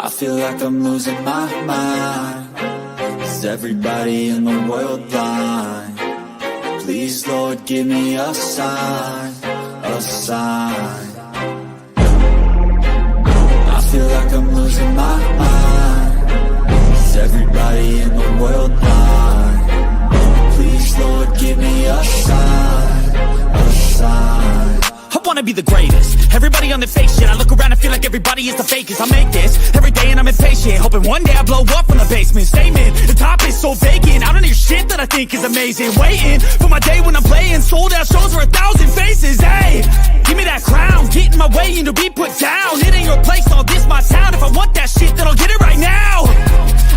I feel like I'm losing my mind. Is everybody in the world blind? Please, Lord, give me a sign, a sign. I feel like I'm losing my mind. Is everybody in the world blind? Please, Lord, give me a sign, a sign. I wanna be the greatest. Everybody on the fake shit. I look around and feel like everybody is the fakest. I make this every day and I'm impatient, hoping one day I blow up from the basement. Statement, the top is so vacant. I don't hear shit that I think is amazing. Waiting for my day when I'm playing sold out shows for 1,000 faces. Hey, give me that crown, get in my way and to be put down. It ain't your place, all this my town. If I want that shit, then I'll get it right now.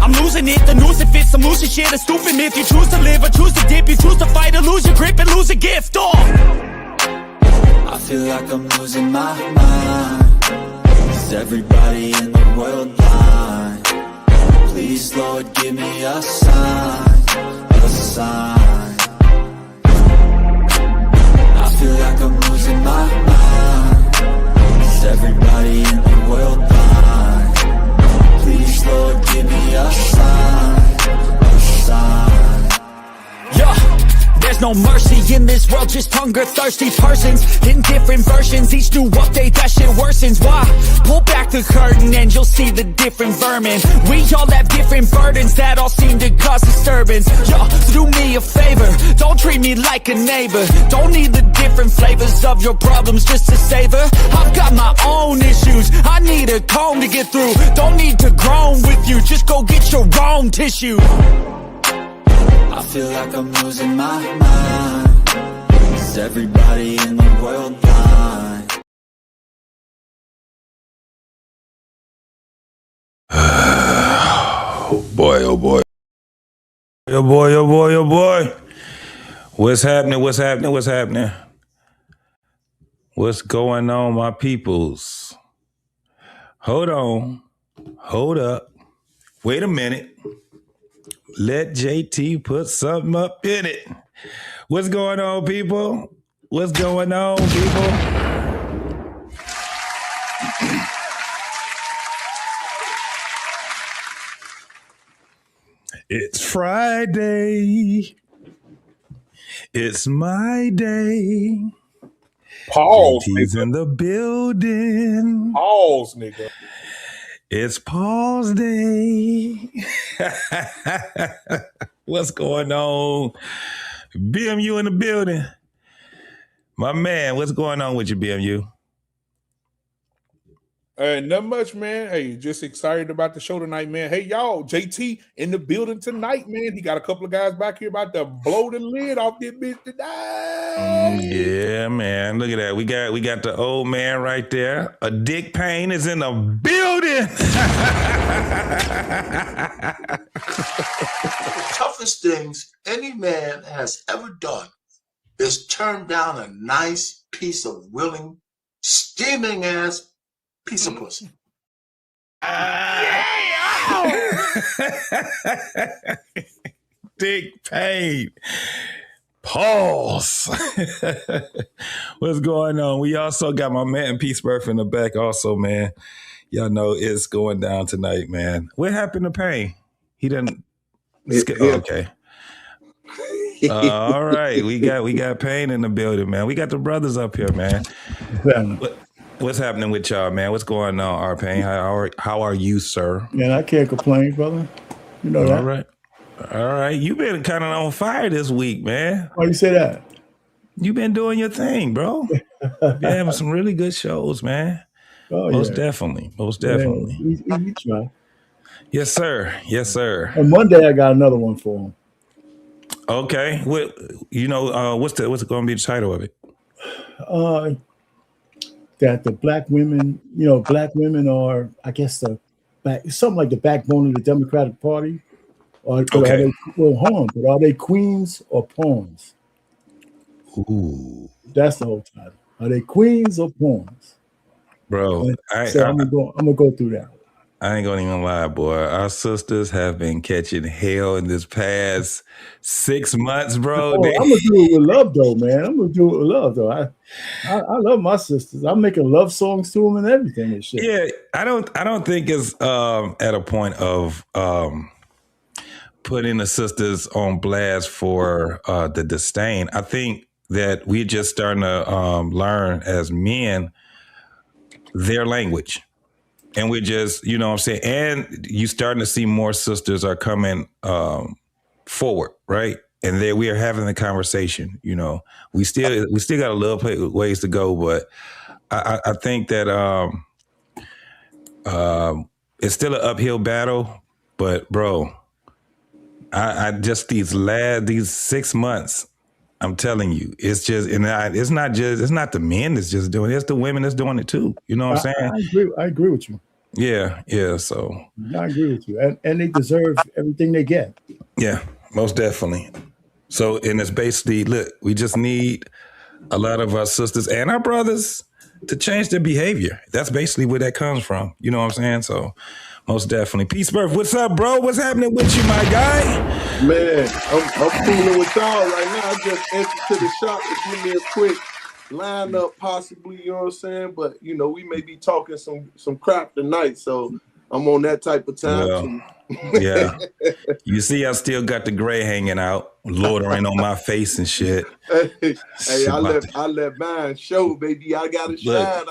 I'm losing it, the noose it fits. I'm losing shit, a stupid myth. You choose to live or choose to dip. You choose to fight or lose your grip and lose a gift. I feel like I'm losing my mind. Is everybody in the world blind? Please, Lord, give me a sign, a sign. I feel like I'm losing my mind. Is everybody in the world blind? Please, Lord, give me a sign, a sign. Yeah. There's no mercy in this world, just hunger-thirsty persons in different versions. Each new update, that shit worsens. Why? Pull back the curtain and you'll see the different vermin. We all have different burdens that all seem to cause disturbance. Yo, so do me a favor, don't treat me like a neighbor. Don't need the different flavors of your problems just to savor. I've got my own issues, I need a comb to get through. Don't need to groan with you, just go get your own tissue. I feel like I'm losing my mind. Is everybody in the world blind? Oh boy, oh boy. Oh boy, oh boy, oh boy. What's happening? What's happening? What's happening? What's going on, my peoples? Hold on. Hold up. Wait a minute. Let JT put something up in it. What's going on, people? What's going on, people? It's Friday. It's my day. Pause, JT's nigga. in the building. Pause, nigga. It's pause day. What's going on? BMU in the building. My man, what's going on with you, BMU? Not much, man. Hey, just excited about the show tonight, man. Hey, y'all, JT in the building tonight, man. He got a couple of guys back here about to blow the lid off this bitch tonight. Yeah, man. Look at that. We got the old man right there. A Dick Payne is in the building. The toughest things any man has ever done is turn down a nice piece of willing, steaming ass piece of pussy. Dick Payne. Pause. What's going on? We also got my man Peace Burf in the back also, man. Y'all know it's going down tonight, man. What happened to Payne? He didn't okay. All right. We got Payne in the building, man. We got the brothers up here, man. What's happening with y'all, man? What's going on, R. Payne? How are you, sir? Man, I can't complain, brother. You know that. All right. You've been kind of on fire this week, man. Why you say that? You've been doing your thing, bro. You've been having some really good shows, man. Oh, Most yeah. Definitely. Most definitely. Yeah, we try. Yes, sir. Yes, sir. And Monday I got another one for him. Okay. What what's going to be the title of it? That the black women are, I guess, something like the backbone of the Democratic Party. Okay. Are they queens or pawns? Ooh. That's the whole title. Are they queens or pawns? Bro, I'm gonna go through that. I ain't gonna even lie, boy. Our sisters have been catching hell in this past 6 months, bro. Oh, I'm gonna do it with love, though, man. I'm gonna do it with love, though. I love my sisters. I'm making love songs to them and everything and shit. Yeah, I don't think it's at a point of putting the sisters on blast for the disdain. I think that we're just starting to learn as men their language. And we're just, you know what I'm saying? And you starting to see more sisters are coming forward, right? And there we are having the conversation, you know. We still got a little ways to go, but I think that it's still an uphill battle. But bro, I just these 6 months, I'm telling you, it's just, and it's not the men that's just doing it, it's the women that's doing it too. You know what I'm saying? I agree with you. Yeah. So I agree with you, and they deserve everything they get. yeah, most definitely. So, and it's basically, look, we just need a lot of our sisters and our brothers to change their behavior. That's basically where that comes from. You know what I'm saying? So, most definitely. Peace, Birth. What's up, bro? What's happening with you, my guy? Man, I'm fooling with y'all right now. I just entered to the shop to give me a quick lineup, possibly, you know what I'm saying? But, you know, we may be talking some crap tonight, so I'm on that type of time, too. Yeah. You see, I still got the gray hanging out, loitering on my face and shit. Hey, I let mine show, baby. I gotta shine.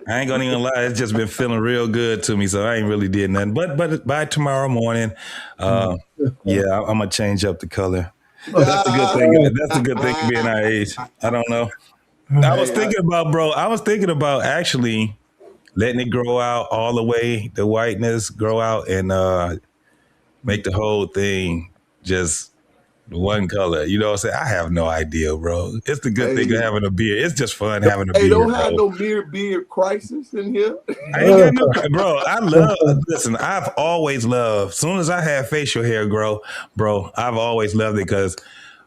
I ain't gonna even lie, it's just been feeling real good to me, so I ain't really did nothing. But by tomorrow morning, I'm gonna change up the color. That's a good thing. That's a good thing being our age. I don't know. I was thinking about actually letting it grow out all the way, the whiteness grow out, and make the whole thing just one color. You know what I'm saying? I have no idea, bro. It's the good thing of having a beard. It's just fun having a beard. Don't have no beard crisis in here. I ain't got no, bro. Listen, I've always loved, as soon as I had facial hair grow, bro, I've always loved it because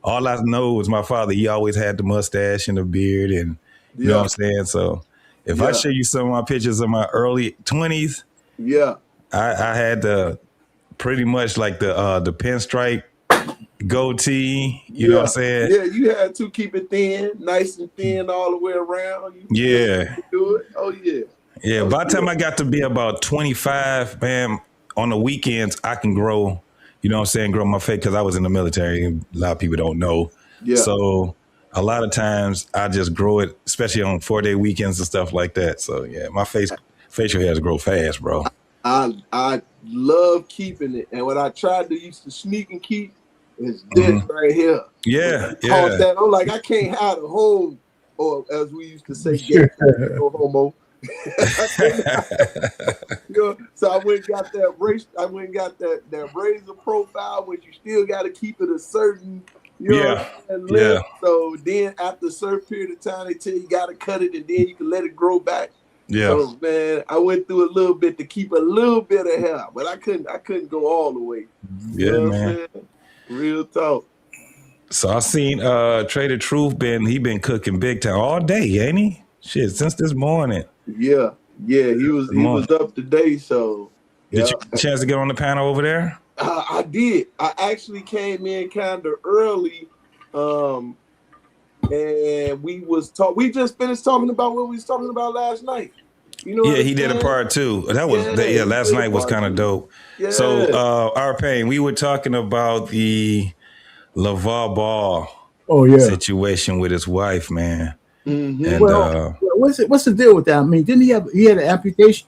all I know was my father, he always had the mustache and the beard, and you know what I'm saying? So if I show you some of my pictures of my early 20s, I had the pretty much like the pinstripe goatee, you know what I'm saying? Yeah, you had to keep it thin, nice and thin all the way around. You do it. Oh yeah. Yeah, by the time I got to be about 25, man, on the weekends I can grow, you know what I'm saying, grow my face because I was in the military. A lot of people don't know. Yeah. So a lot of times I just grow it, especially on 4-day weekends and stuff like that. So yeah, my facial hairs grow fast, bro. I love keeping it, and what I tried to used to sneak and keep is this right here. Yeah. That, I'm like, I can't hide a home, or as we used to say, no homo. So I went and got that razor profile, which you still got to keep it a certain length. So then after a certain period of time, they tell you got to cut it, and then you can let it grow back. Yeah. So man, I went through a little bit to keep a little bit of hair, but I couldn't go all the way. Yeah, man. Real talk. So I seen Trader Truth he been cooking big time all day, ain't he? Shit, since this morning. Yeah, he was up today. So did you get a chance to get on the panel over there? I did. I actually came in kind of early, and we just finished talking about what we was talking about last night. You know? Yeah, he did a part two. That was last night was kind of dope. Yeah. So our pain, we were talking about the LeVar Ball situation with his wife, man. Mm-hmm. And what's the deal with that? I mean, didn't he had an amputation?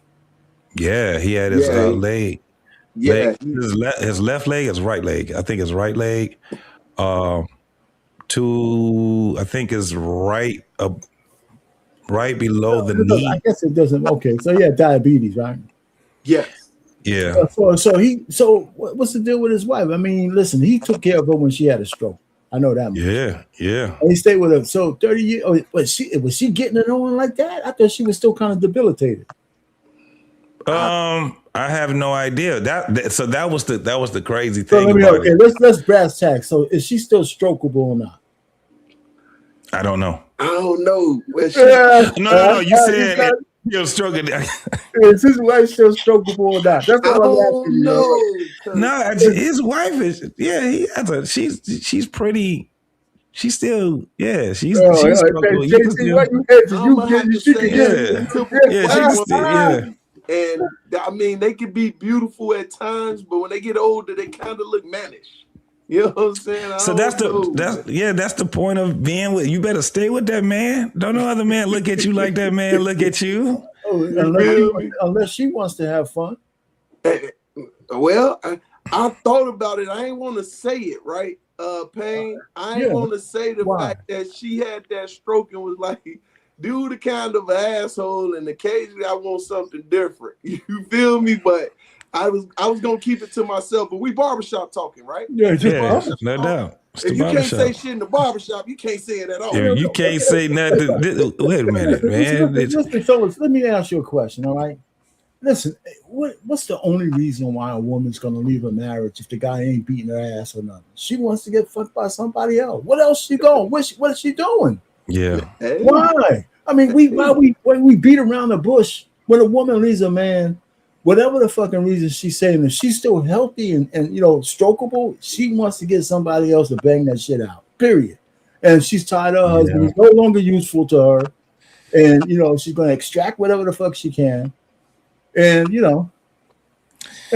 Yeah, he had his leg. Yeah, his left leg, his right leg. I think his right leg. I think is right below the knee. I guess it doesn't. Okay, so he had diabetes, right? Yes. Yeah. So what's the deal with his wife? I mean, listen, he took care of her when she had a stroke. I know that much. Yeah. And he stayed with her. So 30 years. Oh, was she getting it on like that? I thought she was still kind of debilitated. I have no idea. That was the crazy thing. Let's brass tacks. So is she still strokeable or not? I don't know. I don't know. No. You still stroking that. Is his wife still strokeable or not? That's I what I'm don't asking you. know. No, his wife is. Yeah, he has a. She's pretty. She's still. Yeah, she's strokeable. You can JT, what still. you had to I'm you gonna get have to she could say get Yeah. typical Yeah, black she can woman. still. Yeah. And I mean, they can be beautiful at times, but when they get older, they kind of look mannish. You know what I'm saying? So that's the point of being with. You better stay with that man. Don't no other man look at you like that man look at you. Oh, unless she wants to have fun. Well, I thought about it. I ain't want to say it, right? Pain. I ain't want to say the fact that she had that stroke and was like, dude, the kind of asshole, and occasionally I want something different. You feel me? But I was gonna keep it to myself. But we barbershop talking, right? Yeah, no doubt. If you can't say shit in the barbershop, you can't say it at all. You can't say nothing. Wait a minute, man. Listen, fellas, let me ask you a question, all right? Listen, what's the only reason why a woman's going to leave a marriage if the guy ain't beating her ass or nothing? She wants to get fucked by somebody else. What else she going? What is she doing? Yeah. Why? I mean, we beat around the bush when a woman leaves a man, whatever the fucking reason she's saying, if she's still healthy and strokeable, she wants to get somebody else to bang that shit out. Period. And she's tired of her husband. He's no longer useful to her. And she's gonna extract whatever the fuck she can. And and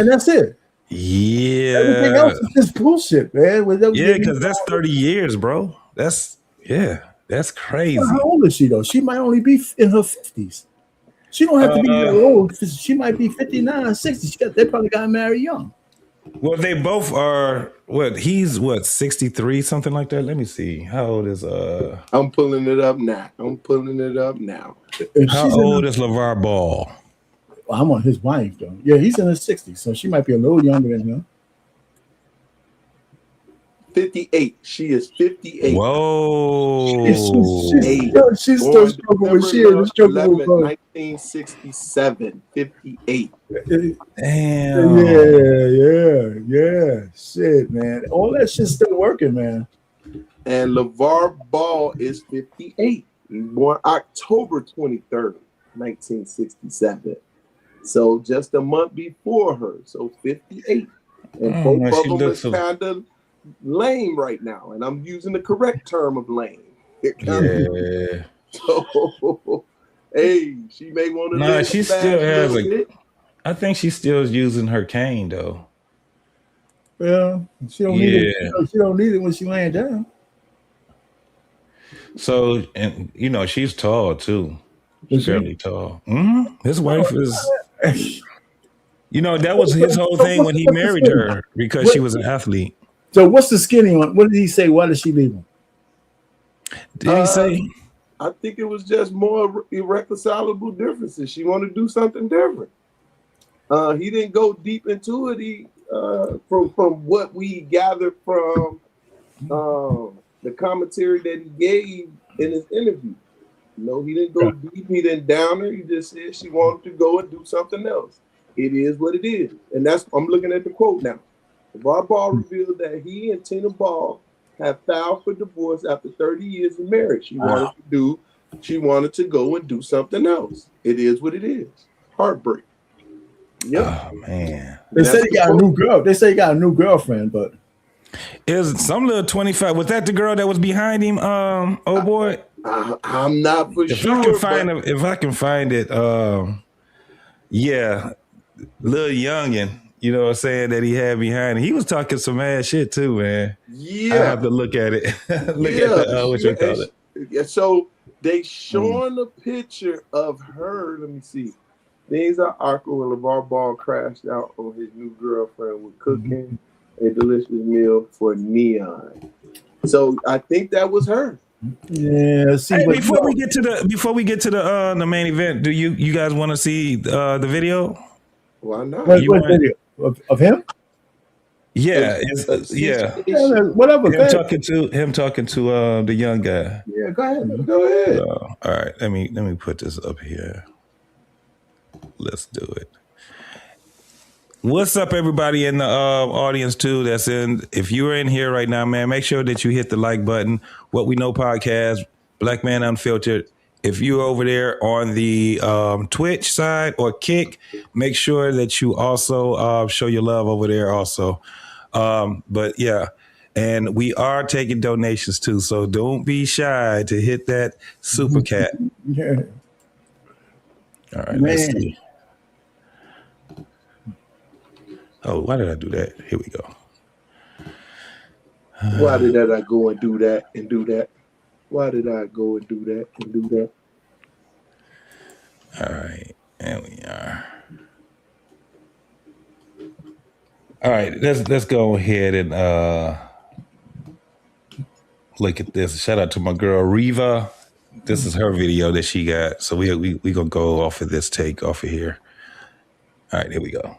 that's it. Yeah. Everything else is just bullshit, man. Because that's 30 years, bro. That's crazy. Well, how old is she though? She might only be in her 50s. She don't have to be that old. She might be 59, 60. They probably got married young. Well, they both are. He's 63, something like that. Let me see. How old is I'm pulling it up now. How old is LeVar Ball? Well, I'm on his wife though. Yeah, he's in his 60s, so she might be a little younger than him. 58. She is 58. Whoa. She's still struggling with shit. 1967. 58. Damn. Yeah. Shit, man. All that shit's still working, man. And LeVar Ball is 58. Born October 23rd, 1967. So just a month before her. So 58. And both of them is kind of lame right now, and I'm using the correct term of lame. Yeah. So, hey, she may want to. No, she still has I think she still is using her cane though. Yeah, she don't need it. She don't need it when she laying down. So, and she's tall too. She's fairly tall. Mm-hmm. His wife is. That was his whole thing when he married her because she was an athlete. So what's the skinny one? What did he say? Why did she leave him? Did he say? I think it was just more irreconcilable differences. She wanted to do something different. He didn't go deep into it. He from what we gathered from the commentary that he gave in his interview. He didn't go deep. He didn't down her. He just said she wanted to go and do something else. It is what it is. And I'm looking at the quote now. LeVar Ball revealed that he and Tina Ball have filed for divorce after 30 years of marriage. She wanted to go and do something else. It is what it is. Heartbreak. Yeah. Oh man. They say he got a new girl. They say he got a new girlfriend, but is some little 25. Was that the girl that was behind him? Oh boy. I'm not for sure. If I can find it, yeah, little youngin'. You know what I'm saying, that he had behind him. He was talking some ass shit too, man. Yeah. I have to look at it. At what you call it. Yeah, so they showing a picture of her. Let me see. Things are awkward when LeVar Ball crashed out on his new girlfriend with cooking a delicious meal for Neon. So I think that was her. Yeah. See, hey, before we get to the main event, do you guys want to see the video? Why not? What video? Of him? Yeah, whatever. Him talking to the young guy. Yeah, go ahead. All right, let me put this up here. Let's do it. What's up, everybody in the audience too? If you're in here right now, man, make sure that you hit the like button. What We Know Podcast, Black Man Unfiltered. if you're over there on the Twitch side or Kick, make sure that you also show your love over there also. But yeah, and we are taking donations too, so don't be shy to hit that super cat. Yeah. All right, let's see. Oh, why did I do that? Here we go. Why did I go and do that and do that? Why did I go and do that and do that? All right, there we are. All right, let's go ahead and look at this. Shout out to my girl Reva. This is her video that she got. So we gonna go off of this take off of here. All right, here we go.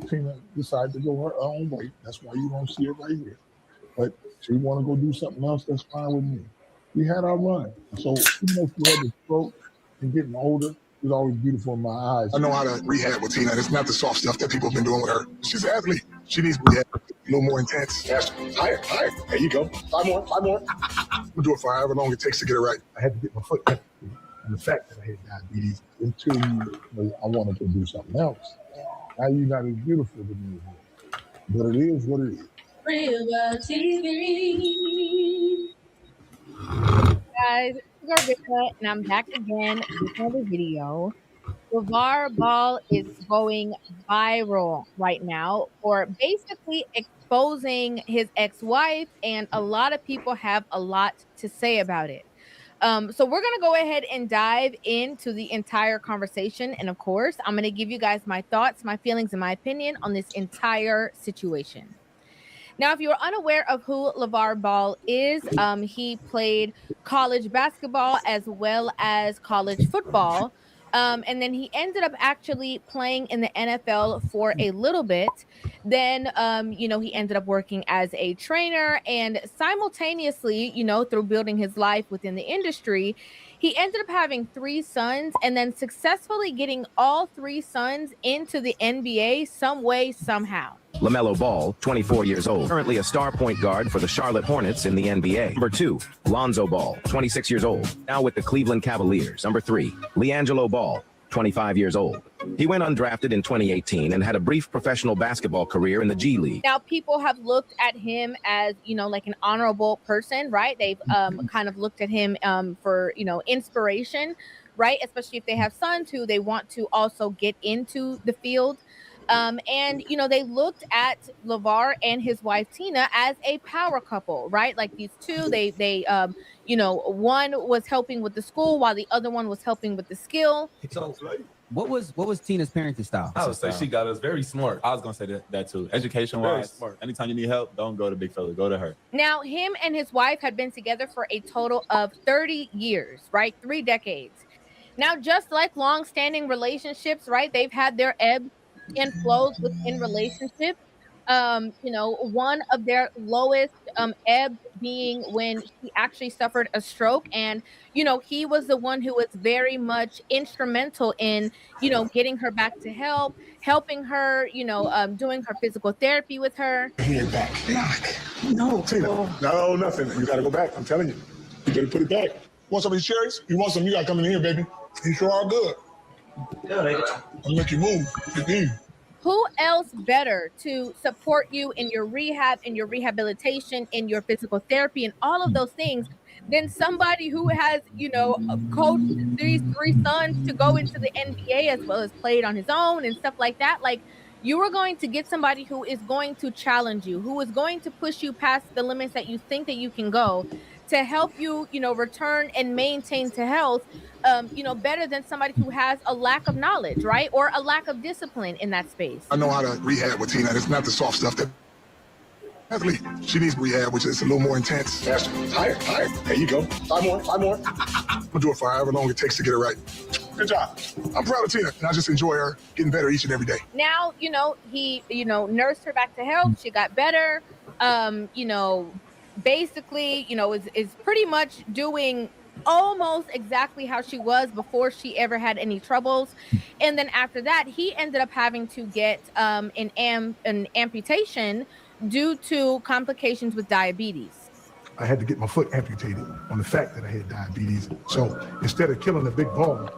Tina decided to go her own way. That's why you don't see it right here. But she want to go do something else, that's fine with me. We had our run. So even though she had the stroke and getting older, it was always beautiful in my eyes. I know how to rehab with Tina. It's not the soft stuff that people have been doing with her. She's an athlete. She needs rehab, a little more intense. Faster. Higher. There you go. 5 more. I'm going to do it for however long it takes to get it right. I had to get my foot and the fact that I had diabetes until I wanted to do something else. Now you're not as beautiful to me, but it is what it is. Real TV. Guys, it's Rebecca, and I'm back again with another video. LeVar Ball is going viral right now for basically exposing his ex-wife, and a lot of people have a lot to say about it. So we're going to go ahead and dive into the entire conversation. And of course, I'm going to give you guys my thoughts, my feelings, and my opinion on this entire situation. Now, if you're unaware of who LeVar Ball is, he played college basketball as well as college football. And then he ended up actually playing in the NFL for a little bit. Then, he ended up working as a trainer, and simultaneously, through building his life within the industry, he ended up having 3 sons and then successfully getting all 3 sons into the NBA some way, somehow. LaMelo Ball, 24 years old, currently a star point guard for the Charlotte Hornets in the NBA. Number 2, Lonzo Ball, 26 years old, now with the Cleveland Cavaliers. Number 3, LiAngelo Ball, 25 years old. He went undrafted in 2018 and had a brief professional basketball career in the G League. Now, people have looked at him as, like an honorable person, right? They've kind of looked at him for, inspiration, right? Especially if they have sons who they want to also get into the field. And they looked at LeVar and his wife Tina as a power couple, right? Like these two, they one was helping with the school while the other one was helping with the skill. So what was Tina's parenting style? I would say she got us very smart. I was gonna say that too. Education wise, anytime you need help, don't go to big fella, go to her. Now, him and his wife had been together for a total of 30 years, right? 3 decades. Now, just like long-standing relationships, right? They've had their ebbs and flows within relationships. One of their lowest ebbs being when she actually suffered a stroke, and he was the one who was very much instrumental in getting her back to health, helping her, doing her physical therapy with her. Hand back. No, Tina. No, nothing. You gotta go back. I'm telling you. You better put it back. Want some of these cherries? You want some? You gotta come in here, baby. You sure are good. I'll make you move. Who else better to support you in your rehab, in your rehabilitation, in your physical therapy, and all of those things than somebody who has, coached these 3 sons to go into the NBA as well as played on his own and stuff like that? Like, you are going to get somebody who is going to challenge you, who is going to push you past the limits that you think that you can go, to help you, return and maintain to health, better than somebody who has a lack of knowledge, right? Or a lack of discipline in that space. I know how to rehab with Tina. It's not the soft stuff that athlete. She needs rehab, which is a little more intense. Faster. Higher. There you go. 5 more. I'm gonna do it for however long it takes to get it right. Good job. I'm proud of Tina, and I just enjoy her getting better each and every day. Now, he, nursed her back to health. She got better. Basically, is pretty much doing almost exactly how she was before she ever had any troubles. And then after that, he ended up having to get an amputation due to complications with diabetes. I had to get my foot amputated on the fact that I had diabetes. So instead of killing a big ball,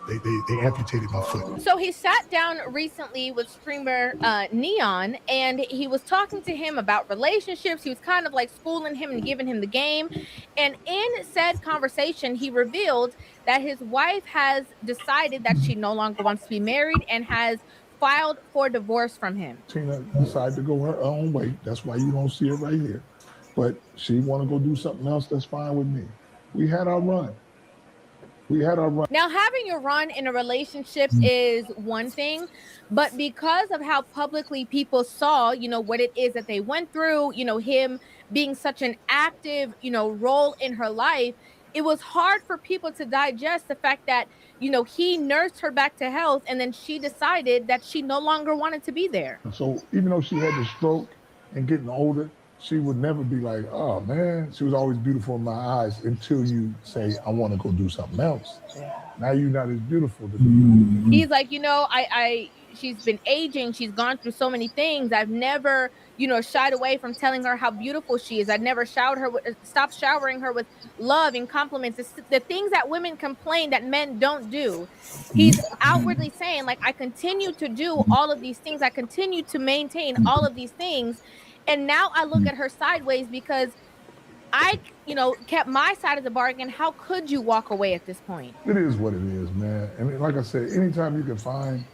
they amputated my foot. So he sat down recently with streamer Neon, and he was talking to him about relationships. He was kind of like schooling him and giving him the game. And in said conversation, he revealed that his wife has decided that she no longer wants to be married and has filed for divorce from him. Tina decided to go her own way. That's why you don't see her right here. But she want to go do something else. That's fine with me. We had our run. Now, having a run in a relationship is one thing, but because of how publicly people saw, what it is that they went through, him being such an active, role in her life, it was hard for people to digest the fact that, he nursed her back to health, and then she decided that she no longer wanted to be there. So even though she had the stroke and getting older, she would never be like, oh man, she was always beautiful in my eyes until you say, I want to go do something else. Yeah. Now you're not as beautiful to me. He's like, she's been aging. She's gone through so many things. I've never, shied away from telling her how beautiful she is. I've never stopped showering her with love and compliments. The things that women complain that men don't do. He's outwardly saying, like, I continue to do all of these things. I continue to maintain all of these things. And now I look at her sideways because I, kept my side of the bargain. How could you walk away at this point? It is what it is, man. I mean, like I said, anytime you can find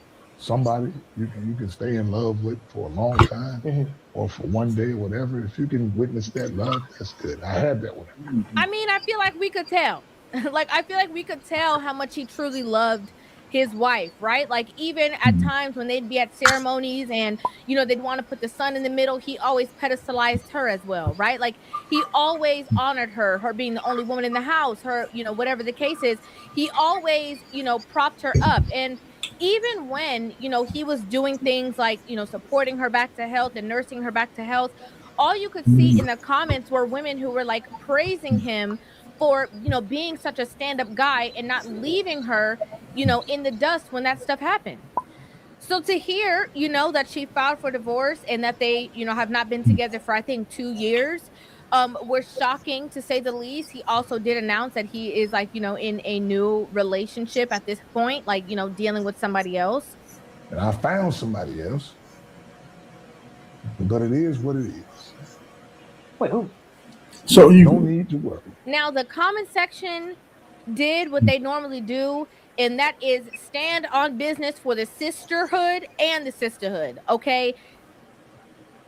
somebody you can stay in love with for a long time or for one day or whatever, if you can witness that love, that's good. I had that one. I mean, I feel like we could tell. I feel like we could tell how much he truly loved his wife, right? Like, even at times when they'd be at ceremonies and, they'd want to put the son in the middle, he always pedestalized her as well, right? Like, he always honored her being the only woman in the house, her, whatever the case is, he always, propped her up. And even when, he was doing things like, supporting her back to health and nursing her back to health, all you could see in the comments were women who were like praising him for, being such a stand-up guy and not leaving her, in the dust when that stuff happened. So to hear, that she filed for divorce and that they, have not been together for, I think, 2 years, was shocking to say the least. He also did announce that he is like, in a new relationship at this point, like, dealing with somebody else. And I found somebody else, but it is what it is. Wait, oh. So you don't need to worry. Now, the comment section did what they normally do, and that is stand on business for the sisterhood and the sisterhood. Okay.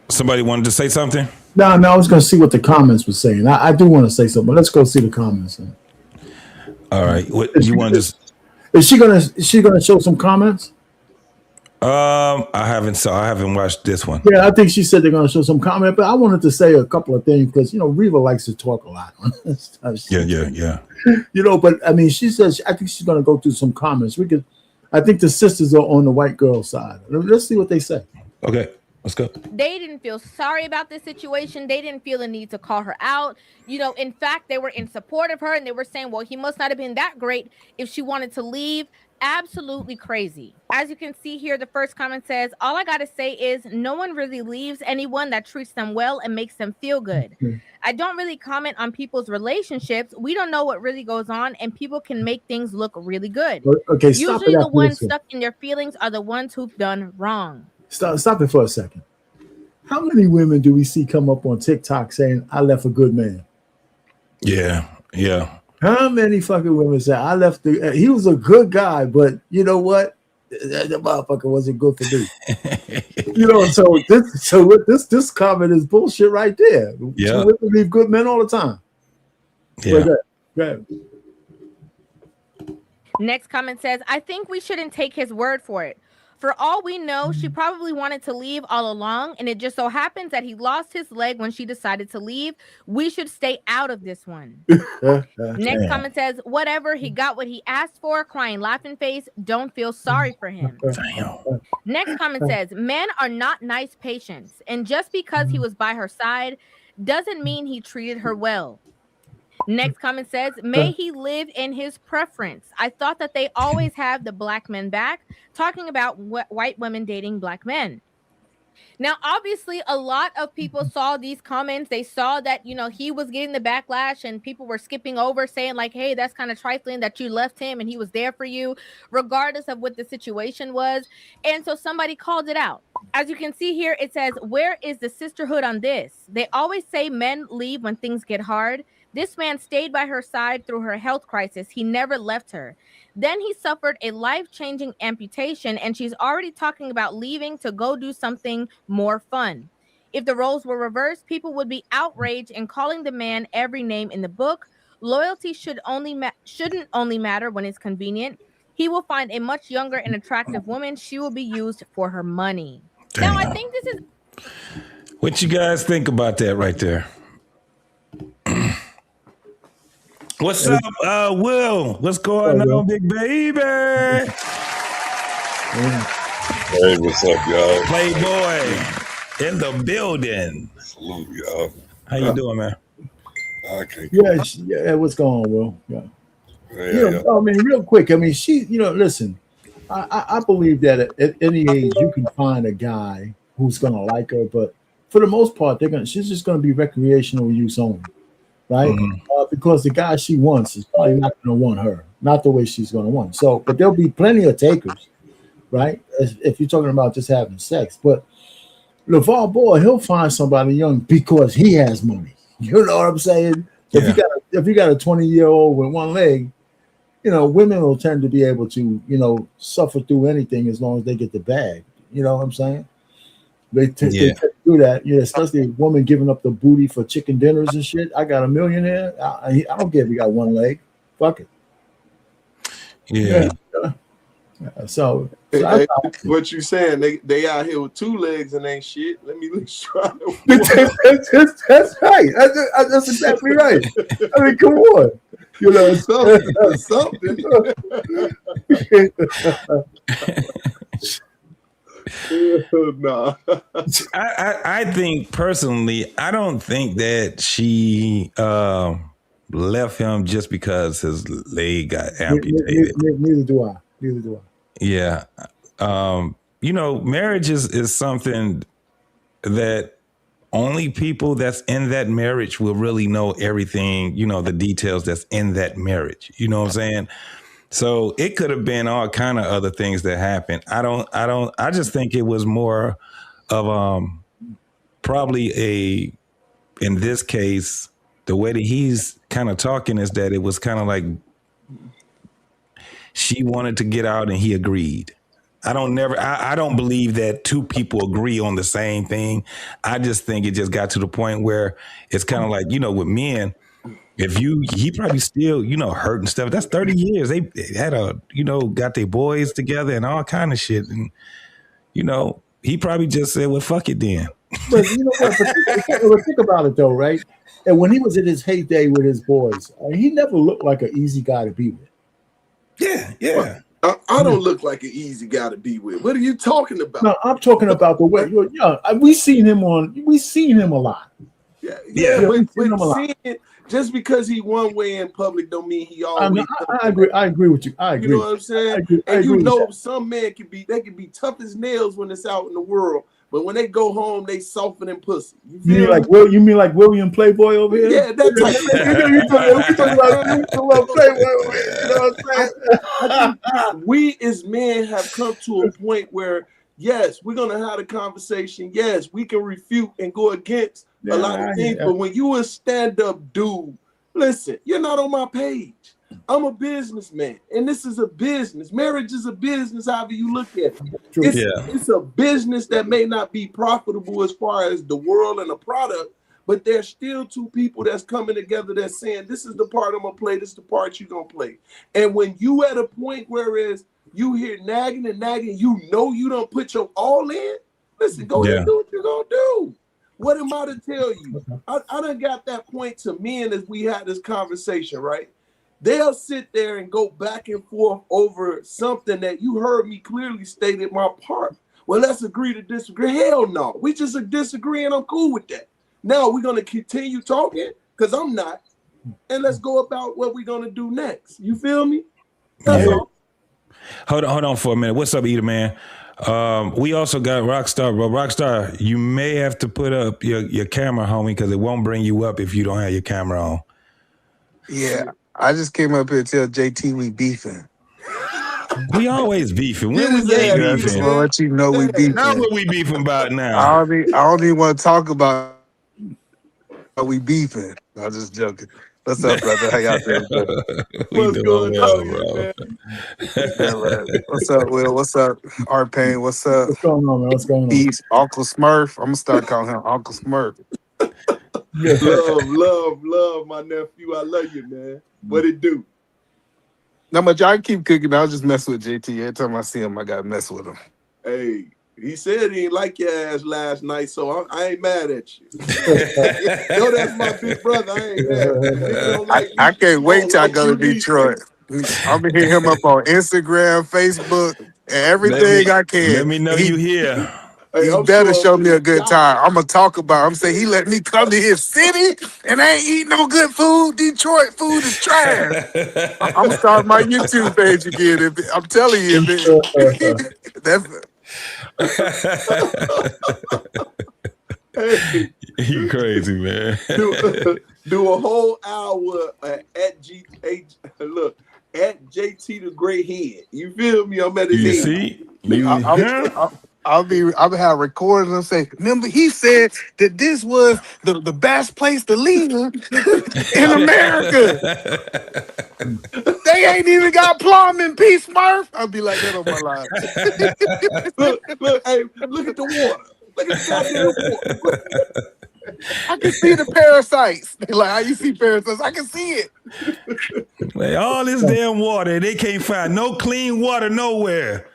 Somebody wanted to say something? No, I was going to see what the comments were saying. I do want to say something, but let's go see the comments. All right. What you want to just? Is she gonna show some comments? I haven't watched this one. Yeah, I think she said they're gonna show some comment, but I wanted to say a couple of things because Reva likes to talk a lot. Yeah. But I mean, she says I think she's gonna go through some comments. I think the sisters are on the white girl side. Let's see what they say. Okay, let's go. They didn't feel sorry about this situation. They didn't feel the need to call her out. In fact, they were in support of her, and they were saying, well, he must not have been that great if she wanted to leave. Absolutely crazy. As you can see here, the first comment says, all I gotta say is no one really leaves anyone that treats them well and makes them feel good. I don't really comment on people's relationships. We don't know what really goes on, and people can make things look really good. Okay, usually the ones stuck in their feelings are the ones who've done wrong. Stop it for a second. How many women do we see come up on TikTok saying I left a good man? Yeah. How many fucking women say I left he was a good guy, but you know what? The motherfucker wasn't good for me. So this comment is bullshit right there. Yeah. Women leave good men all the time. Yeah. Go ahead. Next comment says, I think we shouldn't take his word for it. For all we know, she probably wanted to leave all along, and it just so happens that he lost his leg when she decided to leave. We should stay out of this one. Next comment says, whatever, he got what he asked for, crying laughing face. Don't feel sorry for him. Next comment says, men are not nice patients, and just because he was by her side doesn't mean he treated her well. Next comment says, may he live in his preference. I thought that they always have the black men back, talking about white women dating black men. Now, obviously, a lot of people saw these comments. They saw that, you know, he was getting the backlash and people were skipping over saying like, hey, that's kind of trifling that you left him and he was there for you, regardless of what the situation was. And so somebody called it out. As you can see here, it says, where is the sisterhood on this? They always say men leave when things get hard. This man stayed by her side through her health crisis. He never left her. Then he suffered a life-changing amputation, and she's already talking about leaving to go do something more fun. If the roles were reversed, people would be outraged and calling the man every name in the book. Loyalty shouldn't only matter when it's convenient. He will find a much younger and attractive woman. She will be used for her money. Damn. Now, I think this is... What you guys think about that right there? What's up, Will? What's going on, big baby? Hey, what's up, y'all? Playboy in the building. Salute, y'all. How you doing, man? Okay. Yeah, what's going on, Will? Yeah. I mean, real quick. I mean, she, listen. I believe that at any age you can find a guy who's gonna like her, but for the most part, she's just gonna be recreational use only. Right, because the guy she wants is probably not going to want her, not the way she's going to want. So, but there'll be plenty of takers, right? If you're talking about just having sex, but LeVar Ball, he'll find somebody young because he has money. You know what I'm saying? Yeah. If you got a 20-year-old with one leg, women will tend to be able to, suffer through anything as long as they get the bag. You know what I'm saying? They tend to do that, especially a woman giving up the booty for chicken dinners and shit. I got a millionaire. I don't care if you got one leg. Fuck it. Yeah. So what you saying? They out here with 2 legs and ain't shit. Let me try. That's right. That's exactly right. I mean, come on. Something. No. I think personally, I don't think that she left him just because his leg got amputated. Neither do I. Yeah. Marriage is something that only people that's in that marriage will really know everything, the details that's in that marriage. You know what I'm saying? So it could have been all kind of other things that happened. I just think it was more of probably in this case, the way that he's kind of talking is that it was kind of like she wanted to get out and he agreed. I don't believe that 2 people agree on the same thing. I just think it just got to the point where it's kind of like, with men, he probably still, hurt and stuff. That's 30 years. They had got their boys together and all kind of shit. And, he probably just said, well, fuck it then. But you know what? But think about it though, right? And when he was in his heyday with his boys, he never looked like an easy guy to be with. Yeah. I don't look like an easy guy to be with. What are you talking about? No, I'm talking about the way. We've seen him a lot. Yeah. Just because he one way in public don't mean he always. I agree with you. I agree. You know what I'm saying? Some men can be tough as nails when it's out in the world, but when they go home, they soften and pussy. You mean like William Playboy over here? Yeah, that's you talking about Playboy. You know what I'm saying? We as men have come to a point where yes, we're gonna have a conversation. Yes, we can refute and go against a lot of things. But when you a stand-up dude, listen, you're not on my page. I'm a businessman, and this is a business. Marriage is a business, however you look at it. It's a business that may not be profitable as far as the world and the product, but there's still 2 people that's coming together that's saying, this is the part I'm gonna play, this is the part you're gonna play. And when you at a point whereas you hear nagging, you don't put your all in, listen, go ahead and do what you're gonna do. What am I to tell you? I done got that point to men as we had this conversation, right? They'll sit there and go back and forth over something that you heard me clearly stated my part. Well, let's agree to disagree. Hell no. We just disagree and I'm cool with that. Now we're going to continue talking because I'm not. And let's go about what we're going to do next. You feel me? That's all. Hold on for a minute. What's up, Eater Man? We also got Rockstar, but Rockstar, you may have to put up your camera, homie, because it won't bring you up if you don't have your camera on. Yeah, I just came up here to tell JT we beefing. We always beefing. When we Yeah, ain't I just beefing. want to let you know we beefing. Now what we beefing about I now? don't even want to talk about we beefing. I'm just joking. What's up, brother? How y'all doing? We What's doing going well, on here, bro. man? Yeah, man. What's up, Will? What's up, Art Payne? What's up? What's going on, man? What's going on? He's Uncle Smurf. I'm gonna start calling him Uncle Smurf. love, my nephew. I love you, man. What it do? Not much. I keep cooking. I'll just mess with JT. Every time I see him, I gotta mess with him. Hey, he said he ain't like your ass last night, so I ain't mad at you. Yo, that's my big brother. I ain't mad. I can't wait till I go to Detroit. I'm gonna hit him up on Instagram, Facebook, and everything I can. Let me know you here. He better show me a good time. I'm gonna talk about. I'm saying he let me come to his city and I ain't eat no good food. Detroit food is trash. I'm gonna start my YouTube page again. I'm telling you, that's. Hey, you crazy, man. do a whole hour at JT the Great Head. You feel me? I'm at his You head. see? I'll have recordings and say, remember he said that this was the best place to leave him in America. They ain't even got plumbing, Peace Smurf. I'll be like that on my live. look, hey, look at the water. Look at the goddamn water. I can see the parasites. Like how you see parasites, I can see it. Man, all this damn water, they can't find no clean water nowhere.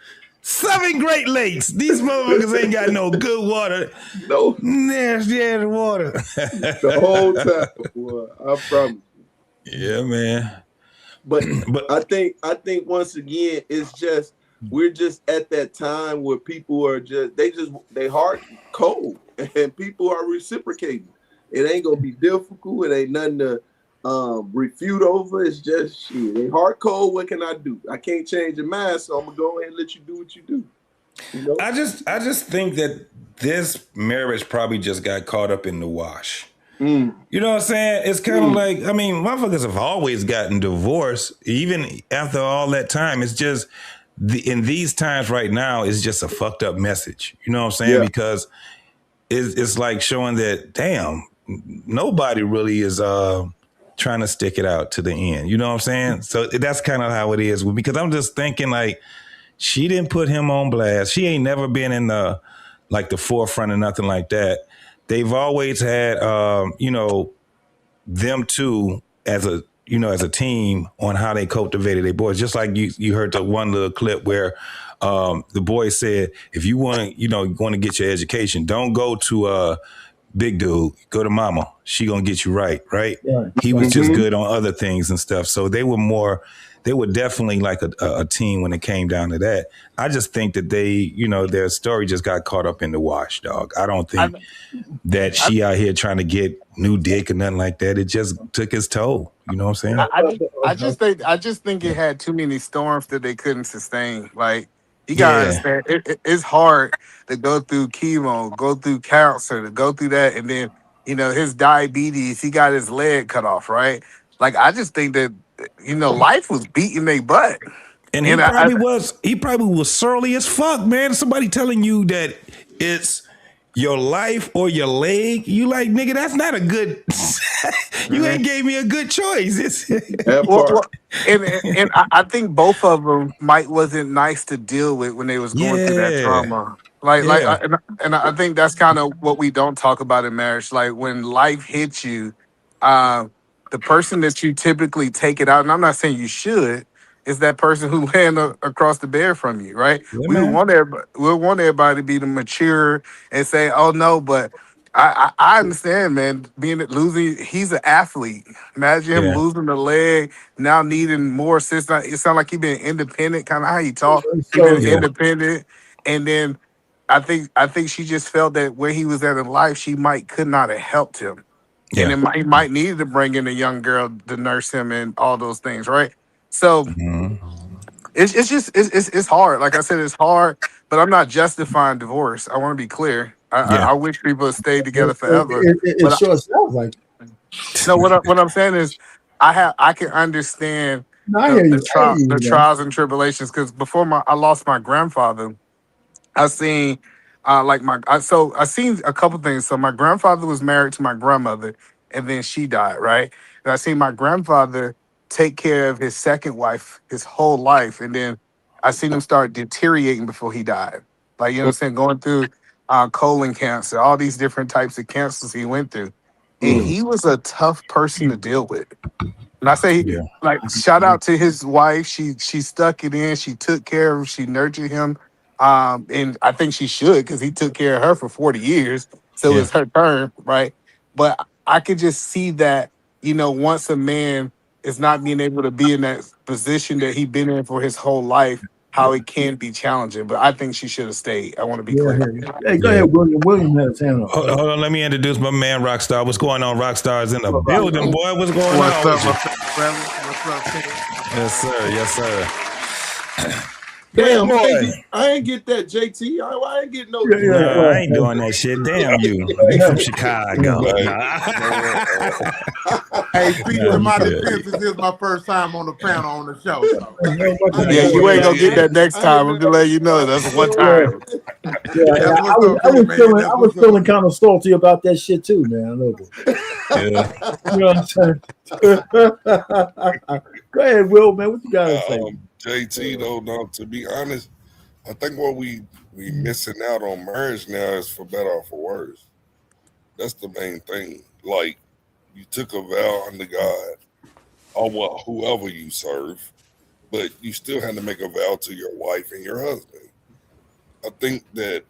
7 Great Lakes. These motherfuckers ain't got no good water. No nasty ass water. The whole time, boy. I promise. Yeah, man. But I think once again, it's just we're just at that time where people are they heart cold and people are reciprocating. It ain't gonna be difficult. It ain't nothing to refute over. It's just shit. They heart cold. What can I do? I can't change your mind, so I'm gonna go ahead and let you do what you do. You know? I just think that this marriage probably just got caught up in the wash. You know what I'm saying? It's kind of like, I mean, motherfuckers have always gotten divorced, even after all that time. It's just in these times right now, it's just a fucked up message. You know what I'm saying? Yeah. Because it's like showing that, damn, nobody really is trying to stick it out to the end. You know what I'm saying? So that's kind of how it is. Because I'm just thinking like, she didn't put him on blast. She ain't never been in the forefront or nothing like that. They've always had, them two as a team on how they cultivated their boys. Just like you heard the one little clip where the boy said, if you want to get your education, don't go to big dude, go to mama. She gonna get you right. He was just good on other things and stuff. So they were definitely like a team when it came down to that. I just think that their story just got caught up in the wash, dog. I don't think that she out here trying to get new dick or nothing like that. It just took its toll. You know what I'm saying? I just think it had too many storms that they couldn't sustain. Like you gotta understand, it's hard to go through chemo, go through cancer, to go through that, and then his diabetes. He got his leg cut off, right? Like I just think that life was beating their butt. And he probably was surly as fuck, man. Somebody telling you that it's your life or your leg, you like, nigga, that's not a good. You ain't gave me a good choice. And I think both of them wasn't nice to deal with when they was going through that trauma. I think that's kind of what we don't talk about in marriage. Like when life hits you, the person that you typically take it out, and I'm not saying you should, is that person who land across the bed from you, right? Yeah, we want everybody to be the mature and say, "Oh no," but I understand, man. Losing, he's an athlete. Imagine him losing the leg, now needing more assistance. It sounds like he been independent, kind of how he talk. He been independent, and then I think she just felt that where he was at in life, she could not have helped him. Yeah. And he might need to bring in a young girl to nurse him and all those things, right? So it's hard. Like I said, it's hard. but I'm not justifying divorce. I want to be clear. I wish people would stay together forever. It sure sounds like. No, what I'm saying is, I can understand No, I hear you. the trials and tribulations, because before I lost my grandfather, I seen I seen a couple things. So my grandfather was married to my grandmother, and then she died, right? And I seen my grandfather take care of his second wife his whole life, and then I seen him start deteriorating before he died. Like, you know what I'm saying, going through colon cancer, all these different types of cancers he went through, and he was a tough person to deal with. And I say, like, shout out to his wife. She stuck it in. She took care of him. She nurtured him. And I think she should, because he took care of her for 40 years. So it's her turn, right? But I could just see that, once a man is not being able to be in that position that he's been in for his whole life, how it can be challenging. But I think she should have stayed. I want to be clear. Hey, go ahead, William. William had his hand up. Hold on, let me introduce my man, Rockstar. What's going on, Rockstar's in the building, boy? What's going on? What's up, brother? What's up, Tim? Yes, sir. Yes, sir. Damn, boy. I ain't get that, JT. I ain't get no. No, I ain't doing that shit. Damn you. You from Chicago. Hey, speaking of my defense, this is my first time on the panel on the show. So. Yeah, you ain't gonna get that next time. I'm just letting you know that's one time. I was feeling kind of salty about that shit too, man. A little bit. You know what I'm saying? Go ahead, Will, man. What you got to say? JT, though, no, to be honest, I think what we missing out on marriage now is for better or for worse. That's the main thing. Like, you took a vow unto God, or whoever you serve, but you still had to make a vow to your wife and your husband. I think that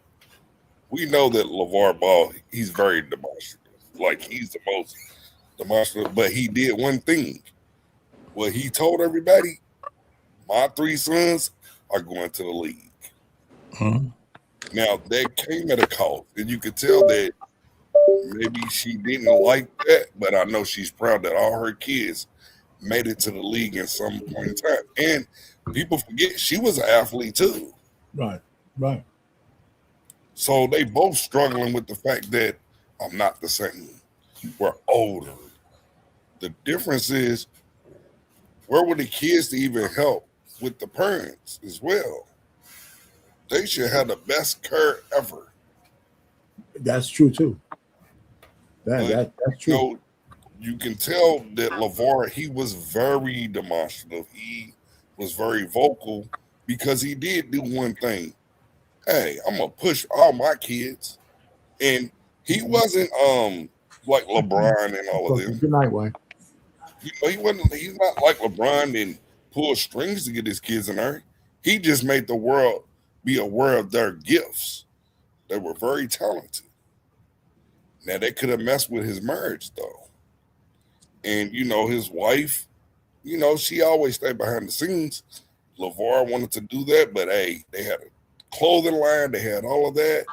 we know that LeVar Ball, he's very demonstrative. Like, he's the most demonstrative, but he did one thing. Well, he told everybody, my 3 sons are going to the league. Now, that came at a cost, and you could tell that maybe she didn't like that, but I know she's proud that all her kids made it to the league in some point in time. And people forget she was an athlete too. Right. So they both struggling with the fact that I'm not the same. We're older. The difference is, where were the kids to even help with the parents as well? They should have the best care ever. That's true too. That's true. You can tell that LeVar, he was very demonstrative. He was very vocal because he did do one thing. Hey, I'm gonna push all my kids, and he wasn't like LeBron and all of them. Good night, wife. He wasn't. He's not like LeBron and pull strings to get his kids in there. He just made the world be aware of their gifts. They were very talented. Now, they could have messed with his marriage, though. And, his wife, she always stayed behind the scenes. LeVar wanted to do that, but, hey, they had a clothing line. They had all of that.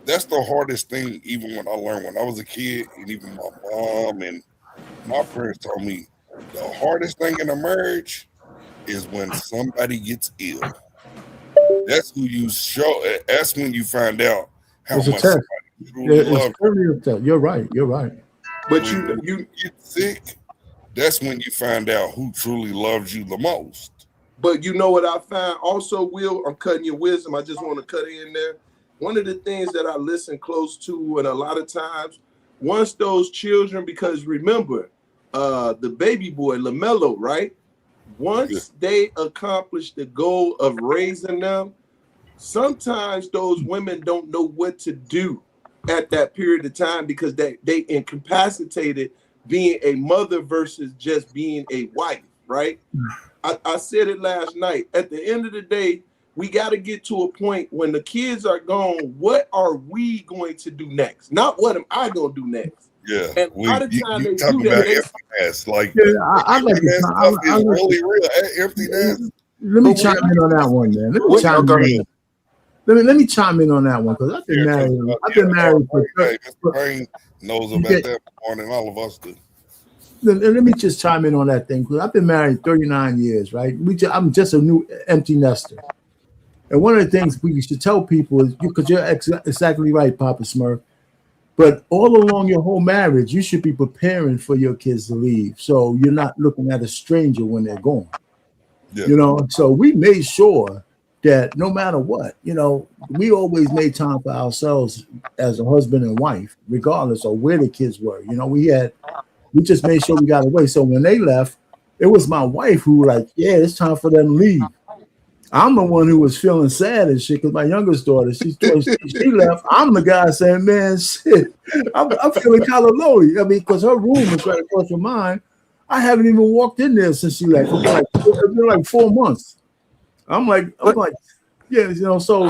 That's the hardest thing, even when I learned when I was a kid, and even my mom and my parents told me, the hardest thing in a marriage is when somebody gets ill. That's who you show. That's when you find out how much somebody truly loves you. You're right. But you get sick. That's when you find out who truly loves you the most. But you know what I found also, Will? I'm cutting your wisdom. I just want to cut in there. One of the things that I listen close to, and a lot of times, once those children, because remember, the baby boy, LaMelo, right? Once they accomplish the goal of raising them, sometimes those women don't know what to do at that period of time because they incapacitated being a mother versus just being a wife, right? I said it last night. At the end of the day, we got to get to a point when the kids are gone, what are we going to do next? Not what am I going to do next? Yeah, and by the time they talk do about that, empty nest, like I like that stuff is really real. Empty nest. Let me chime in on that one, man. Let me chime in on that one because I've been married. Mr. Payne knows about that more than all of us do. Let me just chime in on that thing because I've been married 39 years, right? I'm just a new empty nester. And one of the things we should tell people is, because you're exactly right, Papa Smurf, but all along your whole marriage, you should be preparing for your kids to leave. So you're not looking at a stranger when they're gone. Yeah. You know, so we made sure that no matter what, you know, we always made time for ourselves as a husband and wife, regardless of where the kids were. You know, we just made sure we got away. So when they left, it was my wife who like, yeah, it's time for them to leave. I'm the one who was feeling sad and shit because my youngest daughter, she left. I'm the guy saying, man, shit, I'm feeling kind of lonely. I mean, because her room is right across from mine. I haven't even walked in there since she left. It's been like 4 months. I'm like, yeah, you know, so,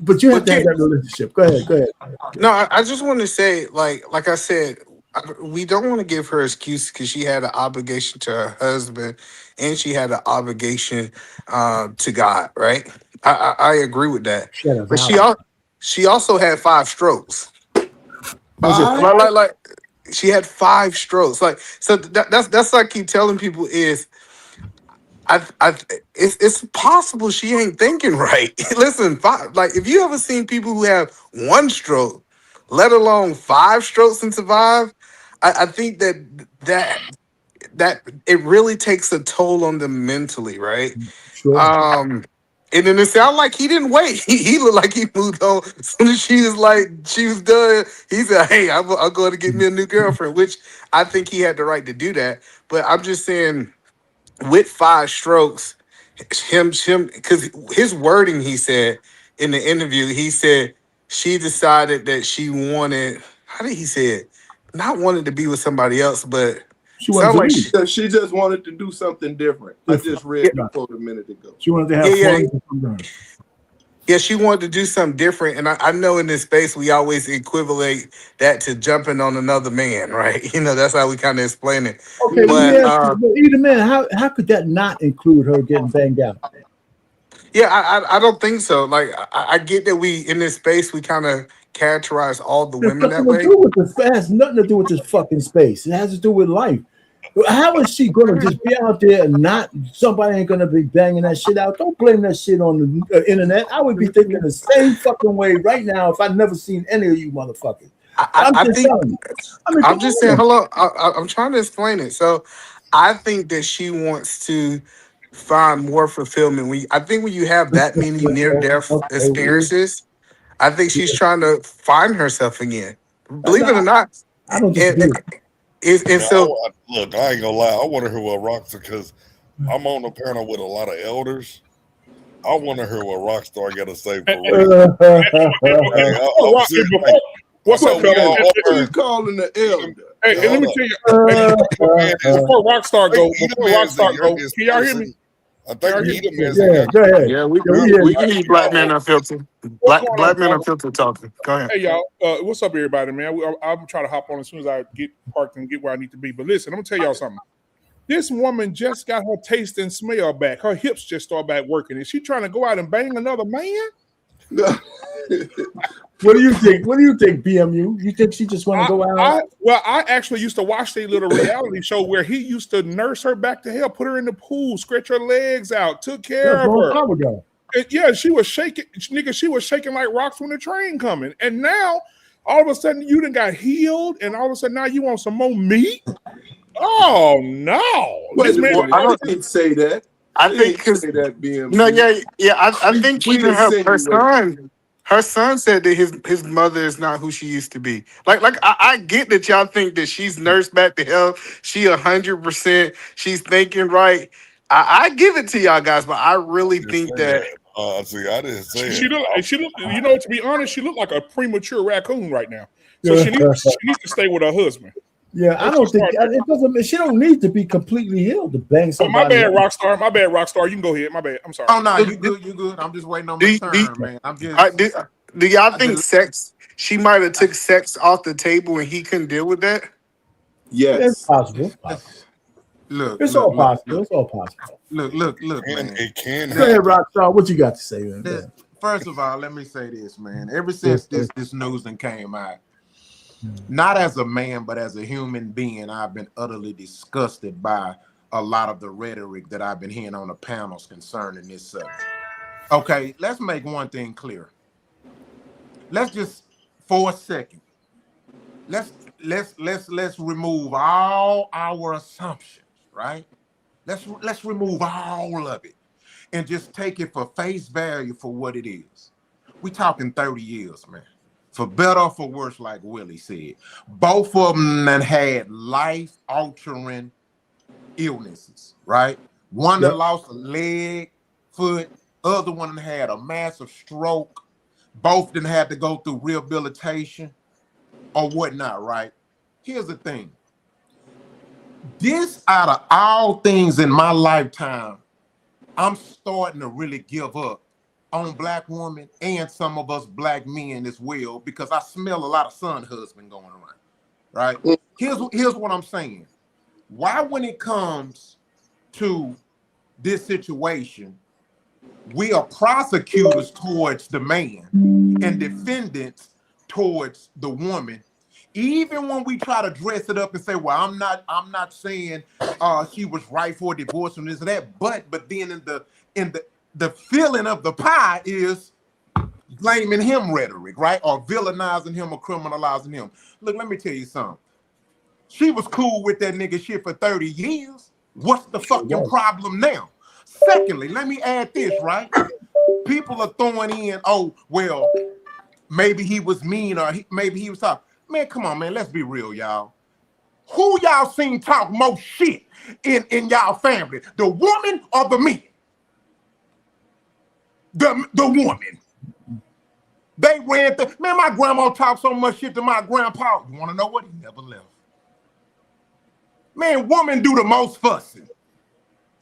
but you have to have that relationship. Go ahead. No, I just want to say, like I said, we don't want to give her excuse because she had an obligation to her husband and she had an obligation to God, right? I agree with that. But she also had 5 strokes. Like she had 5 strokes. Like, so that's what I keep telling people is it's possible she ain't thinking right. Listen, like if you ever seen people who have 1 stroke, let alone 5 strokes and survive, I think that it really takes a toll on them mentally, right? Sure. And then it sounded like he didn't wait. He looked like he moved on. As soon as she was done, he said, hey, I'll go to get me a new girlfriend, which I think he had the right to do that. But I'm just saying, with 5 strokes, him, because his wording, he said in the interview, he said she decided that she wanted, how did he say it? Not wanted to be with somebody else, but she wanted to leave. She just wanted to do something different. I just read the quote a minute ago. She wanted to have fun. Yeah, she wanted to do something different. And I know in this space, we always equivalent that to jumping on another man, right? You know, that's how we kind of explain it. Okay, but either man, how could that not include her getting banged out? Yeah, I don't think so. Like, I get that we, in this space, we kind of characterize all the women that way. It has nothing to do with this fucking space. It has to do with life. How is she gonna just be out there and not somebody ain't gonna be banging that shit out? Don't blame that shit on the internet. I would be thinking the same fucking way right now if I'd never seen any of you motherfuckers. I'm just saying, hello. I'm trying to explain it. So I think that she wants to find more fulfillment. I think when you have that many near-death experiences, I think she's trying to find herself again. Believe it or not. I don't disagree. Look, I ain't gonna lie. I want to hear what Rockstar, because I'm on the panel with a lot of elders. I want to hear what Rockstar got to say for real. What's up, fellas? You calling the elder? Hey, let me tell you. Before Rockstar go, can y'all hear me? I think go ahead. Yeah, we can hear Black Man Unfiltered. Black Man Unfiltered talking. Go ahead. Hey, y'all. What's up, everybody, man? I'm trying to hop on as soon as I get parked and get where I need to be. But listen, I'm going to tell y'all something. This woman just got her taste and smell back. Her hips just started back working. Is she trying to go out and bang another man? What do you think? What do you think, BMU? You think she just want to go out? I actually used to watch a little reality show where he used to nurse her back to health, put her in the pool, stretch her legs out, took care of her. Time ago. And yeah, she was shaking, nigga. She was shaking like rocks when the train coming. And now, all of a sudden, you done got healed, and all of a sudden, now you want some more meat? Oh no! I didn't say that. I think because that being I think even her son. Her son said that his mother is not who she used to be. Like I get that y'all think that she's nursed back to health. She 100%. She's thinking right. I give it to y'all guys, but I really think that. See, I didn't say she look. You know, to be honest, she looked like a premature raccoon right now. So she needs to stay with her husband. Yeah, I don't think it doesn't. She don't need to be completely healed to bang somebody. My bad, Rockstar. My bad, Rockstar. You can go ahead. My bad. I'm sorry. Oh no, you good. You good. I'm just waiting on my turn, man. I'm just. Do y'all think sex? She might have took sex off the table and he couldn't deal with that. Yes, it's possible. Look, it's all possible. It's all possible. Look, man. It can. Go ahead, Rockstar. What you got to say, man? First of all, let me say this, man. Ever since this news came out, not as a man, but as a human being, I've been utterly disgusted by a lot of the rhetoric that I've been hearing on the panels concerning this subject. Okay, let's make one thing clear. Let's just for a second. Let's remove all our assumptions, right? Let's remove all of it and just take it for face value for what it is. We talking 30 years, man. For better or for worse, like Willie said. Both of them had life-altering illnesses, right? One that lost a leg, foot, other one had a massive stroke. Both didn't have to go through rehabilitation or whatnot, right? Here's the thing. This, out of all things in my lifetime, I'm starting to really give up on black women and some of us black men as well, because I smell a lot of son husband going around, right? Here's what I'm saying. Why, when it comes to this situation, we are prosecutors towards the man and defendants towards the woman, even when we try to dress it up and say, well, I'm not saying she was right for a divorce and this and that, but then in the feeling of the pie is blaming him rhetoric, right? Or villainizing him or criminalizing him. Look, let me tell you something. She was cool with that nigga shit for 30 years. What's the fucking problem now? Secondly, let me add this, right? People are throwing in, oh, well, maybe he was mean or maybe he was tough. Man, come on, man. Let's be real, y'all. Who y'all seen talk most shit in y'all family? The woman or the man? The woman. They ran through. Man, my grandma talked so much shit to my grandpa. You want to know what? He never left. Man, woman do the most fussing.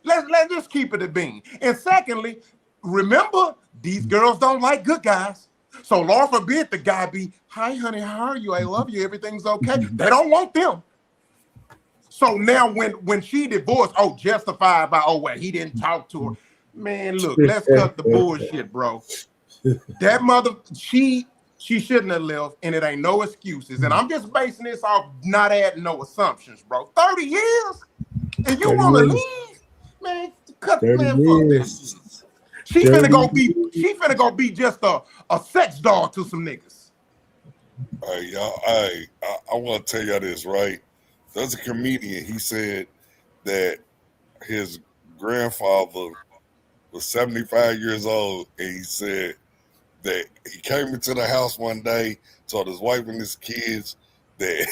Let's just keep it a bean. And secondly, remember, these girls don't like good guys. So Lord forbid the guy be, hi, honey, how are you? I love you. Everything's okay. They don't want them. So now when she divorced, oh, justified by, oh, well, he didn't talk to her. Man, look, let's cut the bullshit, bro. That mother, she shouldn't have left, and it ain't no excuses. And I'm just basing this off not adding no assumptions, bro. 30 years? And you want to leave? Man, cut, man, fuck this. She finna go be just a sex doll to some niggas. Hey, y'all, I want to tell y'all this, right? There's a comedian, he said that his grandfather was 75 years old, and he said that he came into the house one day, told his wife and his kids that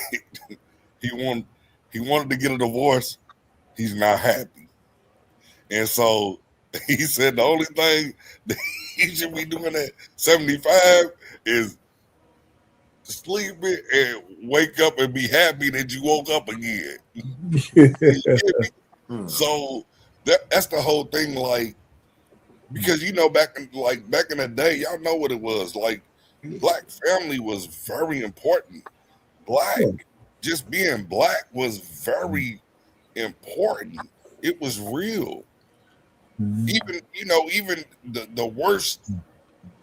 he wanted to get a divorce. He's not happy. And so he said the only thing that he should be doing at 75 is sleeping and wake up and be happy that you woke up again. So that's the whole thing, like, because back in the day, y'all know what it was like. Black family was very important. Just being black was very important. It was real. Even the worst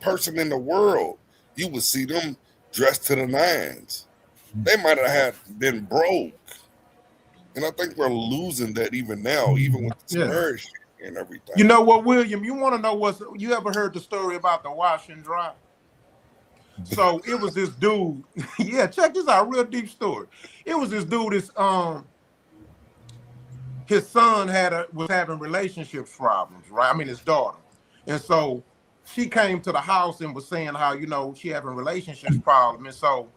person in the world, you would see them dressed to the nines. They might have been broke. And I think we're losing that even now, even with the marriage and everything. You know what, William? You want to know you ever heard the story about the wash and dry? So it was this dude. Yeah, check this out, real deep story. It was this dude. His son was having relationships problems, right? I mean, his daughter, and so she came to the house and was saying how she having relationships problems, and so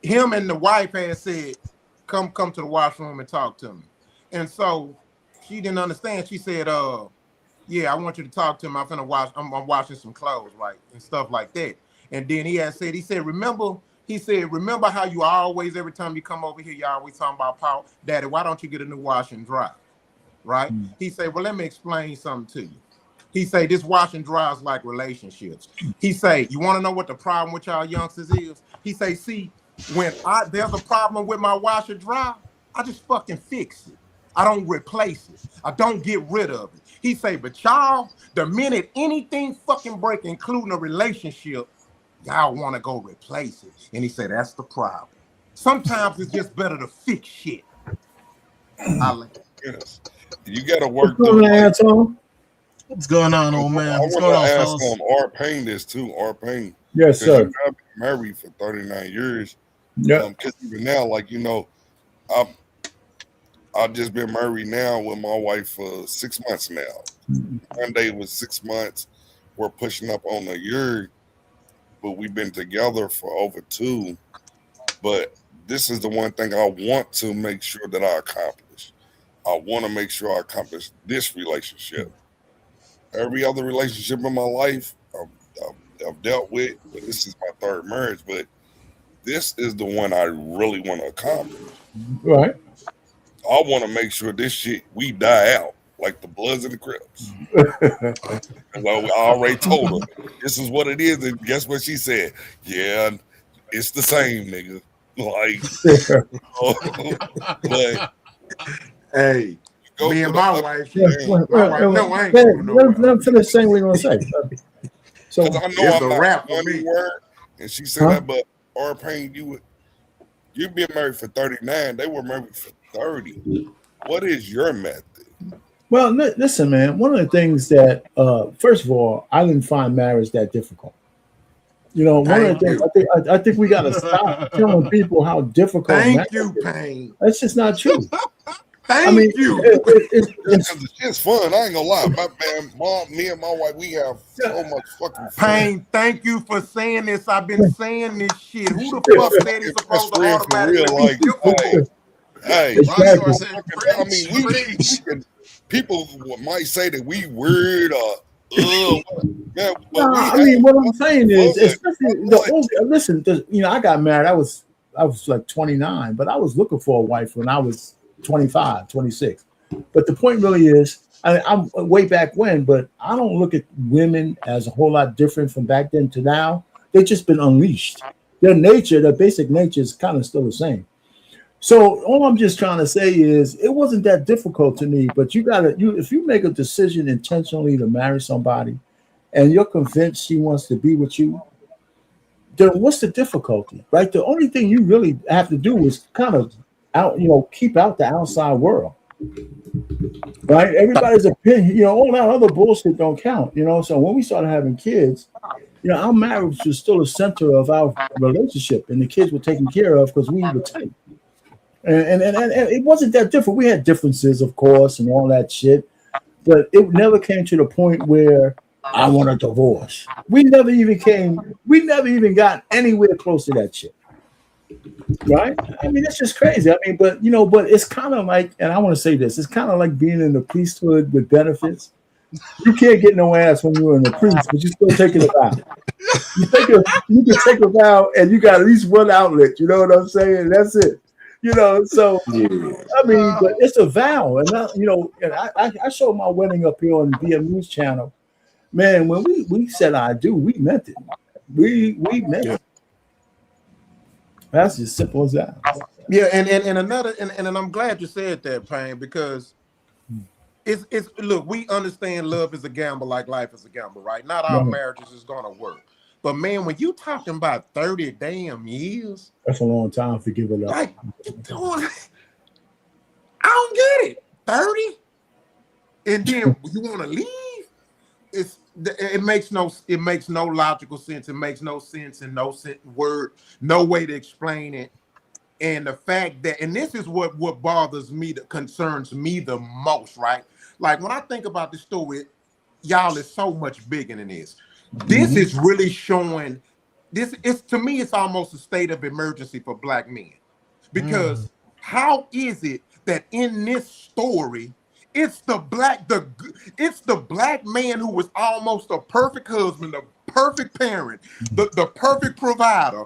him and the wife had said, come to the washroom and talk to me. And so she didn't understand. She said, yeah, I want you to talk to him. I'm washing some clothes, right? And stuff like that. And then he said, remember how you always, every time you come over here, you always talking about Paul, Daddy, why don't you get a new wash and dry? Right? He said, well, let me explain something to you. He say, this wash and dry is like relationships. He say, you want to know what the problem with y'all youngsters is? He say, see, when there's a problem with my wash and dry, I just fucking fix it. I don't replace it. I don't get rid of it. He say, but y'all, the minute anything fucking break, including a relationship, y'all want to go replace it. And he said, that's the problem. Sometimes it's just better to fix shit. Yes. You got to work through. What's going on, old man? What's going on, fellas? Art Payne this too. Art Payne. Yes, sir. I've been married for 39 years. Yeah. Because even now, like, you know, I've just been married now with my wife for 6 months now. Monday was 6 months. We're pushing up on a year, but we've been together for over 2. But this is the one thing I want to make sure that I accomplish. I want to make sure I accomplish this relationship. Every other relationship in my life I've dealt with, but this is my 3rd marriage. But this is the one I really want to accomplish. Right. I want to make sure this shit, we die out like the Bloods and the Crips. I already told her this is what it is, and guess what she said? Yeah, it's the same, nigga. Like, but hey, me and my wife. Let him finish saying what you want to say. So I know I'm not one word, and she said that, but Art Payne, you've been married for 39. They were married for 30. What is your method? Well, listen, man. One of the things that, first of all, I didn't find marriage that difficult. You know, one of the things I think we got to stop telling people how difficult. Thank you, Payne. That's just not true. Thank you. It's fun. I ain't gonna lie. Me and my wife, we have so much fucking fun. Payne, thank you for saying this. I've been saying this shit. Who the fuck said he's supposed to automatically be difficult? Hey, I mean, people might say that we weird or man, I mean, what I'm saying is, especially listen, you know, I got married. I was like 29, but I was looking for a wife when I was 25, 26. But the point really is, I'm way back when, but I don't look at women as a whole lot different from back then to now. They've just been unleashed. Their nature, their basic nature is kind of still the same. So all I'm just trying to say is it wasn't that difficult to me, but if you make a decision intentionally to marry somebody and you're convinced she wants to be with you, then what's the difficulty, right? The only thing you really have to do is kind of keep out the outside world, right? Everybody's opinion, you know, all that other bullshit don't count, you know? So when we started having kids, you know, our marriage was still the center of our relationship and the kids were taken care of because we were tight. And it wasn't that different. We had differences, of course, and all that shit, but it never came to the point where I want a divorce. We never even got anywhere close to that shit. Right? I mean, it's just crazy. I mean, but it's kind of like, and I want to say this, it's kind of like being in the priesthood with benefits. You can't get no ass when you're in the priest, but you're still taking a vow. You can take a vow and you got at least one outlet. You know what I'm saying? That's it. You know, so I mean, but it's a vow, and I showed my wedding up here on the BM channel. Man, when we said I do, we meant it. We meant it. That's as simple as that. Yeah, and I'm glad you said that, Payne, because it's look, we understand love is a gamble, like life is a gamble, right? Not all marriages is gonna work. But man, when you talking about 30 damn years, that's a long time to give it up. Like, I don't get it. 30, and then you want to leave? It makes no logical sense. It makes no sense and no way to explain it. And the fact that, and this is what bothers me, that concerns me the most, right? Like when I think about this story, y'all, is so much bigger than this. This is really showing, to me, it's almost a state of emergency for Black men. Because how is it that in this story, it's the black man who was almost a perfect husband, a perfect parent, the perfect provider.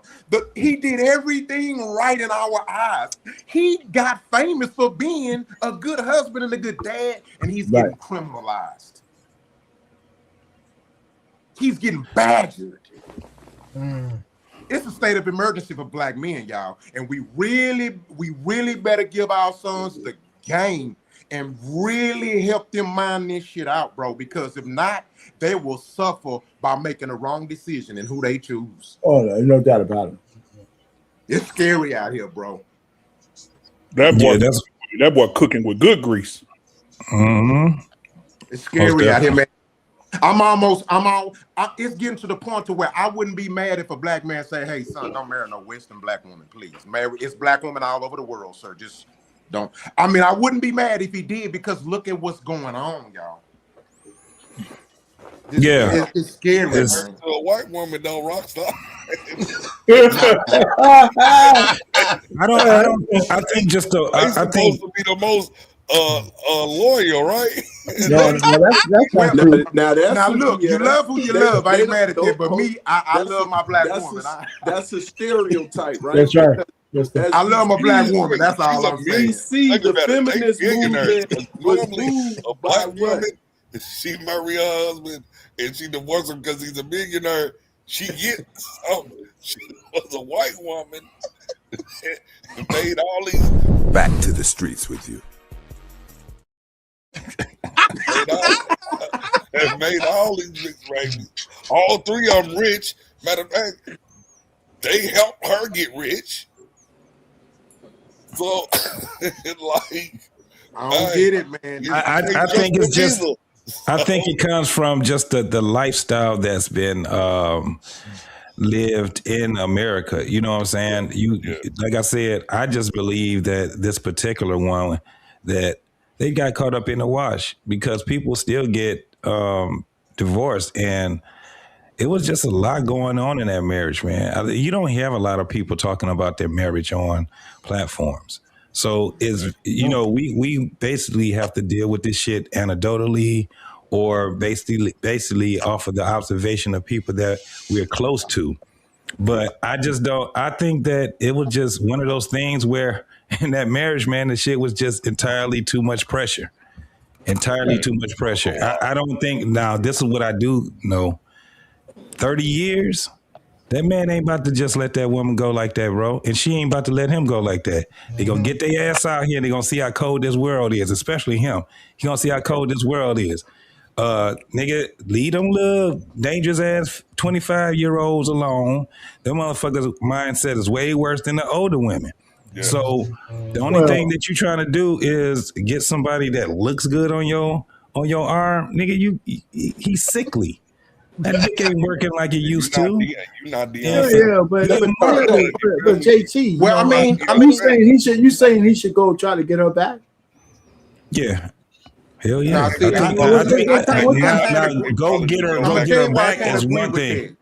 He did everything right in our eyes. He got famous for being a good husband and a good dad, and he's getting criminalized. He's getting badgered. It's a state of emergency for Black men, y'all. And we really better give our sons the game and really help them mind this shit out, bro. Because if not, they will suffer by making the wrong decision in who they choose. Oh, no doubt about it. It's scary out here, bro. That boy cooking with good grease. It's scary out here, man. It's getting to the point to where I wouldn't be mad if a black man say, "Hey, son, don't marry no Western black woman, please. It's black women all over the world, sir. Just don't." I mean, I wouldn't be mad if he did, because look at what's going on, y'all. It's scary. To a white woman, though, rock star. I think just the. They supposed to be the most loyal, right? Now look, you love who you love. I ain't mad at that, but me, I love my black woman. That's a stereotype, right? That's right. I love my black woman. That's all I'm saying. See, the feminist movement was moved a black woman. She married her husband, and she divorced him because he's a millionaire. She gets something. She was a white woman and made all these. Back to the streets with you. made all these mixed races. All three of them rich. Matter of fact, they helped her get rich. So, like, I don't get it, man. I think it's just. I think it comes from just the lifestyle that's been lived in America. You know what I'm saying? Like I said, I just believe that this particular one, that they got caught up in the wash, because people still get divorced, and it was just a lot going on in that marriage, man. You don't have a lot of people talking about their marriage on platforms. So we basically have to deal with this shit anecdotally, or basically off of the observation of people that we're close to. But I think that it was just one of those things where in that marriage, man, the shit was just entirely too much pressure. Entirely too much pressure. I don't think, now this is what I do know. 30 years, that man ain't about to just let that woman go like that, bro. And she ain't about to let him go like that. They gonna get their ass out here and they gonna see how cold this world is, especially him. He gonna see how cold this world is. Nigga, leave them little dangerous ass 25-year-olds alone. Them motherfuckers' mindset is way worse than the older women. Yeah. So the only thing that you're trying to do is get somebody that looks good on your arm. Nigga, he's sickly. That dick ain't working like it used to. You're not the but JT. Well, I mean, you saying he should go try to get her back? Yeah. Hell yeah. Now, go get her back is one thing.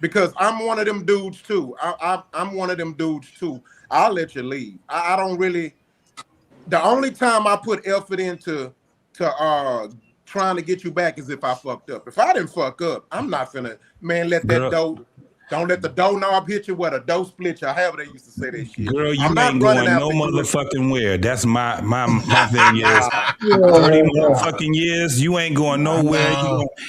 Because I'm one of them dudes too. I'm one of them dudes too. I'll let you leave. I don't really. The only time I put effort into trying to get you back is if I fucked up. If I didn't fuck up, I'm not finna, man, let that dough. Don't let the dough hit you where the dough split you. However they used to say that shit. Girl, you ain't going no motherfucking where. That's my thing is 30 motherfucking years. You ain't going nowhere.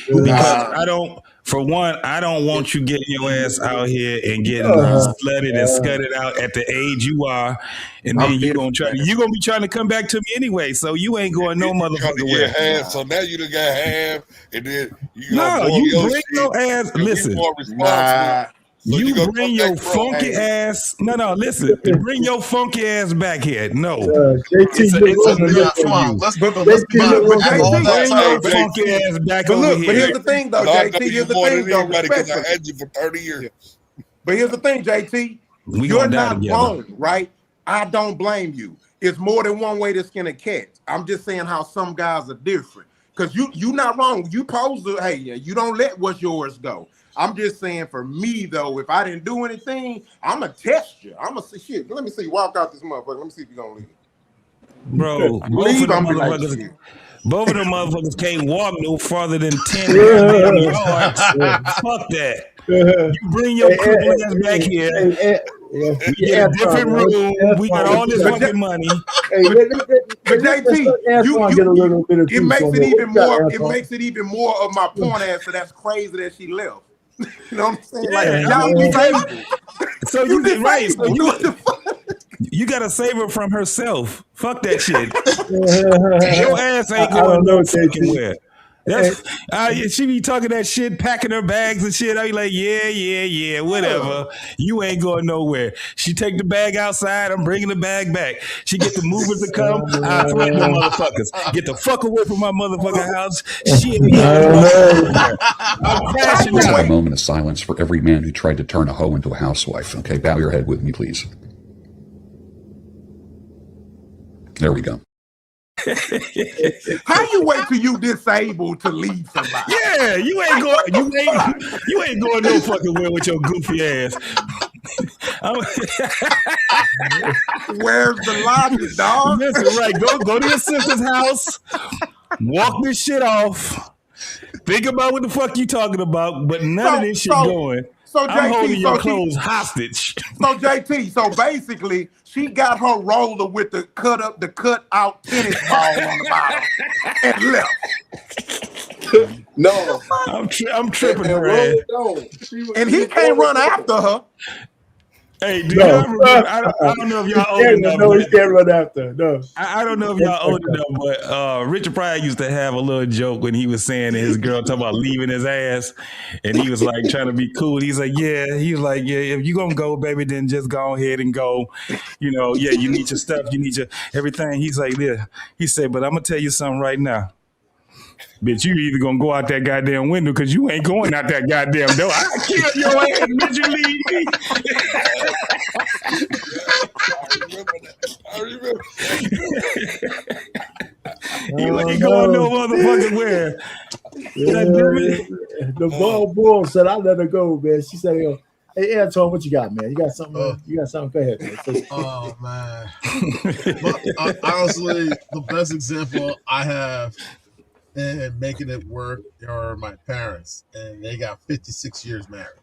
Because for one, I don't want you getting your ass out here and getting slutted and scudded out at the age you are, and then you're gonna be trying to come back to me anyway. So you ain't going no motherfucking way. So now you done got half, and then you bring your ass. Listen, you bring your funky ass. No, listen. Bring your funky ass back here. No, come on. Let's be bring your funky ass back over here. But here's the thing, though, JT. Here's the thing, though. Because I had you for 30 years. But here's the thing, JT. You're not wrong, right? I don't blame you. It's more than one way to skin a cat. I'm just saying how some guys are different. Because you not wrong. You pose to, hey, you don't let what's yours go. I'm just saying, for me though, if I didn't do anything, I'ma test you. I'ma see shit. Let me see. Walk out this motherfucker. Let me see if you're gonna leave. Bro, both of them motherfuckers can't walk no farther than 10 yards. Fuck that. You bring your crippled ass back here. We get a different room. We got all this fucking money. But JT, it makes it even more. It makes it even more of my point as to that's crazy that she left. You know what I'm saying? So you did right. So you gotta save her from herself. Fuck that shit. Your ass ain't going no fucking where. She be talking that shit, packing her bags and shit. I be like, yeah, whatever. You ain't going nowhere. She take the bag outside. I'm bringing the bag back. She get the movers to come. I threaten them motherfuckers. Get the fuck away from my motherfucking house. She ain't going I'm crashing Let's have a out. moment of silence for every man who tried to turn a hoe into a housewife. Okay, bow your head with me, please. There we go. How you wait till you disabled to lead somebody? Yeah, you ain't going no fucking way with your goofy ass. Where's the logic, dog? Listen, right, go to your sister's house, walk this shit off, think about what the fuck you talking about, but none of this shit going. So I'm JT, holding your clothes hostage. So JT, so basically, she got her roller with the cut out tennis ball on the bottom and left. No, I'm tripping her ass. And he can't run after her. Hey, do y'all remember? I don't know if y'all old enough. No, he can't run after. No, I don't know if y'all old enough, but Richard Pryor used to have a little joke when he was saying that his girl talking about leaving his ass, and he was like trying to be cool. He's like, yeah, if you gonna go, baby, then just go ahead and go. You know, yeah, you need your stuff, you need your everything. He's like, yeah. He said, but I'm gonna tell you something right now. Bitch, you either gonna go out that goddamn window because you ain't going out that goddamn door. I kill your ass, bitch, you leave me. I remember You ain't going no motherfucking where. The ball said, I let her go, man. She said, hey, Antoine, what you got, man? You got something? You got something? Go ahead, man. Oh, man. But, honestly, the best example I have in making it work are my parents, and they got 56 years married.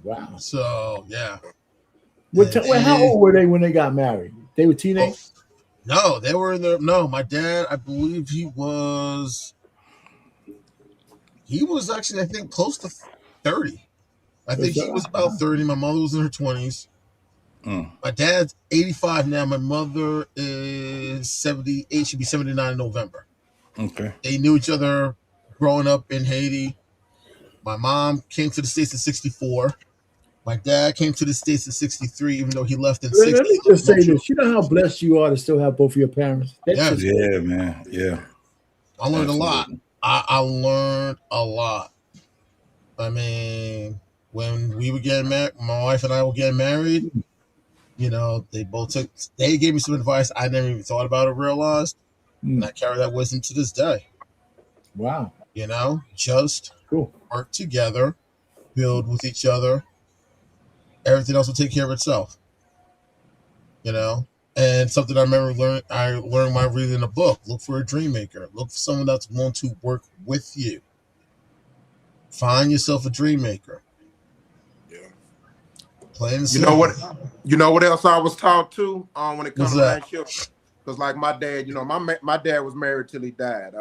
Wow. So, yeah. How old were they when they got married? They were teenagers? No, they were in their, my dad, I believe he was actually, I think, close to 30. I think he was about 30. My mother was in her 20s. My dad's 85 now. My mother is 78. She'll be 79 in November. Okay. They knew each other growing up in Haiti. My mom came to the States in 64. My dad came to the States in 63, even though he left in 60. Let me just say this. You know how blessed you are to still have both of your parents? Yeah, man. Yeah. I learned a lot. I learned a lot. I mean, when we were getting married, my wife and I were getting married, you know, they gave me some advice I never even thought about or realized. And I carry that wisdom to this day. Wow. You know, just work together, build with each other. Everything else will take care of itself. You know, and something I remember I learned while reading a book. Look for a dream maker. Look for someone that's willing to work with you. Find yourself a dream maker. Yeah. Plain and simple. You know what else I was taught too when it comes to relationship? Because like my dad, you know, my dad was married till he died.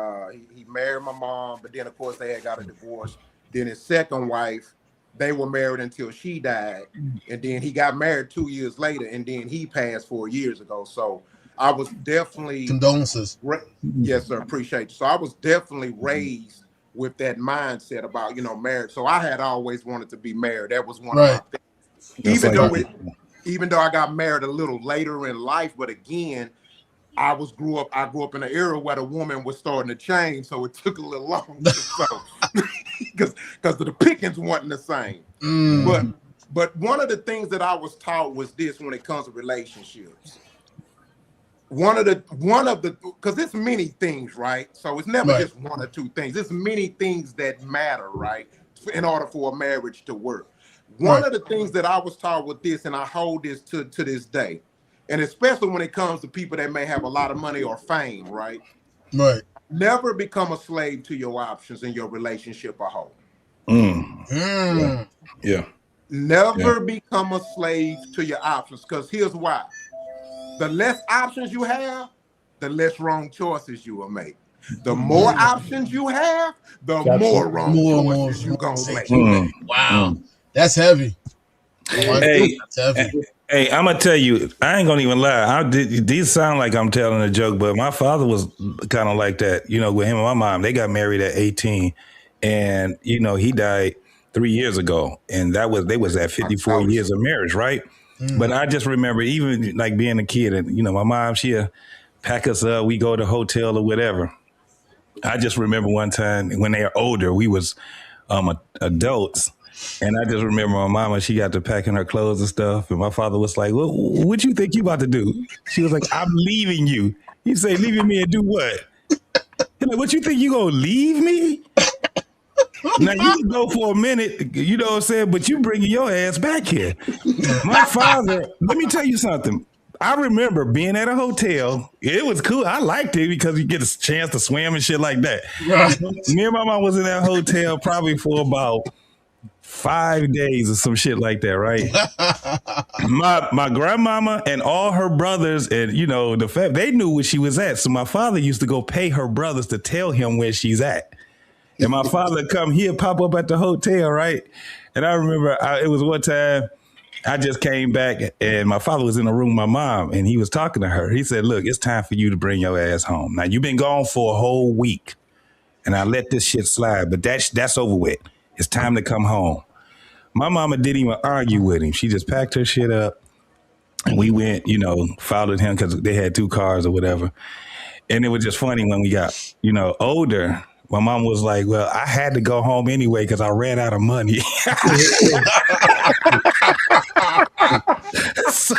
He married my mom, but then of course they had got a divorce. Then his second wife, they were married until she died, and then he got married 2 years later, and then he passed 4 years ago. So I was definitely condolences. Yes, sir. Appreciate you. So I was definitely raised with that mindset about, you know, marriage. So I had always wanted to be married. That was one of my things. Even though I got married a little later in life, but again, I grew up in an era where the woman was starting to change, so it took a little longer. Because the pickings wasn't the same. But one of the things that I was taught was this when it comes to relationships. One of the because it's many things, right? So it's never just one or two things. It's many things that matter, right? In order for a marriage to work. One of the things that I was taught with this, and I hold this to this day, and especially when it comes to people that may have a lot of money or fame, right? Right. Never become a slave to your options in your relationship or whole. Yeah. Never become a slave to your options, because here's why. The less options you have, the less wrong choices you will make. The more options you have, the more wrong choices you're going to make. Wow. That's heavy. Hey, That's heavy. Hey, I'm gonna tell you, I ain't gonna even lie. These sound like I'm telling a joke, but my father was kind of like that. You know, with him and my mom, they got married at 18, and you know, he died 3 years ago, and they was at 54 years of marriage, right? But I just remember, even like being a kid, and you know, my mom, she'll pack us up, we go to hotel or whatever. I just remember one time when they are older, we was adults. And I just remember my mama, she got to packing her clothes and stuff. And my father was like, what you think you about to do? She was like, I'm leaving you. He said, leaving me and do what? He's like, what you think you gonna leave me? Now you can go for a minute, you know what I'm saying? But you bringing your ass back here. My father, let me tell you something. I remember being at a hotel. It was cool. I liked it because you get a chance to swim and shit like that. Right. Me and my mom was in that hotel probably for about 5 days or some shit like that, right? my grandmama and all her brothers and, you know, they knew where she was at. So my father used to go pay her brothers to tell him where she's at. And my father he'd pop up at the hotel, right? And I remember it was one time I just came back and my father was in the room with my mom and he was talking to her. He said, look, it's time for you to bring your ass home. Now, you've been gone for a whole week and I let this shit slide, but that's over with. It's time to come home. My mama didn't even argue with him. She just packed her shit up and we went, you know, followed him because they had 2 cars or whatever. And it was just funny when we got, you know, older. My mom was like, well, I had to go home anyway because I ran out of money. So,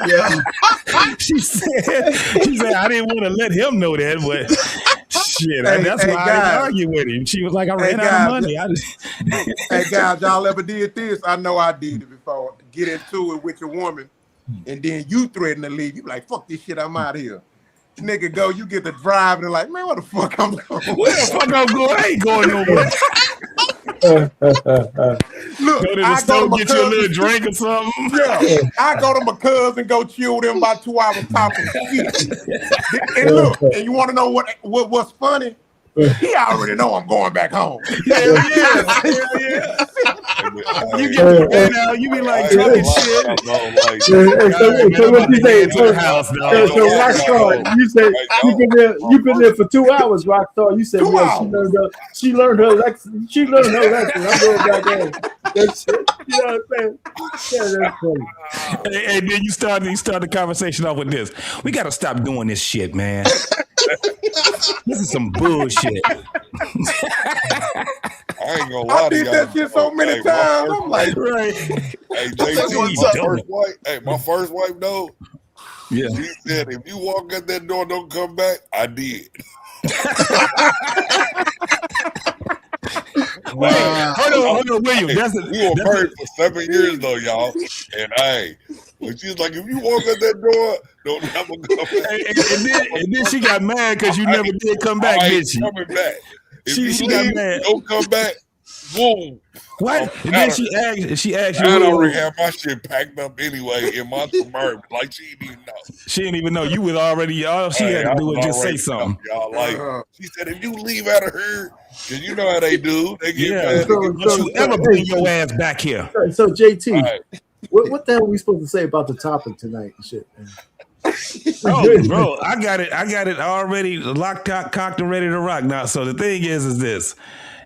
yeah. She said, I didn't want to let him know that, but shit, that's why I didn't argue with him. She was like, I ran out of money. Hey, guys, y'all ever did this? I know I did it before. Get into it with your woman, and then you threaten to leave. You be like, fuck this shit, I'm out of here. Nigga go, you get the drive and like, man, where the fuck I'm going? Where the fuck I'm going? I ain't going nowhere. Look, go to the store, get you a little drink or something. Yeah, I go to my cousin, go chill with him about 2 hours talking shit. And look, and you want to know what's funny? He already know I'm going back home. Hell yeah. You get the man out, you be like talking shit. So what you say? So Rockstar, you say you been there for 2 hours, Rockstar. You said yeah, she learned her lesson. She learned her lesson. I'm going back home. That's it. You know what I'm saying? Yeah, that's funny. And then you start the conversation off with this. We got to stop doing this shit, man. This is some bullshit. I ain't gonna lie to y'all. I did that shit so many times. I'm like, right. Hey, JT, my first wife, though. Yeah. She said, if you walk out that door, don't come back. I did. Wow. Hold on, William. We were married for 7 years, though, y'all. And when she was like, if you walk out that door, don't never come back. And then she got mad because you never did come back, did she? Coming back. If she got mad. Don't come back. Whoa. What? And then she asked you. I already have my shit packed up anyway in my suburban. Like she didn't even know. She didn't even know. You was already. All she had to do was just say something. Y'all like she said, if you leave out of here, because you know how they do. They get mad. Don't you ever bring your ass back here. So JT, right. What the hell are we supposed to say about the topic tonight and shit, man? Oh, bro, I got it already locked, cocked, and ready to rock. Now, so the thing is this,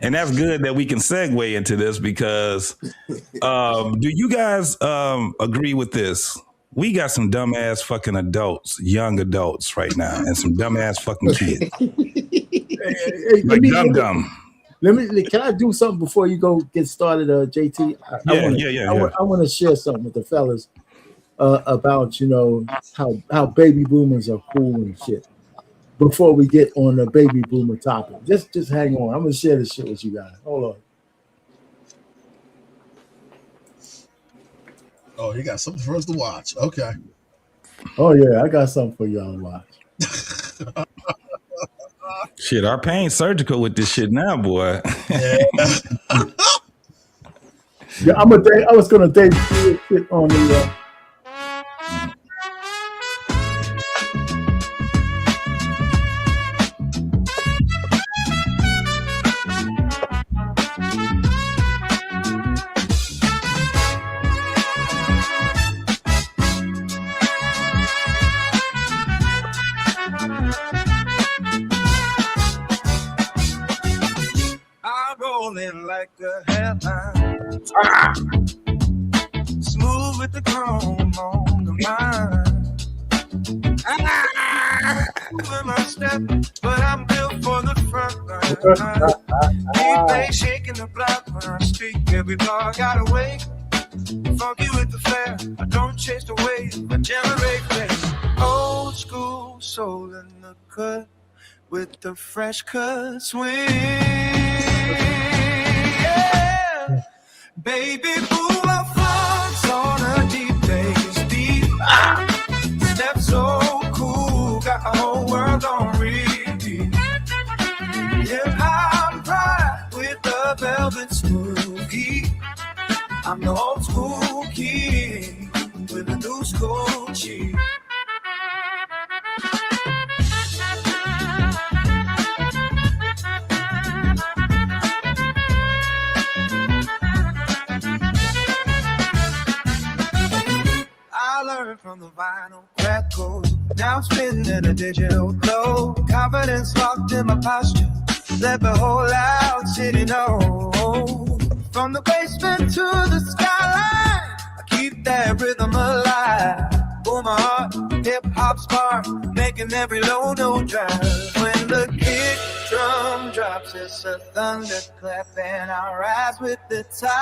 and that's good that we can segue into this because do you guys agree with this? We got some dumbass fucking adults, young adults right now, and some dumbass fucking kids. Like dumb. Can I do something before you go get started, JT? I want to share something with the fellas about, you know, how baby boomers are cool and shit. Before we get on the baby boomer topic, just hang on. I'm gonna share this shit with you guys. Hold on. Oh, you got something for us to watch. Okay. Oh yeah, I got something for y'all to watch. Shit, our pain surgical with this shit now, boy. Yeah. I was gonna date shit on the. rolling like a hairline. Smooth with the chrome on the mind. Moving my step, but I'm built for the front line. Deep bass shaking the block when I speak. Every bar got away. Funky with the flair. I don't chase the wave, I generate flair. Old school soul in the cut with the fresh cut swing. Yeah. Baby, move my funks on a deep bass beat. Step so cool, got the whole world on repeat. Hip hop pride with the velvet smooth heat. I'm the old school kid with a new school cheat. I learned from the vinyl crack code. Now I'm spinning in a digital glow. Confidence locked in my posture. Let the whole loud city know. From the basement to the skyline, I keep that rhythm alive. For my heart, hip-hop spark, making every low note drive. When the kick drum drops, it's a thunderclap, and I rise with the tide.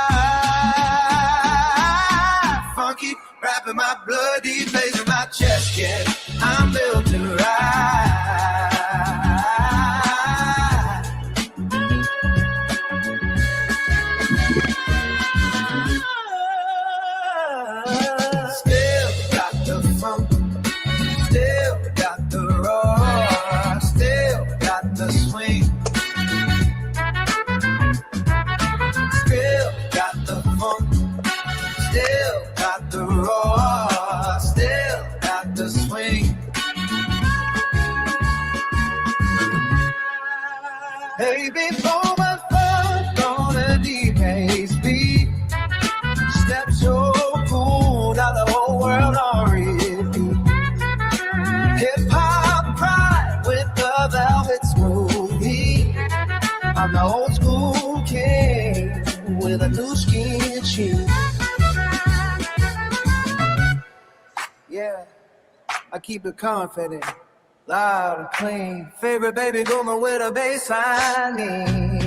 Funky, rapping my blood, deep bass in my chest, yeah. I'm built to ride. Still got the funk, still got the roar, still got the swing. Still got the funk, still got the roar, still got the swing. Baby, pull my funk on a deep bass beat. Step so cool, now the whole world on repeat. Hip hop pride with the velvet smooth heat. I'm the old school kid with a new skin sheet. Yeah, I keep it confident, loud and clean. Favorite baby boomer with a bass line.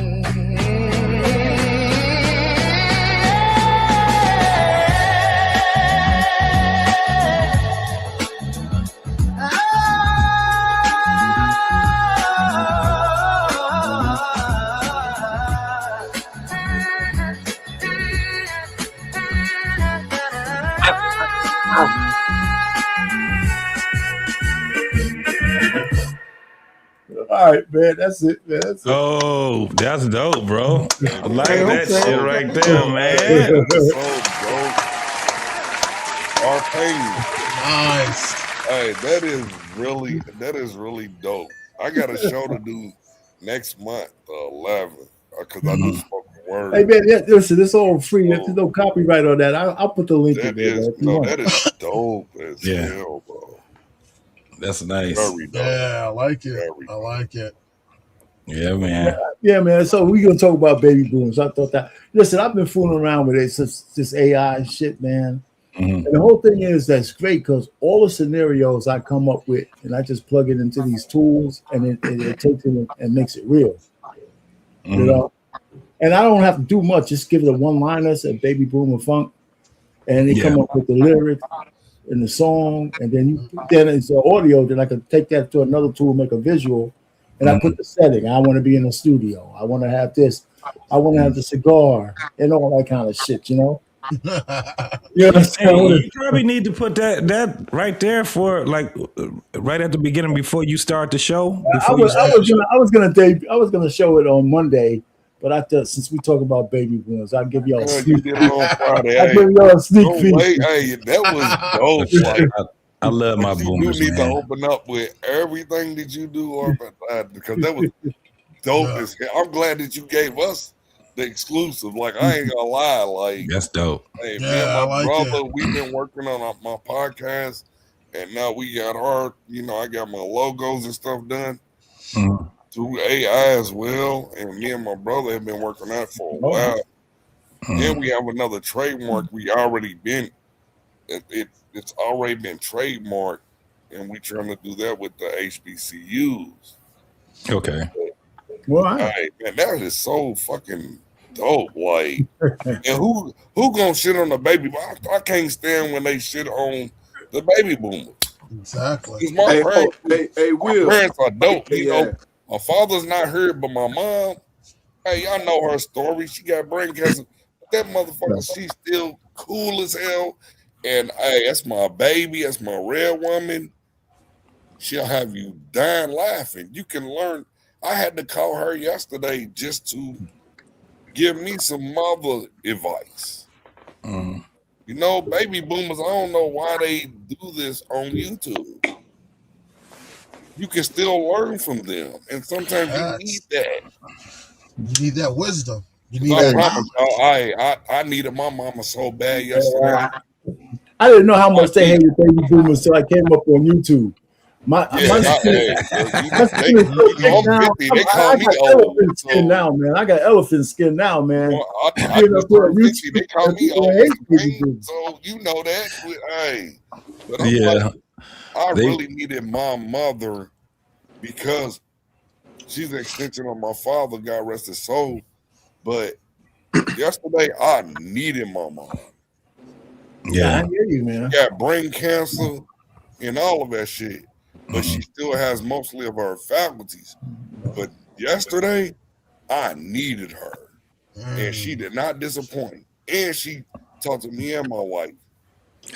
All right, man. That's it, man. That's it. Oh, that's dope, bro. I like Hey, that okay. shit right there, man. That's so dope. Arcane. Nice. Hey, that is really dope. I got a show to do next month, 11th, because I do spoken word. Hey, man, listen, it's all free. There's no copyright on that. I'll put the link in there, man. That is dope as hell, bro. That's nice. Very dope. Yeah, I like it. I like it. Yeah, man. Yeah, man. So we're gonna talk about baby boomers. I thought that. Listen, I've been fooling around with it since this AI shit, man. And the whole thing is that's great because all the scenarios I come up with, and I just plug it into these tools, and it takes it and makes it real. You know, and I don't have to do much. Just give it a one-liners, a baby boomer funk, and they come up with the lyrics and the song, and then it's the audio. Then I can take that to another tool, make a visual, and I put the setting. I want to be in the studio. I want to have this. I want to have the cigar and all that kind of shit. You know. You probably need to put that right there for like right at the beginning before you start the show. I was gonna show it on Monday, but I thought since we talk about baby boomers, I'll give y'all a sneak peek. I'll give y'all a sneak peek. Hey, that was dope. Like, I love my boomers. You need man. to open up with everything that you do, because that was dope as hell. I'm glad that you gave us the exclusive. Like, I ain't gonna lie, like that's dope. Hey, me and my brother, we've been working on my podcast, and now we got our, I got my logos and stuff done. To through AI as well, and me and my brother have been working on that for a while. And we have another trademark. We already been it's already been trademarked, and we trying to do that with the HBCUs. Okay. Wow. Hey, man, that is so fucking dope. Like, and who gonna shit on the baby? I can't stand when they shit on the baby boomers. Exactly. My Will. parents are dope. You Yeah. know, my father's not here, but my mom, hey, y'all know her story. She got brain cancer. That motherfucker, she's still cool as hell. And hey, that's my baby. That's my real woman. She'll have you dying laughing. You can learn. I had to call her yesterday just to give me some mother advice. You know, baby boomers, I don't know why they do this on YouTube. You can still learn from them. And sometimes you need that. You need that wisdom. You need I that promise knowledge. y'all, I needed my mama so bad yesterday. I didn't know how much they hated baby boomers until I came up on YouTube. My skin is so thick now. They call I me got old. elephant skin now, man. I got elephant skin now, man. I just turned 50. They call me old. So you know that. Hey, but I'm like, I really needed my mother because she's an extension of my father, God rest his soul. But yesterday, I needed my mom. Yeah, I hear you, man. She got brain cancer and all of that shit. But she still has mostly of her faculties. But yesterday, I needed her. And she did not disappoint. And she talked to me and my wife.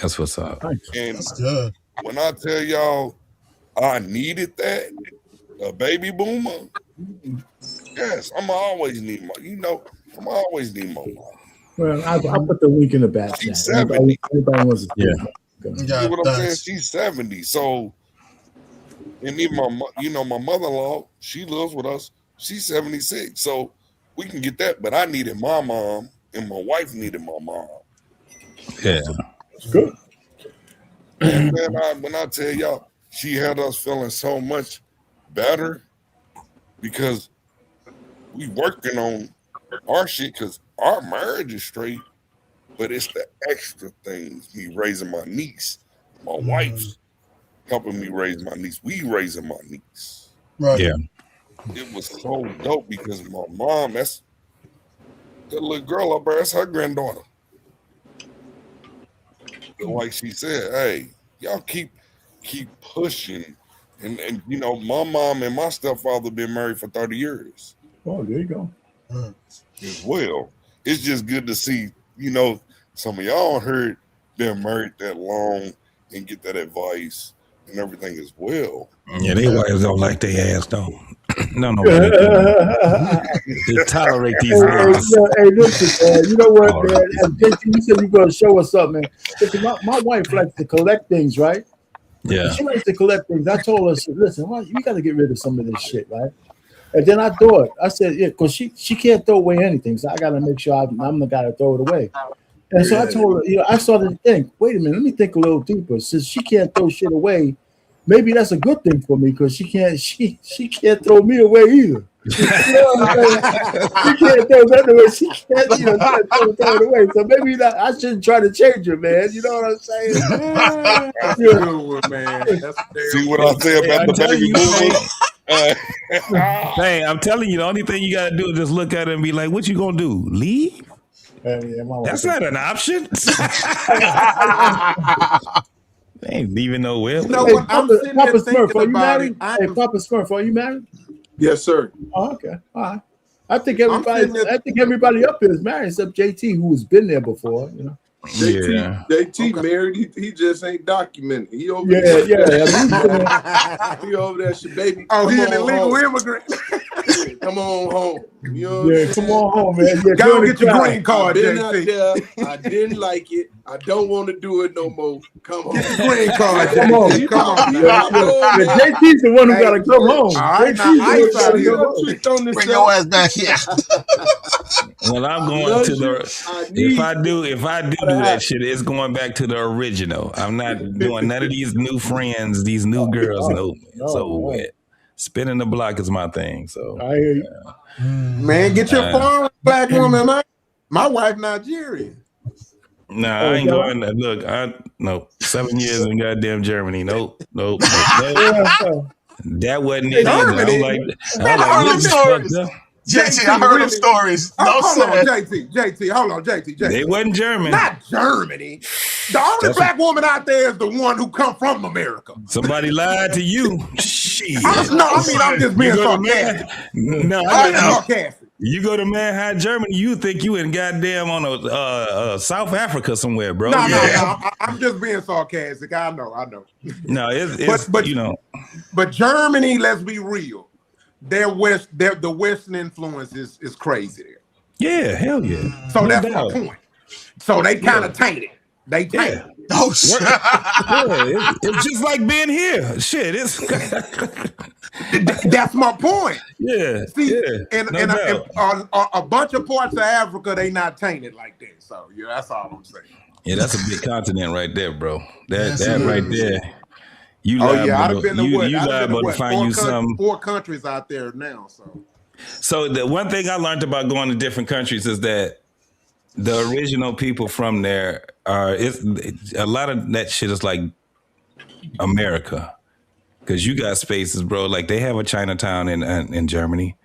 That's what's up. And that's good. When I tell y'all I needed that, a baby boomer, yes, I'm always need my, I'm always need my mom. Well, I'll put the link in the back chat. She's 70. Anybody wants to You know what I'm saying? She's 70. So, and even my mother-in-law, she lives with us. She's 76. So we can get that. But I needed my mom, and my wife needed my mom. Yeah. It's good. And then when I tell y'all, she had us feeling so much better because we working on our shit because our marriage is straight, but it's the extra things. Me raising my niece, my wife's helping me raise my niece. We raising my niece. Right. Yeah. It was so dope because my mom, that's that little girl up there, that's her granddaughter. But like she said, hey, y'all keep pushing. And my mom and my stepfather been married for 30 years. Oh, there you go. As well. It's just good to see, some of y'all heard been married that long and get that advice and everything as well. Yeah, they wives don't like their ass, though. No. They tolerate these niggas. Hey, listen, man. You know what, man? And JT, you said you're going to show us something, man. Listen, my wife likes to collect things, right? Yeah. She likes to collect things. I told her, I said, listen, you got to get rid of some of this shit, right? And then I thought, I said, yeah, because she can't throw away anything. So I got to make sure I'm the guy to throw it away. And so I told her, I started to think, wait a minute, let me think a little deeper. Since she can't throw shit away, maybe that's a good thing for me because she can't throw me away either. You know what I'm saying? She can't throw that away. She can't throw it away. So maybe I shouldn't try to change her, man. You know what I'm saying? That's a good one, man. See what I say about the baby boomers? Hey, I'm telling you, the only thing you gotta do is just look at her and be like, "What you gonna do? Leave? That's not an option." They ain't leaving nowhere. You know what? I'm sitting Papa there thinking Smurf, are you about married? it. Hey, Papa Smurf, are you married? Yes, sir. Oh, okay. All right. I think everybody up here is married except JT, who's been there before. JT married. He just ain't documented. He over Yeah. he over there, baby. Oh, he an illegal immigrant. Come on home. You know what I'm saying? Come on home, man. Yeah, go get your green card, I've been out JT. there. I didn't like it. I don't want to do it no more. Come on. Get your green card, Come on. JT. Come on. JT's the one who got to come home. All right, now JT's I the one who gotta come home. Bring your ass back here. Well, I'm going to if I do that shit, it's going back to the original. I'm not doing none of these new friends, these new girls. No, it's over with. Spinning the block is my thing. So I hear you. Man, get your foreign black woman, man. My wife Nigerian. Nah, I ain't going. Look, 7 years in goddamn Germany. Nope. That wasn't it either. I heard them stories. JT, I heard them stories. Hold on, JT. Hold on, JT. They wasn't German. Not Germany. The only black woman out there is the one who come from America. Somebody lied to you. Shit. I'm just being sarcastic. Sarcastic. You go to Mannheim, Germany, you think you in goddamn on a South Africa somewhere, bro. No. I'm just being sarcastic. I know. No, it's but you know. But Germany, let's be real. The Western influence is crazy there. Yeah, hell yeah. So that's my point. So they kind of tainted. They tainted. Oh shit. It's just like being here. Shit, it's that's my point. Yeah. See, and a bunch of parts of Africa, they not tainted like that. So yeah, that's all I'm saying. Yeah, that's a big continent right there, bro. That right there. You I'd have been to find you some 4 countries out there now. So the one thing I learned about going to different countries is that the original people from there a lot of that shit is like America, because you got spaces, bro. Like they have a Chinatown in Germany.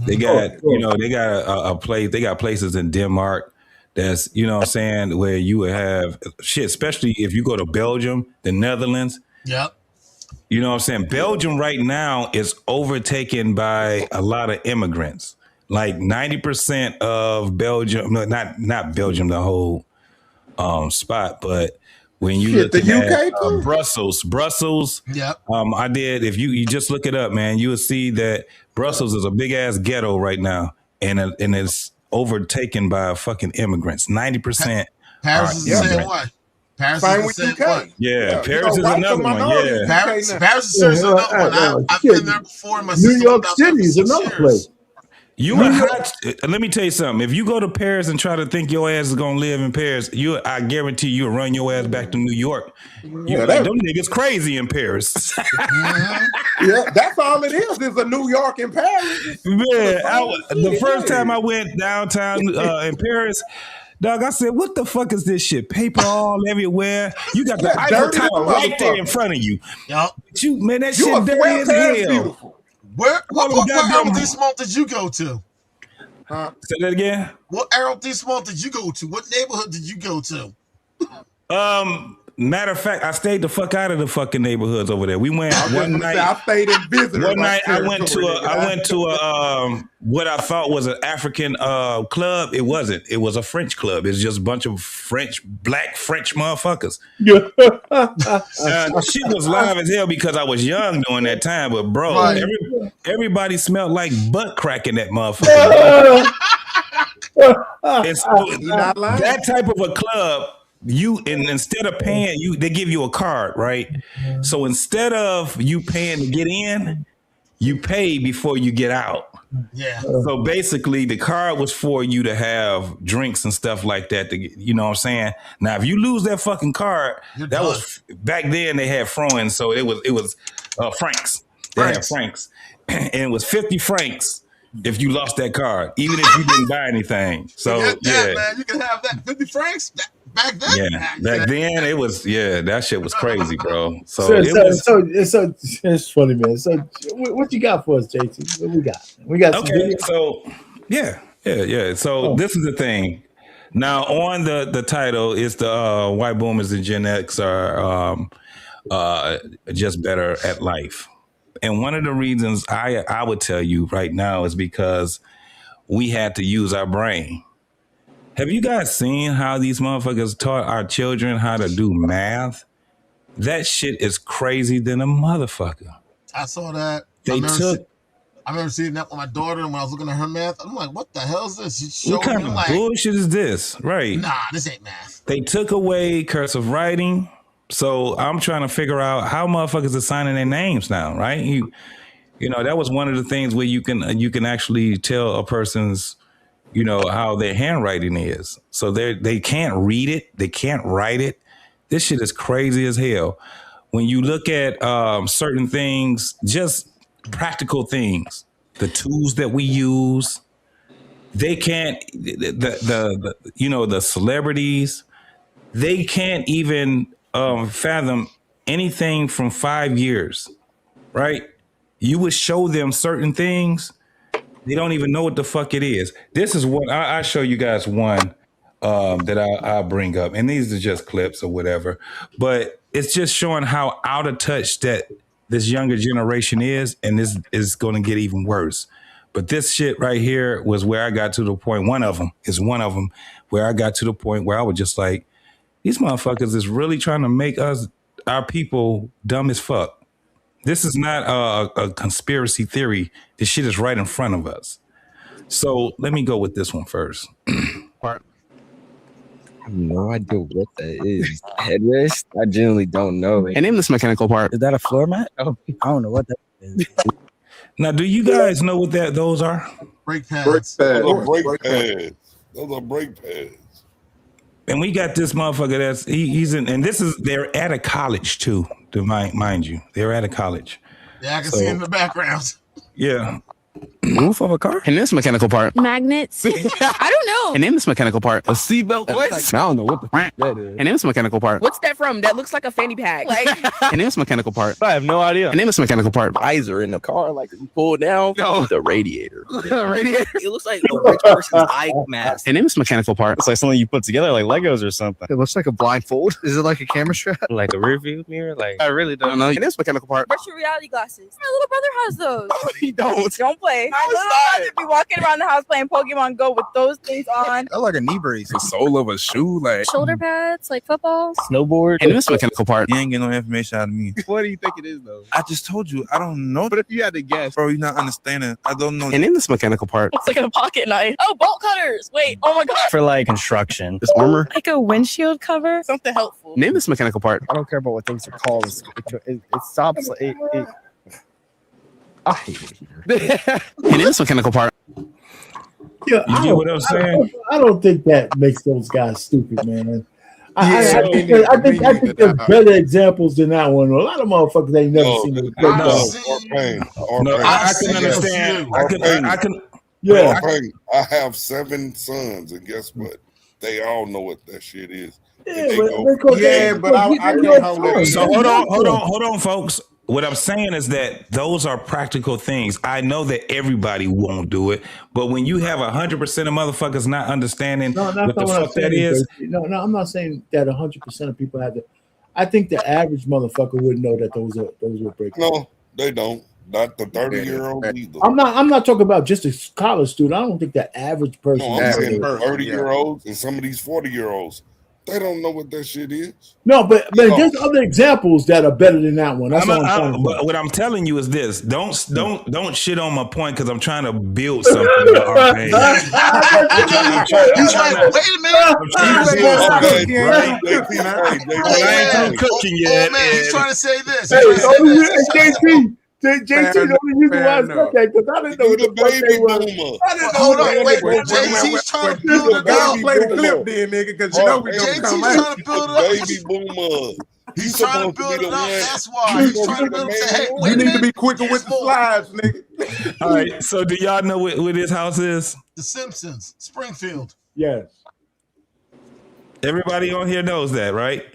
They got they got a place. They got places in Denmark. That's what I'm saying, where you would have shit, especially if you go to Belgium, the Netherlands. Yep. You know what I'm saying? Belgium right now is overtaken by a lot of immigrants. Like 90% of Belgium, not Belgium, the whole spot, but when you look at UK Brussels. Yep. I did. If you just look it up, man, you will see that Brussels is a big ass ghetto right now, and it's overtaken by fucking immigrants. 90%. Paris is the same way. Paris is the same way. Yeah, Paris is another one. Yeah, Paris is another one. I've been there before. New York City is another place. Let me tell you something. If you go to Paris and try to think your ass is gonna live in Paris, I guarantee you'll run your ass back to New York. Them niggas crazy in Paris. Yeah, that's all it is a New York and Paris. Man, the first time I went downtown in Paris, dog, I said, what the fuck is this shit? Paper all everywhere. You got the Eiffel Tower right there in front of you. Yep. Man, that shit dirty as hell. Beautiful. What arrondissement did you go to? Say that again? What arrondissement did you go to? What neighborhood did you go to? Matter of fact, I stayed the fuck out of the fucking neighborhoods over there. We went one night. I stayed in visitor. One night I went to a what I thought was an African club. It wasn't. It was a French club. It's just a bunch of black French motherfuckers. Shit was live as hell because I was young during that time. But bro, everybody smelled like butt crack in that motherfucker. And so, that type of a club. Instead of paying they give you a card, right? So instead of you paying to get in, you pay before you get out. Yeah. So basically the card was for you to have drinks and stuff like that, you know what I'm saying? Now if you lose that fucking card, was back then they had francs, so it was francs. They had francs. And it was 50 francs if you lost that card, even if you didn't buy anything. So man, you can have that 50 francs back then. Yeah, back then it was. Yeah, that shit was crazy, bro. So it's funny, man. So what you got for us, JT? What we got? We got some video? So yeah. So this is the thing. Now on the title is the white boomers and Gen X are just better at life. And one of the reasons I would tell you right now is because we had to use our brain. Have you guys seen how these motherfuckers taught our children how to do math? That shit is crazy than a motherfucker. I saw that. I remember seeing that with my daughter, and when I was looking at her math, I'm like, what the hell is this? What kind of bullshit is this? Right. Nah, this ain't math. They took away cursive writing. So I'm trying to figure out how motherfuckers are signing their names now, right? You know, that was one of the things where you can actually tell a person's, you know, how their handwriting is. So they can't read it, they can't write it. This shit is crazy as hell. When you look at certain things, just practical things, the tools that we use. They can't, the celebrities, they can't even fathom anything from 5 years, right? You would show them certain things, they don't even know what the fuck it is. This is what I show you guys one that I'll bring up, and these are just clips or whatever, but it's just showing how out of touch that this younger generation is, and this is going to get even worse. But this shit right here was where I got to the point. One of them where I got to the point where I was just like, these motherfuckers is really trying to make our people dumb as fuck. This is not a conspiracy theory. This shit is right in front of us. So let me go with this one first. I have no idea what that is. Headrest? I genuinely don't know. And name this mechanical part. Is that a floor mat? Oh, I don't know what that is. Now, do you guys know what those are? Brake pads. Those are brake pads. Those are brake pads. And we got this motherfucker he's in, and they're at a college too, to mind you. They're at a college. Yeah, I can see in the background. Yeah. Roof of a car? And this mechanical part. Magnets. I don't know. And name this mechanical part. A seatbelt? What? I don't know what the fuck that is. And name this mechanical part. What's that from? That looks like a fanny pack. Like, And name this mechanical part. I have no idea. And name this mechanical part. Visor in the car, like you pull down. No. The radiator. Radiator. It looks like a rich person's eye mask. And name this mechanical part. It's like something you put together like Legos or something. It looks like a blindfold. Is it like a camera strap? Like a rear view mirror? Like I really don't know. And this mechanical part. virtual reality glasses. My little brother has those. He don't. Don't play. My little brother be walking around the house playing Pokemon Go with those things on. That's like a knee brace. The sole of a shoe, like Shoulder pads, like footballs. snowboard. And this mechanical part. You ain't getting no information out of me. What do you think it is, though? I just told you, I don't know. But if you had to guess, Bro, you're not understanding. I don't know. And in this mechanical part. It's like a pocket knife. Oh, bolt cutters. Wait. Oh my god. For like construction. This armor. Like a windshield cover. Something helpful. Name this mechanical part. I don't care about what things are called. It stops. I hate it here. And in this mechanical part. Yeah, You get what I'm saying? I don't think that makes those guys stupid, man. I think there's better examples than that one. A lot of motherfuckers ain't never seen it. I can understand. I can. Yeah, I have 7 sons, and guess what? They all know what that shit is. But I can't hold it. So hold on, folks. What I'm saying is that those are practical things. I know that everybody won't do it, but when you have 100% of motherfuckers not understanding what the fuck that is. No, I'm not saying that 100% of people have to. I think the average motherfucker wouldn't know that those are break. No, they don't. Not the 30-year-old either. I'm not talking about just a college student. I don't think the average person. No, I'm saying 30-year-olds and some of these 40-year-olds. They don't know what that shit is. No, but there's other examples that are better than that one. That's but what I'm telling you is this: don't shit on my point because I'm trying to build something. He's like, wait a minute. I ain't cooking yet. Oh man, he's trying to say this. JT, the only reason why I said that because I didn't know what the fuck they were. Hold on, wait. JT's trying to build it up. Play the clip then, nigga, because you know we gonna come out. JT's trying to build it up. Baby boomer. He's trying to build it up. That's why he's trying to build it up. Hey, You need to be quicker with the slides, nigga. All right. So do y'all know what his house is? The Simpsons, Springfield. Yes. Everybody on here knows that, right?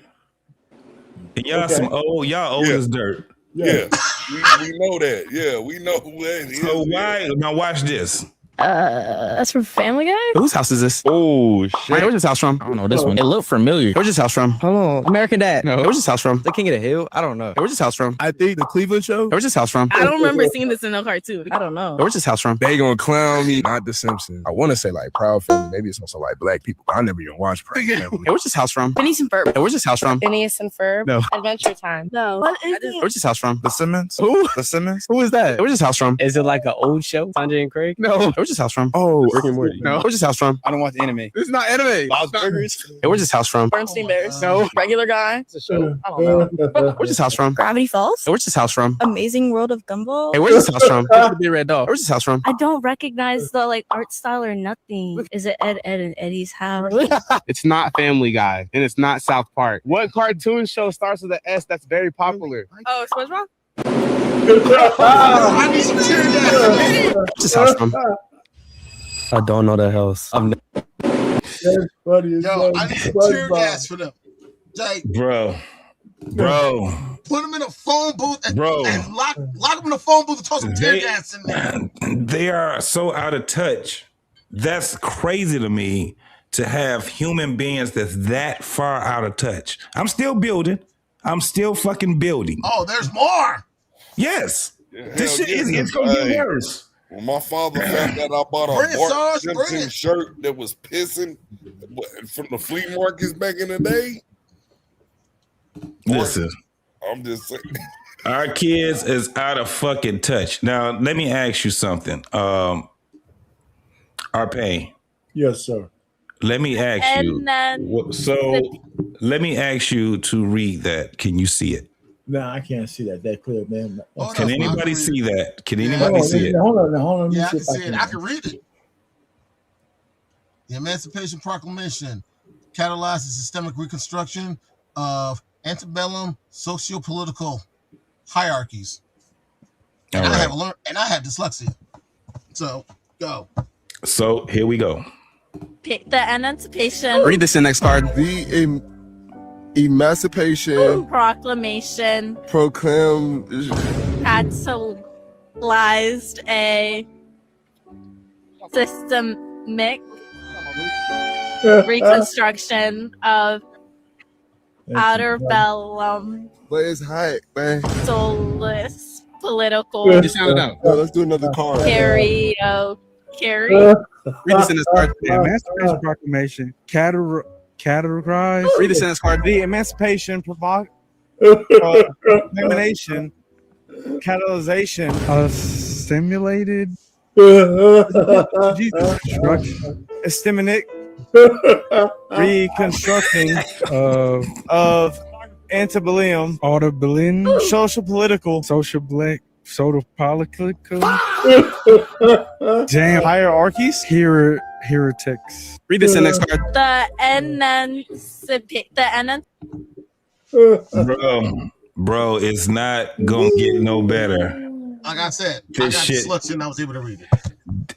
And y'all old as dirt. Yeah, we know that. Yeah, we know who that is. So why? Now watch this. That's from Family Guy? Whose house is this? Oh shit! Wait, where's this house from? I don't know this one. It looked familiar. Where's this house from? Hold on. American Dad. No. Where's this house from? The King of the Hill? I don't know. Where's this house from? I think the Cleveland show. Where's this house from? I don't remember seeing this in no cartoon. I don't know. Where's this house from? They gonna clown me. Not The Simpsons. I want to say like Proud Family. Maybe it's also like Black People. I never even watched Proud Family. Hey, where's this house from? Phineas and Ferb. Hey, where's this house from? Phineas and Ferb. No. Adventure Time. No. What is it? Where's this house from? The Simmons. Who? The Simmons. Who is that? Where's this house from? Is it like an old show? Sanjay and Craig? No. Where's this house from? Oh, Rick and Morty. No. Where's this house from? I don't watch anime. It's not anime. Bob's Burgers? Hey, where's this house from? Bernstein Bears. No. Regular Guy. It's a show. I don't know. Where's this house from? Gravity Falls. Hey, where's this house from? Amazing World of Gumball. Hey, where's this house from? Where's the Big Red Dog? Where's this house from? I don't recognize the art style or nothing. Is it Ed, and Eddie's house? It's not Family Guy, and it's not South Park. What cartoon show starts with an S that's very popular? Oh, SpongeBob? I need some tear gas. Where's this house from? I don't know that house. That's funny as Yo, I need some tear gas for them. Jay, Bro. put them in a phone booth and Bro. lock them in the phone booth and toss some tear gas in there. They are so out of touch. That's crazy to me to have human beings that's that far out of touch. I'm still building. I'm still fucking building. Oh, there's more. Yes. Yeah, This shit hell is gonna get worse. When my father found out I bought Bring a it, Bart Sarge, bring Simpson it. shirt that was pissing from the flea markets back in the day. Listen, I'm just saying. our kids is out of fucking touch. Now, let me ask you something. Arpay, Yes, sir. let me ask And you. then Let me ask you to read that. Can you see it? Nah, I can't see that clear, man. Can anybody see that? Can Yeah, anybody see it? Hold on. Let me Yeah, I see can if see it. I can read it. The Emancipation Proclamation catalyzed the systemic reconstruction of antebellum socio-political hierarchies. And All I right. have dyslexia. So go. So here we go. the Emancipation Read this index card. The Emancipation Proclamation Proclaim catalyzed a systemic reconstruction of outer bellum but it's hot, man. soulless political You sound it out. Yo, let's do another card. karaoke. Read this index card. The Emancipation Proclamation categorized. Read this index card. The Emancipation Proclamation catalyzation of stimulated systemic reconstructing of antebellum social political damn hierarchies heretics. Read this index card. Bro, it's not gonna get no better. Like I said, This I got shit- dyslexia and I was able to read it.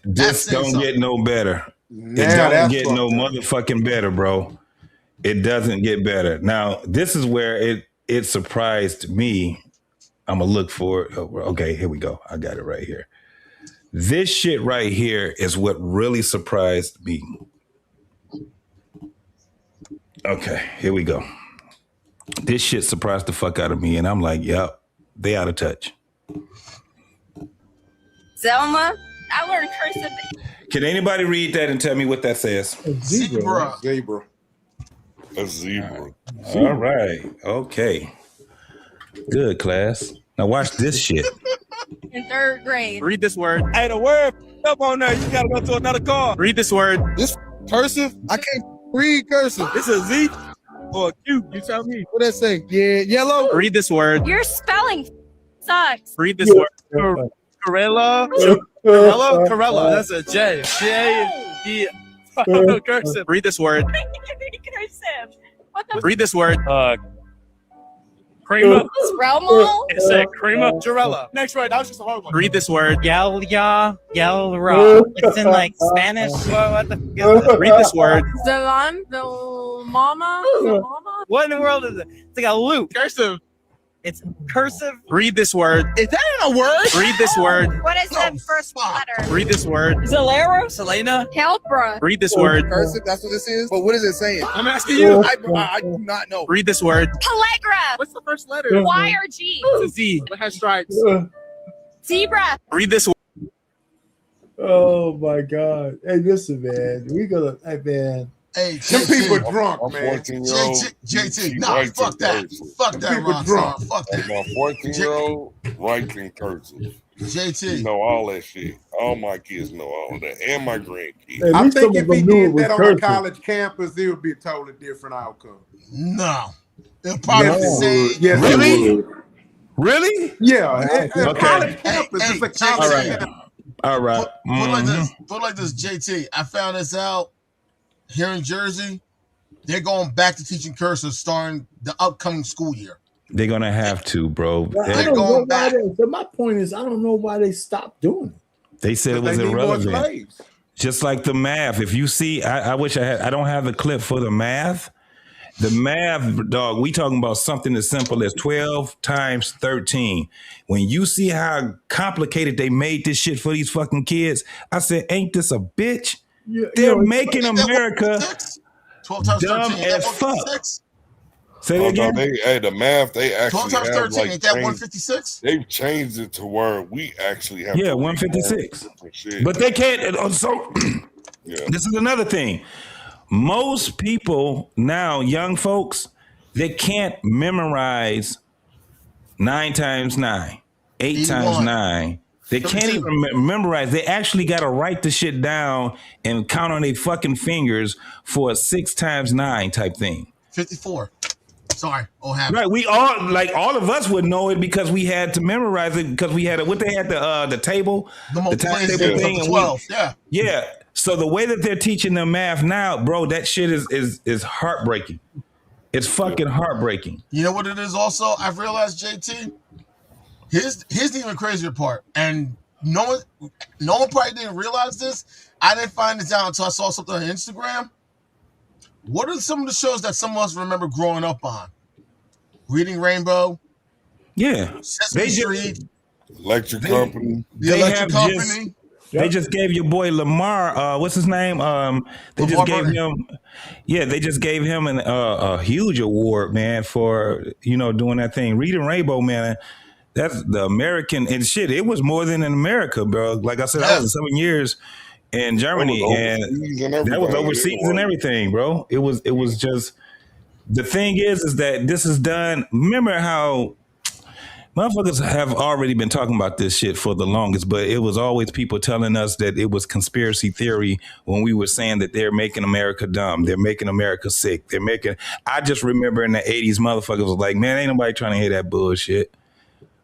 This saying don't something. get no better. It Now don't that's get no fucked up. motherfucking better, bro. It doesn't get better. Now, this is where it surprised me. I'm gonna look for it. Oh, okay, here we go. I got it right here. This shit right here is what really surprised me. Okay, here we go. This shit surprised the fuck out of me, and I'm like, yep, they out of touch. Zelma, I learned cursive. Can anybody read that and tell me what that says? Zebra. A zebra. All right. Okay. Good, class. Now watch this shit. In third grade. Read this word. Hey, the word up on there. You gotta go to another card. Read this word. This cursive? I can't read cursive. It's a Z or a Q. You tell me. What that say? Yeah, yellow. Read this word. Your spelling sucks. Read this word. Corella. That's a J. J. Cursive. Read this word. Cursive. What the Read this word. Creamer. Romo? It said creamer. Jarella. Next word. That was just a hard one. Read this word. Yalra. It's in like Spanish. What the Read this word. Zalan? Mama? What in the world is it? It's like a loop. Cursive. It's cursive. Read this word. Is that a word? Read this word. What is the first letter? Read this word. Zalero? Selena? Helpra. Read this word. Cursive, that's what this is? But what is it saying? I'm asking you. I do not know. Read this word. Telegraph. What's the first letter? Y or G? It's a Z. It has stripes. Zebra. Read this word. Oh my God. Hey, listen, man. We gonna, hey, man. Hey, Them people drunk, My man. 14-year-old. JT, nah, fuck that. Fuck that, People Ron. drunk. Fuck that. My 14-year-old writes in cursive. You JT. know all that shit. All my kids know all that, and my grandkids. At I least think some if of he them knew it did was that on a cursive. college campus, it would be a totally different outcome. No. It'll probably Yes, it say, would. Yes, it Really? would. Really? Yeah, a Okay. college campus Hey, is a hey, college JT. campus. All right. Put it like this. Put it like this, JT. I found this out here in Jersey. They're going back to teaching cursive starting the upcoming school year. They're gonna have to, bro. I don't know why so my point is, I don't know why they stopped doing it. They said it was They need more irrelevant. slaves. Just like the math. If you see, I wish I don't have the clip for the math. The math, dog, we talking about something as simple as 12 times 13. When you see how complicated they made this shit for these fucking kids, I said, ain't this a bitch? Yeah, They're making America 12 times dumb 13. as fuck. Say Oh, it again. no, the math, they actually 12 times have 13, like ain't that 156? They've changed it to where we actually have 156. shit. But they can't. So Yeah. this is another thing. Most people now, young folks, they can't memorize 9 times 9, 8 times 9. They can't even memorize. They actually got to write the shit down and count on their fucking fingers for a 6 times 9 type thing. 54. Sorry. Oh, habit. Right, we all all of us would know it because we had to memorize it because we had what they had the table, the timetable thing, and 12. yeah. So the way that they're teaching them math now, bro, that shit is heartbreaking. It's fucking heartbreaking. You know what it is also? I've realized, JT, here's the even crazier part. And no one probably didn't realize this. I didn't find this out until I saw something on Instagram. What are some of the shows that some of us remember growing up on? Reading Rainbow. Yeah. Sesame Street. Electric Company. The Electric Company. They just gave your boy Lamar, what's his name? They just gave him, they just gave him a huge award, man, for doing that thing. Reading Rainbow, man. That's the American and shit. It was more than in America, bro. Like I said, I was 7 years in Germany, and that was overseas and everything, bro. It was just the thing is that this is done. Remember how motherfuckers have already been talking about this shit for the longest, but it was always people telling us that it was conspiracy theory when we were saying that they're making America dumb, they're making America sick, I just remember in the 80s, motherfuckers was like, man, ain't nobody trying to hear that bullshit.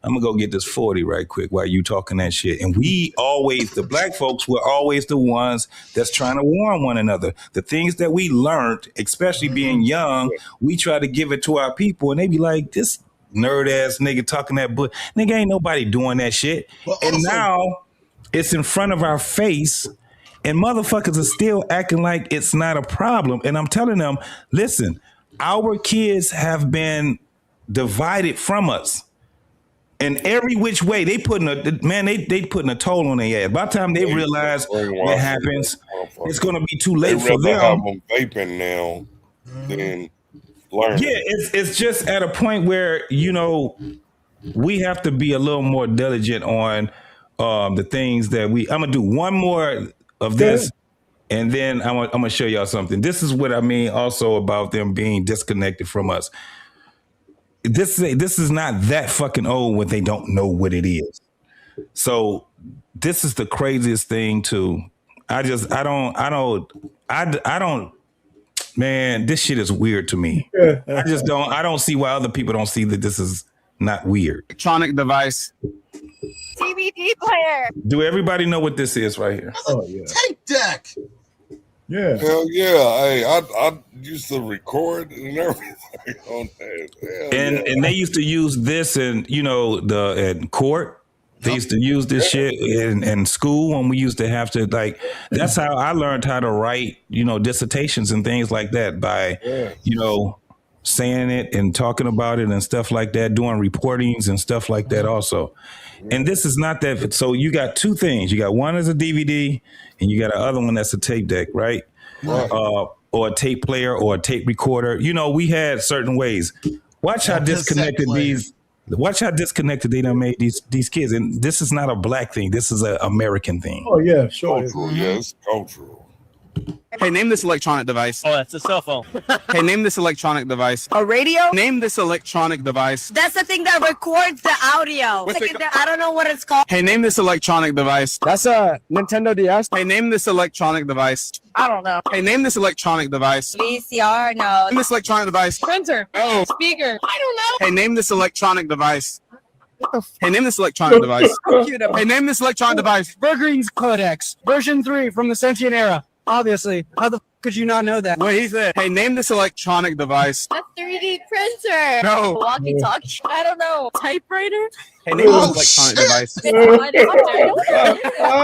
I'm gonna go get this 40 right quick while you talking that shit. And the black folks were always the ones that's trying to warn one another. The things that we learned, especially being young, we try to give it to our people, and they be like, this nerd ass nigga talking that bull. Nigga, ain't nobody doing that shit. And now it's in front of our face, and motherfuckers are still acting like it's not a problem. And I'm telling them, listen, our kids have been divided from us. And every which way they putting a toll on their ass. By the time they realize what happens, it's gonna be too late for them. Have them vaping now than learning. Yeah, it's just at a point where we have to be a little more diligent on the things that I'm gonna do one more of this, and then I'm gonna show y'all something. This is what I mean also about them being disconnected from us. This is not that fucking old when they don't know what it is. So this is the craziest thing too. I don't, man, this shit is weird to me. I don't see why other people don't see that this is not weird. Electronic device. DVD player. Do everybody know what this is right here? Oh yeah. Tape deck. Yeah. Hell yeah. Hey, I used to record and everything on that. And they used to use this in in court. They used to use this shit in school when we used to have to that's how I learned how to write, dissertations and things like that by, saying it and talking about it and stuff like that, doing reportings and stuff like that also. And this is not that. So you got two things. You got one as a DVD and you got the other one that's a tape deck, right? Or a tape player or a tape recorder. We had certain ways. Watch how disconnected they done made these kids. And this is not a black thing. This is an American thing. Oh yeah, sure. Cultural, yeah, it's cultural. Hey, name this electronic device. Oh, that's a cell phone. Hey, name this electronic device. A radio? Name this electronic device. That's the thing that records the audio. I don't know what it's called. Hey, name this electronic device. That's a Nintendo DS. Hey, name this electronic device. I don't know. Hey, name this electronic device. VCR? No. Name this electronic device. Printer. Oh. Speaker. I don't know. Hey, name this electronic device. Hey, name this electronic device. Hey, name this electronic device. Bergreen's Codex, version 3 from the Sentient Era. Obviously. How the f could you not know that? What he said. Hey, name this electronic device. A 3D printer. No. Walkie-talkie. I don't know. Typewriter. Hey, name this electronic device.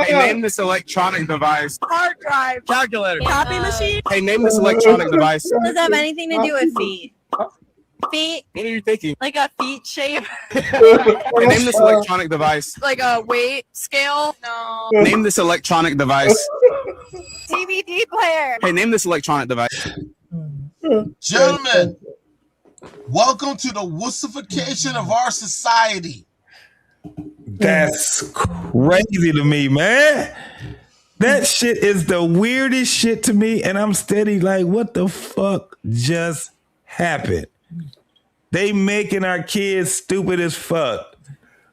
Hey, name this electronic device. Hard drive. Calculator. Copy machine. Hey, name this electronic device. Does it have anything to do with feet? Feet? What are you thinking? Like a feet shape? Hey, name this electronic device. Like a weight scale? No. Name this electronic device. DVD player. Hey, name this electronic device. Gentlemen, welcome to the wussification of our society. That's crazy to me, man. That shit is the weirdest shit to me, and I'm steady like, what the fuck just happened? They making our kids stupid as fuck.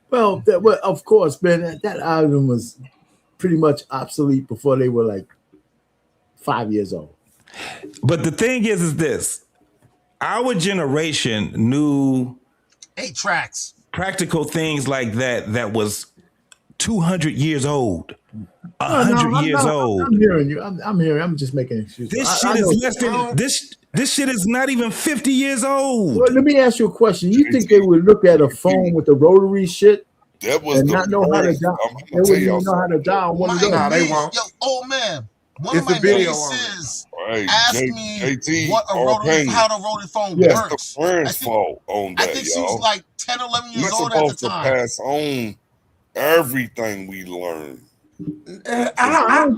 Well, of course, man. That album was pretty much obsolete before they were like 5 years old. But the thing is this: our generation knew 8 tracks, practical things like that was 200 years old. 100 years old. I'm hearing you. I'm hearing. I'm just making excuses. This shit is less than this. This shit is not even 50 years old. Well, let me ask you a question. You think they would look at a phone with the rotary shit and not know how to dial? They wouldn't even know how to dial one of those. Nah, they won't. Yo, old man. One of my nieces asked me what a rotary, how the rotary phone works. That's the parents' fault on that, I think she was like 10, 11 years You're old at the supposed to time. pass on everything we learn. I'm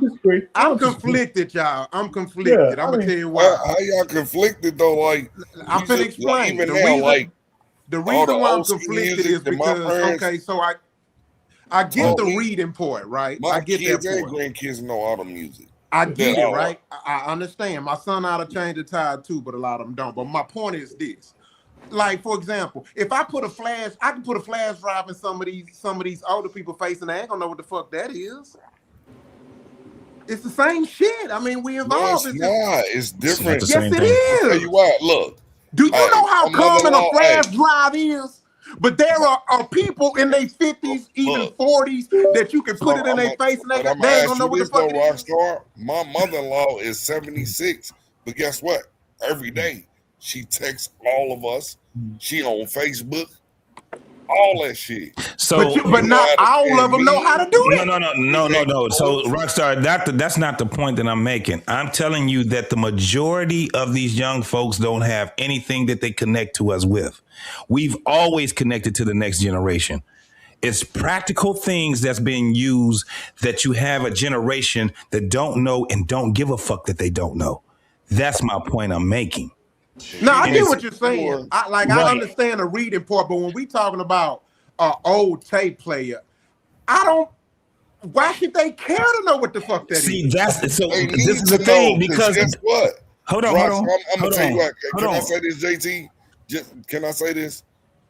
conflicted, y'all. I'm conflicted. I'm gonna tell you why. How y'all conflicted though? Like I'm finna explain. Even now, the reason why I'm old school conflicted music is that my because parents- so I get the reading part, right? My I get kids that and part. grandkids know all the music. I get Yeah. it, right? I understand. My son ought to change the tide too, but a lot of them don't. But my point is this. Like, for example, if I put a flash, I can put a flash drive in some of these older people face, and they ain't gonna know what the fuck that is. It's the same shit. I mean, we No, involved. it's not. It's different. Yes, it is. I'll tell you what, look. Do you know how my common a mother-in-law, flash drive is? But there are people in their 50s, even 40s, that you can put it in their face and they ain't gonna know what the fuck it is. Rockstar, my mother-in-law is 76, but guess what? Every day she texts all of us. She on Facebook, all that shit. So, but not all of them know how to do it. No. So, Rockstar, that's not the point that I'm making. I'm telling you that the majority of these young folks don't have anything that they connect to us with. We've always connected to the next generation. It's practical things that's being used that you have a generation that don't know and don't give a fuck that they don't know. That's my point I'm making. No, I get what you're saying. I understand the reading part, but when we talking about an old tape player, why should they care to know what the fuck that is? See, this is the thing, because guess what? Hold on. I'm gonna tell you what. Can I say this, JT? Can I say this?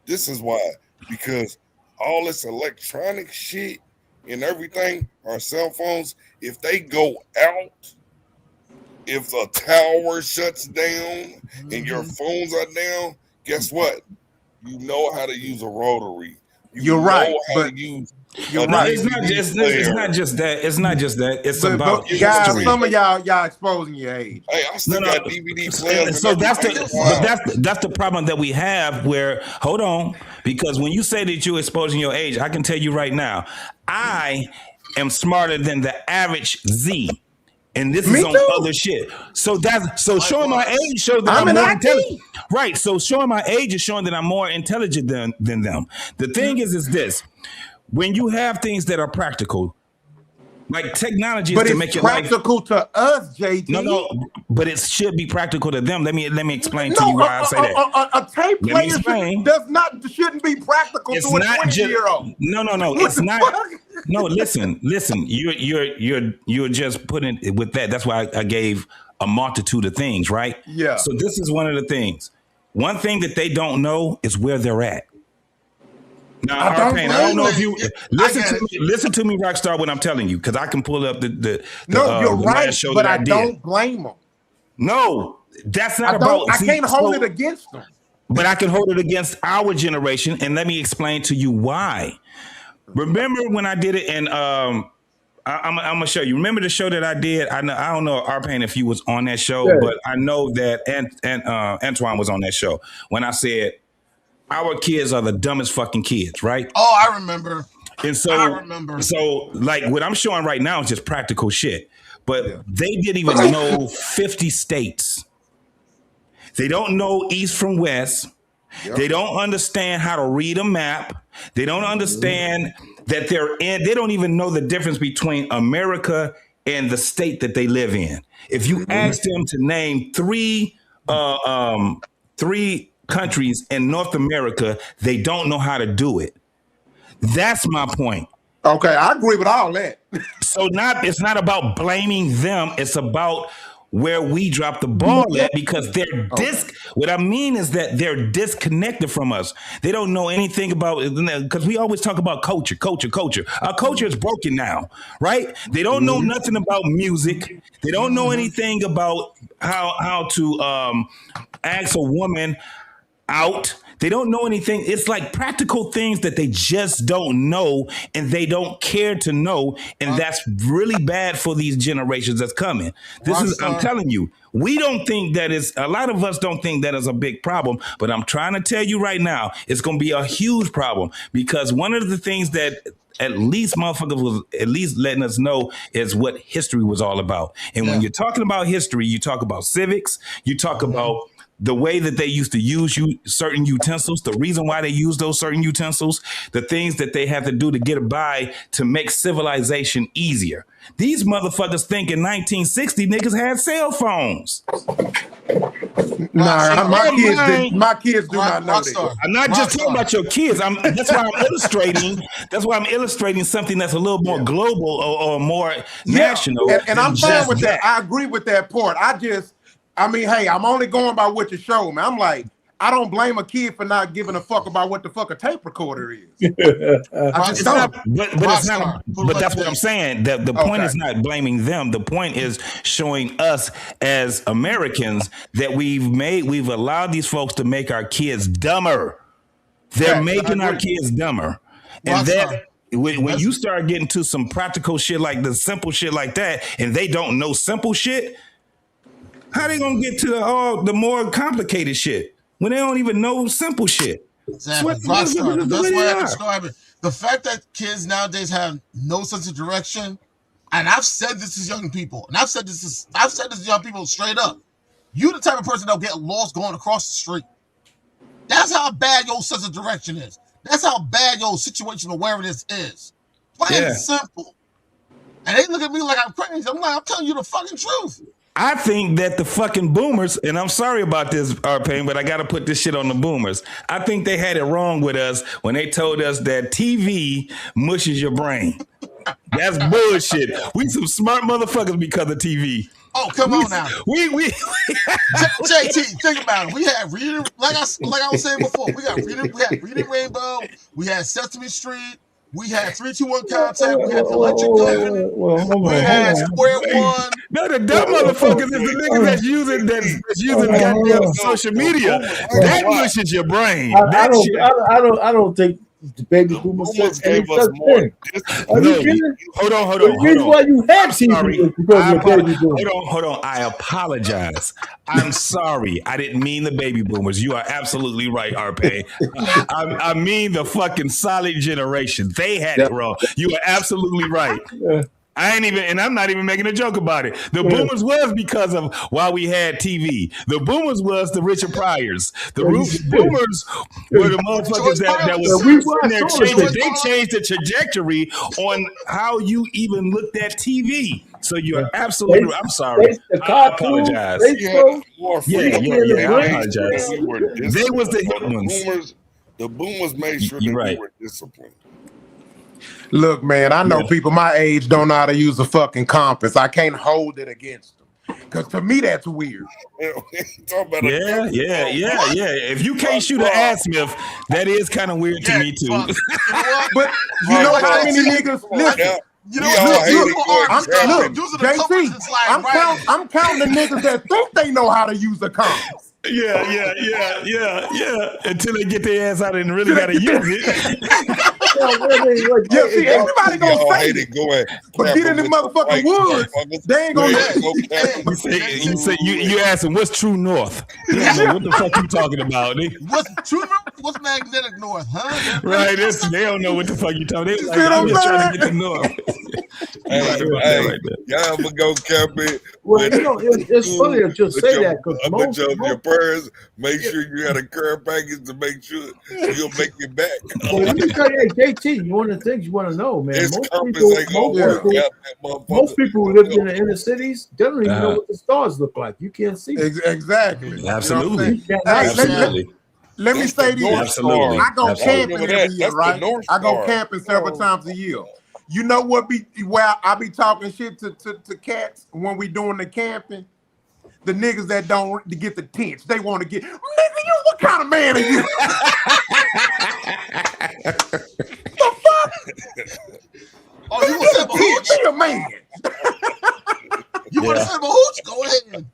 This is why. Because all this electronic shit and everything, our cell phones, if they go out, if a tower shuts down and your phones are down, guess what? You know how to use a rotary. You're right, but you're right. It's not just that. It's not just that. It's about guys. history. Some of y'all exposing your age. Hey, I still got DVD players. So that's the problem that we have. Where hold on, because when you say that you're exposing your age, I can tell you right now, I am smarter than the average Z. And this is on other shit. So showing my age shows that I'm more intelligent. Right. So showing my age is showing that I'm more intelligent than them. The thing is this: when you have things that are practical, like technology is to make it practical to us, JT. No, but it should be practical to them. Let me explain to you why I say that. A tape player shouldn't be practical to a 20-year-old. No. It's not. No, listen. You're just putting it with that. That's why I gave a multitude of things, right? Yeah. So this is one of the things. One thing that they don't know is where they're at. Now, I don't know if you listen to me, Rockstar, when I'm telling you, because I can pull up the you're right, last show but that I did. Don't blame them. No, that's not about. I can't hold it against them. But I can hold it against our generation, and let me explain to you why. Remember when I did it in I'm gonna show you. Remember the show that I did? I don't know Arpain if you was on that show, Yeah. but I know that Antoine was on that show when I said our kids are the dumbest fucking kids, right? Oh, I remember. And so, like what I'm showing right now is just practical shit. But they didn't even know 50 states. They don't know East from West. Yep. They don't understand how to read a map. They don't understand that they don't even know the difference between America and the state that they live in. If you ask them to name three countries in North America, they don't know how to do it. That's my point. Okay, I agree with all that. So it's not about blaming them. It's about where we drop the ball at, because what I mean is that they're disconnected from us. They don't know anything about, because we always talk about culture. Our culture is broken now, right? They don't know nothing about music. They don't know anything about how to ask a woman out. They don't know anything. It's like practical things that they just don't know, and they don't care to know. And that's really bad for these generations that's coming. I'm telling you, we don't think that a lot of us don't think that is a big problem, but I'm trying to tell you right now, it's going to be a huge problem, because one of the things that at least motherfuckers was at least letting us know is what history was all about. And when you're talking about history, you talk about civics, you talk about the way that they used to use certain utensils, the reason why they use those certain utensils, the things that they have to do to get by to make civilization easier. These motherfuckers think in 1960 niggas had cell phones. Nah, my kids do not know that. I'm not just talking about your kids. That's why I'm illustrating. That's why I'm illustrating something that's a little more global or more national. And I'm fine with that. I agree with that part. Hey, I'm only going by what you show me. I'm like, I don't blame a kid for not giving a fuck about what the fuck a tape recorder is. I just don't. But that's what I'm saying. The point is not blaming them. The point is showing us as Americans that we've allowed these folks to make our kids dumber. They're making our kids dumber. And when you start getting to some practical shit like the simple shit like that, and they don't know simple shit, how they gonna get to the more complicated shit when they don't even know simple shit? Exactly. The best way I can describe it. The fact that kids nowadays have no sense of direction, and I've said this to young people, and I've said this to young people straight up. You the type of person that'll get lost going across the street. That's how bad your sense of direction is. That's how bad your situational awareness is. Plain and simple. And they look at me like I'm crazy. I'm like, I'm telling you the fucking truth. I think that the fucking boomers, and I'm sorry about this, Arpain, but I got to put this shit on the boomers. I think they had it wrong with us when they told us that TV mushes your brain. That's bullshit. We some smart motherfuckers because of TV. Oh, come on now. JT, think about it. We had reading, like I was saying before, we had Reading Rainbow, we had Sesame Street, we had 3-2-1 Contact, we had Electric Company, we had Square One. No, the dumb motherfuckers is the niggas that's using goddamn social media. That mushes your brain. I don't think the baby boomers gave us more. Hold on. The reason why you have TV is because of baby boomers. Hold on. I apologize. I'm sorry. I didn't mean the baby boomers. You are absolutely right, Arpain. I mean the fucking solid generation. They had it wrong. You are absolutely right. I'm not even making a joke about it. The boomers was because of why we had TV. The boomers was the Richard Pryors. The boomers were the motherfuckers that was they changed the trajectory on how you even looked at TV. So you're absolutely right. I'm sorry. I apologize. I apologize. They was the hit ones. The boomers made sure that we were disciplined. Look, man, I know people my age don't know how to use a fucking compass. I can't hold it against them. Because to me, that's weird. Yeah. If you can't shoot an ass-smith, that is kind of weird to me, too. But you know how many niggas... Listen. I'm counting the niggas that think they know how to use a compass. Yeah. Until they get their ass out and really got to use it. Yeah, see, everybody gonna Y'all say hate it, it. Go ahead. but get in the motherfucking woods, they ain't gonna say it. You say you ask them what's true north. They don't know what the fuck you talking about. What's true? What's magnetic north, huh? Right, they don't know what the fuck you talking. They You like, see what I'm I'm just trying saying? to get to north. Y'all ever go camping? Well, it's funny that you say that because your parents make sure you had a care package to make sure you'll make it back. Well, let me tell you, JT, one of the things you want to know, man. Most people who live in the inner cities, they don't even know what the stars look like. You can't see them. Exactly. Absolutely. Let me say this. Absolutely. I go camping every year, That's right? the North I go Star. camping several times a year. You know what? Where I be talking shit to cats when we doing the camping. The niggas that don't get the tents, they want to get. Nigga, you what kind of man are you? The fuck? Oh, you want to have a hooch? Be a man. You want to have a hooch? Go ahead.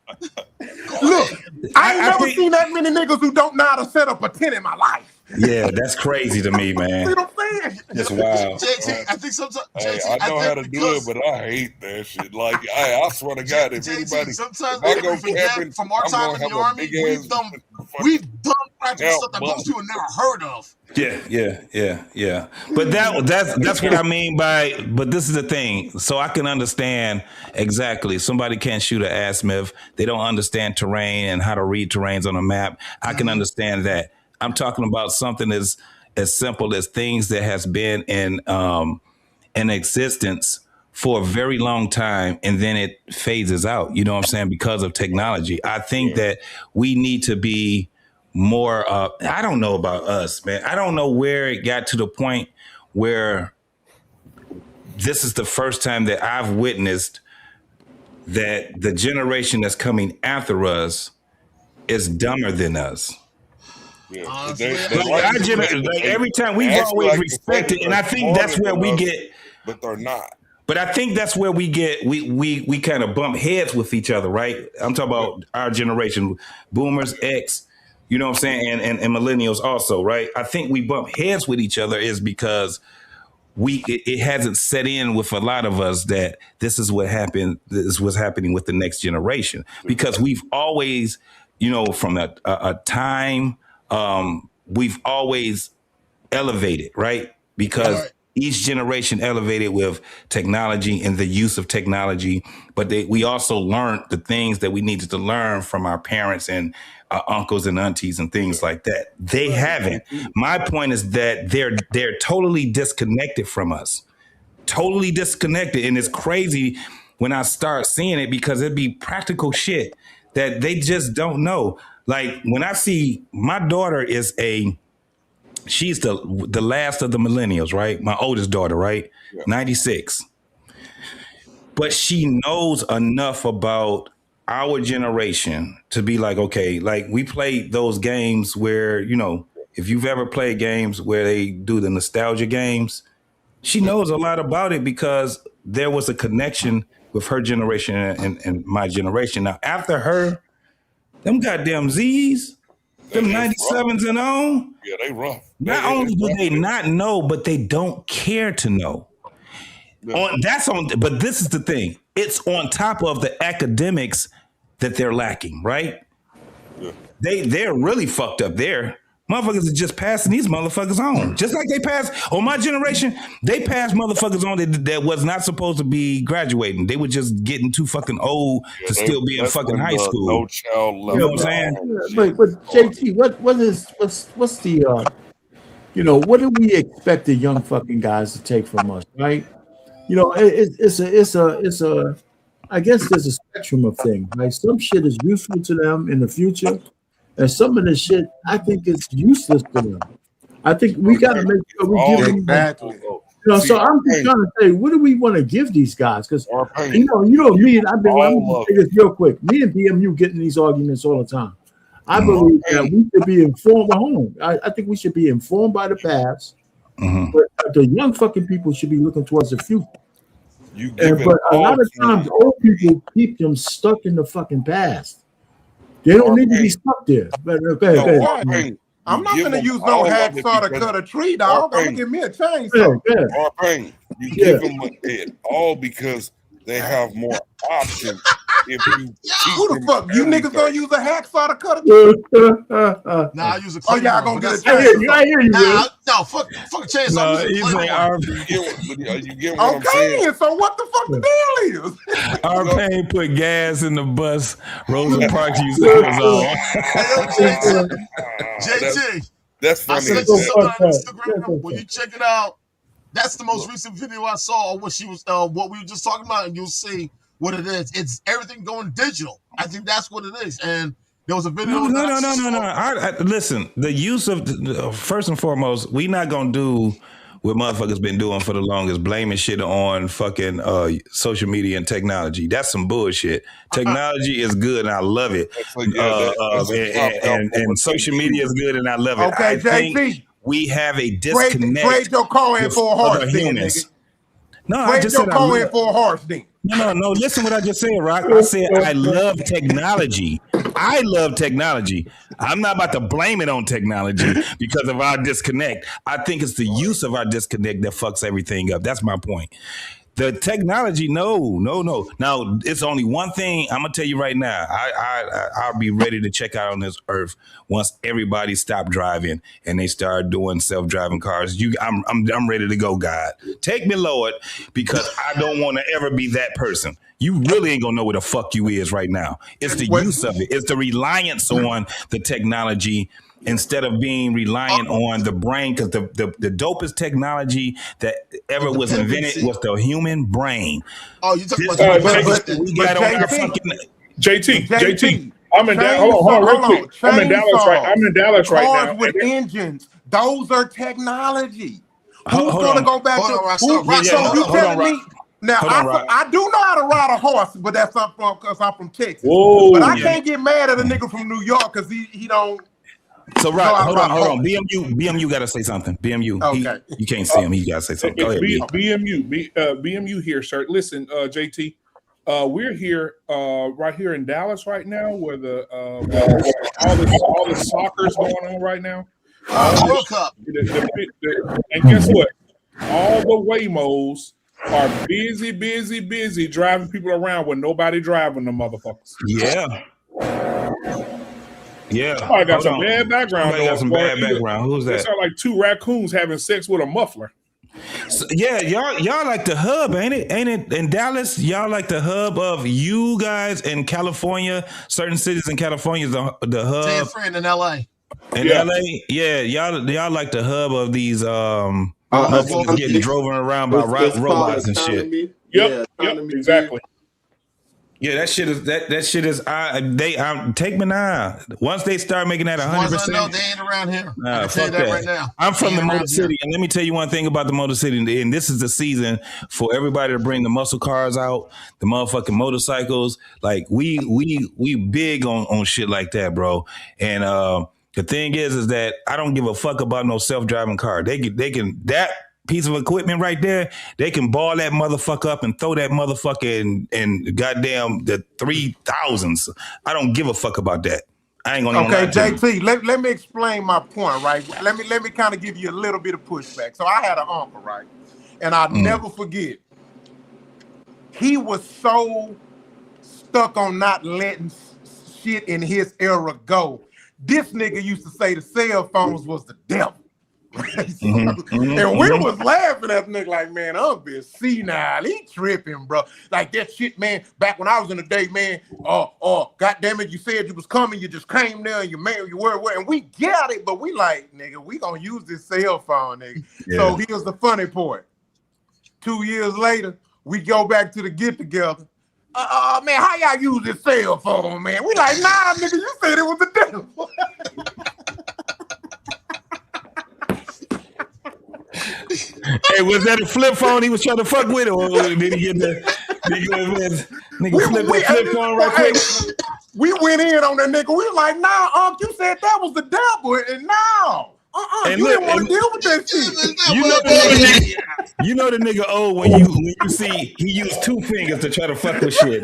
Look, I ain't never seen that many niggas who don't know how to set up a tent in my life. Yeah, that's crazy to me, man. See what I'm saying? That's wild. JT, I think sometimes. Hey, JT, I know how to do it, but I hate that shit. Like, I swear to God, if anybody, sometimes if I go we forget camping, from our I'm time gonna in the have a army, big-ass we've done practical help stuff that button. most people never heard of. Yeah. But that's what I mean by. But this is the thing. So I can understand exactly. Somebody can't shoot an azimuth. They don't understand terrain and how to read terrains on a map. I can understand that. I'm talking about something as simple as things that has been in existence for a very long time, and then it phases out. You know what I'm saying? Because of technology. I think that we need to be more. I don't know about us, man. I don't know where it got to the point where this is the first time that I've witnessed that the generation that's coming after us is dumber than us. Yeah, every time we've always respected, and I think that's where we get. But they're not. But I think that's where we get we kind of bump heads with each other, right? I'm talking about our generation, Boomers, X, you know what I'm saying, and millennials also, right? I think we bump heads with each other is because it hasn't set in with a lot of us that this is what happened. This is what's happening with the next generation because we've always, from a time. We've always elevated, right? Because each generation elevated with technology and the use of technology, but we also learned the things that we needed to learn from our parents and our uncles and aunties and things like that. They haven't. My point is that they're totally disconnected from us, totally disconnected, and it's crazy when I start seeing it because it'd be practical shit that they just don't know. Like when I see my daughter she's the last of the millennials, right? My oldest daughter, right? 96. But she knows enough about our generation to be like, okay, like we played those games where, if you've ever played games where they do the nostalgia games, she knows a lot about it because there was a connection with her generation and my generation. Now, after her, them goddamn Z's, them 97s and on. Yeah, they rough. Not only do they not know, but they don't care to know. But this is the thing. It's on top of the academics that they're lacking, right? Yeah. They're really fucked up there. Motherfuckers are just passing these motherfuckers on. Just like they passed on my generation, they passed motherfuckers on that was not supposed to be graduating. They were just getting too fucking old to still be in fucking high school. No child left. You know what I'm saying? But JT, what's the what do we expect the young fucking guys to take from us, right? It's a I guess there's a spectrum of things, right? Some shit is useful to them in the future. And some of the shit, I think, is useless to them. I think we got to make sure we give them. Exactly. So I'm just trying to say, what do we want to give these guys? Because me and I'm gonna say this real quick. Me and BMU get in these arguments all the time. I believe that we should be informed at home. I think we should be informed by the past, but the young fucking people should be looking towards the future. But a lot of times, old people keep them stuck in the fucking past. They don't need to be stuck there. But go ahead. I'm not gonna use no hacksaw to cut a tree, dog. I'm gonna give me a chainsaw. R-Pain, you give them it all because they have more options. If you who the fuck you niggas gonna use a hacksaw to cut a tree? Nah, I use a Oh, claymore. y'all gonna get a chainsaw. I hear you, nah, no, fuck a chainsaw. No, I'm using a claymore. You get what I'm Okay, saying? and so what the fuck the deal is? R-Pain put gas in the bus. Rosa Parks used to on. JT. That's I funny. sent you something on Instagram. When you check it out, that's the most recent video I saw of what she was, what we were just talking about, and you'll see what it is. It's everything going digital. I think that's what it is. And there was a video. No. Listen, the use of first and foremost, we not gonna do what motherfuckers been doing for the longest, blaming shit on fucking social media and technology. That's some bullshit. Technology is good and I love it. And social media is good and I love it. Okay, I think JT. we have a disconnect. Trade your car in for a horse, other then, humans. nigga. No, I Trade just your said car in for a horse, then. No. Listen what I just said, Rock. I said I love technology. I love technology. I'm not about to blame it on technology because of our disconnect. I think it's the use of our disconnect that fucks everything up. That's my point. The technology, no. Now, it's only one thing I'm gonna tell you right now. I'll be ready to check out on this earth once everybody stop driving and they start doing self-driving cars. I'm ready to go, God. Take me, Lord, because I don't want to ever be that person. You really ain't gonna know where the fuck you is right now. It's the use of it. It's the reliance on the technology instead of being reliant on the brain, because the dopest technology that ever was invented was the human brain. Oh, you talking about we got on our fucking JT. I'm in Dallas. Hold on, real quick. I'm in Dallas right now. Cars with engines. Those are technology. Who's gonna go back to? So you telling me? Now I do know how to ride a horse, but that's because I'm from Texas. Whoa, but I can't get mad at a nigga from New York because he don't. So right, hold on. BMU got to say something. BMU, okay. You can't see him. He got to say something. Go ahead, BMU here, sir. Listen, JT, we're here, right here in Dallas right now, where the all the soccer's going on right now. World Cup. And guess what? All the Waymos are busy driving people around with nobody driving the motherfuckers. Yeah. Somebody got some bad background. Somebody got some bad background. Who's that? It sound like two raccoons having sex with a muffler. So, yeah, y'all like the hub, ain't it? Ain't it in Dallas? Y'all like the hub of you guys in California. Certain cities in California is the hub. Say a friend in LA. In LA, yeah, y'all like the hub of these motherfuckers getting driven around by robots and shit. Yep, exactly. Yeah, that shit is. Take me now. Once they start making that 100%, no, they ain't around here. I can tell you that right now. I'm from the Motor City, and let me tell you one thing about the Motor City. And this is the season for everybody to bring the muscle cars out, the motherfucking motorcycles. Like we big on shit like that, bro. And the thing is that I don't give a fuck about no self-driving car. They can that piece of equipment right there, they can ball that motherfucker up and throw that motherfucker in goddamn the 3000s. I don't give a fuck about that. I ain't gonna. Okay, JT, let me explain my point, right? Let me kind of give you a little bit of pushback. So I had an uncle, right, and I'll never forget. He was so stuck on not letting shit in his era go. This nigga used to say the cell phones was the devil. And we was laughing at the nigga like, man, I'm being senile. He tripping, bro. Like that shit, man. Back when I was in the day, man. Goddamn it, you said you was coming, you just came there, and you were, and we get it, but we like, nigga, we gonna use this cell phone, nigga. Yeah. So here's the funny part. 2 years later, we go back to the get together. Man, how y'all use this cell phone, man? We like, nah, nigga, you said it was the devil. Hey, was that a flip phone he was trying to fuck with, or did he get the flip phone right quick? We went in on that nigga. We was like, nah, you said that was the devil, and no. You didn't want to deal with that shit. You know the nigga old when you see he used two fingers to try to fuck with shit.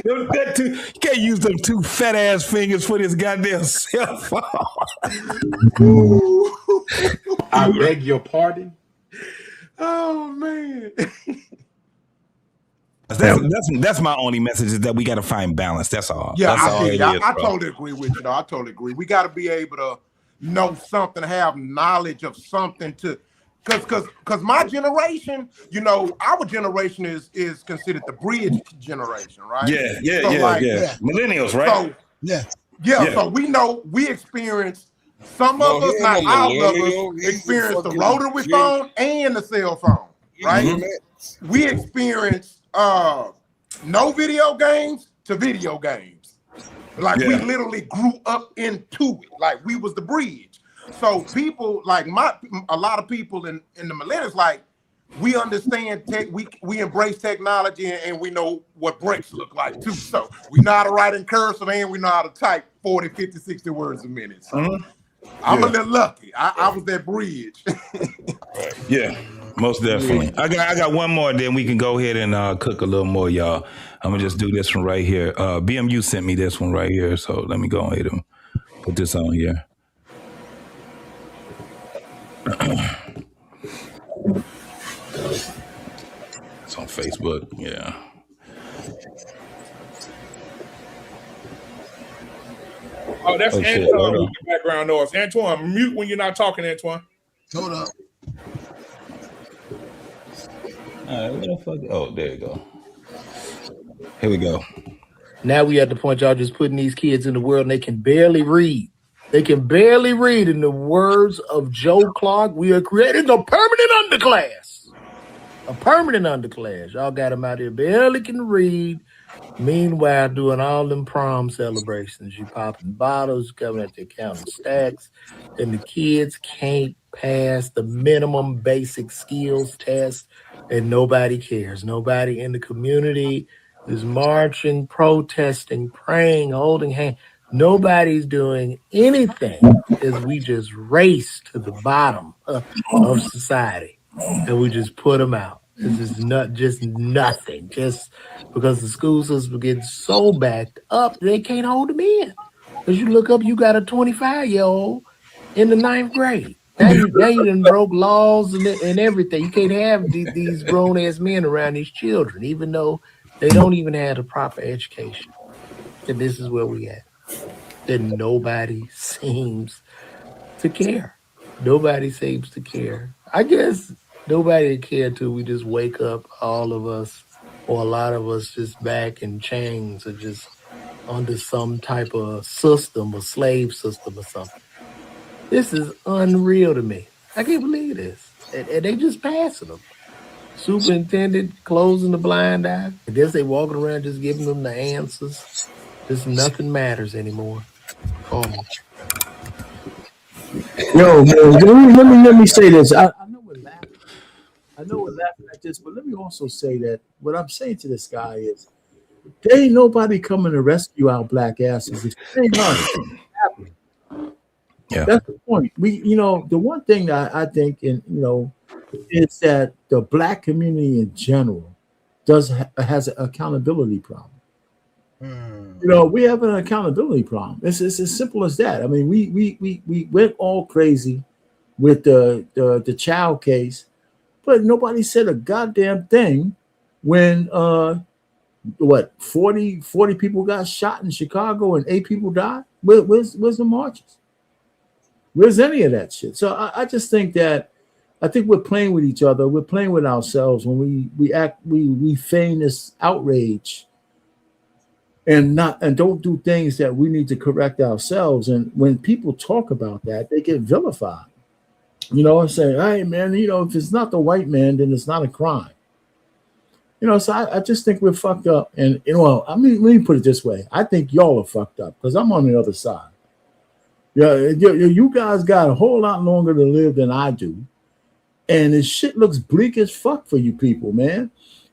You can't use them two fat ass fingers for this goddamn cell phone. I beg your pardon. Oh man. That's my only message is that we got to find balance. That's all. Yeah, That's all it is, I bro. totally agree with you. Though. I totally agree. We got to be able to know something, have knowledge of something to, because my generation, you know, our generation is considered the bridge generation, right? Yeah. Millennials, right? So, yeah. So we know we experienced. Some of us, not all of us, experienced the rotary phone and the cell phone, right? Mm-hmm. We experienced no video games to video games. Like we literally grew up into it. Like we was the bridge. So people like a lot of people in the millennials, like we understand we embrace technology and we know what breaks look like too. So we know how to write in cursive and we know how to type 40, 50, 60 words a minute. So I'm a little lucky. I was that bridge. Yeah, most definitely. I got one more, then we can go ahead and cook a little more, y'all. I'm gonna just do this one right here. BMU sent me this one right here, so let me go ahead and put this on here. It's on Facebook, yeah. Oh, that's shit, Antoine with the background noise. Antoine, mute when you're not talking, Antoine. Hold up. All right, where the fuck? Oh, there you go. Here we go. Now we at the point y'all just putting these kids in the world and they can barely read. They can barely read. In the words of Joe Clark, we are creating a permanent underclass. A permanent underclass. Y'all got them out here barely can read. Meanwhile, doing all them prom celebrations. You popping bottles, coming at the counting stacks, and the kids can't pass the minimum basic skills test, and nobody cares. Nobody in the community is marching, protesting, praying, holding hands. Nobody's doing anything as we just race to the bottom of society, and we just put them out. This is not just nothing, just because the school system gets so backed up, they can't hold them in. Because you look up, you got a 25-year-old in the 9th grade. Now you done broke laws and everything. You can't have these grown-ass men around these children, even though they don't even have the proper education. And this is where we at. And nobody seems to care. Nobody seems to care. I guess nobody cared till we just wake up, all of us, or a lot of us just back in chains or just under some type of system, a slave system or something. This is unreal to me. I can't believe this. And they just passing them. Superintendent closing the blind eye. I guess they walking around just giving them the answers. Just nothing matters anymore. Yo, man, let me say this. I know we're laughing at this, but let me also say that what I'm saying to this guy is there ain't nobody coming to rescue our black asses. It's happening. Yeah. That's the point. The one thing that I think, is that the black community in general has an accountability problem. We have an accountability problem. It's as simple as that. I mean, we went all crazy with the child case, but nobody said a goddamn thing when 40 people got shot in Chicago and 8 people died. Where's the marches? Where's any of that shit? So I just think that we're playing with each other. We're playing with ourselves when we feign this outrage and don't do things that we need to correct ourselves. And when people talk about that, they get vilified. And say, hey man, if it's not the white man, then it's not a crime. So I just think we're fucked up. And let me put it this way. I think y'all are fucked up because I'm on the other side. Yeah, you guys got a whole lot longer to live than I do. And this shit looks bleak as fuck for you people, man.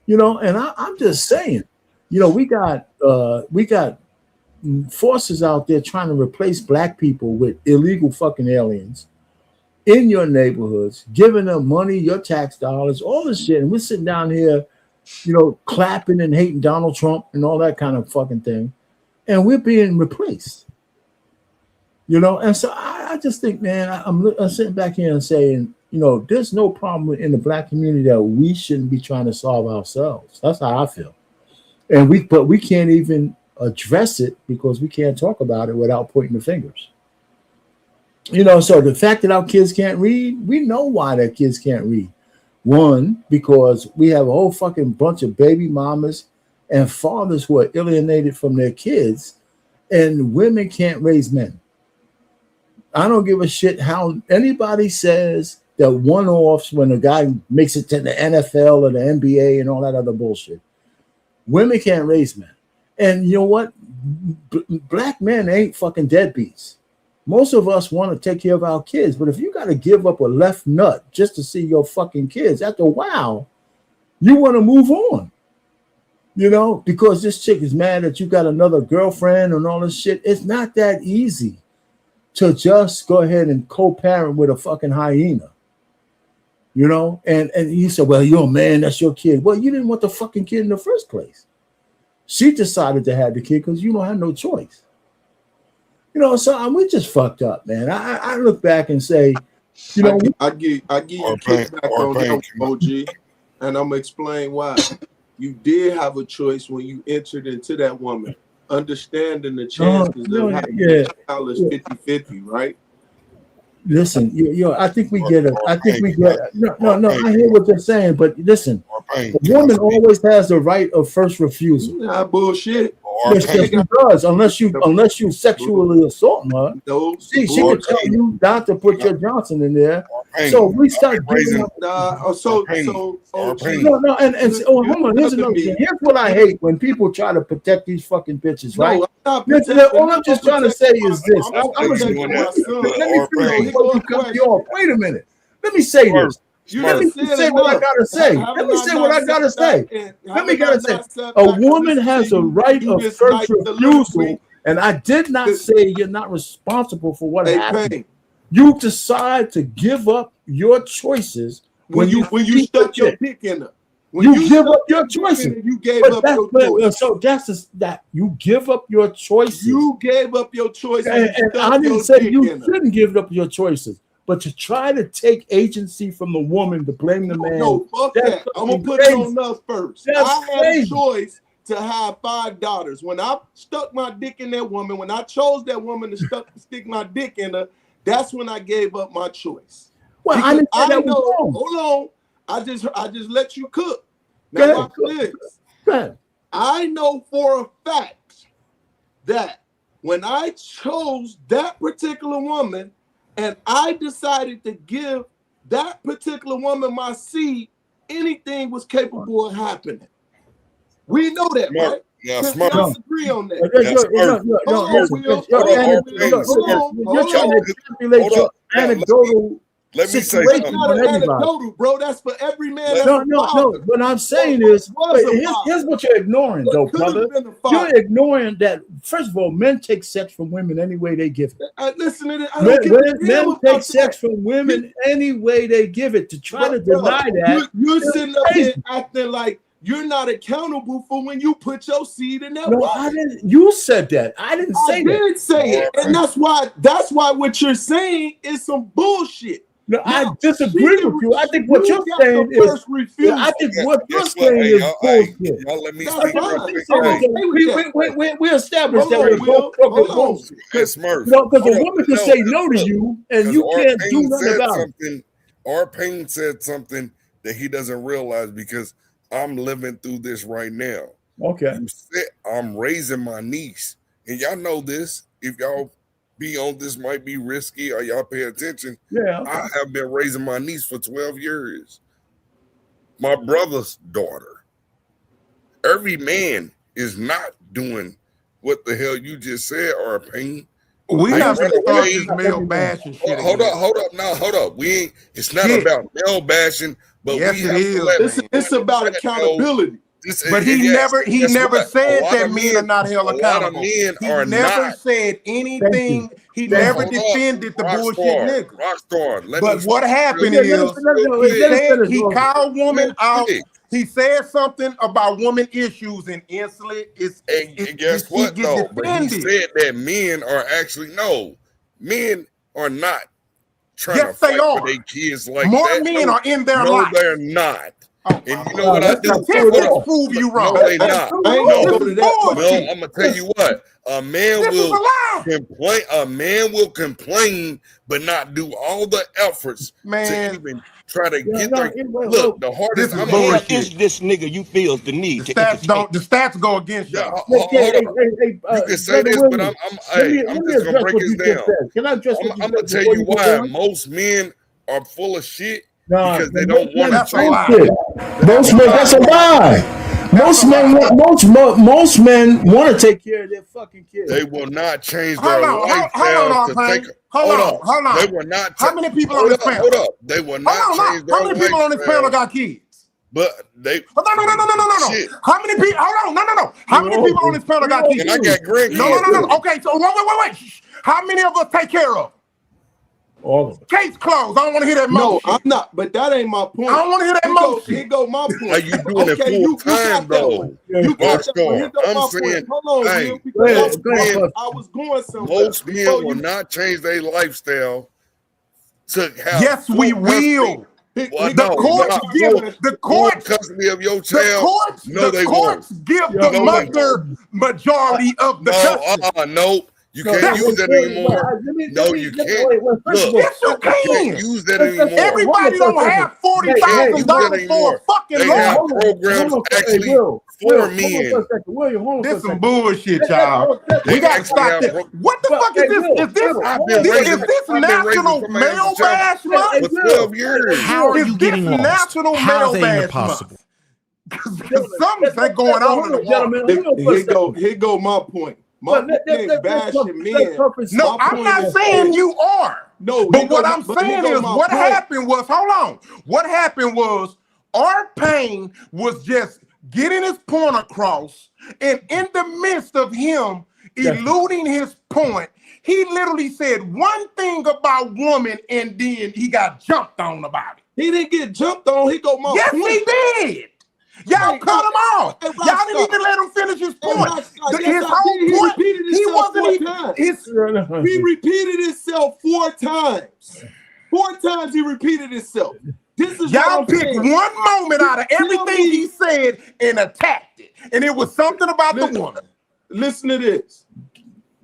And I'm just saying, we got forces out there trying to replace black people with illegal fucking aliens. in your neighborhoods, giving them money, your tax dollars, all this shit. And we're sitting down here, clapping and hating Donald Trump and all that kind of fucking thing. And we're being replaced. And so I just think, man, I'm sitting back here and saying, there's no problem in the Black community that we shouldn't be trying to solve ourselves. That's how I feel. But we can't even address it because we can't talk about it without pointing the fingers. So the fact that our kids can't read, we know why their kids can't read. One, because we have a whole fucking bunch of baby mamas and fathers who are alienated from their kids, and women can't raise men. I don't give a shit how anybody says that one-offs when a guy makes it to the NFL or the NBA and all that other bullshit. Women can't raise men. And you know what? Black men ain't fucking deadbeats. Most of us want to take care of our kids, but if you got to give up a left nut just to see your fucking kids, after a while, you want to move on. Because this chick is mad that you got another girlfriend and all this shit. It's not that easy to just go ahead and co-parent with a fucking hyena. And you said, well, you're a man, that's your kid. Well, you didn't want the fucking kid in the first place. She decided to have the kid because you don't have no choice. So we're just fucked up, man. I look back and say, I give you kickback on that, OG, and I'm gonna explain why. You did have a choice when you entered into that woman, understanding the chances of having a child is 50-50, right? Listen, I think we get it. I hear what they're saying, but listen, a woman always has the right of first refusal. Nah, bullshit. Yes, she does, unless you sexually assault her. She can tell you not to put your Johnson in there. So we start giving up. Hold on. Here's another thing. Here's what I hate when people try to protect these fucking bitches, right? All I'm just trying to say is this. Let me finish before you cut me off. Wait a minute. Let me say this. Let me say what I gotta say. A woman has a right of first refusal, and I did not say you're not responsible for what happened. You decide to give up your choices when you stuck your dick in her. You give up your choices. You gave up your choice. So that's just that you give up your choices. You gave up your choices. And I didn't say you shouldn't give up your choices. But to try to take agency from the woman to blame the man. No, fuck that. I'm going to put it on us first. I had a choice to have 5 daughters. When I stuck my dick in that woman, when I chose that woman to stick my dick in her, that's when I gave up my choice. Well, I didn't say that was wrong. Hold on. I just let you cook. Now watch this. I know for a fact that when I chose that particular woman, and I decided to give that particular woman my seed, anything was capable of happening. We know that, right? Yeah, smart. Let's agree on that. You're trying to manipulate your anecdotal Let me say something. That's not anecdotal, bro. That's for every man. No. What I'm saying is, here's what you're ignoring, though, brother. You're ignoring that. First of all, men take sex from women any way they give it. Listen to it. Men take sex from women any way they give it. To try to deny that, you're sitting up here acting like you're not accountable for when you put your seed in that water. I didn't. You said that. I didn't say that. I did say it, and that's why what you're saying is some bullshit. No, I disagree with you. I think what you're saying is. I think what you're saying is bullshit. Y'all let me We established that we're both fucking bullshit. Because a woman can say no to you, and you can't do nothing about it. Our Payne said something that he doesn't realize because I'm living through this right now. Okay. You said I'm raising my niece, and y'all know this. If y'all be on this might be risky or y'all pay attention. Yeah. I have been raising my niece for 12 years. My brother's daughter. Every man is not doing what the hell you just said or Payne. We have to start this male bashing shit. Hold up. We ain't it's not about male bashing, but yes, we have to let it's about accountability. But he never said that men are not held A lot of accountable. men He are never not. said anything. He never defended the bullshit nigga. Rockstar. But what happened is he called women out. He said something about women issues and instantly and guess what though? But he said that men are actually men are not trying to fight for their kids like More that. men are in their no, life. they're not. And you know what I do? Statistics prove you wrong. No, they not. I ain't gonna go to that. No, I'm gonna tell you what. A man will complain. A man will complain, but not do all the efforts to even try to get there. Look, the hardest. What is this nigga you feel the need? The stats go against you. You can say this, but I'm just gonna break this down. Can I address what I'm gonna tell you why most men are full of shit because they don't want to change. Most men, that's a lie. Most men want to take care of their fucking kids. They will not change their lifestyle to take. Hold on. They will not. How many people on this panel? Hold up. They will not change their lifestyle. How many people on this panel got kids? But they. No. Shit. How many people? Hold on. No. How many people on this panel got kids? And I got grandkids. No. Okay, so wait. How many of us take care of? All of them. Case closed. I don't want to hear that No, motion. I'm not. But that ain't my point. I don't want to hear that motion. Here go my point. Are you doing it full time though? You got that one. Here go my I'm saying, point. Hold on, hey, Will, because I was going somewhere. most men will not change their lifestyle to have. Yes, we will. The courts custody of your child. The courts give the mother majority of the custody. No. You can't use that anymore. No, you can't. Look, yes, you can. Use that anymore. Everybody don't have $40,000 for a fucking law. Programs actually for men. This some bullshit, y'all. We got to stop this. What the fuck is this? Is this National Male Bash Month? For 12 years. How are you getting lost? National Male Bash Month. Something's going on in the world. Here go my point. Bashing men. No, I'm not saying you are. No, but what I'm saying is what happened was, hold on. What happened was Art Payne was just getting his point across, and in the midst of him eluding his point, he literally said one thing about women, and then he got jumped on about it. He didn't get jumped on. He go my yes, point. He did. Y'all cut him off. Y'all didn't even let him finish his point. His whole point, he wasn't even. He repeated himself 4 times. 4 times he repeated himself. This is y'all picked one moment out of everything he said and attacked it, and it was something about the woman. Listen to this.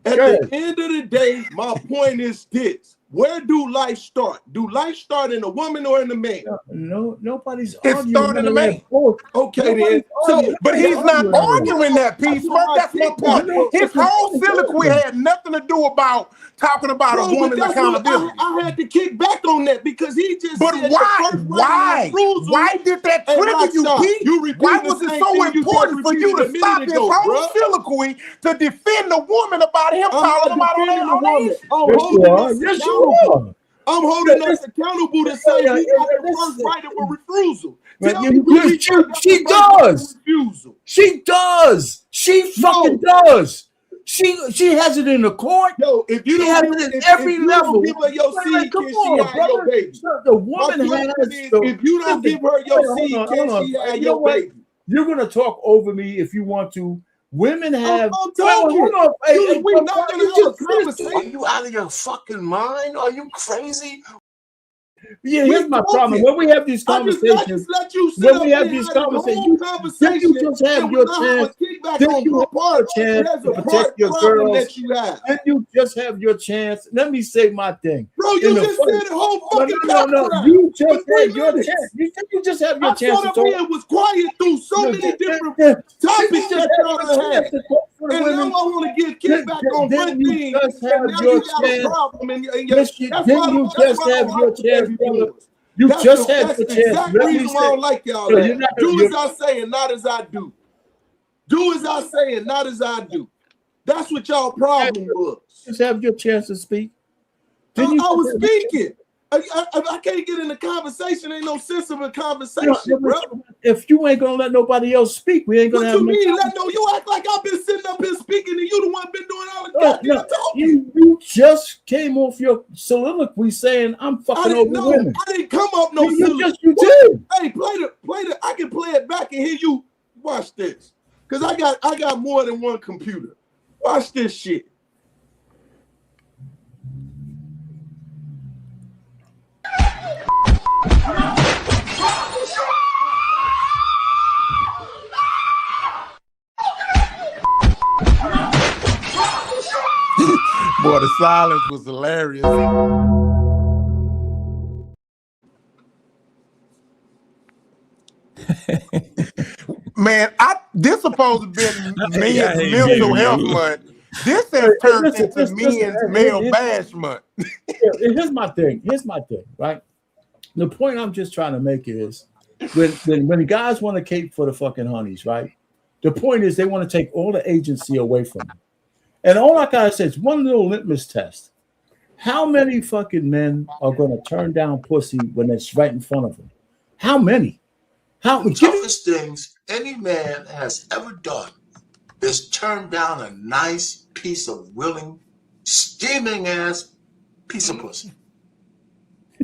At the end of the day, my point is this. Where do life start? Do life start in a woman or in a man? No, nobody's arguing. It started in a man. Okay, then. So, but he's not arguing that piece, Mark. That's my point. His whole soliloquy had nothing to do about talking about a woman's accountability. I had to kick back on that because he just. But why? Why did that trigger you, Pete? Why was it so important for you to stop his whole soliloquy to defend the woman about him calling him out on that? I'm holding us accountable to say we got the first right of a refusal. She does. She does. She fucking does. She has it in the court. Yo, if you don't have it at every level, give her your seed, can she have your baby? The woman has. If you don't give her your seed, can she have your baby? You're gonna talk over me if you want to. Women have. I'm talking. Hold on. We're not gonna have a conversation. Are you out of your fucking mind? Are you crazy? Yeah, here's my problem. When we have these conversations, when we have these conversations, then you just have your chance. Then you have a chance to protect your girls. Then you just have your chance. Let me say my thing. Bro, you just said the whole fucking No. You just had your chance. You just have your chance to talk. I was quiet through so many different topics that y'all had. And now I want to get kickback on one thing. You just have your chance. Then you just have your chance. You just had the chance. Exact reason why I don't like y'all. Do as I say and not as I do. Do as I say and not as I do. That's what y'all problem was. Just have your chance to speak. I was speaking. I can't get in the conversation. Ain't no sense of a conversation, bro. If you ain't gonna let nobody else speak, we ain't gonna What have you no mean? conversation. You act like I've been sitting up here speaking and you the one been doing all the goddamn talking. You just came off your soliloquy saying I'm fucking over women. I didn't come up no soliloquy. You did. Hey, play the. I can play it back and hear you. Watch this, cause I got more than one computer. Watch this shit. Boy, the silence was hilarious. Man, this supposed to be men's mental health month. This has turned into men's male bash month. Here's my thing, right? The point I'm just trying to make is when guys want to cape for the fucking honeys, right? The point is they want to take all the agency away from them. And all I gotta say is one little litmus test. How many fucking men are gonna turn down pussy when it's right in front of them? How many? The toughest things any man has ever done is turn down a nice piece of willing, steaming ass piece of pussy.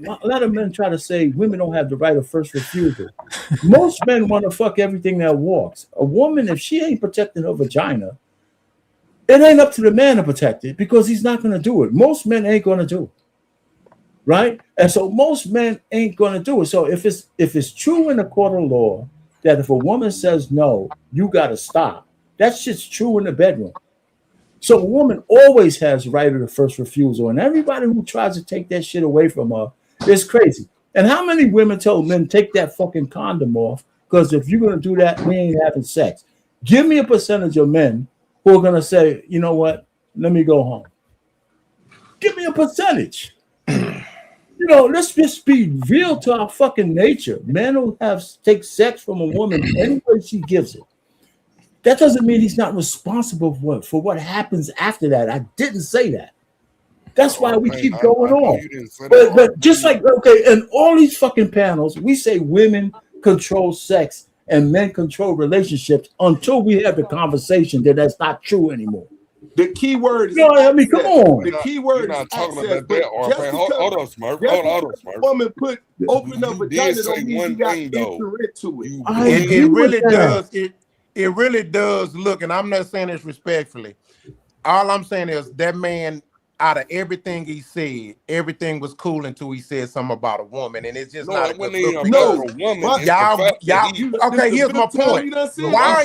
A lot of men try to say women don't have the right of first refusal. Most men want to fuck everything that walks. A woman, if she ain't protecting her vagina, it ain't up to the man to protect it because he's not going to do it. Most men ain't going to do it, right? And so most men ain't going to do it. So if it's true in the court of law that if a woman says no, you got to stop, that shit's true in the bedroom. So a woman always has right of the first refusal, and everybody who tries to take that shit away from her is crazy. And how many women tell men take that fucking condom off because if you're going to do that, we ain't having sex? Give me a percentage of men who are going to say, you know what, let me go home. Give me a percentage. Let's just be real to our fucking nature. Men who take sex from a woman any way she gives it. That doesn't mean he's not responsible for what happens after that. I didn't say that. That's why we keep going on. But just like, okay, in all these fucking panels, we say women control sex and men control relationships until we have the conversation that that's not true anymore. The key word is come on. The key word is access. Talking about that, hold on, Smurf. Hold on, Smurf. Woman open up You did say one thing though. It really does. It really does look, and I'm not saying this respectfully. All I'm saying is that man, out of everything he said, everything was cool until he said something about a woman, and it's just not a good look. Y'all. Okay, here's my point. Why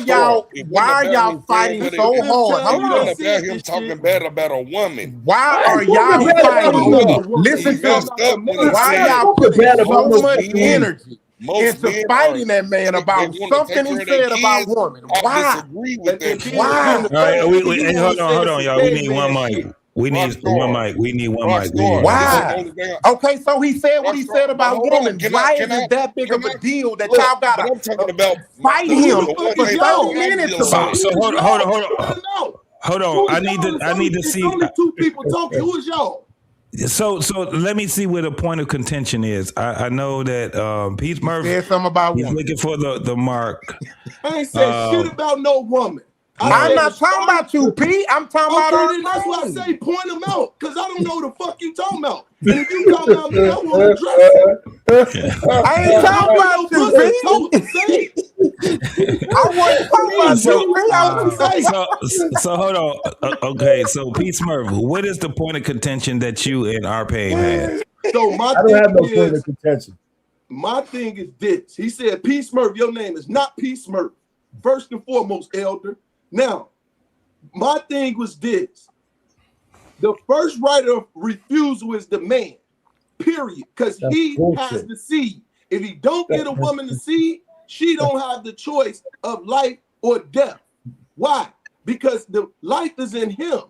are y'all fighting so hard? Hold on. About him talking bad about a woman. Why are y'all fighting? Listen to me. Why y'all putting so much energy into fighting that man about something he said about women? Why? Why? All right, hold on, y'all. We need one mic. We need one mic. Why? Okay, so he said what he said about women. Why is it that big of a deal that y'all got to fight him for 30 minutes? So hold on. I need to see. Only two people talking. Who is y'all? So let me see where the point of contention is. I know that Pete Murphy said something about he's looking for the mark. I ain't said shit about no woman. I'm not talking about you, Pete. I'm talking about then that's why I say point them out, because I don't know the fuck you talking about. And if you talking about me, I want to address it. I ain't talking about you, Pete. I wasn't talking about you. So hold on. Okay, so Pete Smurf, what is the point of contention that you and R-Pain had? So I don't have no point of contention. My thing is this. He said, P. Smurf, your name is not P. Smurf. First and foremost, elder. Now, my thing was this. The first right of refusal is the man, period. Because he has the seed. If he don't get a woman the seed, she don't have the choice of life or death. Why? Because the life is in him.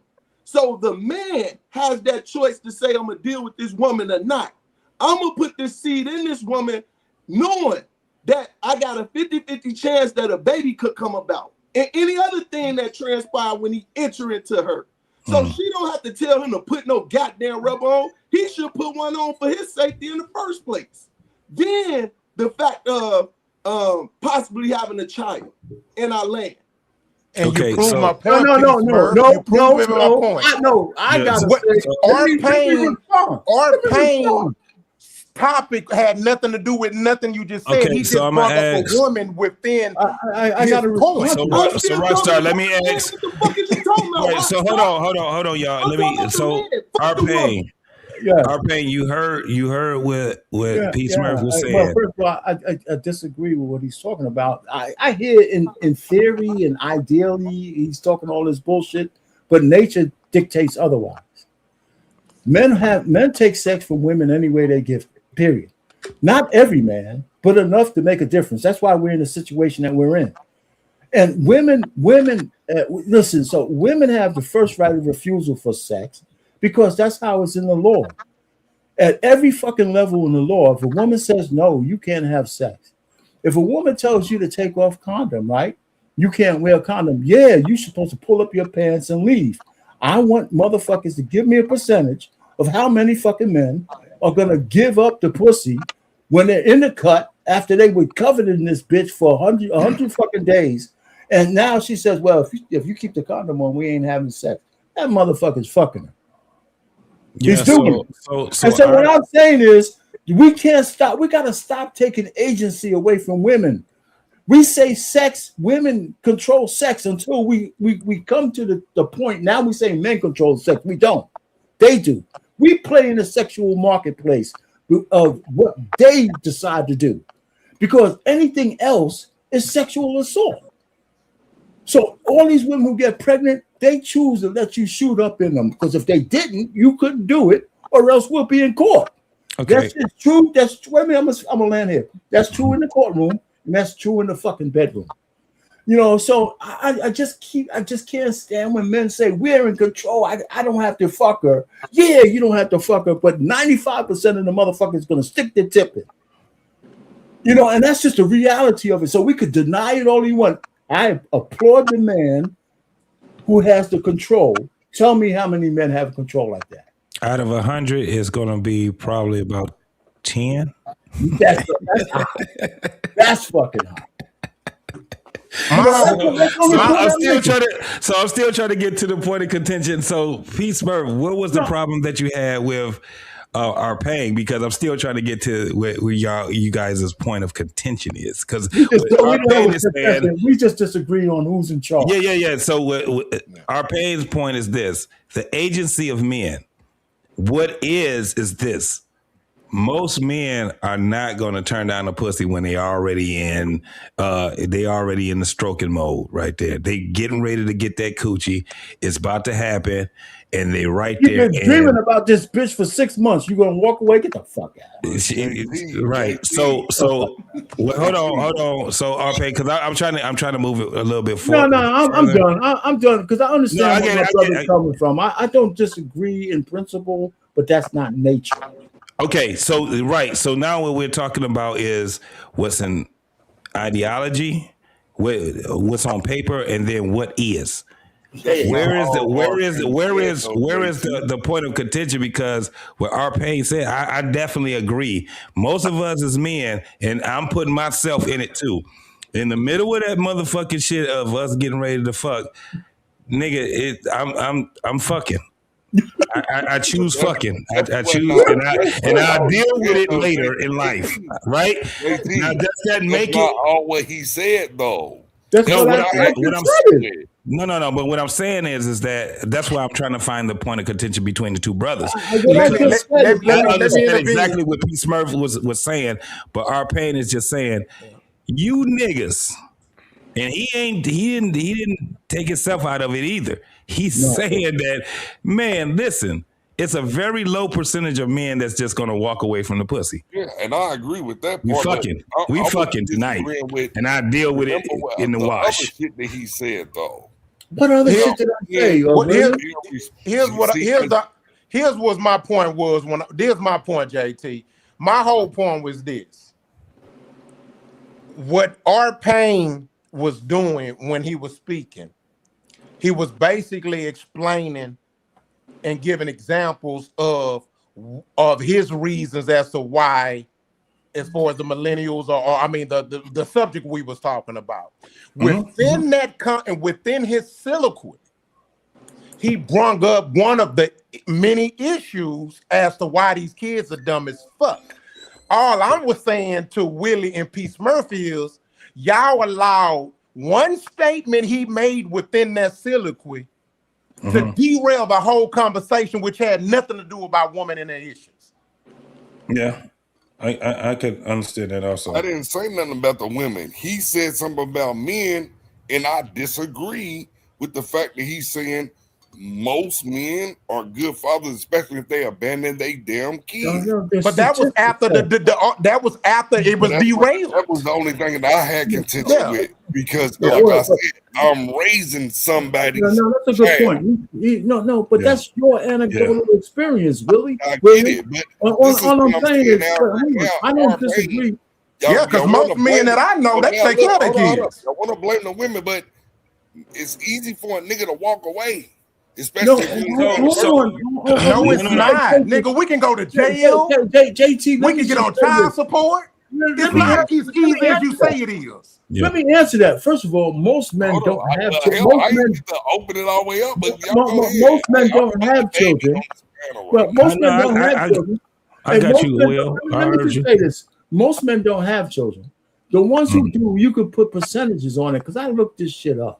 So the man has that choice to say, I'm going to deal with this woman or not. I'm going to put this seed in this woman knowing that I got a 50-50 chance that a baby could come about. And any other thing that transpired when he entered into her. So she don't have to tell him to put no goddamn rubber on. He should put one on for his safety in the first place. Then the fact of possibly having a child in our land. And Okay, you prove so- my point. No. You prove my point. I gotta What- say, our pain topic had nothing to do with nothing you just said. Okay, He just so I'ma brought up ask- a woman within I his gotta point. So Rockstar, let me ask. What the fuck is you talking about? Wait, so hold on, y'all. Let me. So our pain. You heard what Pete Smurf was saying. Well, first of all, I disagree with what he's talking about. I hear in theory and ideally he's talking all this bullshit, but nature dictates otherwise. Men take sex from women any way they give it, period. Not every man, but enough to make a difference. That's why we're in the situation that we're in. And women, listen. So women have the first right of refusal for sex because that's how it's in the law. At every fucking level in the law, if a woman says no, you can't have sex. If a woman tells you to take off condom, right? You can't wear a condom. Yeah, you're supposed to pull up your pants and leave. I want motherfuckers to give me a percentage of how many fucking men are gonna give up the pussy when they're in the cut after they were covered in this bitch for 100 fucking days. And now she says, well, if you keep the condom on, we ain't having sex. That motherfucker's fucking her. He's doing it. So what I'm saying is, we can't stop. We got to stop taking agency away from women. We say sex, women control sex until we come to the point. Now we say men control sex. We don't. They do. We play in the sexual marketplace of what they decide to do, because anything else is sexual assault. So all these women who get pregnant, they choose to let you shoot up in them, because if they didn't, you couldn't do it, or else we'll be in court. Okay. That's just true. That's true. I mean, I'm gonna land here. That's true in the courtroom, and that's true in the fucking bedroom. You know, so I just can't stand when men say we're in control. I don't have to fuck her. Yeah, you don't have to fuck her, but 95% of the motherfuckers gonna stick their tip in. You know, and that's just the reality of it. So we could deny it all you want. I applaud the man who has the control. Tell me how many men have control like that. Out of 100, it's going to be probably about 10. That's hot. That's fucking hot. I'm still trying to get to the point of contention. So, Pete Smurf, what was the problem that you had with our paying? Because I'm still trying to get to where you guys' point of contention is. Because we just disagree on who's in charge. Yeah. So our pay's point is this: the agency of men. What is this? Most men are not going to turn down a pussy when they already in the stroking mode right there. They getting ready to get that coochie. It's about to happen, and they right there. You've been dreaming about this bitch for 6 months. You gonna walk away? Get the fuck out. Right. So hold on. So RP, because I'm trying to move it a little bit forward. No, I'm done. I'm done because I understand where my brother's coming from. I don't disagree in principle, but that's not nature. Okay, so right. So now what we're talking about is what's in ideology, what's on paper, and then what is. Where is the point of contention? Because what our pain said, I definitely agree. Most of us as men, and I'm putting myself in it too, in the middle of that motherfucking shit of us getting ready to fuck, nigga, I'm fucking. I choose fucking. I choose, and I deal with it later in life, right? Now, does that make not it? all what he said, though. That's No, what I'm saying. No. But what I'm saying is that's why I'm trying to find the point of contention between the two brothers. I understand exactly what Pete Smurf was saying, but our pain is just saying, you niggas, and he didn't take himself out of it either. He's saying that, man, listen, it's a very low percentage of men that's just going to walk away from the pussy. Yeah, and I agree with that We part. fucking. We fucking tonight. And I deal with it in the wash. Other shit that he said, though. What other shit did I say? Here's what my point was. Here's my point, JT. My whole point was this. What our pain was doing when he was speaking, he was basically explaining and giving examples of his reasons as to why, as far as the millennials or I mean the subject we was talking about. Within that and within his soliloquy, he brung up one of the many issues as to why these kids are dumb as fuck. All I was saying to Willie and P. Murphy is, y'all allowed one statement he made within that soliloquy to derail the whole conversation, which had nothing to do about women and their issues. Yeah, I could understand that also. I didn't say nothing about the women. He said something about men, and I disagree with the fact that he's saying most men are good fathers, especially if they abandon their damn kids. But that was after that was after it was derailed. That was the only thing that I had contention with, because like I said, I'm raising somebody. No, that's a good point. But that's your anecdotal experience, Willie. I get it, but all I'm saying is, I don't disagree. Yeah, because most men that I know, they take care of their kids. I want to blame the women, but it's easy for a nigga to walk away. Especially no, it's not, nigga. We can go to jail. JT, we can get on child support. It's not as easy as you say it is. Let me answer that. First of all, most men don't have children. Open it all the way up, but most men don't have children. Well, most men don't have children. I got you, Will. Let me just say this: most men don't have children. The ones who do, you could put percentages on it because I looked this shit up.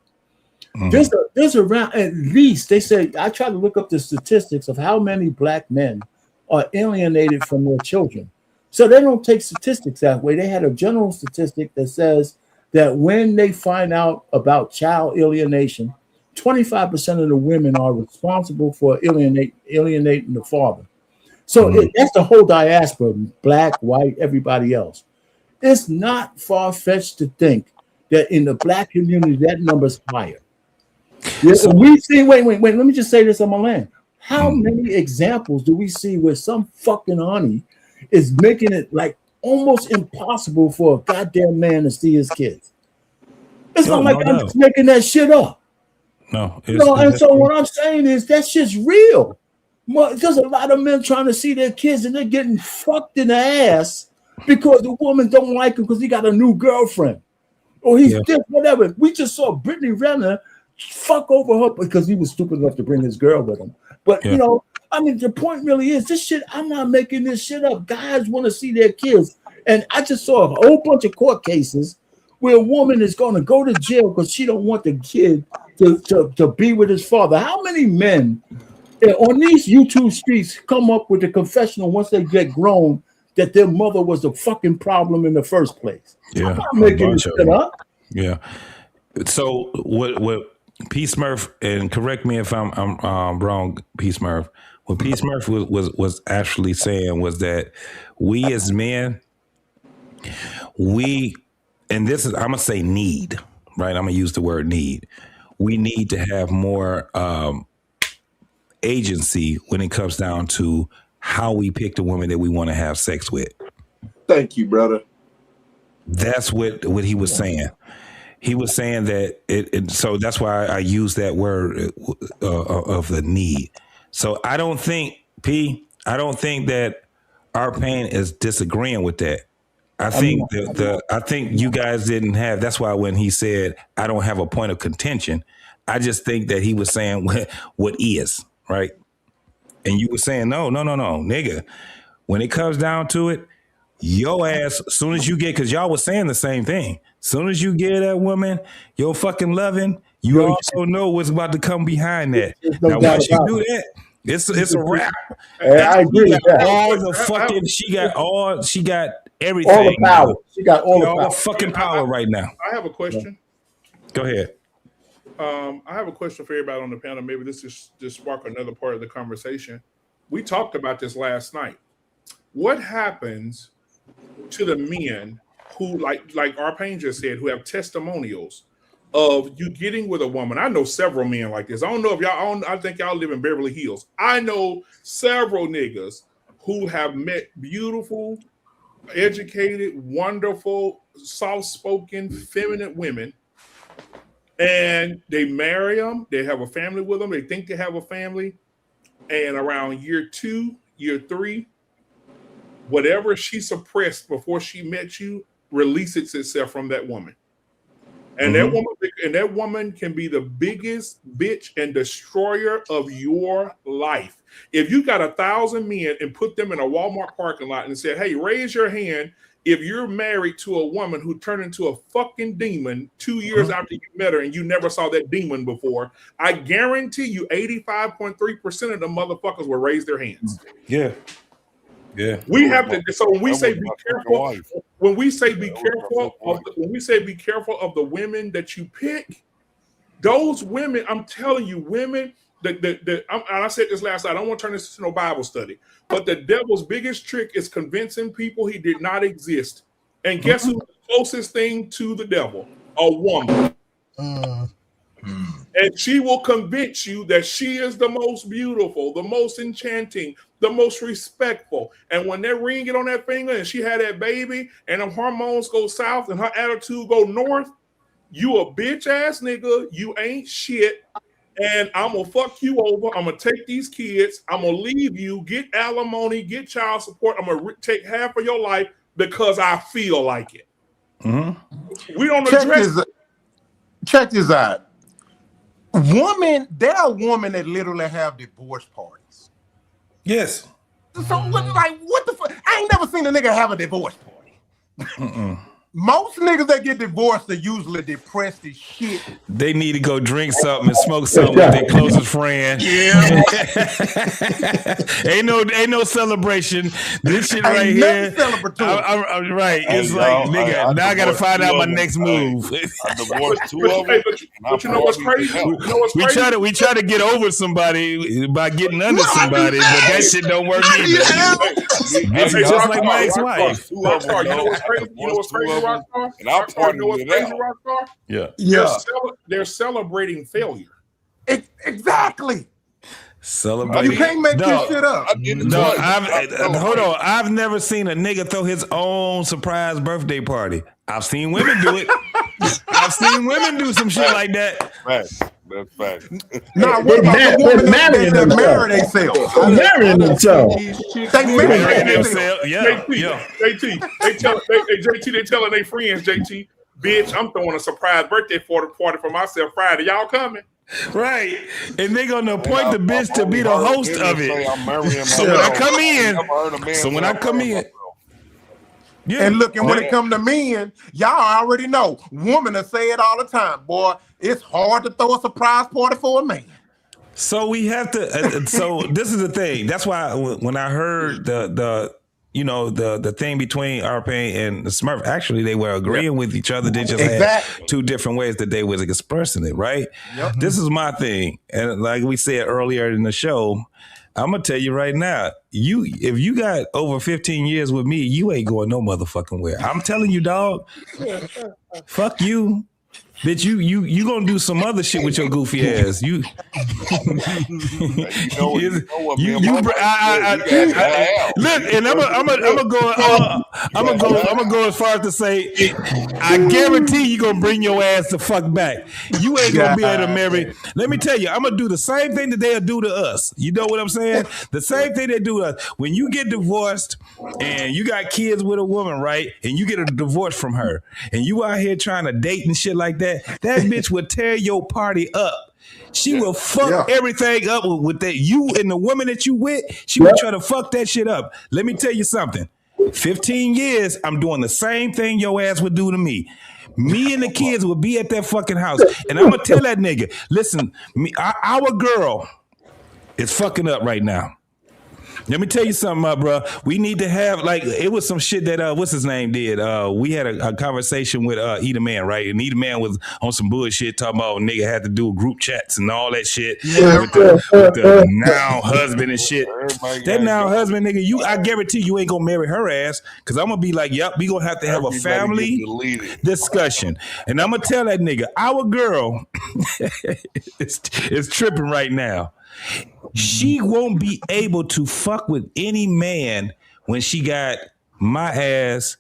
There's around, at least they say, I try to look up the statistics of how many black men are alienated from their children. So they don't take statistics that way. They had a general statistic that says that when they find out about child alienation, 25% of the women are responsible for alienating the father. So that's the whole diaspora, black, white, everybody else. It's not far-fetched to think that in the black community, that number's higher. Yeah, so we see, wait, let me just say this on my land. How many examples do we see where some fucking honey is making it like almost impossible for a goddamn man to see his kids? It's not like I'm just making that shit up. And so what I'm saying is that shit's real. There's a lot of men trying to see their kids and they're getting fucked in the ass because the woman don't like him because he got a new girlfriend or he's just whatever. We just saw Brittany Renner fuck over her because he was stupid enough to bring his girl with him. But you know, I mean, the point really is this shit. I'm not making this shit up. Guys want to see their kids, and I just saw a whole bunch of court cases where a woman is going to go to jail because she don't want the kid to be with his father. How many men on these YouTube streets come up with a confessional once they get grown that their mother was the fucking problem in the first place? I'm not making this shit up. Yeah. So what P. Smurf, and correct me if I'm wrong, P. Smurf. What P. Smurf was actually saying was that we as men, and this is, I'm gonna say need, right? I'm gonna use the word need. We need to have more agency when it comes down to how we pick the woman that we want to have sex with. Thank you, brother. That's what he was saying. He was saying that so that's why I use that word of the need. So I don't think that our pain is disagreeing with that. I think I think you guys didn't have. That's why when he said I don't have a point of contention, I just think that he was saying what is right, and you were saying no, nigga. When it comes down to it, your ass, as soon as you get, because y'all was saying the same thing. As soon as you get that woman, you're fucking loving, you also know what's about to come behind that. Now, once you do that, it's a wrap. I agree with that. All the fucking, she got everything. All the power. She got all the fucking power right now. I have a question. Go ahead. I have a question for everybody on the panel. Maybe this is just spark another part of the conversation. We talked about this last night. What happens to the men who, like Arpain just said, who have testimonials of you getting with a woman? I know several men like this. I don't know if y'all, I think y'all live in Beverly Hills. I know several niggas who have met beautiful, educated, wonderful, soft-spoken, feminine women, and they marry them. They have a family with them. They think they have a family. And around year 2, year 3, whatever she suppressed before she met you releases itself from that woman. And that woman can be the biggest bitch and destroyer of your life. If you got 1,000 men and put them in a Walmart parking lot and said, hey, raise your hand if you're married to a woman who turned into a fucking demon 2 years after you met her and you never saw that demon before, I guarantee you 85.3% of the motherfuckers will raise their hands. Yeah. Yeah. We have to. So when we say be careful, when we say be careful of the women that you pick, those women, I'm telling you, women. I said this last night. I don't want to turn this into no Bible study, but the devil's biggest trick is convincing people he did not exist. And guess who's the closest thing to the devil? A woman. And she will convince you that she is the most beautiful, the most enchanting, the most respectful. And when that ring get on that finger and she had that baby and them hormones go south and her attitude go north, you a bitch ass nigga. You ain't shit. And I'm going to fuck you over. I'm going to take these kids. I'm going to leave you, get alimony, get child support. I'm going to take half of your life because I feel like it. We don't address. Check this out. There are women that literally have divorce parties. Yes. So what the fuck? I ain't never seen a nigga have a divorce party. Most niggas that get divorced are usually depressed as shit. They need to go drink something and smoke something with their closest friend. Yeah. ain't no celebration. This shit right here. I'm right. It's like, nigga, now I gotta find out my next move. I divorced 2 of them. But you know what's crazy? We try to get over somebody by getting under somebody, but that shit don't work either. It's just like my ex-wife. You know what's crazy? You know what's crazy, Rockstar? And I'll partner with that. Rockstar? Yeah. They're celebrating failure. Exactly. Celebrating. You can't make this shit up. Hold on. I've never seen a nigga throw his own surprise birthday party. I've seen women do it. I've seen women do some shit like that. That's fact. Now, what about the woman that marry themselves? Marrying themselves. They marry themselves. JT, they telling their friends, JT, bitch, I'm throwing a surprise birthday party for myself Friday. Y'all coming? Right. And they're gonna appoint the bitch to be the host of it. So when I come in, yeah. And look, and when it come to men, y'all already know, women will say it all the time, boy, it's hard to throw a surprise party for a man. So we have to, so this is the thing. That's why when I heard the thing between R-Pain and the Smurf, actually they were agreeing with each other. They just had 2 different ways that they was expressing it, right? Yep. This is my thing. And like we said earlier in the show, I'm gonna tell you right now, if you got over 15 years with me, you ain't going no motherfucking where. I'm telling you, dog. Fuck you. Bitch, you gonna do some other shit with your goofy ass. Look, and I'm gonna go as far as to say, I guarantee you gonna bring your ass the fuck back. You ain't gonna be able to marry. Let me tell you, I'm gonna do the same thing that they'll do to us. You know what I'm saying? The same thing they do to us. When you get divorced and you got kids with a woman, right? And you get a divorce from her, and you out here trying to date and shit like that. That bitch will tear your party up. She will fuck everything up with that. You and the woman that you with, she will try to fuck that shit up. Let me tell you something. 15 years, I'm doing the same thing your ass would do to me. Me and the kids will be at that fucking house. And I'm going to tell that nigga, listen, our girl is fucking up right now. Let me tell you something, bro. We need to have, like, it was some shit that, what's his name did. We had a conversation with Eat a Man, right? And Eat a Man was on some bullshit talking about nigga had to do group chats and all that shit with the now husband and shit. That now husband, nigga, I guarantee you ain't gonna marry her ass, because I'm gonna be like, yep, we gonna have to have a family discussion. And I'm gonna tell that nigga, our girl is tripping right now. She won't be able to fuck with any man when she got my ass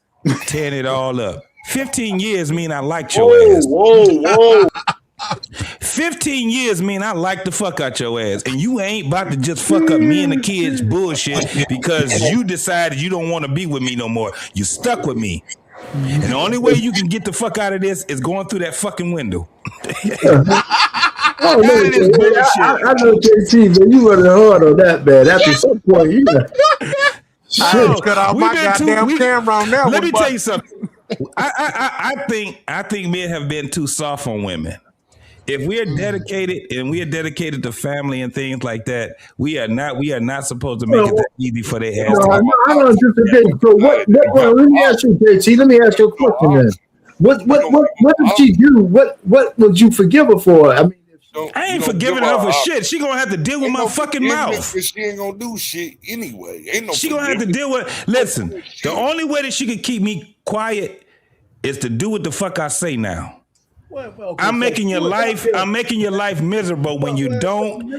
tearing it all up. 15 years mean I liked your ass. Whoa. 15 years mean I like the fuck out your ass, and you ain't about to just fuck up me and the kids bullshit because you decided you don't want to be with me no more. You stuck with me. And the only way you can get the fuck out of this is going through that fucking window. I know JT, man. You running hard on that, man. After some point, you got shit. Cut off my goddamn camera on that. Let me tell you something. I think men have been too soft on women. If we are dedicated and we are dedicated to family and things like that, we are not supposed to make it that easy for their ass. I don't disagree. So what? Let me ask you, JT. Let me ask you a question, then. What did she do? What would you forgive her for? I mean, I ain't forgiving her for shit. She gonna have to deal with my fucking mouth. She ain't gonna do shit anyway. Ain't no. She gonna have to deal with. Listen, the only way that she can keep me quiet is to do what the fuck I say now. I'm making your life miserable when you don't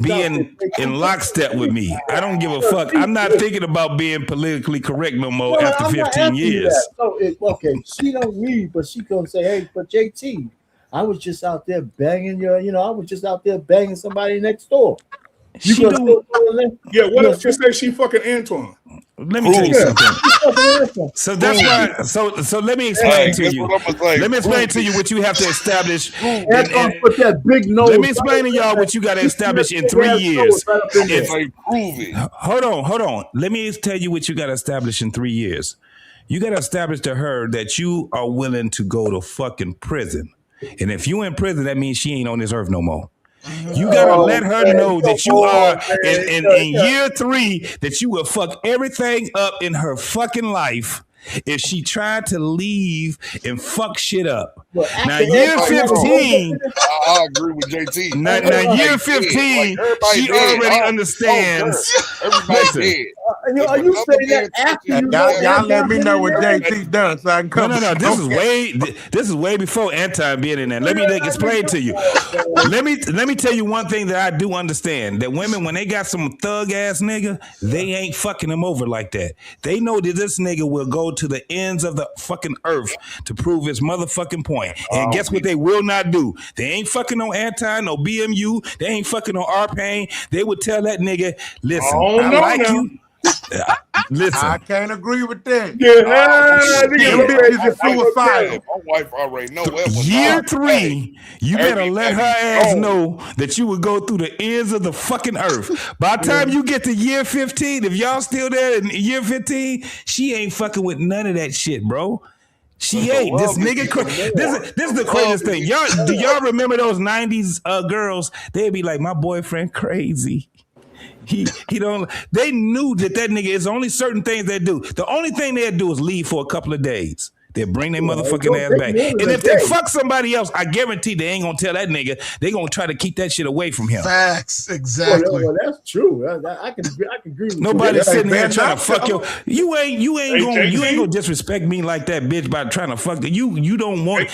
be in lockstep with me. I don't give a fuck. I'm not thinking about being politically correct no more after 15 years. So she don't leave, but she gonna say, "Hey, but JT, I was just out there banging I was just out there banging somebody next door." Yeah, what if she say she fucking Antoine? Let me tell you something. So that's why. So let me explain to you. Let me explain to you what you have to establish. Put that big nose. Let me explain to y'all what you got to establish in 3 years. Hold on. Let me tell you what you got to establish in 3 years. You got to establish to her that you are willing to go to fucking prison. And if you in prison, that means she ain't on this earth no more. You gotta let her know that you are in year 3 that you will fuck everything up in her fucking life if she tried to leave and fuck shit up. Now year 15, I agree with JT. Now year 15, she already understands. Everybody dead. Are you saying that after y'all let me know what JT done so I can come? No. This is way before Anton being in there. Let me explain to you. Let me tell you one thing that I do understand. That women, when they got some thug ass nigga, they ain't fucking them over like that. They know that this nigga will go to the ends of the fucking earth to prove his motherfucking point. And guess what they will not do? They ain't fucking on Anton, no BMU. They ain't fucking on our-Pain. They would tell that nigga, listen, I like you. Listen, I can't agree with that. My wife already know that. Year 3, you better let her ass know that you would go through the ends of the fucking earth. By the time you get to year 15, if y'all still there in year 15, she ain't fucking with none of that shit, bro. She ain't. This nigga. This is the craziest thing. Do y'all remember those 90s girls? They'd be like, my boyfriend crazy. He don't. They knew that nigga is only certain things they do. The only thing they'd do is leave for a couple of days. They bring their motherfucking ass back. And if they fuck somebody else, I guarantee they ain't gonna tell that nigga. They gonna try to keep that shit away from him. Facts, exactly. Well, that's true. I can agree with Nobody's you. sitting here trying to fuck you. You ain't gonna disrespect me like that, bitch, by trying to fuck you. You don't want.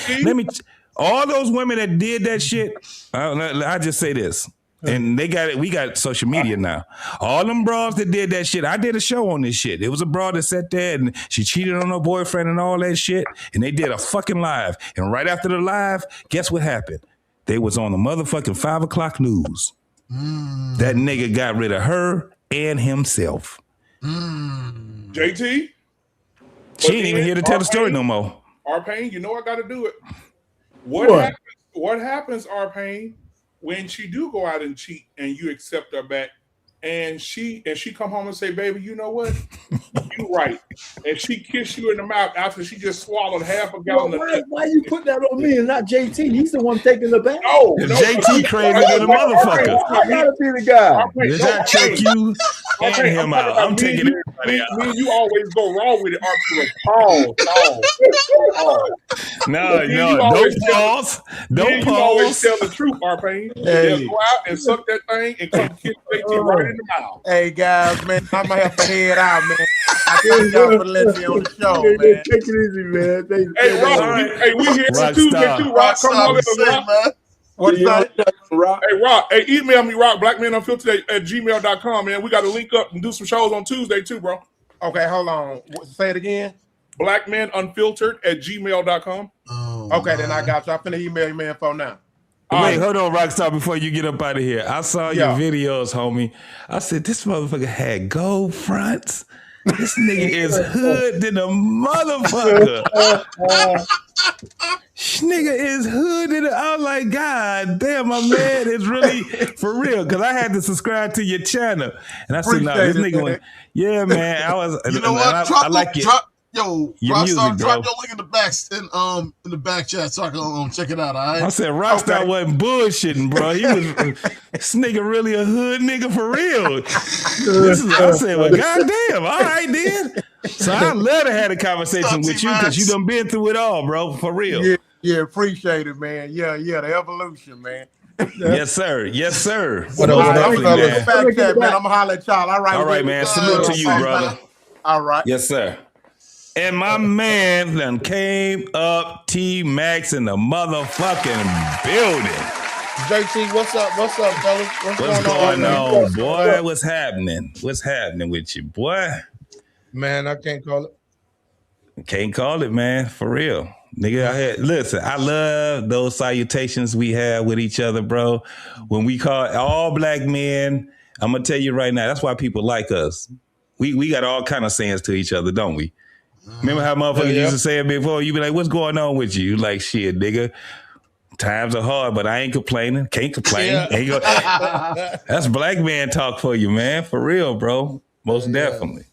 All those women that did that shit. I just say this. And they got it. We got social media now. All them bras that did that shit. I did a show on this shit. It was a broad that sat there and she cheated on her boyfriend and all that shit. And they did a fucking live. And right after the live, guess what happened? They was on the motherfucking 5 o'clock news. That nigga got rid of her and himself. JT? She ain't even here to tell the story no more. our-Pain, you know I got to do it. What happens, our-Pain, when she do go out and cheat and you accept her back and she come home and say, baby, you know what? You right. And she kiss you in the mouth after she just swallowed half a gallon of milk. Why you put that on me and not JT? He's the one taking the back. No, JT crazy than a motherfucker. I gotta be the guy. Did I check you and him out? I'm taking everybody out. Me and you always go wrong with it. No, don't pause. Don't You always tell the truth, our-Pain. Just go out and suck that thing and come kiss JT right in the mouth. Hey guys, man, I'm gonna have to head out, man. I thank y'all for letting me on the show, man. Take it easy, man. Hey, Rock, we here on Tuesday too, Rock. Come on, Rock. What's up, Rock? Hey, Rock. Hey, email me, Rock, blackmanunfiltered@gmail.com, man. We got to link up and do some shows on Tuesday too, bro. Okay, hold on. Say it again. blackmanunfiltered@gmail.com. Okay, then I got you. I'm finna email you my info now. Wait, hold on, Rockstar, before you get up out of here. I saw your Yeah. videos, homie. I said, this motherfucker had gold fronts. This nigga is hood than a motherfucker. This nigga is hood than I was like, God damn, my man is really for real. Because I had to subscribe to your channel. And I said, nah, this nigga went, yeah, man. I was, You know what? I like it. Yo, Your music, Rockstar, bro. drop your link in the back chat so I can check it out. All right. I said Rockstar wasn't bullshitting, bro. He was this nigga really a hood nigga for real. I said, well, goddamn, all right then. So I love to have a conversation with you because you done been through it all, bro, for real. Yeah, appreciate it, man. Yeah, the evolution, man. Yes, sir. Yes, sir. What up, Definitely, man. Back chat, man. I'm gonna holler at y'all. All right, man. Salute to you, brother. All right. Yes, sir. And my man then came up, T-Max in the motherfucking building. JT, what's up? What's up, fellas? What's going on, boy? What's happening? What's happening with you, boy? Man, I can't call it. Can't call it, man. For real. Nigga, listen, I love those salutations we have with each other, bro. When we call all black men, I'm going to tell you right now, that's why people like us. We got all kind of sayings to each other, don't we? Remember how motherfuckers used to say it before? You be like, what's going on with you? You like, shit, nigga. Times are hard, but I ain't complaining. Can't complain. Yeah. That's black man talk for you, man. For real, bro. Most definitely.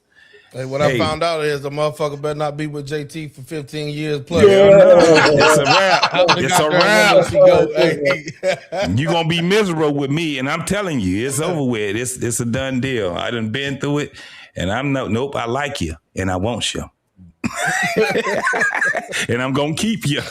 Hey, what I found out is the motherfucker better not be with JT for 15 years plus. It's a wrap. It's a wrap. Hey. You gonna be miserable with me, and I'm telling you, it's over with. It's a done deal. I done been through it, and nope. I like you, and I want you. And I'm gonna keep you.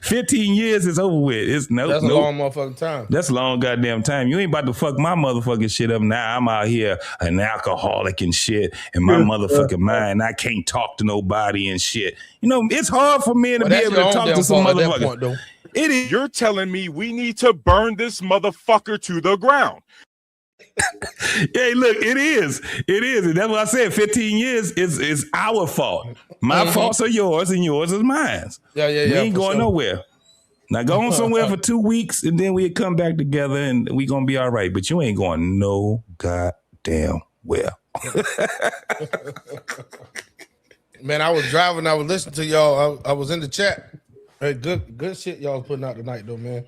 15 years is over with. It's That's a long motherfucking time. That's a long goddamn time. You ain't about to fuck my motherfucking shit up now. I'm out here an alcoholic and shit, and my motherfucking mind. I can't talk to nobody and shit. You know, it's hard for men to be able to talk to some motherfucker. It is. You're telling me we need to burn this motherfucker to the ground. Hey, look, it is. It is. And that's what I said. 15 years is our fault. My faults are yours and yours is mine. Yeah. We ain't going nowhere. Now go on somewhere for 2 weeks and then we come back together and we gonna be all right. But you ain't going no goddamn where. Man, I was driving. I was listening to y'all. I was in the chat. Hey, good shit y'all putting out tonight, though, man.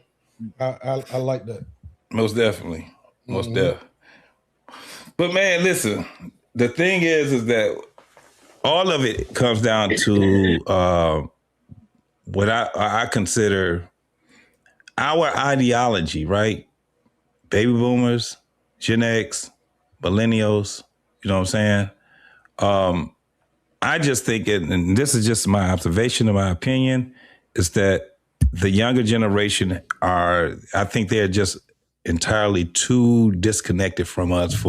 I like that. Most definitely. Most definitely. But man, listen, the thing is that all of it comes down to what I consider our ideology, right? Baby boomers, Gen X, millennials, you know what I'm saying? I just think, and this is just my observation and my opinion, is that the younger generation I think they're just entirely too disconnected from us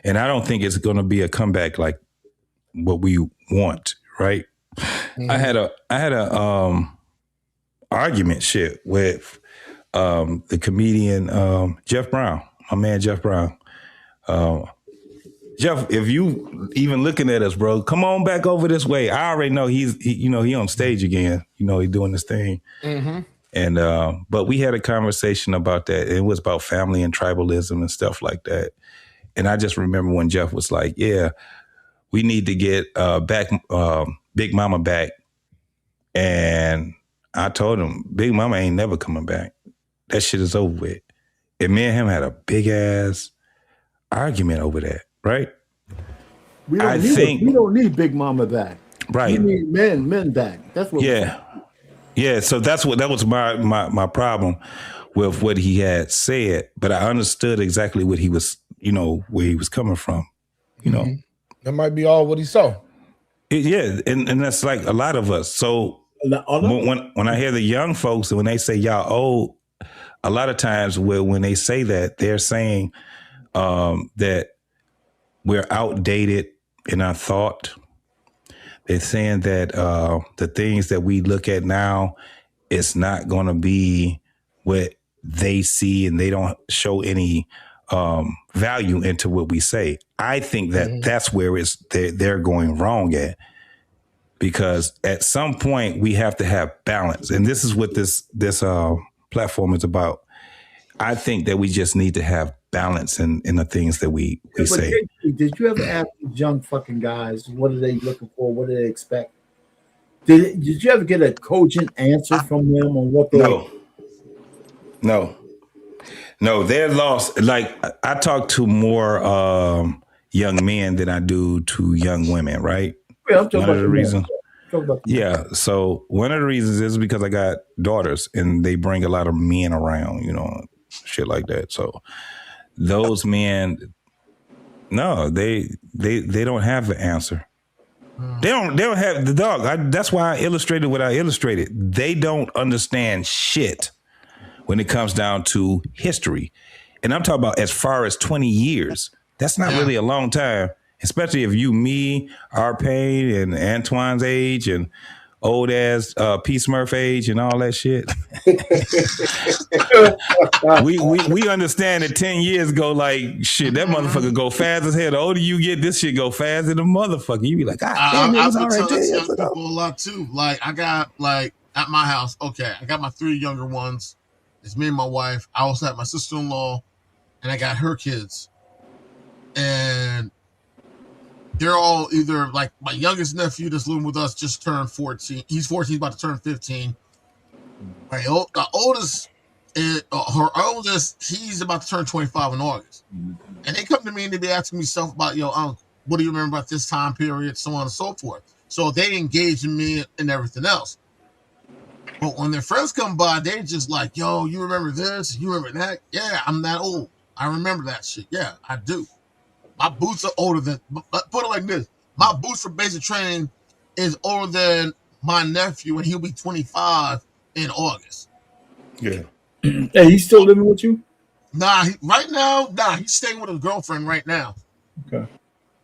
and I don't think it's going to be a comeback like what we want, right? I had a argument shit with the comedian Jeff Brown, my man Jeff Brown. Jeff, if you even looking at us, bro, come on back over this way. I already know he on stage again. You know, he doing this thing. And but we had a conversation about that. It was about family and tribalism and stuff like that. And I just remember when Jeff was like, "Yeah, we need to get back Big Mama back." And I told him, "Big Mama ain't never coming back. That shit is over with." And me and him had a big ass argument over that, right? We don't need Big Mama back. Right. We need men back. That's what. Yeah, so that was my problem with what he had said, but I understood exactly what he was, where he was coming from, That might be all what he saw. And that's like a lot of us. So when I hear the young folks, when they say y'all old, a lot of times when they say that, they're saying that we're outdated in our thought. They're saying that the things that we look at now, it's not going to be what they see, and they don't show any value into what we say. I think that that's where they're going wrong at, because at some point we have to have balance, and this is what this platform is about. I think that we just need to have balance in the things that we say. JT, did you ever ask these young fucking guys what are they looking for? What do they expect? Did you ever get a cogent answer from them on what they? No, they're lost. Like I talk to more young men than I do to young women, right? Yeah, I'm talking one of the reasons. Yeah. So one of the reasons is because I got daughters and they bring a lot of men around, shit like that. So those men, no, they don't have the answer. They don't have the dog. That's why I illustrated what I illustrated. They don't understand shit when it comes down to history. And I'm talking about as far as 20 years. That's not really a long time, especially if you, me, our Payne, and Antoine's age and old ass P. Smurf age and all that shit. we understand that 10 years ago, like shit, that motherfucker go fast as hell. The older you get, this shit go fast as a motherfucker. You be like, God damn, it was all right 10 years ago. People a lot too. Like I got at my house. Okay, I got my 3 younger ones. It's me and my wife. I also have my sister-in-law, and I got her kids. And they're all either like my youngest nephew that's living with us just turned 14. He's 14, about to turn 15. The oldest, her oldest, he's about to turn 25 in August. And they come to me and they be asking me stuff about, what do you remember about this time period, so on and so forth. So they engage in me and everything else. But when their friends come by, they just like, yo, you remember this? You remember that? Yeah, I'm that old. I remember that shit. Yeah, I do. My boots are older than, put it like this. My boots for basic training is older than my nephew, and he'll be 25 in August. Yeah. Hey, he's still living with you? Nah, he's staying with his girlfriend right now. Okay.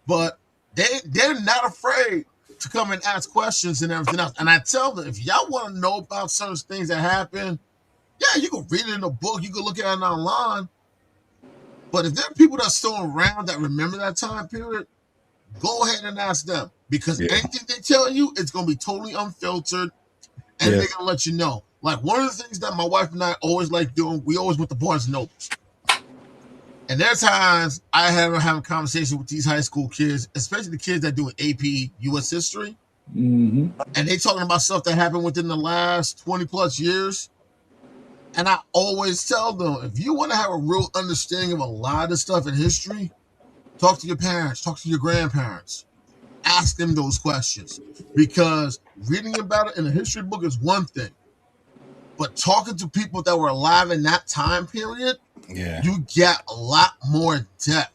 But they're not afraid to come and ask questions and everything else. And I tell them, if y'all want to know about certain things that happen, yeah, you can read it in a book, you can look at it online. But if there are people that's still around that remember that time period, go ahead and ask them. Because anything they tell you, it's going to be totally unfiltered, and they're going to let you know. Like, one of the things that my wife and I always like doing, we always went to Barnes & Noble. And there are times I have a conversation with these high school kids, especially the kids that do AP U.S. history. Mm-hmm. And they talking about stuff that happened within the last 20 plus years. And I always tell them, if you want to have a real understanding of a lot of stuff in history, talk to your parents, talk to your grandparents, ask them those questions. Because reading about it in a history book is one thing, but talking to people that were alive in that time period, you get a lot more depth.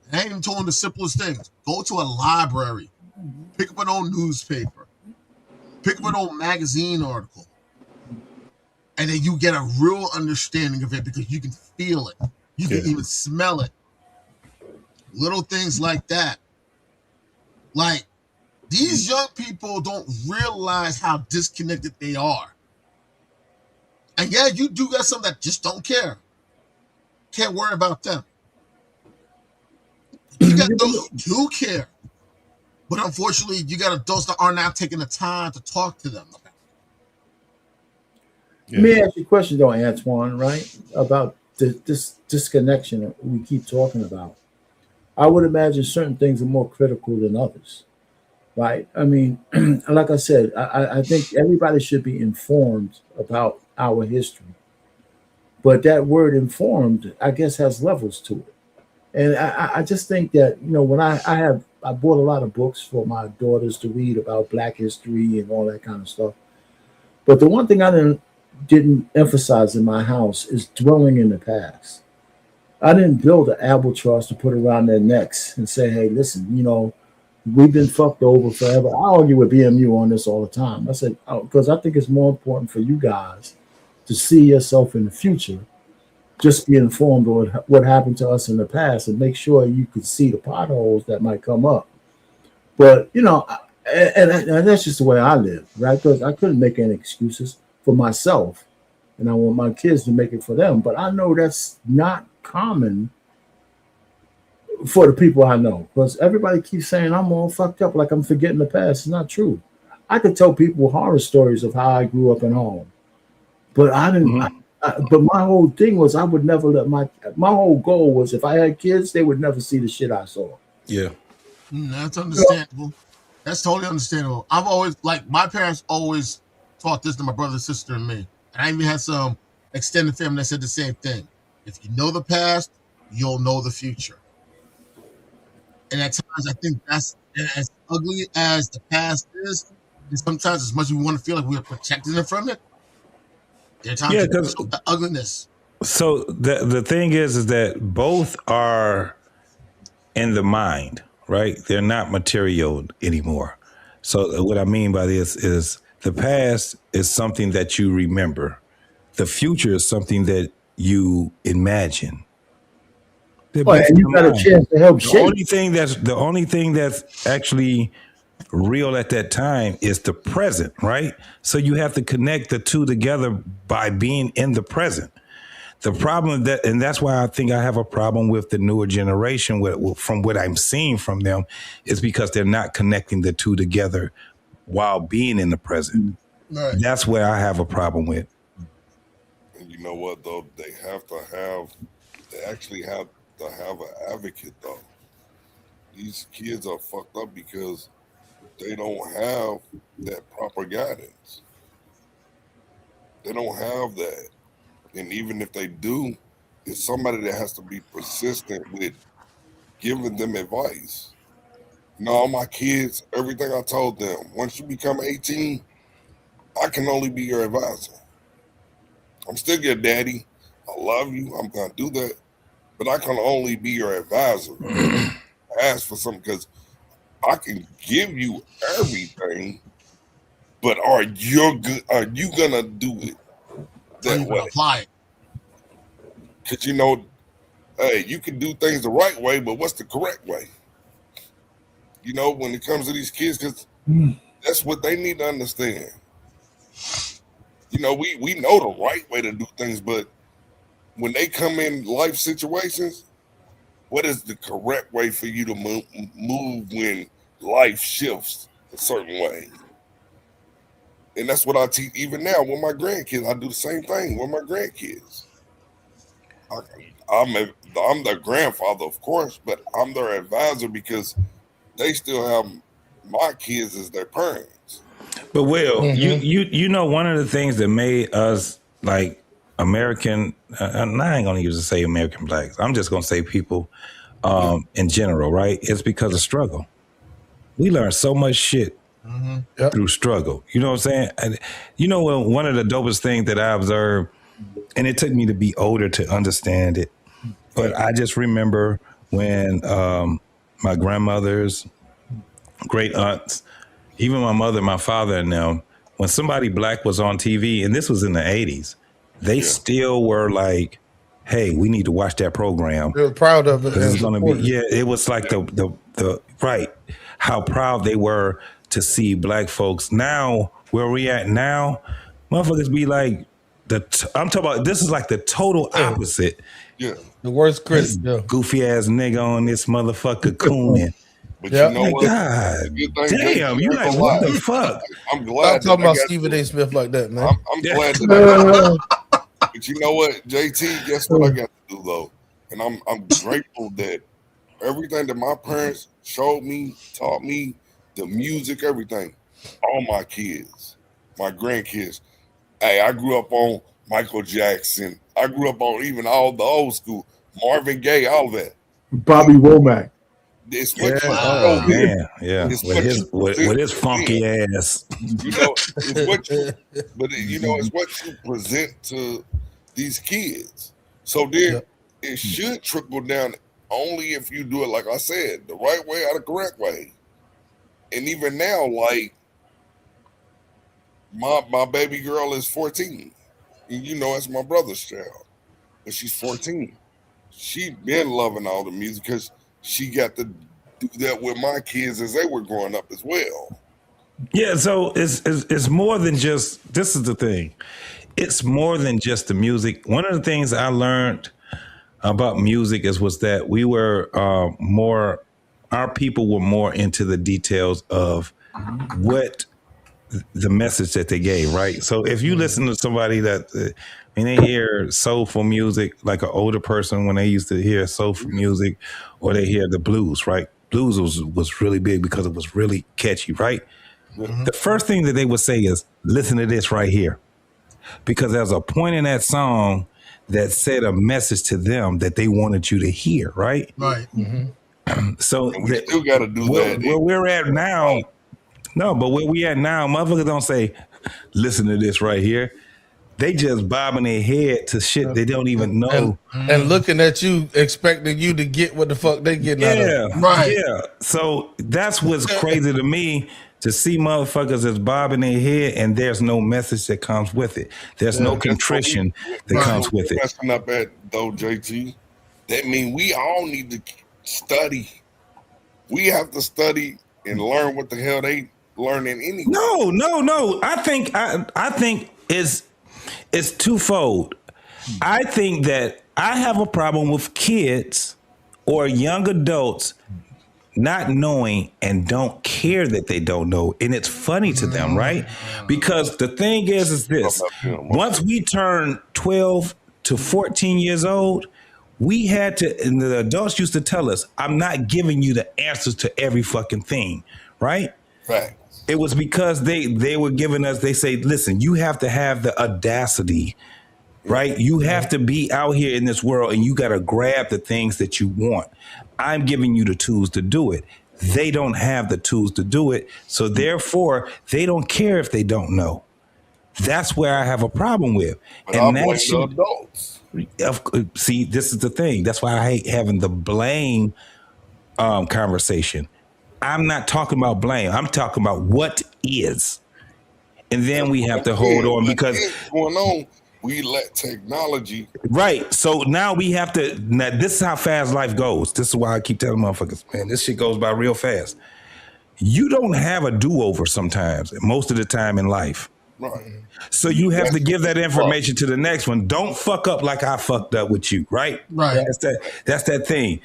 And I ain't even told them the simplest things. Go to a library, pick up an old newspaper, pick up an old magazine article, and then you get a real understanding of it because you can feel it. You can even smell it. Little things like that. Like, these young people don't realize how disconnected they are. And yeah, you do got some that just don't care. Can't worry about them. You got those who do care. But unfortunately, you got those that are not taking the time to talk to them. Let me ask you a question, though, Antoine, right? About this disconnection that we keep talking about. I would imagine certain things are more critical than others, right? I mean, like I said, I think everybody should be informed about our history. But that word informed, I guess, has levels to it. And I just think that, when I bought a lot of books for my daughters to read about Black history and all that kind of stuff. But the one thing I didn't emphasize in my house is dwelling in the past. I didn't build an albatross to put around their necks and say, hey, listen, we've been fucked over forever. I argue with BMU on this all the time. I said, because I think it's more important for you guys to see yourself in the future, just be informed of what happened to us in the past and make sure you could see the potholes that might come up. But, and that's just the way I live, right? Because I couldn't make any excuses for myself, and I want my kids to make it for them. But I know that's not common for the people I know, because everybody keeps saying I'm all fucked up, like I'm forgetting the past. It's not true. I could tell people horror stories of how I grew up at home, but I didn't. But my whole thing was I would never let my whole goal was if I had kids, they would never see the shit I saw. Yeah. That's understandable. That's totally understandable. I've always my parents always taught this to my brother, sister, and me. And I even had some extended family that said the same thing. If you know the past, you'll know the future. And at times, I think that's as ugly as the past is. And sometimes, as much as we want to feel like we're protected it from it, there are times Yeah, it shows the ugliness. So the thing is that both are in the mind, right? They're not material anymore. So what I mean by this is the past is something that you remember. The future is something that you imagine. And you got a chance to help shape. The only thing that's actually real at that time is the present, right? So you have to connect the two together by being in the present. The problem and that's why I think I have a problem with the newer generation from what I'm seeing from them is because they're not connecting the two together while being in the present. Right. That's where I have a problem with. And you know what, though? They actually have to have an advocate, though. These kids are fucked up because they don't have that proper guidance. They don't have that. And even if they do, it's somebody that has to be persistent with giving them advice. All my kids, everything I told them, once you become 18, I can only be your advisor. I'm still your daddy. I love you. I'm going to do that. But I can only be your advisor. Ask for something because I can give you everything, but are you going to do it that way? Apply it. Because, hey, you can do things the right way, but what's the correct way? When it comes to these kids, because that's what they need to understand. We know the right way to do things, but when they come in life situations, what is the correct way for you to move when life shifts a certain way? And that's what I teach even now with my grandkids. I do the same thing with my grandkids. I'm their grandfather, of course, but I'm their advisor because they still have my kids as their parents. But you know, one of the things that made us like American, and I ain't gonna use to say American blacks. I'm just gonna say people in general, right? It's because of struggle. We learned so much shit through struggle. You know what I'm saying? And, one of the dopest things that I observed, and it took me to be older to understand it, but I just remember when my grandmothers, great aunts, even my mother, my father, and them, when somebody black was on TV, and this was in the 80s, they still were like, hey, we need to watch that program. They were proud of it. It's going to be, it was like the right, how proud they were to see black folks. Now, where we at now, motherfuckers be like, I'm talking about, this is like the total opposite. Yeah. The worst critic. Goofy ass nigga on this motherfucker cooning. But you know what? God damn, you like, what the fuck? I'm glad. Stop talking about Stephen A. Smith like that, man. I'm glad that but you know what, JT, guess what I got to do, though? And I'm grateful that everything that my parents showed me, taught me, the music, everything, all my kids, my grandkids. Hey, I grew up on Michael Jackson. I grew up on even all the old school, Marvin Gaye, all of that. Bobby Womack. It's what with his funky ass. It's what it's what you present to these kids. So then it should trickle down only if you do it, like I said, the right way or the correct way. And even now, like my baby girl is 14. And it's my brother's child. But she's 14. She been loving all the music because she got to do that with my kids as they were growing up as well. Yeah, so it's more than just, this is the thing. It's more than just the music. One of the things I learned about music was that we were our people were more into the details of what the message that they gave, right? So if you listen to somebody that and they hear soulful music, like an older person when they used to hear soulful music, or they hear the blues, right? Blues was really big because it was really catchy, right? The first thing that they would say is, listen to this right here. Because there's a point in that song that said a message to them that they wanted you to hear, right? Right. So and we still got to do that. Where we're at now, no, but where we at now, motherfuckers don't say, listen to this right here. They just bobbing their head to shit they don't even know. And looking at you, expecting you to get what the fuck they getting out of. Yeah. So that's what's crazy to me, to see motherfuckers that's bobbing their head and there's no message that comes with it. There's no contrition that comes with it. Messing up at though, JT. That means we all need to study. We have to study and learn what the hell they learning anyway. No. I think it's twofold. I think that I have a problem with kids or young adults not knowing and don't care that they don't know. And it's funny to them, right? Because the thing is this. Once we turn 12 to 14 years old, we had to, and the adults used to tell us, I'm not giving you the answers to every fucking thing, right? Right. It was because they were giving us, they say, listen, you have to have the audacity, right? You have to be out here in this world and you got to grab the things that you want. I'm giving you the tools to do it. They don't have the tools to do it. So therefore, they don't care if they don't know. That's where I have a problem with. But and I blame that's the adults. See, this is the thing. That's why I hate having the blame conversation. I'm not talking about blame. I'm talking about what is. And then we have to hold on because going on, we let technology. Right. So now we have to, now this is how fast life goes. This is why I keep telling motherfuckers, man, this shit goes by real fast. You don't have a do-over sometimes, most of the time in life. Right. So you have to give that information to the next one. Don't fuck up like I fucked up with you, right? Right. That's that thing.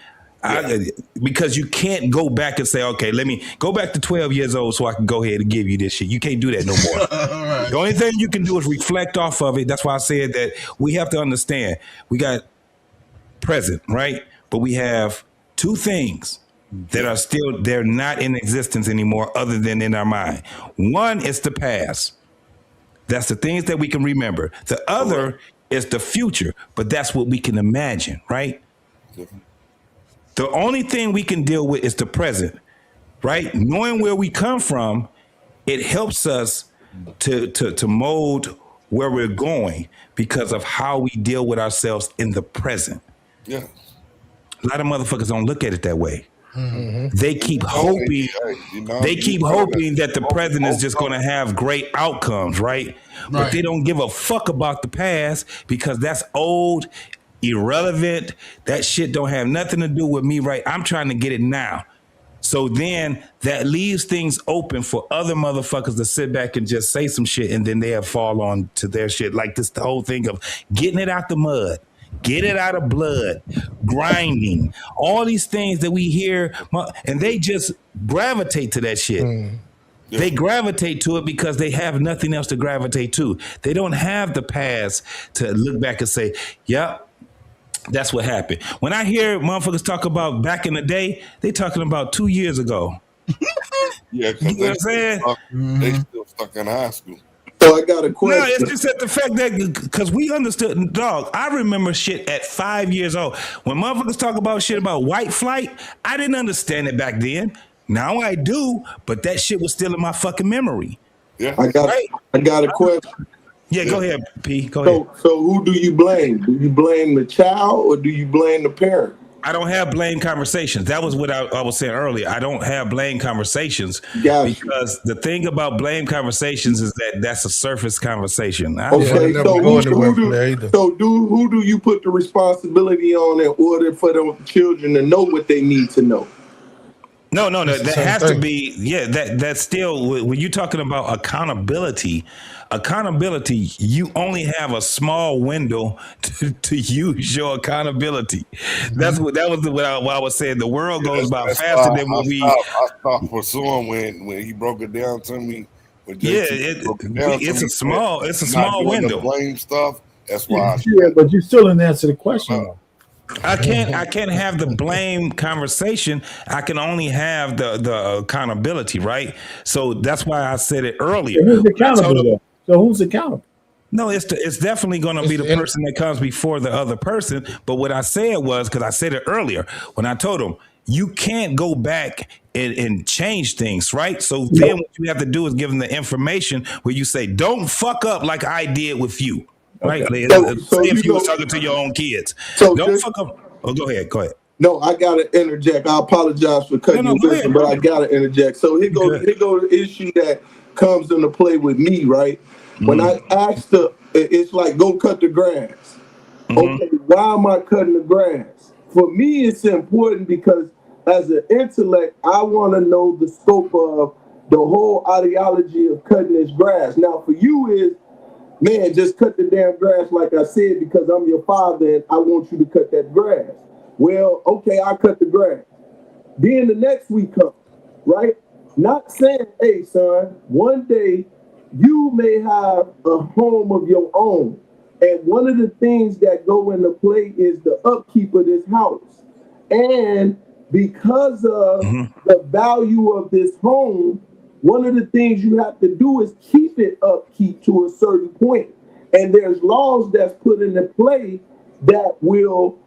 Because you can't go back and say, okay, let me go back to 12 years old so I can go ahead and give you this shit. You can't do that no more. Right. The only thing you can do is reflect off of it. That's why I said that we have to understand. We got present, right? But we have two things that are still, they're not in existence anymore other than in our mind. One is the past. That's the things that we can remember. The other is the future, but that's what we can imagine, right? The only thing we can deal with is the present, right? Knowing where we come from, it helps us to mold where we're going because of how we deal with ourselves in the present. Yeah. A lot of motherfuckers don't look at it that way. Mm-hmm. They keep hoping. They keep hoping that the present is just going to have great outcomes, right? But they don't give a fuck about the past because that's old, irrelevant. That shit don't have nothing to do with me, right? I'm trying to get it now. So then that leaves things open for other motherfuckers to sit back and just say some shit, and then they'll fall on to their shit. Like this, the whole thing of getting it out the mud. Get it out of blood, grinding, all these things that we hear, and they just gravitate to that shit. Yeah. They gravitate to it because they have nothing else to gravitate to. They don't have the past to look back and say, yep, that's what happened. When I hear motherfuckers talk about back in the day, they talking about 2 years ago. Yeah, you know what I'm saying? They still stuck in high school. So I got a question. No, it's just that the fact that because we understood, dog. I remember shit at 5 years old. When motherfuckers talk about shit about white flight, I didn't understand it back then. Now I do, but that shit was still in my fucking memory. Yeah, I got a question. Yeah, go ahead, P. Go ahead. So who do you blame? Do you blame the child or do you blame the parent? I don't have blame conversations. That was what I was saying earlier. I don't have blame conversations because the thing about blame conversations is that that's a surface conversation. Okay, so who do you put the responsibility on in order for the children to know what they need to know? No, that has to be, that's still, when you're talking about accountability, you only have a small window to use your accountability. That was what I was saying. The world goes by faster than what I stopped pursuing when he broke it down to me. It's a small window. Blame stuff. That's why. Yeah, but you still didn't answer the question though. I can't have the blame conversation. I can only have the accountability, right? So that's why I said it earlier. So who's accountable though? So who's accountable? No, it's definitely going to be the person that comes before the other person. But what I said was, because I said it earlier, when I told him, you can't go back and change things, right? So then what you have to do is give them the information where you say, don't fuck up like I did with you, right? Okay. Say So if you was talking to your own kids. So don't fuck up. Oh, go ahead. No, I gotta interject. I apologize for cutting you listen, but I gotta interject. So here goes the issue that comes into play with me, right? When I asked it's like go cut the grass. Okay, why am I cutting the grass? For me, it's important because as an intellect, I want to know the scope of the whole ideology of cutting this grass. Now, for you is, man, just cut the damn grass like I said because I'm your father and I want you to cut that grass. Well, okay, I cut the grass. Then the next week comes, right? Not saying, hey, son, one day you may have a home of your own. And one of the things that go into play is the upkeep of this house. And because of the value of this home, one of the things you have to do is keep it upkeep to a certain point. And there's laws that's put into play that will,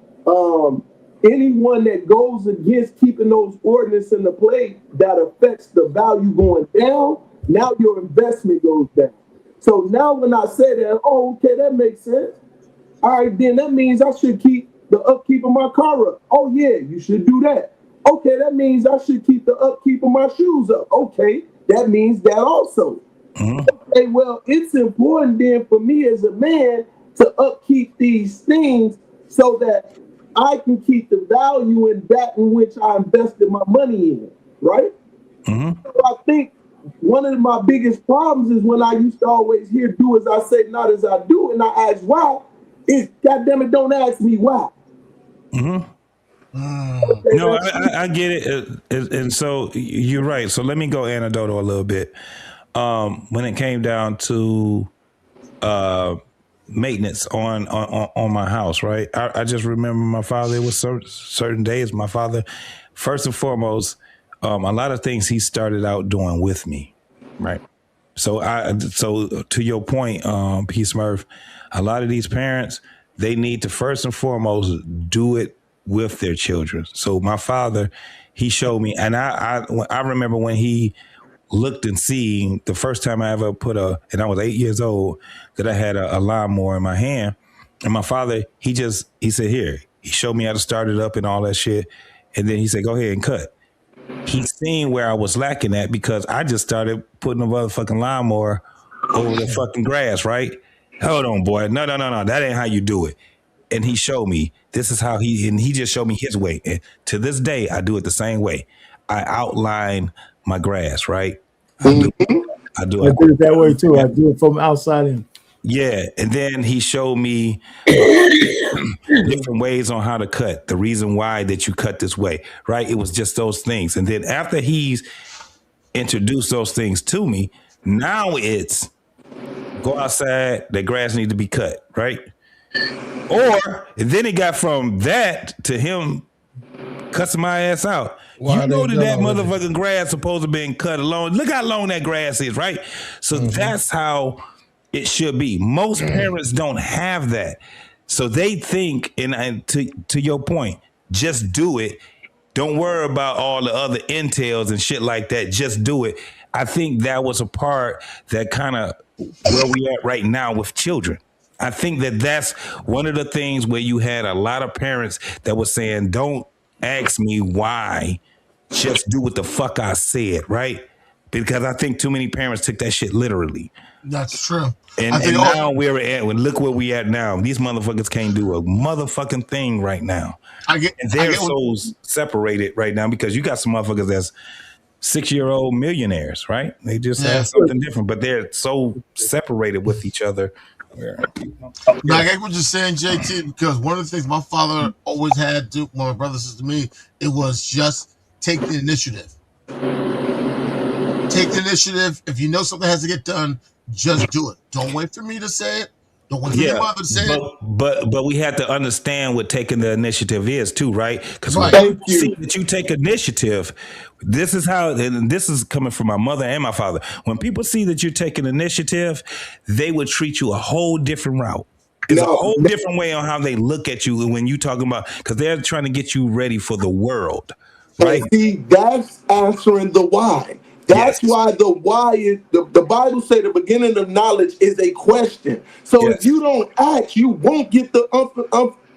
anyone that goes against keeping those ordinances into play that affects the value going down, now your investment goes down. So now when I say that, oh, okay, that makes sense. All right, then that means I should keep the upkeep of my car up. Oh, yeah, you should do that. Okay, that means I should keep the upkeep of my shoes up. Okay, that means that also. Okay, well, it's important then for me as a man to upkeep these things so that I can keep the value in that in which I invested my money in, right? So I think one of my biggest problems is when I used to always hear do as I say, not as I do, and I ask why, is goddamn it, don't ask me why. No, I get it. And so you're right. So let me go anecdotal a little bit. When it came down to maintenance on my house, right? I just remember my father, it was certain days, my father, first and foremost, a lot of things he started out doing with me, right? So to your point, P. Smurf, a lot of these parents, they need to first and foremost do it with their children. So my father, he showed me, and I remember when he looked and seen the first time I ever and I was 8 years old, that I had a lawnmower in my hand. And my father, he said, here, he showed me how to start it up and all that shit. And then he said, go ahead and cut. He seen where I was lacking at because I just started putting a motherfucking lawnmower over the fucking grass, right? Hold on, boy. No. That ain't how you do it. And he showed me, this is how he just showed me his way. And to this day, I do it the same way. I outline my grass, right? I do it that way too. I do it from outside in. Yeah, and then he showed me different ways on how to cut. The reason why that you cut this way, right? It was just those things. And then after he's introduced those things to me, now it's go outside. The grass needs to be cut, right? Or then it got from that to him cussing my ass out. You know that motherfucking grass supposed to be cut along. Look how long that grass is, right? So that's how it should be. Most parents don't have that. So they think, and to your point, just do it. Don't worry about all the other entails and shit like that. Just do it. I think that was a part that kind of where we at right now with children. I think that's one of the things where you had a lot of parents that were saying, don't ask me why, just do what the fuck I said, right? Because I think too many parents took that shit literally. That's true. And now look where we at now. These motherfuckers can't do a motherfucking thing right now. They're so separated right now because you got some motherfuckers that's 6-year-old millionaires, right? They just have something different, but they're so separated with each other. I get what you're saying, JT, because one of the things my father always had to, when my brother says to me, it was just take the initiative. Take the initiative. If you know something has to get done, just do it. Don't wait for me to say it. But when your mother said, but we have to understand what taking the initiative is too, right? Because when Thank you see that you take initiative, this is how, and this is coming from my mother and my father. When people see that you're taking initiative, they would treat you a whole different route. It's a whole different way on how they look at you when you talking about, because they're trying to get you ready for the world, right? And see, that's answering the why. That's why the why is the Bible say the beginning of knowledge is a question. So if you don't ask, you won't get the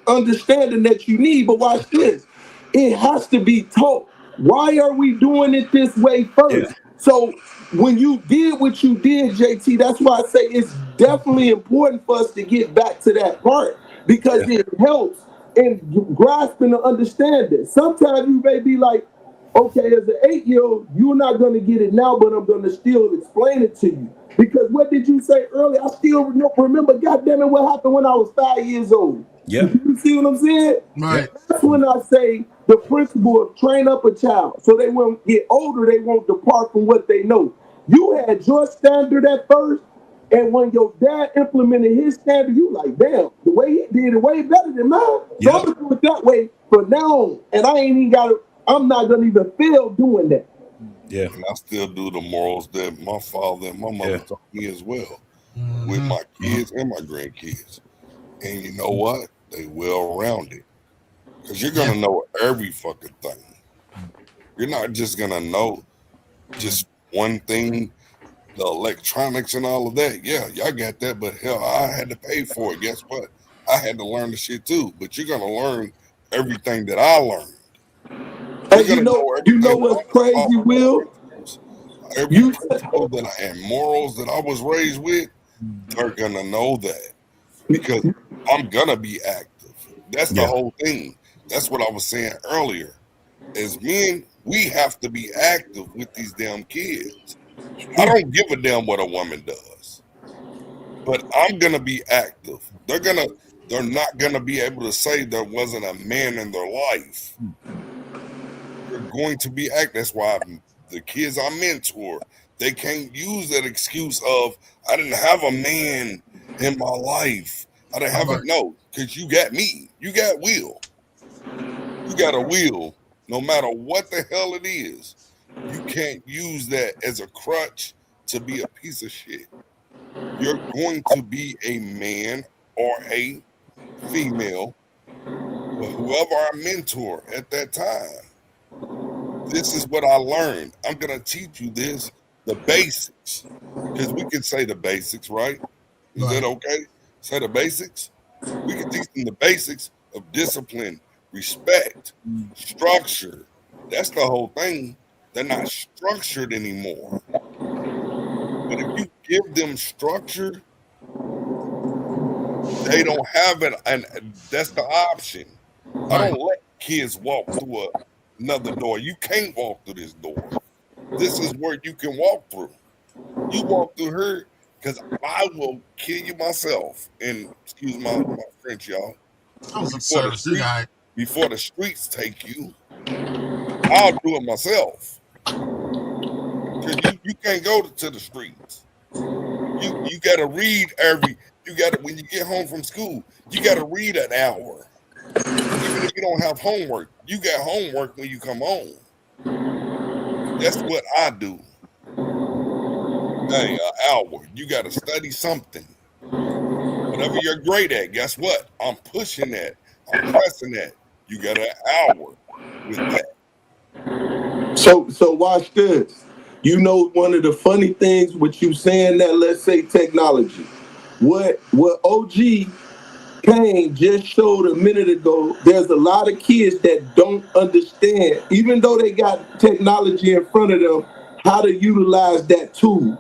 understanding that you need. But watch this. It has to be taught. Why are we doing it this way first? So when you did what you did, JT, that's why I say it's definitely important for us to get back to that part, because it helps in grasping and understanding. Sometimes you may be like, okay, as an 8-year-old, you're not going to get it now, but I'm going to still explain it to you. Because what did you say earlier? I still remember, goddamn it, what happened when I was 5 years old. Yeah. You see what I'm saying? Right. That's when I say the principle of train up a child so they won't get older, they won't depart from what they know. You had your standard at first, and when your dad implemented his standard, you like, damn, the way he did it way better than mine. So I'm gonna do it that way from now on. And I ain't even gotta, I'm not gonna even feel doing that. Yeah. And I still do the morals that my father and my mother taught me as well, with my kids and my grandkids. And you know what? They well rounded. Because you're gonna know every fucking thing. You're not just gonna know just one thing, the electronics and all of that. Yeah, y'all got that, but hell, I had to pay for it. Guess what? I had to learn the shit too. But you're gonna learn everything that I learned. And you know what's crazy, Will? Every principle that and morals that I was raised with, they're gonna know that, because I'm gonna be active. That's the whole thing. That's what I was saying earlier. As men, we have to be active with these damn kids. I don't give a damn what a woman does, but I'm gonna be active. They're not gonna be able to say there wasn't a man in their life. They're going to be active. That's why the kids I mentor, they can't use that excuse of I didn't have a man in my life. I didn't have a no, because you got me. You got Will. You got a Will. No matter what the hell it is, you can't use that as a crutch to be a piece of shit. You're going to be a man or a female, whoever I mentor at that time. This is what I learned. I'm going to teach you this, the basics, because we can say the basics, right? Is that okay? Say the basics? We can teach them the basics of discipline, respect, structure. That's the whole thing. They're not structured anymore. But if you give them structure, they don't have it, and that's the option. I don't let kids walk through another door. You can't walk through this door. This is where you can walk through. You walk through her, because I will kill you myself. And excuse my French, y'all. Before the streets take you, I'll do it myself. Because you can't go to the streets. You got to read when you get home from school, you got to read an hour. Even if you don't have homework, you got homework when you come home. That's what I do. Hey, an hour. You got to study something. Whatever you're great at, guess what? I'm pushing that. I'm pressing that. You got an hour with that. So watch this. You know, one of the funny things with you saying that, let's say technology, what OG Kane just showed a minute ago, there's a lot of kids that don't understand, even though they got technology in front of them, how to utilize that tool.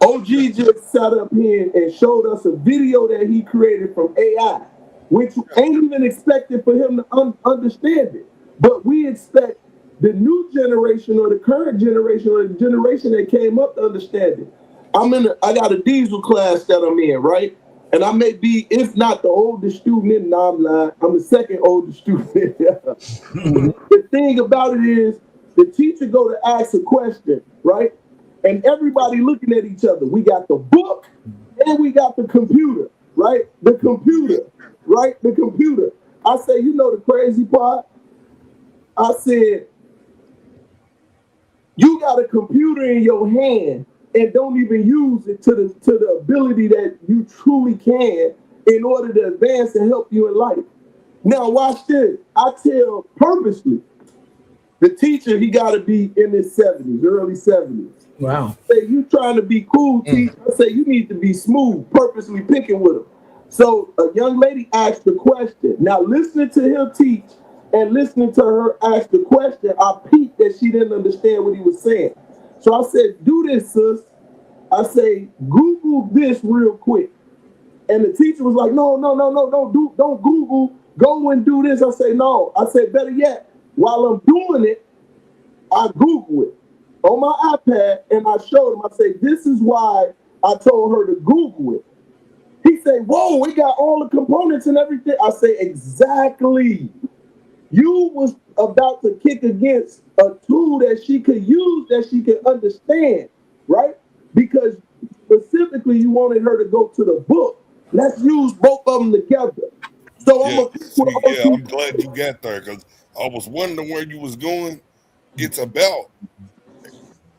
OG just sat up here and showed us a video that he created from AI, which ain't even expected for him to understand it. But we expect the new generation or the current generation or the generation that came up to understand it. I got a diesel class that I'm in, right? And I may be, if not the oldest student, no, I'm lying. I'm the second oldest student. The thing about it is, the teacher go to ask a question, right? And everybody looking at each other. We got the book and we got the computer. right? The computer, right? The computer. I say, you know the crazy part? I said, you got a computer in your hand and don't even use it to the ability that you truly can in order to advance and help you in life. Now watch this. I tell purposely, the teacher, he got to be in his 70s, early 70s. Wow. Say, you trying to be cool, teacher. I say, you need to be smooth, purposely picking with him. So a young lady asked the question. Now listening to him teach and listening to her ask the question, I peeped that she didn't understand what he was saying. So I said, do this, sis. I say, Google this real quick. And the teacher was like, no, don't Google. Go and do this. I say, no. I said, better yet, while I'm doing it, I Google it on my iPad and I showed him. I say, this is why I told her to Google it. He said, whoa, we got all the components and everything. I say, exactly. You was about to kick against a tool that she could use, that she could understand, right? Because specifically you wanted her to go to the book. Let's use both of them together. So I'm glad you got there because I was wondering where you was going. It's about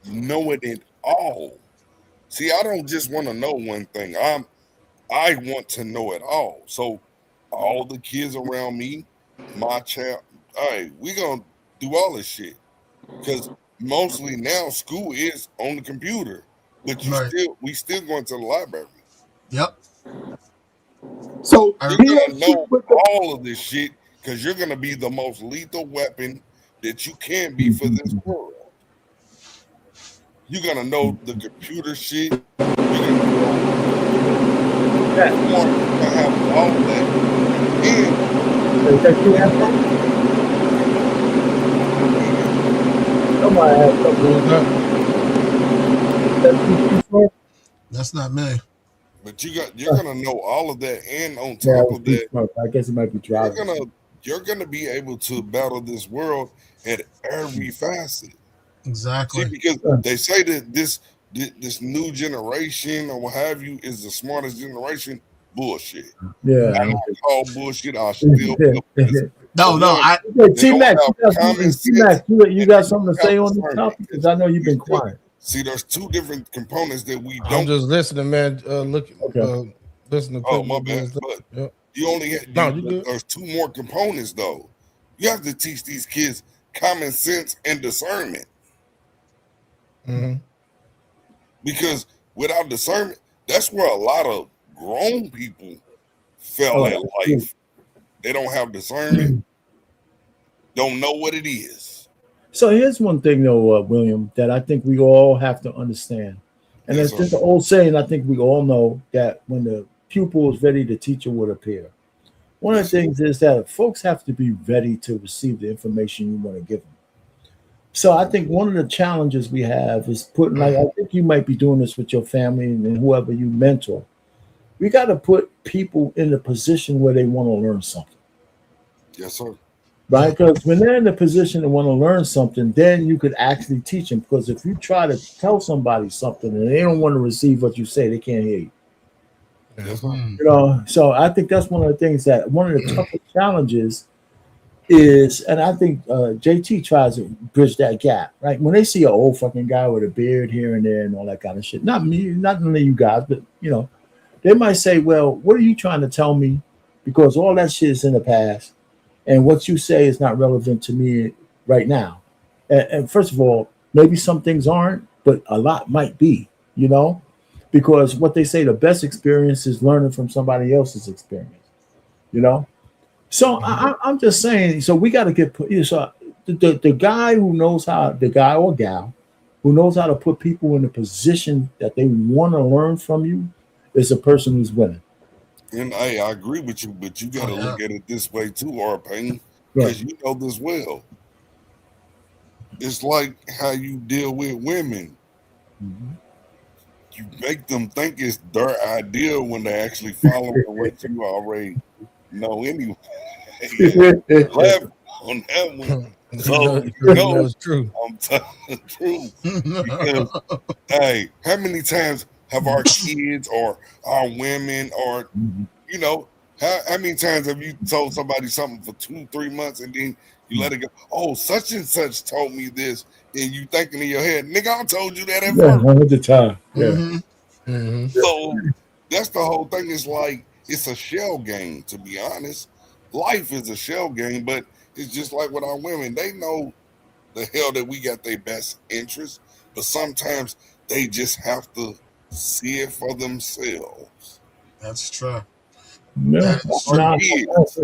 knowing it all. See, I don't just want to know one thing. I want to know it all. So all the kids around me, my child, all right, we gonna do all this shit. Because mostly now school is on the computer, but we still going to the library. Yep. So you're gonna know all of this shit because you're gonna be the most lethal weapon that you can be for this world. You're gonna know the computer shit. You're gonna have all that. That's not me. But you're gonna know all of that, and on top of that, I guess it might be driving. You're gonna be able to battle this world at every facet. Exactly. See, because they say that this new generation or what have you is the smartest generation. Bullshit. Yeah. I don't call bullshit. I still No. T-Mac, you got something to say on this topic? Because I know you've been quiet. See, there's two different components that we don't. I'm just listening, man. Listening. Oh, my bad. But you only there's two more components though. You have to teach these kids common sense and discernment. Mm-hmm. Because without discernment, that's where a lot of grown people fail at life. They don't have discernment, don't know what it is. So here's one thing, though, William, that I think we all have to understand. And it's just an old saying, I think we all know that when the pupil is ready, the teacher will appear. One of the things is that folks have to be ready to receive the information you want to give them. So I think one of the challenges we have is putting, like, I think you might be doing this with your family and whoever you mentor. We got to put people in the position where they want to learn something. Yes, sir. Right? Because when they're in the position to want to learn something, then you could actually teach them. Because if you try to tell somebody something and they don't want to receive what you say, they can't hear you. Yes, sir. You know, so I think that's one of the things that one of the toughest challenges is, and I think JT tries to bridge that gap, right? When they see an old fucking guy with a beard here and there and all that kind of shit, not me, not only you guys, but you know, they might say, well, what are you trying to tell me? Because all that shit is in the past, and what you say is not relevant to me right now. And first of all, maybe some things aren't, but a lot might be, you know, because what they say, the best experience is learning from somebody else's experience, you know? So I'm just saying, so we got to get put, so the guy who knows how, the guy or gal who knows how to put people in a position that they want to learn from you is a person who's winning. And I agree with you, but you got to look at it this way too, R-Pain, because you know this well. It's like how you deal with women. Mm-hmm. You make them think it's their idea when they actually follow what you already know anyway. Laugh on that one. So it's true. I'm telling the truth. Because, hey, how many times have our kids or our women or, you know, how many times have you told somebody something for 2-3 months and then you let it go? Oh, such and such told me this, and you thinking in your head, nigga, I told you that at Yeah, first. 100 times. Yeah. Mm-hmm. Mm-hmm. So that's the whole thing. It's like it's a shell game, to be honest. Life is a shell game, but it's just like with our women. They know the hell that we got their best interest, but sometimes they just have to see it for themselves. That's true. Yeah. Our kids.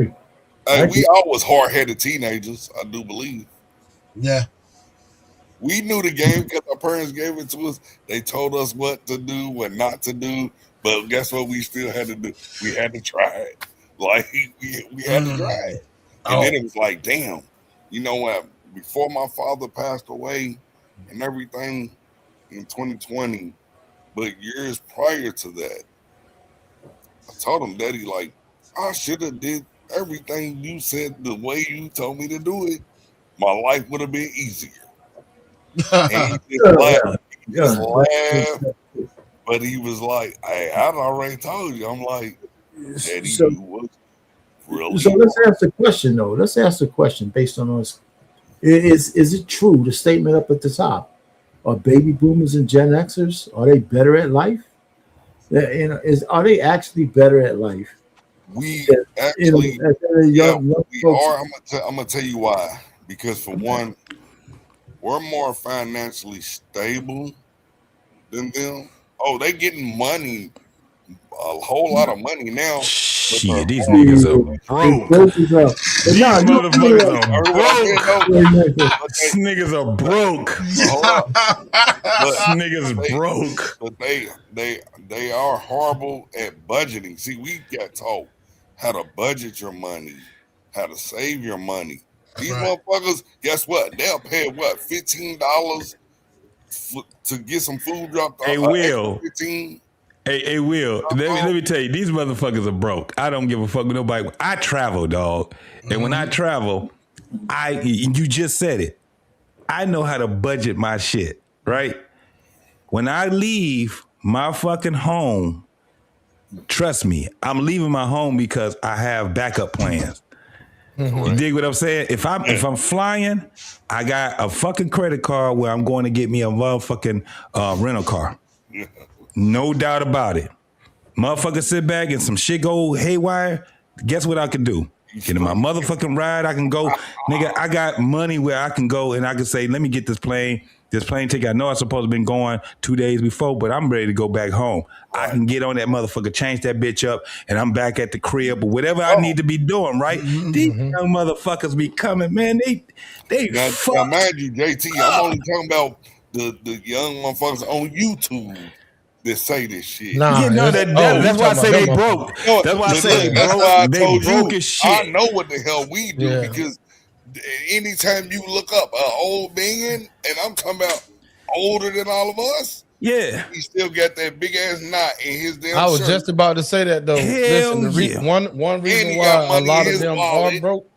Hey, we always hard-headed teenagers, I do believe. Yeah. We knew the game because our parents gave it to us. They told us what to do, what not to do. But guess what? We still had to do. We had to try it. Like we had to try it. And then it was like, damn. You know what? Before my father passed away and everything in 2020, but years prior to that, I told him, Daddy, like, I should have did everything you said the way you told me to do it. My life would have been easier. And he just laughed. He just laughed. But he was like, hey, I'd already told you. I'm like, Daddy, So- you was really So let's ask the question, though. Let's ask the question based on us. Is it true, the statement up at the top? Are baby boomers and Gen Xers, are they better at life? Are they actually better at life? We actually, we folks? are. I'm gonna tell you why. Because for one, we're more financially stable than them. Oh, they getting money, a whole lot of money now. Shit, these niggas are broke. These motherfuckers are broke. These niggas are broke. Hold up. But Niggas broke. But they are horrible at budgeting. See, we got taught how to budget your money, how to save your money. These motherfuckers, guess what? They'll pay what, $15 to get some food dropped off. Hey, Will. 15. Hey, Will, let me tell you, these motherfuckers are broke. I don't give a fuck with nobody. I travel, dog. And when I travel, you just said it. I know how to budget my shit, right? When I leave my fucking home, trust me, I'm leaving my home because I have backup plans. You dig what I'm saying? If I'm flying, I got a fucking credit card where I'm going to get me a motherfucking rental car. No doubt about it. Motherfucker sit back and some shit go haywire. Guess what I can do? Get in my motherfucking ride. I can go, nigga. I got money where I can go and I can say, let me get this plane ticket. I know I'm supposed to been going 2 days before, but I'm ready to go back home. I can get on that motherfucker, change that bitch up, and I'm back at the crib or whatever I need to be doing, right? These young motherfuckers be coming, man. They Now mind you, JT, I'm only talking about the young motherfuckers on YouTube that say this shit. That's why I say they broke. That's why I say they broke. Why I They told broke you, as shit. I know what the hell we do because anytime you look up an old man, and I'm talking about older than all of us, he still got that big ass knot in his damn I was shirt. just about to say that though. Listen, one reason why a lot of them are broke.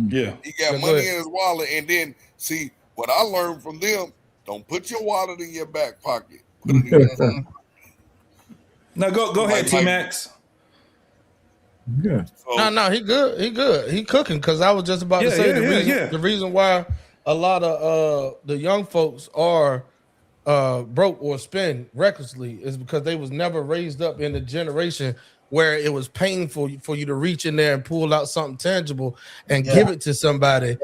Yeah, he got money in his wallet, and then see what I learned from them: don't put your wallet in your back pocket. Put it in your front. Now go ahead, T-Max. Yeah. No, he good. He cooking because I was just about to say the reason why a lot of the young folks are broke or spend recklessly is because they was never raised up in a generation where it was painful for you to reach in there and pull out something tangible and give it to somebody.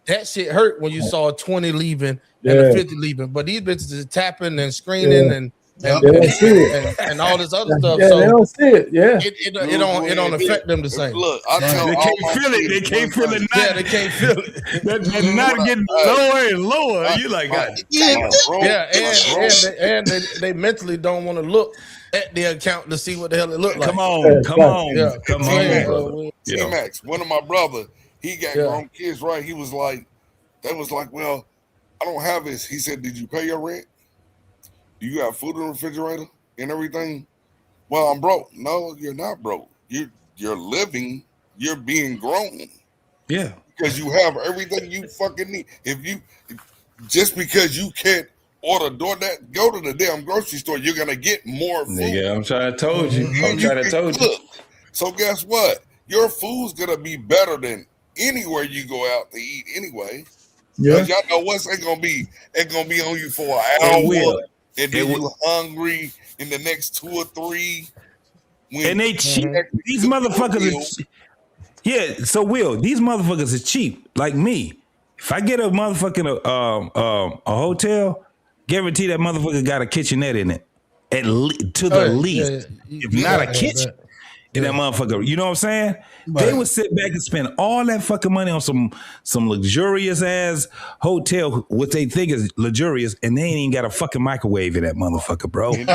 That shit hurt when you saw a 20 leaving and a 50 leaving, but these bitches is tapping and screening and all this other stuff. Yeah, so they don't see it. Yeah, it don't affect them the same. Look, I tell They all can't my feel it. kids They can't feel it. Yeah, they can't feel it. That not getting lower and lower. You like, God. And they mentally don't want to look at the account to see what the hell it looked like. Come on. T-Max, one of my brother, he got grown kids, right? He was like, well, I don't have this. He said, did you pay your rent? Do you have food in the refrigerator and everything? Well, I'm broke. No, you're not broke. You're living. You're being grown. Yeah. Because you have everything you fucking need. Just because you can't order DoorDash, go to the damn grocery store. You're gonna get more food. Nigga, I'm trying to told you. I'm trying to told you. So guess what? Your food's gonna be better than anywhere you go out to eat anyway. Yeah. Y'all know what's ain't gonna be on you for an hour, and then you hungry in the next 2 or 3. And they cheap. These motherfuckers are so Will, these motherfuckers are cheap, like me. If I get a motherfucking a hotel, guarantee that motherfucker got a kitchenette in it. To the least. If not a kitchen in that motherfucker. You know what I'm saying? They would sit back and spend all that fucking money on some luxurious ass hotel, what they think is luxurious, and they ain't even got a fucking microwave in that motherfucker, bro. And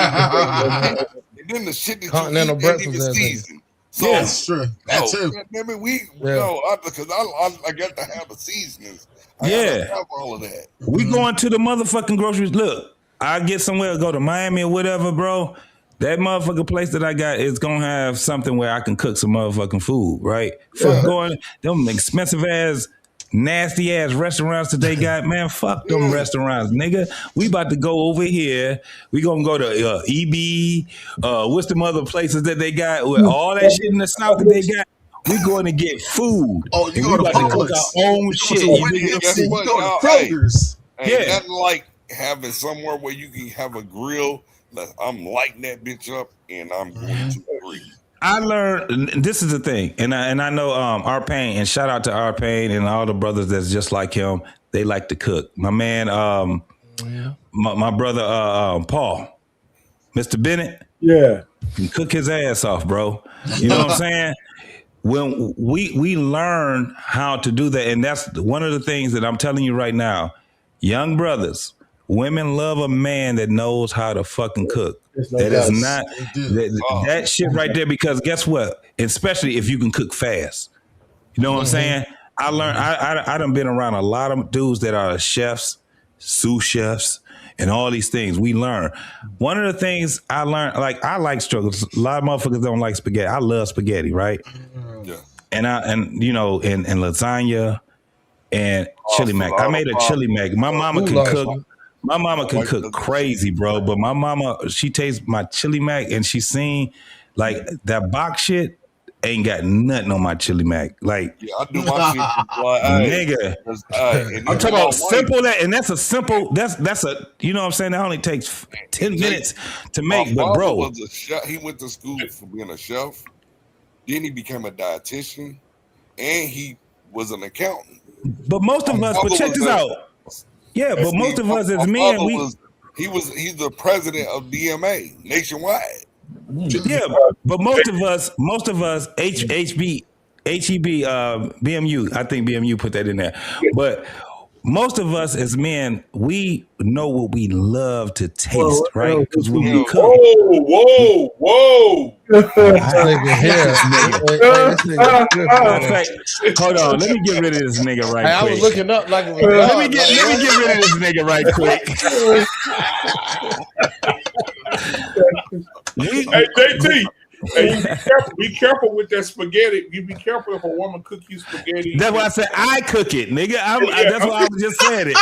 then the shit that Continental you eat ain't even breakfast. seasoned. So, Yeah, that's true. That too. I mean, because I got to have the seasonings. I gotta have all of that. We going to the motherfucking groceries. Look, I get somewhere, go to Miami or whatever, bro. That motherfucking place that I got is gonna have something where I can cook some motherfucking food, right? Fuck going them expensive ass, nasty ass restaurants that they got, man. Fuck them restaurants, nigga. We about to go over here. We gonna go to EB. What's the other places that they got with all that shit in the South that they got? We going to get food. Oh, you go to cook our own shit. You go to Kroger's. Ain't nothing like having somewhere where you can have a grill. I'm lighting that bitch up and I'm going to agree. I learned, this is the thing, and I know R-Pain, and shout out to R-Pain and all the brothers that's just like him. They like to cook. My man, my brother Paul, Mr. Bennett, can cook his ass off, bro. You know what I'm saying? When we learn how to do that, and that's one of the things that I'm telling you right now, young brothers, women love a man that knows how to fucking cook. That is not that shit right there, because guess what? Especially if you can cook fast. You know what I'm saying? I learned, I done been around a lot of dudes that are chefs, sous chefs, and all these things. We learn. One of the things I learned, like I like struggles. A lot of motherfuckers don't like spaghetti. I love spaghetti, right? Yeah. And lasagna and chili mac. I made a chili mac. My mama can cook. My mama can cook crazy, bro. But my mama, she tastes my chili mac and she seen like that box shit ain't got nothing on my chili mac. Like, I do my shit. Nigga, I'm talking about simple and that's a simple. That's a, you know what I'm saying. That only takes 10 minutes to make. But bro, was a chef. He went to school for being a chef. Then he became a dietitian, and he was an accountant. But most of us, but check this out. Yeah, but most of us as men, he's the president of DMA nationwide. Yeah, but most of us, HEB, BMU. I think BMU put that in there. But most of us as men, we know what we love to taste, right? Because when we cook, whoa! Hold on, let me get rid of this nigga right quick. I was looking up like it was let me get rid of this nigga right quick. Hey, JT. Hey, be careful with that spaghetti. You be careful if a woman cook you spaghetti. That's why I said I cook it, nigga. That's why I was just saying it.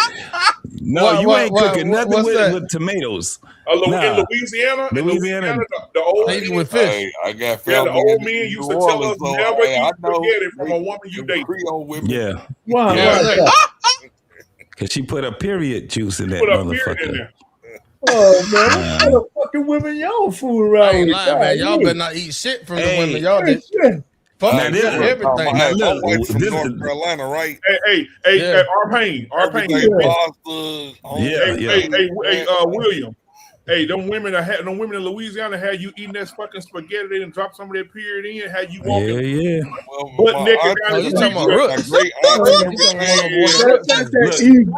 No, you ain't cooking nothing with tomatoes. In Louisiana, the old men with fish. Hey, I got family. The old men used to tell us never eat spaghetti from a woman you date. Yeah. Why? Because she put a period juice in that motherfucker. Oh man, what kind of fucking women y'all fool around with? Man. Y'all better not eat shit from the women y'all did. Fuck everything. My wife from North Carolina, right? Hey, R-Pain. William. Hey, them women in Louisiana had you eating that fucking spaghetti. They didn't drop some of that period in. Had you walking? Yeah. But naked down You talking about Roots? I ain't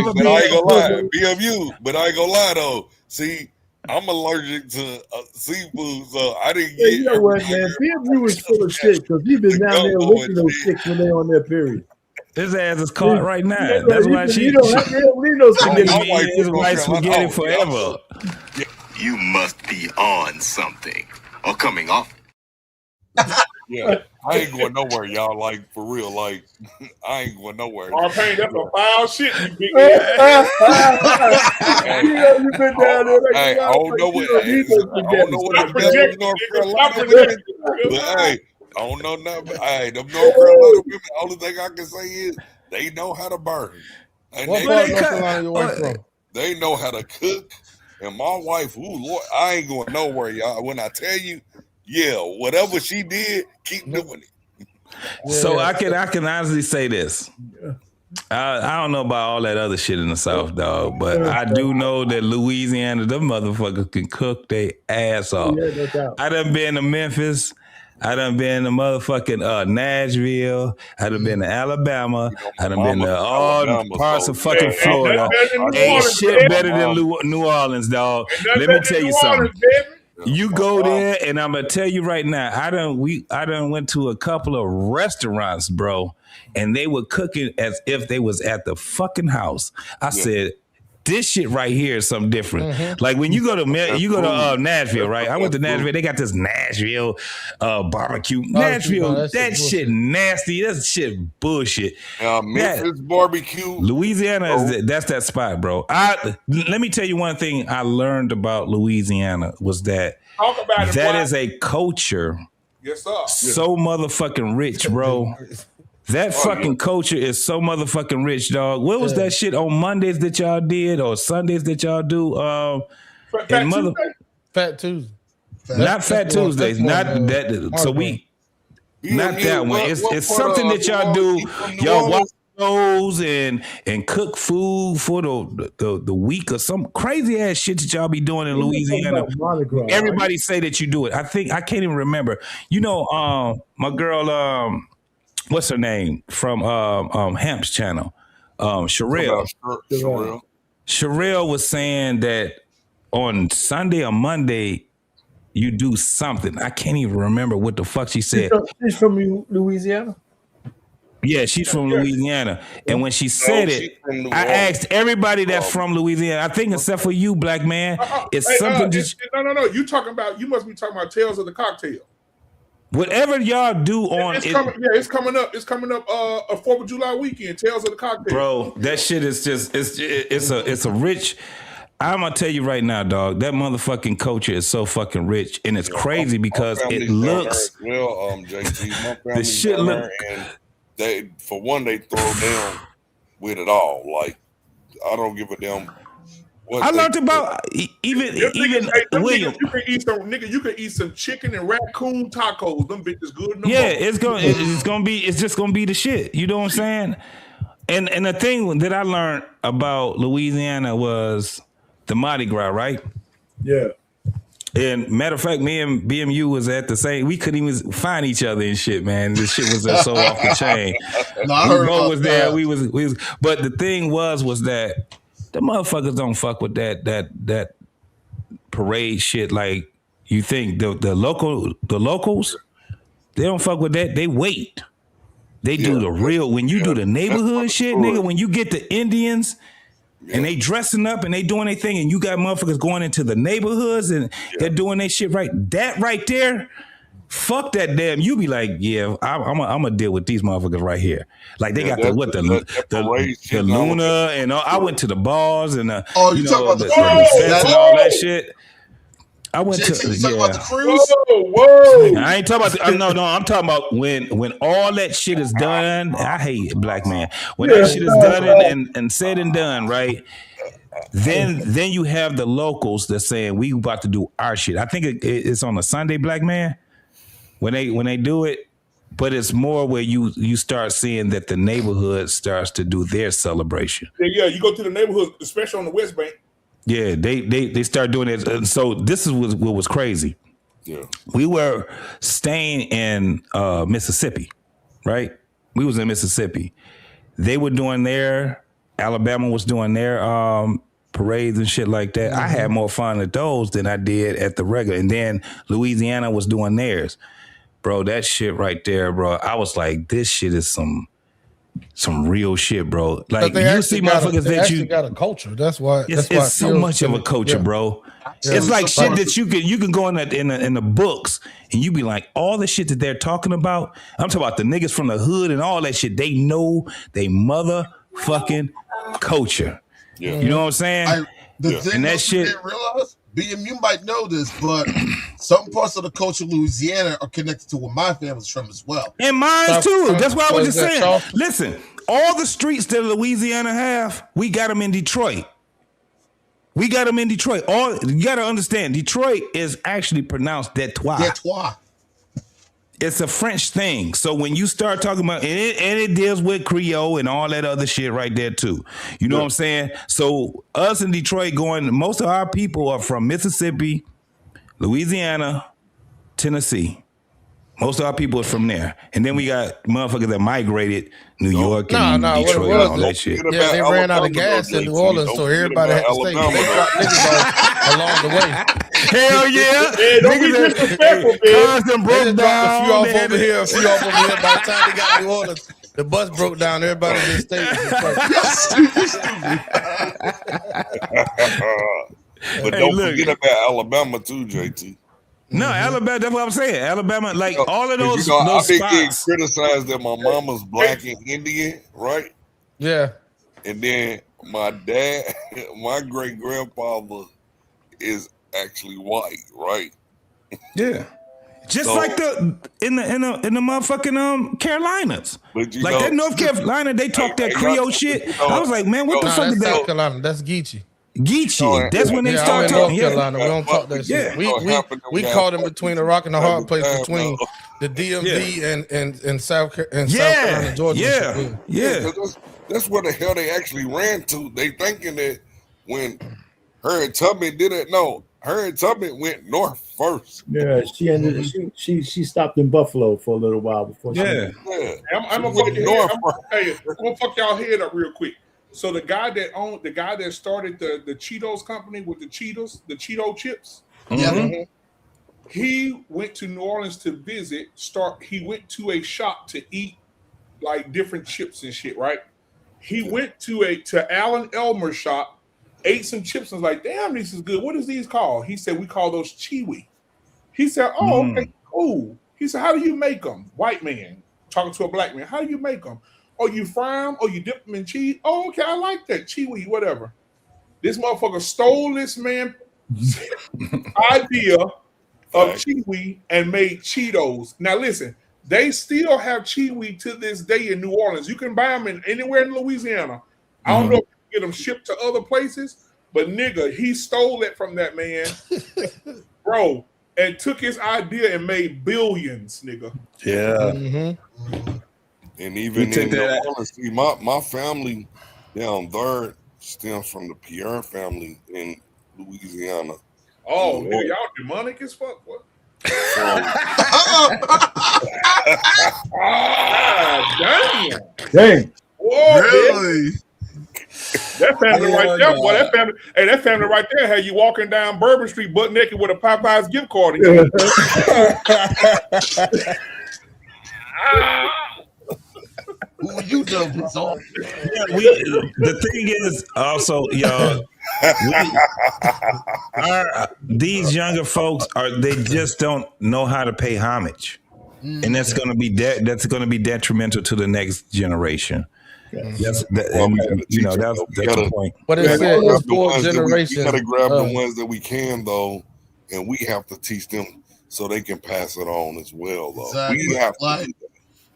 gonna lie, BMU. But I ain't gonna lie though. See, I'm allergic to seafood, so I didn't get. You know what, man? BMU was full of shit because he been down there licking those chicks when they on their period. His ass is caught right now. That's why she. You don't leave no spaghetti. His wife spaghetti forever. You must be on something or coming off. Yeah, I ain't going nowhere, y'all. Like for real, like I ain't going nowhere. R-Pain, that's some foul shit, you big You ass. know you been down there like Hey, I don't know what you the Stop North projecting, Carolina nigga. Stop women, projecting. but hey, I don't know nothing. Hey, them North Carolina women. Only thing I can say is they know how to burn, and What they part of North Carolina your wife from? They know how to cook. And my wife, ooh Lord, I ain't going nowhere, y'all. When I tell you, yeah, whatever she did, keep doing it. So I can honestly say this. I don't know about all that other shit in the South, dog, but I do know that Louisiana, them motherfuckers can cook their ass off. Yeah, no doubt. I done been to Memphis. I done been to motherfucking Nashville. I done been to Alabama. I done been to all parts of fucking Florida. Ain't shit better than New Orleans, dog. Let me tell you something. You go there, and I'm gonna tell you right now. I done went to a couple of restaurants, bro, and they were cooking as if they was at the fucking house. I said, this shit right here is something different. Like when you go to Nashville, right? I went to Nashville. They got this Nashville barbecue. Nashville, that shit nasty. That shit bullshit. Memphis barbecue. Louisiana that's that spot, bro. Let me tell you one thing I learned about Louisiana was that is a culture. Yes, sir. So motherfucking rich, bro. That fucking culture is so motherfucking rich, dog. What was that shit on Mondays that y'all did or Sundays that y'all do? Fat Tuesday. Not Fat Tuesdays. Not that. So not that one. It's something that y'all do. Y'all watch shows and cook food for the week or some crazy ass shit that y'all be doing in Louisiana. Everybody say that you do it. I can't even remember. You know, my girl. What's her name from Hamp's channel? Sherelle. Sherelle was saying that on Sunday or Monday you do something. I can't even remember what the fuck she said. She's from Louisiana. Yeah, she's from Louisiana. And when she said it, I asked everybody that's from Louisiana. I think except for you, Black Man, it's something. No. You must be talking about Tales of the Cocktail. Whatever y'all do on it's coming up. It's coming up a 4th of July weekend. Tales of the Cocktail. Bro, that shit is just it's a rich. I'm gonna tell you right now, dog. That motherfucking culture is so fucking rich, and it's crazy because it looks. JT, my the shit look. And they throw down with it all. Like I don't give a damn. I learned about even William. You can eat some chicken and raccoon tacos. Them bitches good. It's just gonna be the shit. You know what I'm saying? And the thing that I learned about Louisiana was the Mardi Gras, right? Yeah. And matter of fact, me and BMU was at the same. We couldn't even find each other and shit, man. This shit was just so off the chain. No, I heard Bo was there. that. We was. But the thing was that the motherfuckers don't fuck with that parade shit. Like you think the locals, they don't fuck with that. They wait. They do the real. When you do the neighborhood shit, nigga. When you get the Indians. And they dressing up and they doing their thing, and you got motherfuckers going into the neighborhoods and they're doing their shit right. That right there, fuck that damn. You be like, yeah, I'm gonna deal with these motherfuckers right here. Like they got the Luna and all. I went to the bars and you talking about the fest and all that shit. I went to about the cruise. Whoa! I ain't talking about no. I'm talking about when all that shit is done. I hate Black Man. When that shit is done and said and done, right? Then you have the locals that saying we about to do our shit. I think it's on a Sunday, Black Man, when they do it. But it's more where you start seeing that the neighborhood starts to do their celebration. Yeah, you go to the neighborhood, especially on the West Bank. Yeah, they start doing it. And so this is what was crazy. Yeah, we were staying in Mississippi, right? We was in Mississippi. They were doing their. Alabama was doing their parades and shit like that. Mm-hmm. I had more fun at those than I did at the regular. And then Louisiana was doing theirs. Bro, that shit right there, bro. I was like, this shit is some some real shit, bro. But Like they you actually see got motherfuckers they that actually you. got a culture. That's why. It's, That's why it's so much of a culture, bro. It's like shit that you can go in the books and you be like, all the shit that they're talking about. I'm talking about the niggas from the hood and all that shit. They know they motherfucking culture. Yeah. You know what I'm saying? The thing and that that you shit. didn't realize, BM, you might know this, but some parts of the culture of Louisiana are connected to where my family's from as well. And mine too. That's why I was just saying. Listen, all the streets that Louisiana have, we got them in Detroit. We got them in Detroit. You got to understand, Detroit is actually pronounced Detroit. Detroit. It's a French thing. So when you start talking about and it deals with Creole and all that other shit right there too. You know what I'm saying? So us in Detroit most of our people are from Mississippi, Louisiana, Tennessee. Most of our people are from there. And then we got motherfuckers that migrated New York and Detroit and all that shit. Yeah, they ran out of gas in New Orleans, so everybody had to stay. They dropped niggas off along the way. Hell yeah. Don't be disrespectful, man. Constant They broke just dropped down. a few off over here, a few off over here. By the time they got to New Orleans, the bus broke down. Everybody just stayed. But don't forget about Alabama too, JT. No, Alabama, that's what I'm saying. Alabama, like all of those, I've been getting spots. criticized that my mama's black and Indian, right? Yeah. And then my dad, my great grandfather is actually white, right? Yeah. Just like in the motherfucking Carolinas. But you like know, that North Carolina, they talk that Creole shit. I was like, man, what the fuck is that? South Carolina, that's Geechee. Geechee. That's when they start North talking. Carolina. We don't talk that shit. We caught him between a rock and a hard place between the DMV and South Carolina, Georgia. Yeah. That's where the hell they actually ran to. They thinking that when Harriet Tubman did it, no, Harriet Tubman went north first. Yeah, she ended. She stopped in Buffalo for a little while before. Yeah. I'm gonna fuck y'all head up real quick. So the guy that started the Cheetos company with the Cheeto chips. Mm-hmm. He went to New Orleans to visit. He went to a shop to eat like different chips and shit. Right. He went to Alan Elmer's shop, ate some chips, and was like, "Damn, this is good. What is these called?" He said, "We call those Chewy." He said, "Oh, okay, cool." He said, "How do you make them?" White man talking to a black man. "How do you make them?" "Oh, you fry them? Oh, you dip them in cheese?" "Oh, okay, I like that. Chewy, whatever." This motherfucker stole this man's idea of Chewy and made Cheetos. Now listen, they still have Chewy to this day in New Orleans. You can buy them anywhere in Louisiana. I don't know if you can get them shipped to other places, but nigga, he stole it from that man, bro, and took his idea and made billions, nigga. Yeah. And even in New Orleans, see, my family down there stems from the Pierre family in Louisiana. Oh, nigga, y'all demonic as fuck. What? Dang. Whoa, Really? bitch. That family right there, boy. That family right there had you walking down Bourbon Street butt naked with a Popeyes gift card. Who you doing? The thing is also, y'all, these younger folks they just don't know how to pay homage, and that's going to be detrimental to the next generation. That's the point. But it's the four ones generations. We gotta grab the ones that we can though, and we have to teach them so they can pass it on as well. Though Exactly. we have to.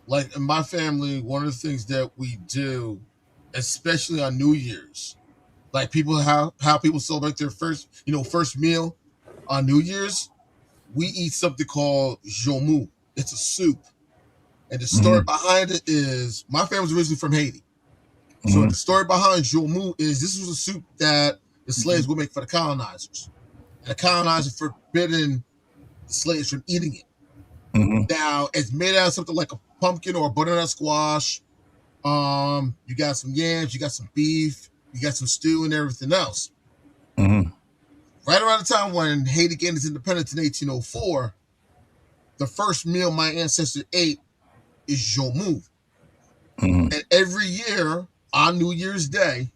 Like in my family, one of the things that we do, especially on New Year's, like how people celebrate their first meal on New Year's, we eat something called jomu. It's a soup. And the story behind it is my family's originally from Haiti. So the story behind jomu is this was a soup that the slaves would make for the colonizers. And the colonizers forbidden the slaves from eating it. Now it's made out of something like a pumpkin or a butternut squash. You got some yams, you got some beef, you got some stew and everything else. Right around the time when Haiti gained its independence in 1804, the first meal my ancestor ate is jomu. And every year on New Year's Day,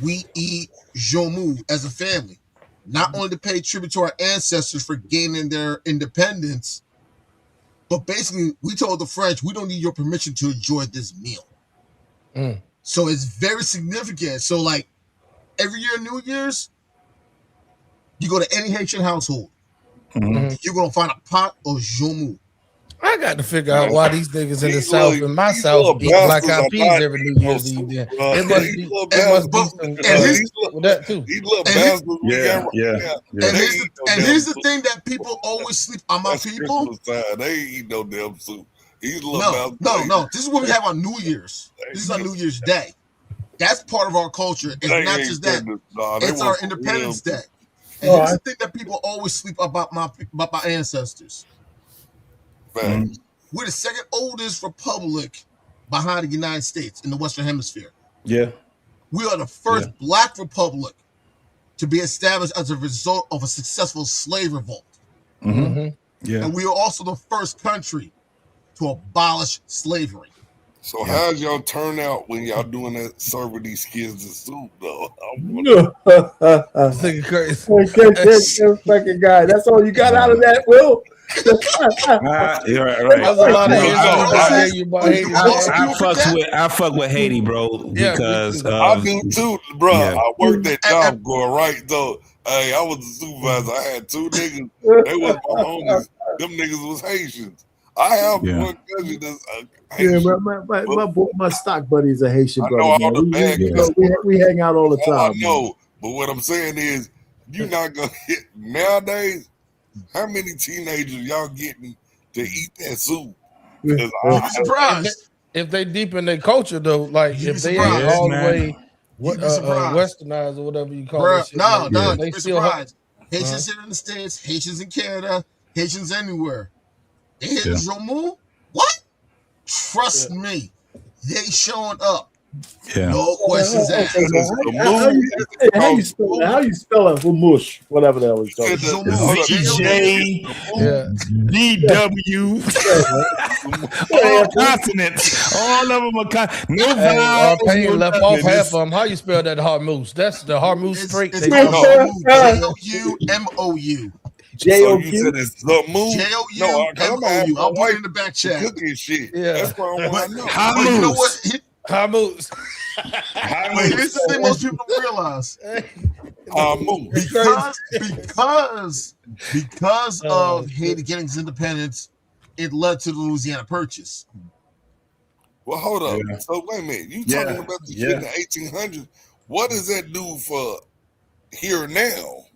we eat jomu as a family. Not only to pay tribute to our ancestors for gaining their independence, but basically we told the French, we don't need your permission to enjoy this meal. So it's very significant. So like every year, New Year's, you go to any Haitian household, you're going to find a pot of jomu. I got to figure out why these niggas in the South and my South eat black eyed peas every New Year's Eve. It must be with that too. And here's the thing that people always sleep on my people. They eat no damn soup. No. This is what we have on New Year's. This is on New Year's Day. That's part of our culture. It's not just that. It's our Independence Day. And here's the thing that people always sleep about my ancestors. We're the second oldest republic behind the United States in the Western Hemisphere. Yeah. We are the first black republic to be established as a result of a successful slave revolt. Yeah. And we are also the first country to abolish slavery. So how's y'all turn out when y'all doing that, serving these kids the soup though? Fucking guy. That's all you got out of that, Will? You're right. I fuck with Haiti, bro, because I do too, bro. I worked that job going right though. Hey, I was the supervisor. I had two niggas. They was my homies. Them niggas was Haitians. I have one cousin that's Haitian. My stock buddy is a Haitian I brother. know all the bad we hang out all the time. I know, but what I'm saying is, you're not gonna hit nowadays. How many teenagers y'all getting to eat that soup? You'd be surprised if they deep in their culture though. Like if they ain't all the way westernized or whatever you call it. No, you'd be surprised. Haitians here in the States, Haitians in Canada, Haitians anywhere. They hit jomu? What? Trust me, they showing up. No questions asked. How you spell it? Mush, whatever that was called. DW. All consonants. All of them are no vowels. Payne left off half of them. How you spell that harmousse? That's the harmousse straight. J-O-U-M-O-U. So you said it's the move. J-O-U-M-O-U. I'll put it in the back chat. Cooking shit. Yeah. That's what I want to know. But you know what? Harmousse. Here's the thing most people don't realize. Because of Haiti getting its independence, it led to the Louisiana Purchase. Well, hold up. So wait a minute. You talking about the shit in the 1800s? What does that do for here now?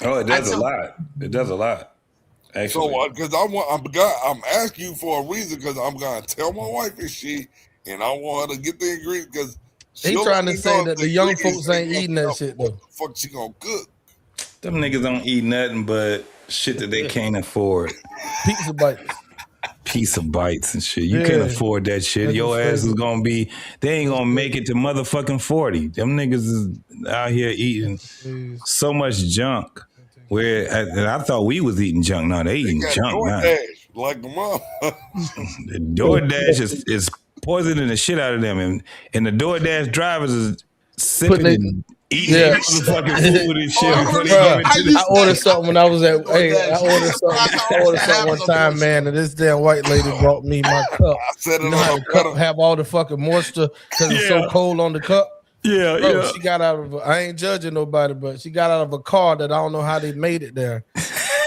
Oh, it does a lot. It does a lot. Actually. So, because I'm asking you for a reason, because I'm gonna tell my wife this shit, and I want her to get the ingredients. Because he trying to say that the young folks ain't eating that shit though. What the fuck she gonna cook? Them niggas don't eat nothing but shit that they can't afford. Pizza bites and shit. You can't afford that shit. That's your ass is gonna be. They ain't gonna make it to motherfucking 40. Them niggas is out here eating so much junk. And I thought we was eating junk. No, they eating junk now. Like the mom. The DoorDash is poisoning the shit out of them, and the DoorDash drivers is sipping and eating motherfucking food and shit. I ordered something when I was at. I ordered something one time, man, and this damn white lady brought me my cup. You know how the cup have all the fucking moisture because it's so cold on the cup. Bro, she got out of. I ain't judging nobody, but she got out of a car that I don't know how they made it there,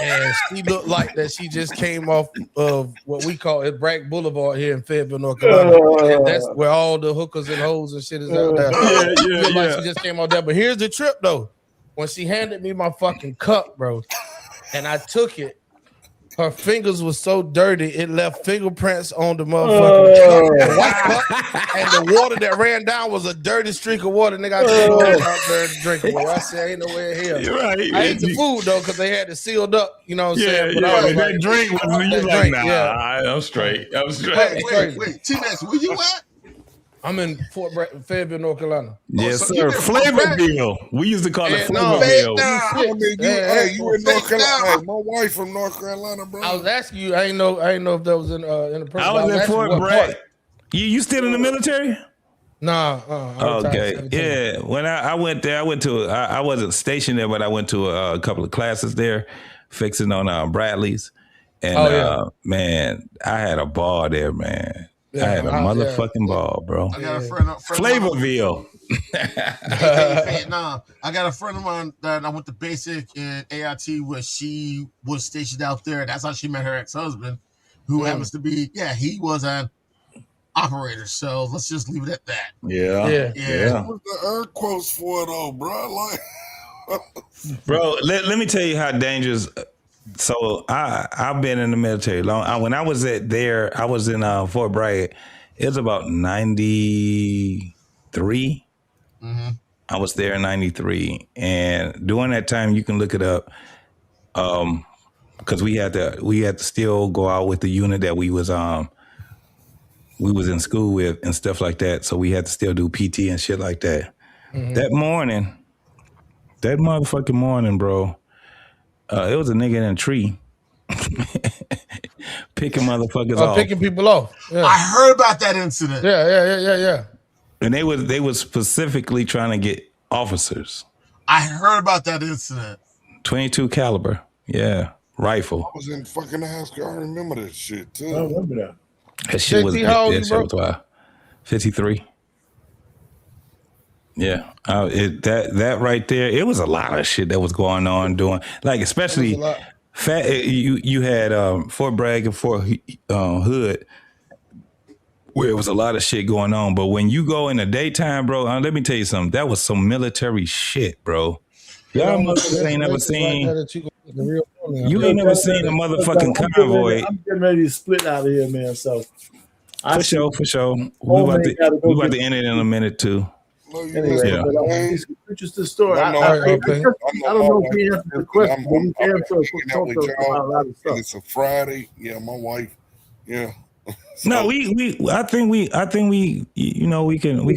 and she looked like that. She just came off of what we call it Bragg Boulevard here in Fayetteville, North Carolina. And that's where all the hookers and hoes and shit is out there. Like she just came out there. But here's the trip though: when she handed me my fucking cup, bro, and I took it. Her fingers was so dirty, it left fingerprints on the motherfucking cup. And the water that ran down was a dirty streak of water. Nigga, I just out there to drink away. I said, ain't nowhere here. You're right. I ate the food, though, because they had it sealed up. You know what I'm saying? But I was that drink was you like, nah, I'm straight. I'm straight. Wait. T-Max, where you at? I'm in Fayetteville, North Carolina. Yes, sir. Flavorville. We used to call it Flavorville. Hey, you in North Carolina? Hey, my wife from North Carolina, bro. I was asking you. I ain't know if that was in the. I was in Fort Bragg. You still in the military? Nah. Okay. Yeah. When I went there, I wasn't stationed there, but I went to a couple of classes there, fixing on Bradley's. And man, I had a ball there, man. I had a motherfucking ball, bro. I got a friend Flavorville. Vietnam. I got a friend of mine that I went to basic in AIT where she was stationed out there. That's how she met her ex-husband, who happens to be, he was an operator. So let's just leave it at that. Yeah. What's the air quotes for though, bro? Like, bro, let me tell you how dangerous. So I've been in the military long. When I was there, I was in Fort Bragg. It was about 93. I was there in 93, and during that time, you can look it up, because we had to still go out with the unit that we was in school with and stuff like that. So we had to still do PT and shit like that. That motherfucking morning, bro. It was a nigga in a tree picking motherfuckers off. Picking people off. Yeah. I heard about that incident. Yeah. And they was specifically trying to get officers. I heard about that incident. 22 caliber. Yeah. Rifle. I was in fucking high school. I remember that shit too. I remember that. That shit was how old you, bro? 53. Yeah, that right there, it was a lot of shit that was going on doing, like, especially you had Fort Bragg and Fort Hood, where it was a lot of shit going on. But when you go in the daytime, bro, let me tell you something. That was some military shit, bro. Y'all motherfuckers ain't never seen. You ain't never seen a motherfucking convoy. I'm getting ready to split out of here, man. So for sure. We about to end it in a minute too. Anyway, pictures to the story. I don't know if we answered the question. We can answer about a lot of stuff. It's a Friday. Yeah, my wife. Yeah. No, I think we you know, we can forward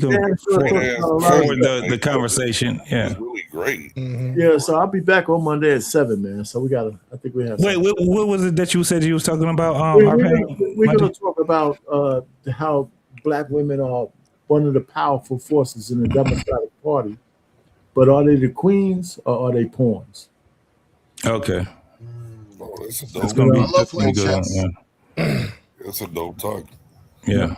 the conversation. Yeah. It's really great. Yeah, so I'll be back on Monday at 7, man. So I think we have. Wait, what was it that you said you was talking about? We're going to talk about how Black women are one of the powerful forces in the Democratic Party, but are they the queens or are they pawns? Oh, Okay. that's a It's dope. gonna be, I love that's gonna be good. flag That's a dope talk. Yeah.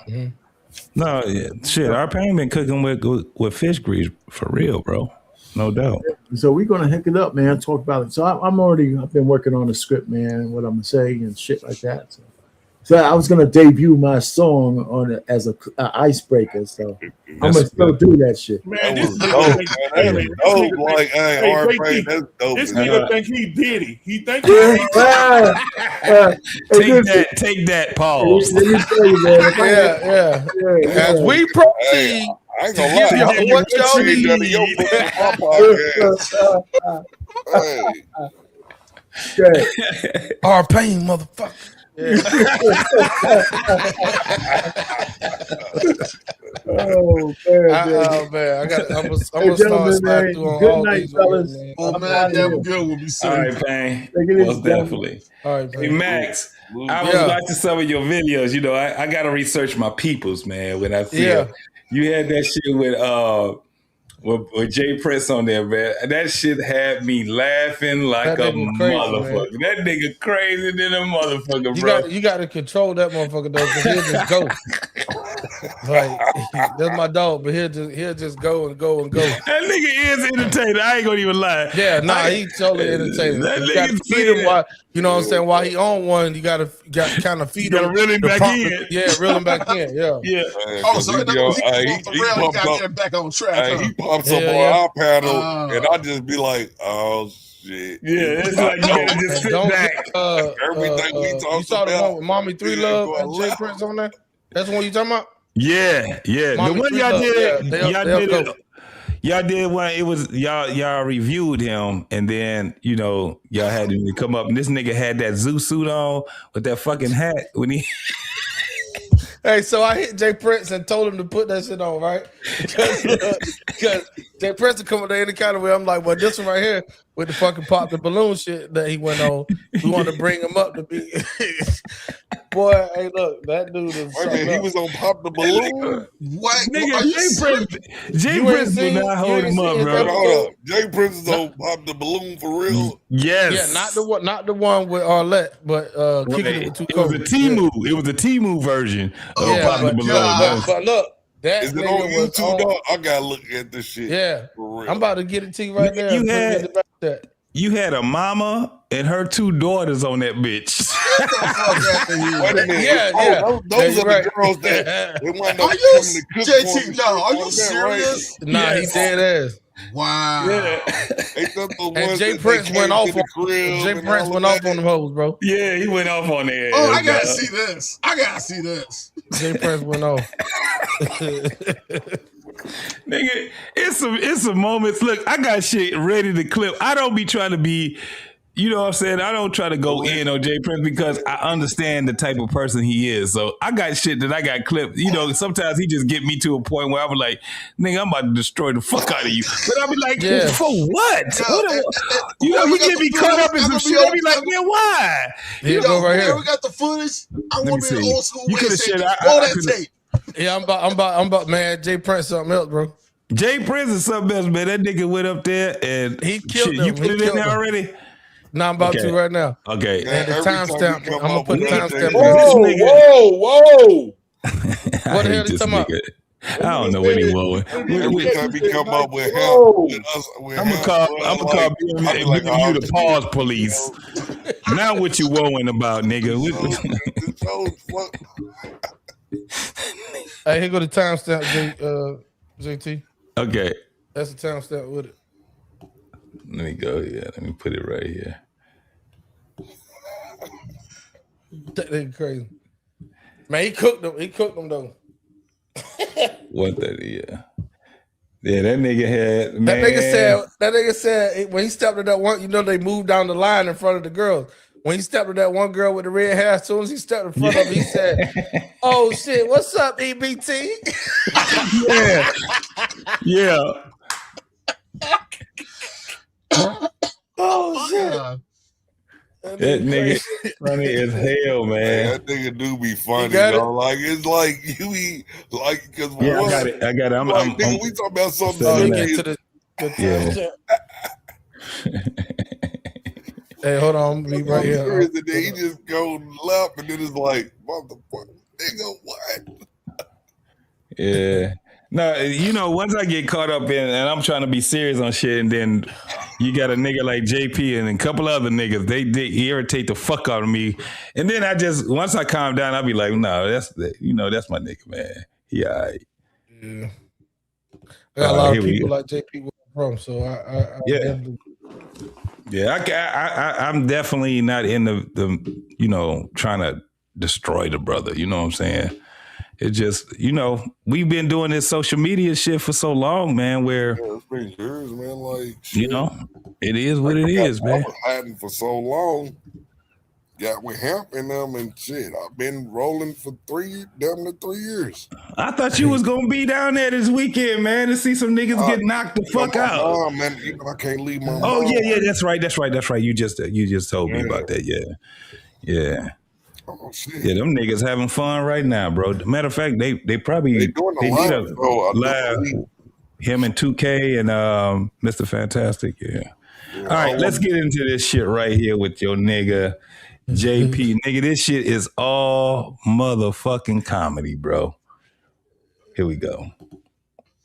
No, shit. Our pain been cooking with fish grease for real, bro. No doubt. So we're gonna hook it up, man. Talk about it. So I've been working on the script, man. What I'm gonna say and shit like that. So I was gonna debut my song on it as a icebreaker. So I'm gonna still do that shit. Man, this That's dope. Like, hey, R-Pain, that's dope. This nigga think he did it. He think Take that, pause. Let me tell you, man. Yeah. As we proceed, I ain't gonna lie. what y'all need. Your podcast. Our pain, motherfucker. Oh man, I'm gonna start slap through on all these. Fellas. Oh man, that was good. We'll be All right, Pain. Most definitely. All right, Hey, Max, I was watching some of your videos. You know, I gotta research my peoples, man. When I see it. You had that shit with Jay Prince on there, man. That shit had me laughing like a motherfucker. Man. That nigga crazy than a motherfucker, bro. You got to control that motherfucker though, because he'll just go. Like, that's my dog, but he'll just go and go and go. That nigga is entertaining. I ain't gonna even lie. Yeah, he's totally entertaining. You got to feed him while, you know what I'm saying, while he on one, you got to kind of feed him. You gotta reel him back in. Yeah, reel him back in. Yeah. Oh, so he got to get back on track. He pops up on our panel, and I just be like, oh shit. Yeah, it's like you gotta just sit back. Everything we talk you saw the one with Mommy 3 Love and Jay loud. Prince on there? That's the one you talking about? Yeah. Mommy The one 3 y'all Love. did, Yeah, y'all did one. It was y'all reviewed him, and then y'all had him to come up, and this nigga had that zoo suit on with that fucking hat when he. Hey, so I hit Jay Prince and told him to put that shit on, right? Because Jay Prince would come up there any kind of way. I'm like, well, this one right here with the fucking pop the balloon shit that he went on, we want to bring him up to be. Boy, hey, look, that dude is. Wait a minute, he was on Pop the Balloon. What? Nigga, Jay You Prince ain't did not hold him up, seen bro. Hold up, Jay Prince is on Pop the Balloon for real. Yes. Yeah, not the one with Arlette, but kicking it with two It was a coats. T-move. It was a T-move version of Pop the Balloon. But look, that Is it nigga on was YouTube, dog? I gotta look at this shit. Yeah, for real. I'm about to get it to you right there. You had a mama and her two daughters on that bitch. Wait a minute. Yeah. Those are the girls that they wind up Are you coming to cook JT? for me. No, are you Right? serious? Nah, he dead ass. Wow. Yeah. Ain't that the And ones Jay that Prince they went came off to the on crib Jay and Prince all went of off that? on them hoes, bro. Yeah, he went off on there. Oh, I gotta see this. I gotta see this. Jay Prince went off. Nigga, it's some moments. Look, I got shit ready to clip. I don't be trying to be, you know what I'm saying? I don't try to go in on Jay Prince because I understand the type of person he is. So I got shit that I got clipped. You know, sometimes he just get me to a point where I was like, nigga, I'm about to destroy the fuck out of you. But I'll be like, for what? You know, he get me caught up in some shit. I'll be like, man, why? Here, go right here. We got the footage. I Let me want to be see. old school. You way coulda and say, said, roll that tape. Yeah, I'm about, man. Jay Prince something else, bro. Jay Prince is something else, man. That nigga went up there and he killed him. You put it in there already? Nah, I'm about to right now. Okay. And the timestamp, I'm gonna put the timestamp. Whoa. What the hell they talking about? I don't know what he was. Every time he come up with help, I'm gonna call you the pause police. Now what you woeing about, nigga? Hey, here go the timestamp, JT. Okay. That's the timestamp with it. Let me go here. Let me put it right here. That nigga crazy. Man, he cooked them. He cooked them though. What that? Yeah, that nigga had, man. That nigga said when he stepped to that one, you know, they moved down the line in front of the girls. When he stepped to that one girl with the red hair, as soon as he stepped in front of her, he said, "Oh shit, what's up, EBT?" Yeah. Oh shit. That nigga funny as hell, man. That nigga do be funny, though. Like, it's like you be like, because yeah, I got it. I'm nigga, we talking about something. Hey, hold on, I'm gonna be right here. And then he just go left, and then it's like, motherfucker, nigga, what? Yeah. No, you know, once I get caught up in, and I'm trying to be serious on shit, and then you got a nigga like JP and a couple other niggas, they irritate the fuck out of me. And then once I calm down, I'll be like, no, that's my nigga, man. He all right. Yeah. I got a lot of people like JP where I'm from, so I definitely. Yeah, I'm definitely not in the you know, trying to destroy the brother. You know what I'm saying? It just, you know, we've been doing this social media shit for so long, man, where, it's been years, man. Like, you know, it is what it is, man. I was hiding for so long. Got with hemp and them and shit. I've been rolling for damn near 3 years. I thought you was going to be down there this weekend, man, to see some niggas get knocked the fuck out. Oh, man, you know, I can't leave my Oh, mom. yeah, that's right. You just told me about that, yeah. Oh, shit. Yeah, them niggas having fun right now, bro. Matter of fact, they probably doing they live, did a bro. live. Him and 2K and Mr. Fantastic, yeah. All right, let's get into this shit right here with your nigga JP. Nigga, this shit is all motherfucking comedy, bro. Here we go.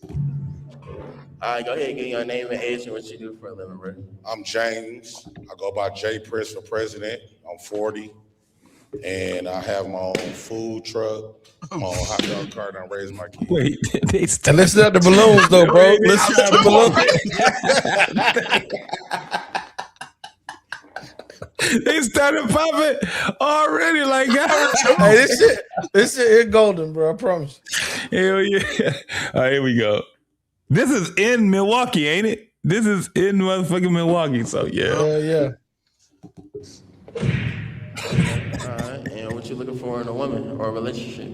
All right, go ahead and give your name and age and what you do for a living, bro. I'm James. I go by J Prince for president. I'm 40. And I have my own food truck, my own hot dog cart, and I raise my kids. Wait, and listen to the balloons though, bro. Listen to the balloons. They started popping already, like hey, this shit is golden, bro. I promise. Hell yeah! All right, here we go. This is in Milwaukee, ain't it? This is in motherfucking Milwaukee. So yeah. Alright, and what you looking for in a woman or a relationship?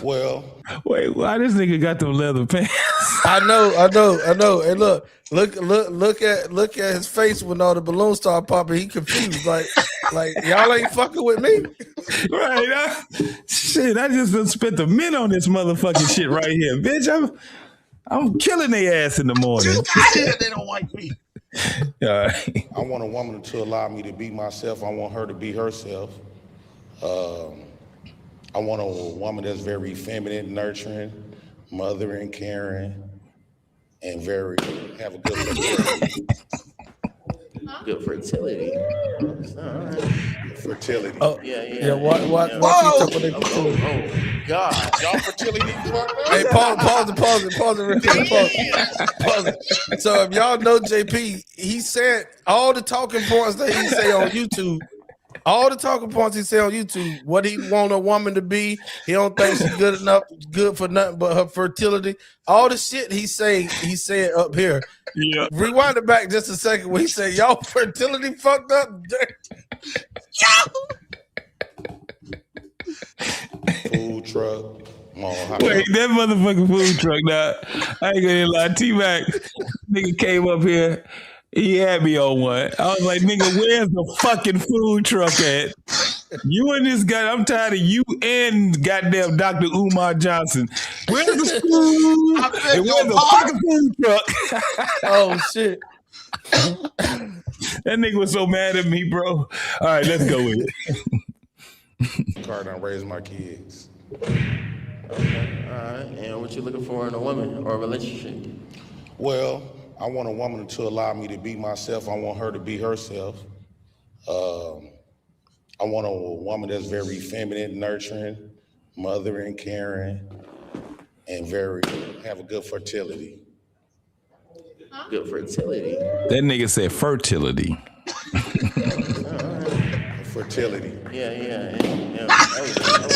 Well, wait, why this nigga got them leather pants? I know. Hey, look at his face when all the balloons start popping. He confused, like Like y'all ain't fucking with me. Right. Shit, I just done spent a minute on this motherfucking shit right here. Bitch, I'm killing their ass in the morning. They don't like me. All right. I want a woman to allow me to be myself. I want her to be herself. I want a woman that's very feminine, nurturing, mothering, caring, and have a good fertility. Good fertility. Fertility. Oh, Yeah. What you talking about? Oh, God. Y'all fertility fucked up? Hey, pause it real quick. Pause it. So if y'all know JP, he said all the talking points that he say on YouTube. All the talking points he say on YouTube, what he want a woman to be, he don't think she's good enough, good for nothing but her fertility. All the shit he said up here. Yeah. Rewind it back just a second when he said y'all fertility fucked up. Food truck. Wait, that motherfucking food truck now. I ain't gonna lie. T-Mac, nigga came up here. He had me on one. I was like, nigga, where's the fucking food truck at? You and this guy, I'm tired of you and goddamn Dr. Umar Johnson. Where's the food? And where's the fucking food truck? Oh, shit. That nigga was so mad at me, bro. All right, let's go with it. Car done raise my kids. Okay, all right. And what you looking for in a woman or a relationship? Well, I want a woman to allow me to be myself. I want her to be herself. I want a woman that's very feminine, nurturing, mothering, caring, and have a good fertility. Good fertility. That nigga said fertility. Fertility. Yeah.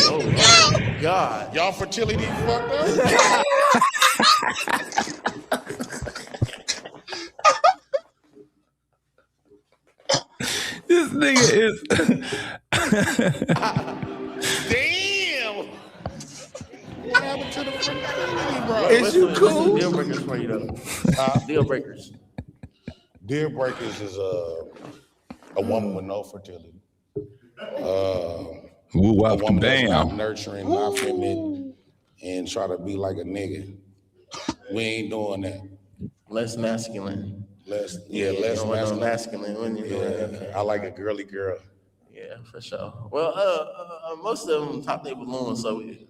Oh, God. Y'all fertility fucked up? This nigga is. Damn. What happened to the fertility, bro? Is you cool? Deal breakers for you though. Deal breakers. Deal breakers is a woman with no fertility. A woman that's not nurturing, not feminine, and try to be like a nigga. We ain't doing that. Less masculine. Less masculine. When you okay. I like a girly girl. Yeah, for sure. Well, most of them top their balloons, so we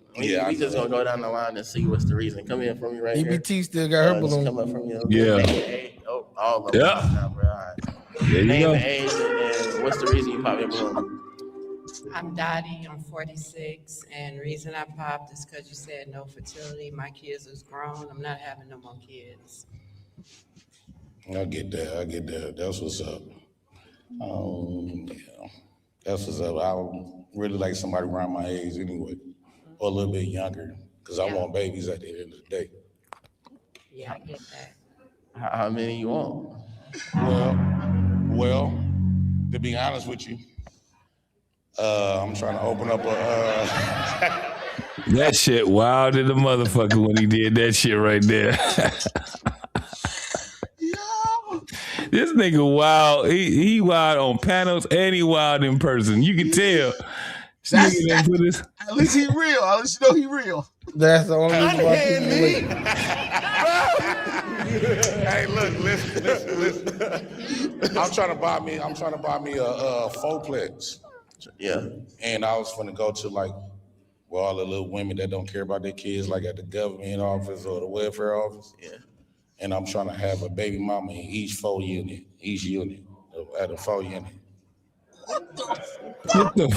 just gonna go down the line and see what's the reason. Come in from me right here. EBT still got her balloon. Come up from you. Yeah. All of them. Yeah. Now, bro. All right. There you Name go. and age and what's the reason you pop your balloon? I'm Dottie, I'm 46, and the reason I popped is because you said no fertility. My kids is grown. I'm not having no more kids. I get that. That's what's up. That's what's up. I would really like somebody around my age anyway, or a little bit younger, because I want babies at the end of the day. Yeah, I get that. How many you want? Well, to be honest with you, I'm trying to open up a. That shit wild in the motherfucker when he did that shit right there. This nigga wild. He wild on panels and he wild in person. You can tell. At least he real. At least you know he real. That's the only reason why Hey, look, listen. I'm trying to buy me a fourplex. Yeah. And I was gonna go to all the little women that don't care about their kids, like at the government office or the welfare office. Yeah. And I'm trying to have a baby mama in each unit, at a 4 unit. What the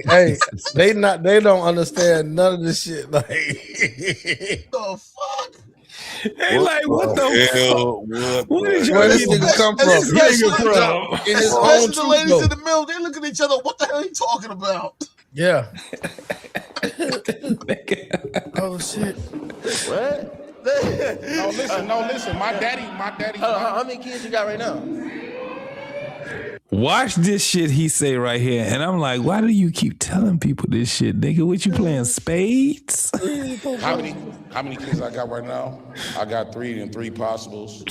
Hey, they don't understand none of this shit. Like the fuck? Hey, like what the fuck? Where this nigga come from? In his own the ladies in the middle, they looking at each other. What the hell are you talking about? Yeah. Oh shit. What? No, listen. My daddy. How many kids you got right now? Watch this shit he say right here, and I'm like, why do you keep telling people this shit, nigga? What you playing spades? How many kids I got right now? I got 3 and 3 possibles.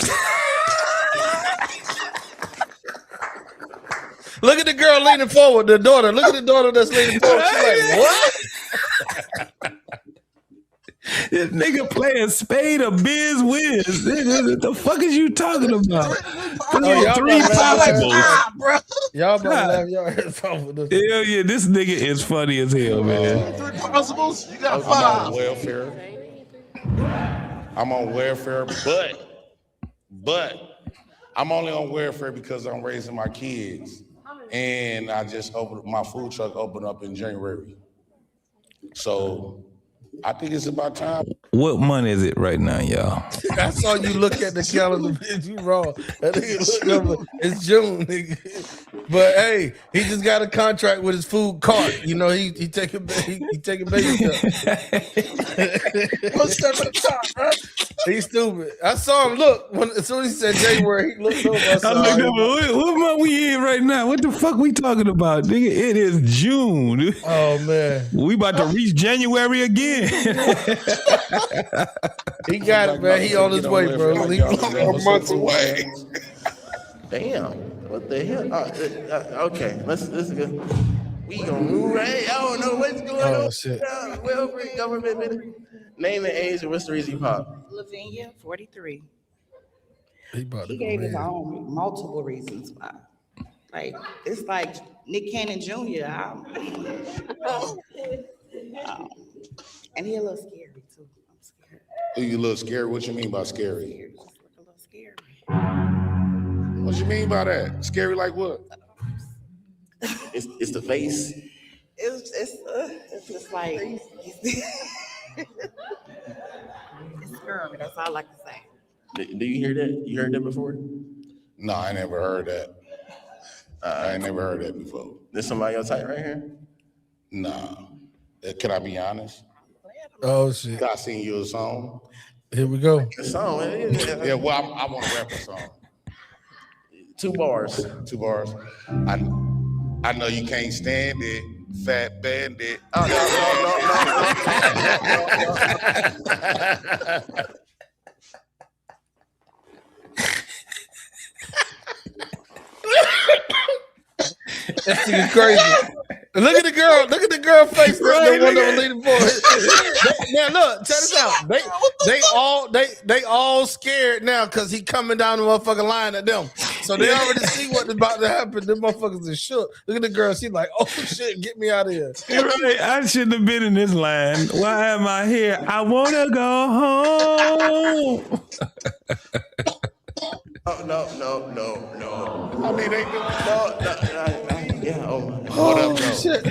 Look at the girl leaning forward. The daughter. Look at the daughter that's leaning forward. She's like, what? This nigga playing Spade or Biz Wiz. What the fuck is you talking about? Y'all Three possibles. Y'all about to laugh your ass off with this. Hell yeah, this nigga is funny as hell, man. Three possibles. You got I'm five. on welfare. I'm on welfare, but I'm only on welfare because I'm raising my kids, and I just opened my food truck. Opened up in January, so I think it's about time. What month is it right now, y'all? I saw you look at the calendar, bitch. You wrong. That nigga looked over. It's June, nigga. But hey, he just got a contract with his food cart. You know, he taking baby steps. One step at a time, bro. He's stupid. I saw him look as soon as he said January. He looked over. I looked over. What month we in right now? What the fuck we talking about, nigga? It is June. Oh man, we about to reach January again. He got it, man. He on his way, bro. He a month away. Damn, what the hell? Okay, let's go. We gonna move. Hey, I don't know what's going on. Oh shit. Welfare, government. Name and age and what's the reason you pop? Lavinia, 43. He gave his own multiple reasons why. Like, it's like Nick Cannon Jr. And he a little scary too. I'm scared. You a little scary? What you mean by scary? Just look a little scary. What you mean by that? Scary like what? It's the face. It's just like it's scary. That's all I can say. Do you hear that? You heard that before? No, I never heard that. I ain't never heard that before. There's somebody else right here? Nah. Can I be honest? Oh shit. I sing you a song. Here we go. A song. Yeah, well, I want to rap a song. 2 bars. 2 bars. I know you can't stand it, fat bandit. Oh, no. That nigga crazy. Look at the girl. Look at the girl face. The one that was leaning forward. Now look, check this out. They all scared now because he coming down the motherfucking line at them. So they already see what's about to happen. Them motherfuckers is shook. Look at the girl. She's like, oh shit, get me out of here. Right. I shouldn't have been in this line. Why am I here? I wanna go home. Oh, no. I mean, they do. No. Yeah. What up, though? Shit.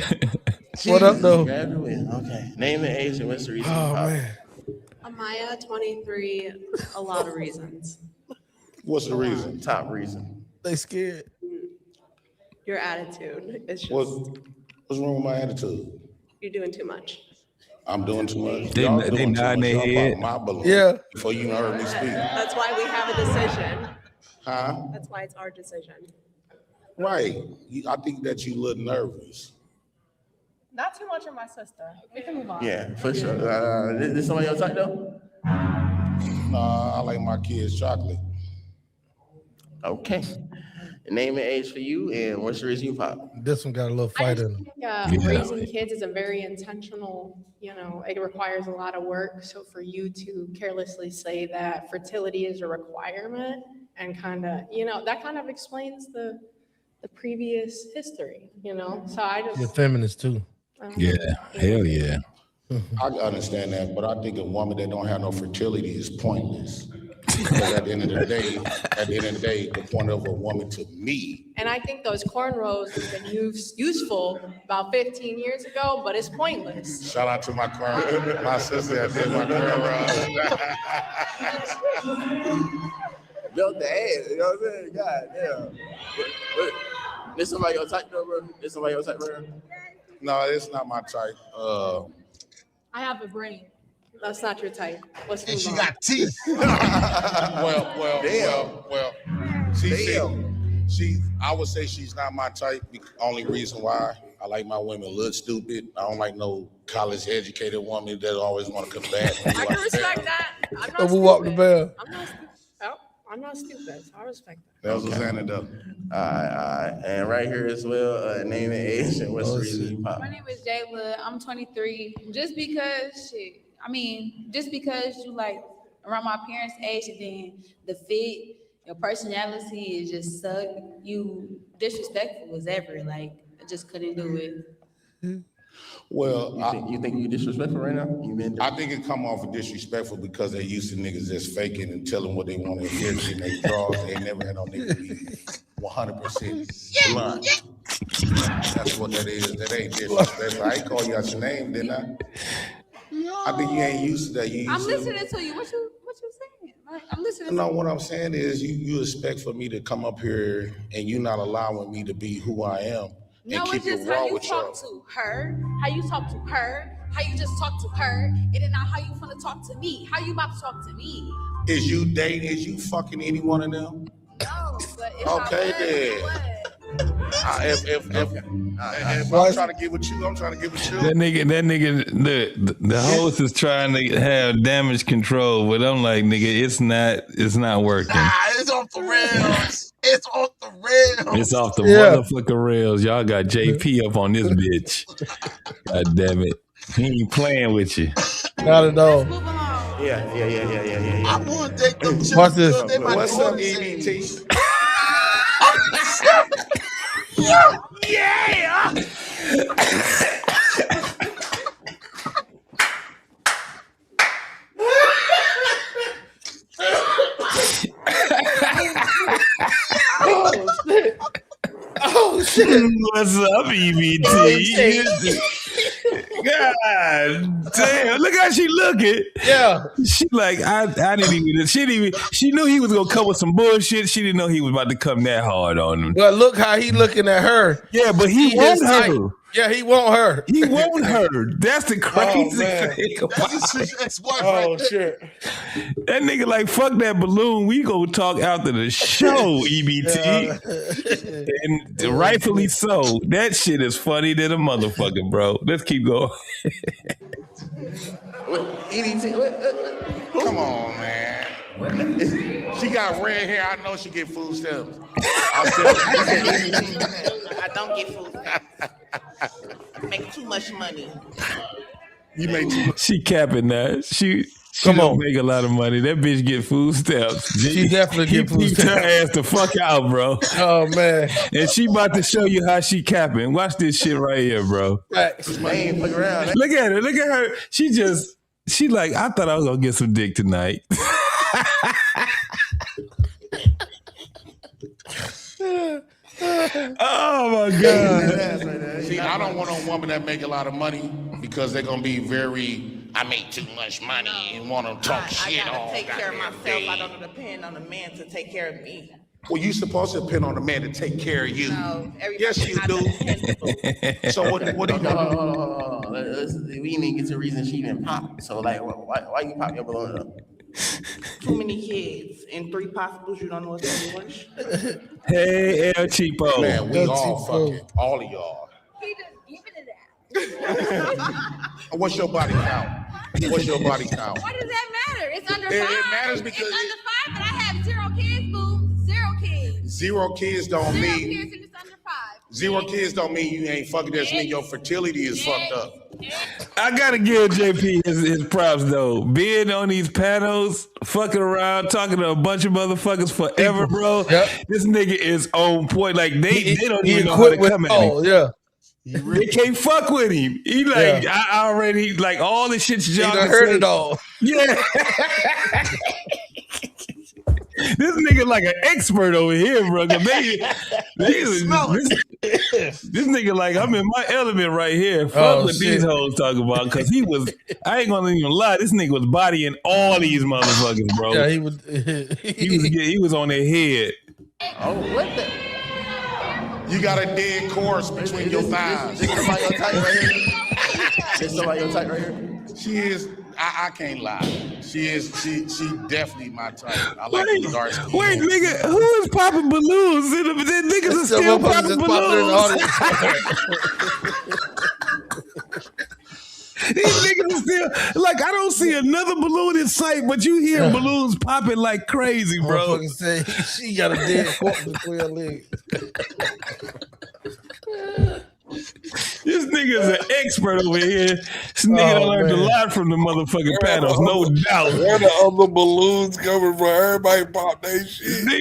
What up, though? Okay. Name and age and what's the reason? Oh, man. Amaya, 23, a lot of reasons. What's the reason? Top reason. They scared. Your attitude. It's just, What's wrong with my attitude? you're doing too much. I'm doing too much. They nodding their head. My balloon. Yeah. Before you heard me speak. That's why we have a decision. Huh? That's why it's our decision. Right. I think that you look nervous. Not too much of my sister. We can move on. Yeah, for sure. This somebody else type though? Nah, I like my kids chocolate. Okay. Name and age for you, and what's the reason you pop? This one got a little fight in it. Raising kids is a very intentional, it requires a lot of work. So for you to carelessly say that fertility is a requirement and that kind of explains the previous history, So I just... You're feminist too. Yeah, hell yeah. I understand that, but I think a woman that don't have no fertility is pointless. Because at the end of the day, the point of a woman to me. And I think those cornrows have been useful about 15 years ago, but it's pointless. Shout out to my sister that did my cornrows. Built the ass, you know what I'm saying? God damn. This somebody else type though, bro? This somebody else type, bro? No, it's not my type. I have a brain. That's not your type. Let's move on. She got teeth. Well. She. I would say she's not my type. The only reason why I like my women look stupid. I don't like no college educated woman that always want to combat. I can respect that. I'm not Who walked the bell? I'm not stupid. Oh, I'm not stupid, so I respect that. That was a anecdote. All right. And right here as well, name and age and what's the reason you pop? My name is Jayla. I'm 23. Just because you like around my parents' age, and then the fit, your personality is just suck. You disrespectful as ever. Like, I just couldn't do it. Well, you think you disrespectful right now? I think it come off of disrespectful because they used to niggas just faking and telling what they want to hear in their draws. They never had no nigga be 100% blunt. That's what that is. That ain't disrespectful. I ain't call you out your name, didn't I? I think you ain't used to that. I'm listening to you. What you saying? Like, I'm listening. No, to what I'm saying is you expect for me to come up here and you not allowing me to be who I am. No, it's just how you talk to her, how you talk to her, how you just talk to her, and then now how you finna talk to me. How you about to talk to me? Is you dating? Is you fucking any one of them? No, but if Okay then. If I'm trying to get with you, I'm trying to get with you. That nigga, the host is trying to have damage control, but I'm like, nigga, it's not working. It's off the rails. It's off the rails. It's off the motherfucking rails. Y'all got JP up on this bitch. God damn it. He ain't playing with you. Not at all. I want to take them Watch this. What's up, EBT? Yeah. Oh shit. What's up, EBT? God damn, look how she looking. Yeah. She like, I didn't even, she knew he was gonna come with some bullshit. She didn't know he was about to come that hard on him. But look how he looking at her. Yeah, but he wants her. Yeah, he want her. He want her. That's the crazy thing about it. Oh shit. That nigga like, fuck that balloon. We gonna talk after the show, EBT. And rightfully so. That shit is funny than a motherfucker, bro. Let's keep going. Come on, man. She got red hair. I know she get food stamps. I don't get food. Make too much money. You make too much. She capping that. She don't make a lot of money. That bitch get food stamps. She definitely get food stamps. Her stamps. ass the fuck out, bro. Oh man. And she about to show you how she capping. Watch this shit right here, bro. Look at her. Look at her. She like, I thought I was gonna get some dick tonight. Oh my God. See, I don't want a woman that make a lot of money because they're gonna be I make too much money and want to talk shit I all gotta take care of goddamn myself. day. I don't depend on a man to take care of me. Well, you supposed to depend on a man to take care of you. No, Yes, you do. So what do you gonna do? We didn't get to the reason she even popped. So like, why you pop your balloon up? Too many kids and 3 possibles. You don't know what's in English. Hey, El Cheapo. Man, we all fucking, all of y'all. He just giving it that. What's your body count? What's your body count? Why does that matter? It's under It 5. matters because it's under 5, but I have 0 kids, boo. 0 kids. 0 kids don't 0 mean kids and it's under 5. 0 kids don't mean you ain't fucking. That mean your fertility is fucked up. I gotta give JP his props though. Being on these panels, fucking around, talking to a bunch of motherfuckers forever, bro. This nigga is on point. Like they don't even know how to come at him. Yeah. They can't fuck with him. He like, I already like all the shit y'all done heard it all. Yeah. This nigga like an expert over here, bro. This nigga like, I'm in my element right here. Fuck what these hoes talk about, because I ain't gonna even lie, this nigga was bodying all these motherfuckers, bro. Yeah, he was on their head. Oh, what the? You got a dead course between your thighs. This somebody your type right here? This somebody your type right here? She is. I can't lie. She definitely my type. I like the dark skin. Wait, nigga, who is popping balloons? The niggas are still popping balloons. These niggas motherfuckers still like I don't see another balloon in sight, but you hear balloons popping like crazy, bro. Motherfucker say she got a dead corpse between her legs. This nigga's an expert over here. This nigga done learned a lot from the motherfucking panels, no doubt. Where the other balloons coming from? Everybody pop their shit. They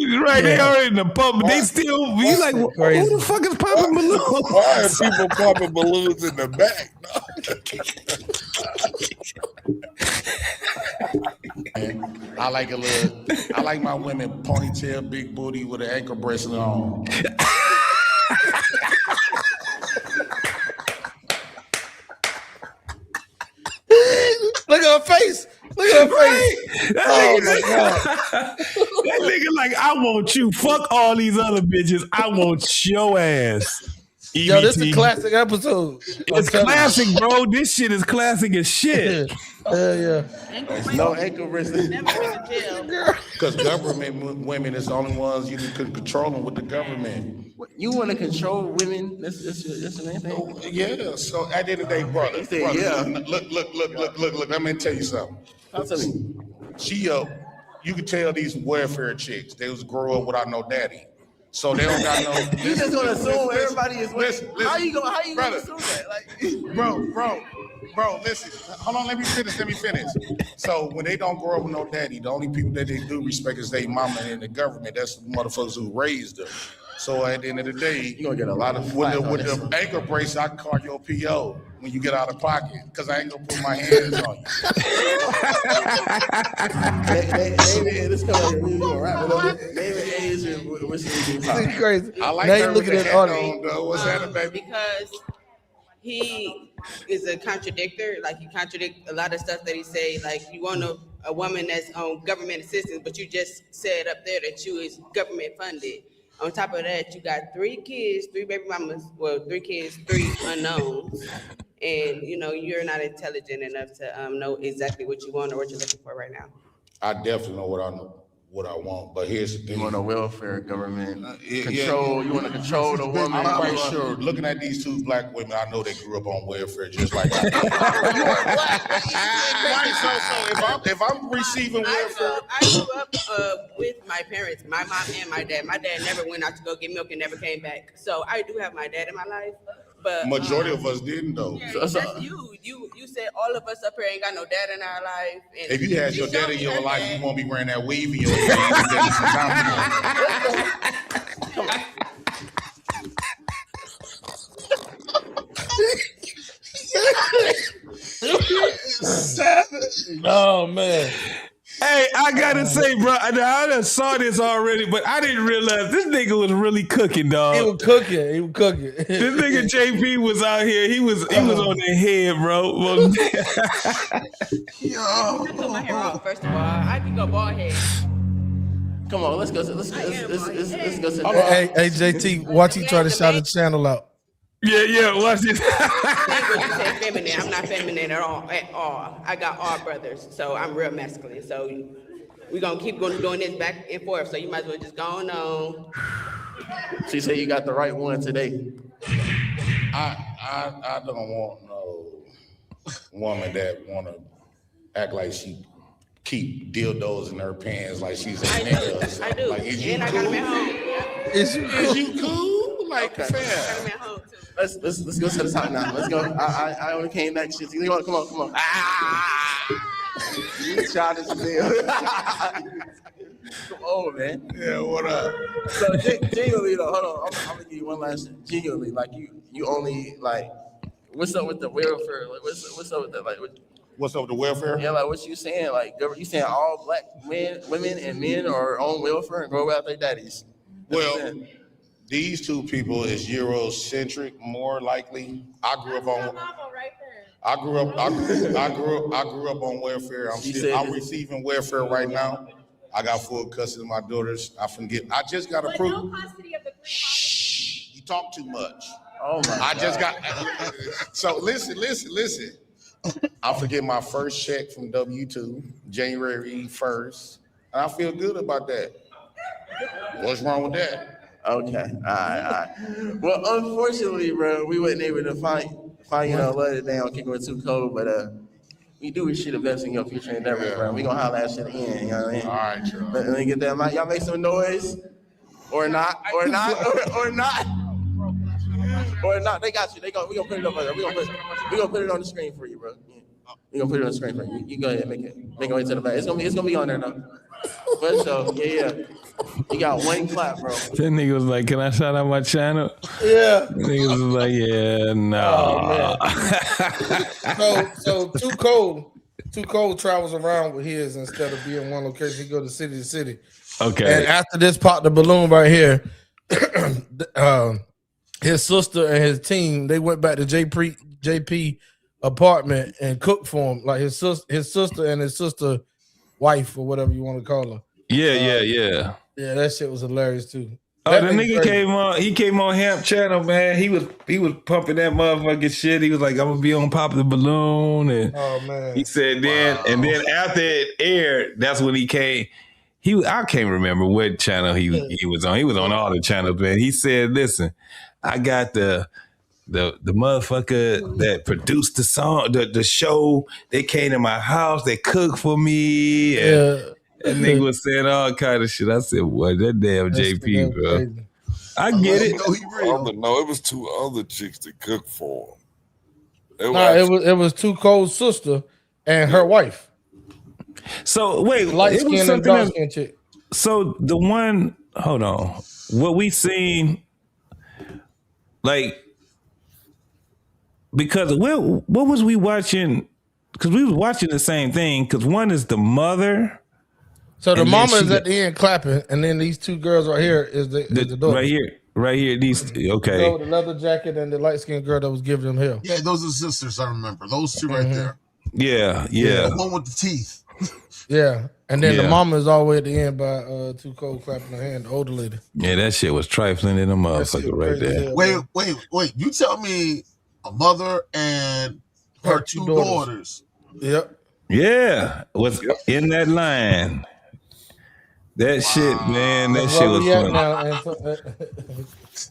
already in the pump, but they still be like, who the fuck is popping balloons? Why are people popping balloons in the back? I like I like my women ponytail, big booty with an ankle bracelet on. Look at her face. Look at her face. Oh my God. That nigga like, I want you. Fuck all these other bitches. I want your ass. Yo, this is a classic episode. It's classic, bro. This shit is classic as shit. Yeah. No ankle bracelet. Because government women is the only ones you can control them with the government. You want to control women? That's an anything? Yeah. So at the end of the day, brother. Yeah. Look. Let me tell you something. Talk to me. You can tell these welfare chicks they was grow up without no daddy. So they don't got no. You just gonna assume everybody is listen. How you gonna assume that? Like, bro, listen. Hold on, let me finish. So when they don't grow up with no daddy, the only people that they do respect is their mama and the government. That's the motherfuckers who raised them. So at the end of the day, you're gonna get a lot of with the ankle brace, I can call your PO when you get out of pocket because I ain't gonna put my hands on you. David Hayes and what's crazy. I like now her you looking with at the the hat audience. on, though. What's happening, baby? Because he is a contradictor. Like, he contradict a lot of stuff that he say. Like, you want a woman that's on government assistance, but you just said up there that you is government funded. On top of that, you got 3 kids, 3 baby mamas, well, 3 kids, 3 unknowns. And, you're not intelligent enough to know exactly what you want or what you're looking for right now. I definitely know what I want, but here's the thing. You want a welfare government control. You want to control the woman. I'm quite sure. Looking at these 2 black women, I know they grew up on welfare just like I did. If I'm receiving welfare, I grew up with my parents, my mom and my dad. My dad never went out to go get milk and never came back. So I do have my dad in my life. But majority of us didn't though. Yeah, that's you said all of us up here ain't got no dad in our life. And if you had your dad in your life, you won't be wearing that weave in your head. Come on. Oh man. Hey, I gotta say, bro, I done saw this already, but I didn't realize this nigga was really cooking, dog. He was cooking. This nigga JP was out here. He was on their head, bro. Yo. Put my hair off, first of all. I can go bald head. Come on, let's go. Let's go. Hey, JT, watch he try to shout the channel out. Yeah, watch this. When you say feminine, I'm not feminine at all. I got all brothers, so I'm real masculine. So we're gonna keep doing this back and forth. So you might as well just go on. She said you got the right one today. I don't want no woman that wanna act like she keep dildos in her pants like she's a nigga. I do. Like, is you and cool? I got them at home. Is you cool? Like, okay. fam. I got them at home too. Let's go to the top now. Let's go. I only came back. Shit. Come on. You childish as hell. Come on, man. Yeah, what up? So genuinely though, hold on. I'm gonna give you one last thing. Genuinely, like you only like, what's up with the welfare? Like, what's up with that? Like, what's up with the welfare? Yeah, like what you saying? Like, you saying all black men, women, and men are on welfare and grow out their daddies? Well, these 2 people is Eurocentric, more likely. I grew up on welfare. I'm receiving welfare right now. I got full custody of my daughters. I just got approved. Shh, you talk too much. Oh my! I just got. So listen. I forget my first check from W-2, January 1st, and I feel good about that. What's wrong with that? Okay, all right. Well, unfortunately, bro, we wasn't able to find let it down, kicking it too cold. But We do shit invest in your future endeavors, bro. We gonna holler at shit again. You know what I mean? All right, y'all. Let me get that mic. Y'all make some noise, or not, or not, or not. Or not, they got you. We gonna put it up there. We gonna put it on the screen for you, bro. Yeah. We gonna put it on the screen for you. You go ahead, make it way to the back. It's gonna be on there though. But so yeah. You got one clap, bro. That nigga was like, "Can I shout out my channel?" Yeah. Niggas was like, "Yeah, no." Oh, so Too Cold travels around with his instead of being in one location. He go to city to city. Okay. And after this pop the balloon right here, his sister and his team, they went back to JP apartment and cooked for him. Like his sister and his sister wife or whatever you want to call her. Yeah. Yeah, that shit was hilarious too. Oh, the nigga came on. He came on Hamp channel, man. He was pumping that motherfucking shit. He was like, "I'm gonna be on Pop the Balloon," and he said and then after it aired, that's when he came. I can't remember what channel he was on. He was on all the channels, man. He said, "Listen, I got the motherfucker that produced the song, the show. They came to my house. They cooked for me." And that nigga was saying all kind of shit. I said, "What? That damn JP, bro." I get it. No, it was two other chicks that cooked for him. It was Too Cold's sister and her wife. So wait, light it was skin and something dark else. skin chick. So the one, hold on, what we seen, like, because what was we watching? Because we was watching the same thing. Because one is the mother. So the mama is at the end clapping, and then these two girls right here is the daughter. Right here. These okay. The leather jacket and the light skinned girl that was giving them hell. Yeah, those are sisters. I remember those two right there. Yeah. The one with the teeth. Yeah, and then the mama is all the way at the end by Too Cold clapping her hand, the older lady. Yeah, that shit was trifling in the motherfucker right there. Wait! You tell me a mother and her two daughters. Yep. Yeah, was in that line. That shit, man. That shit was funny.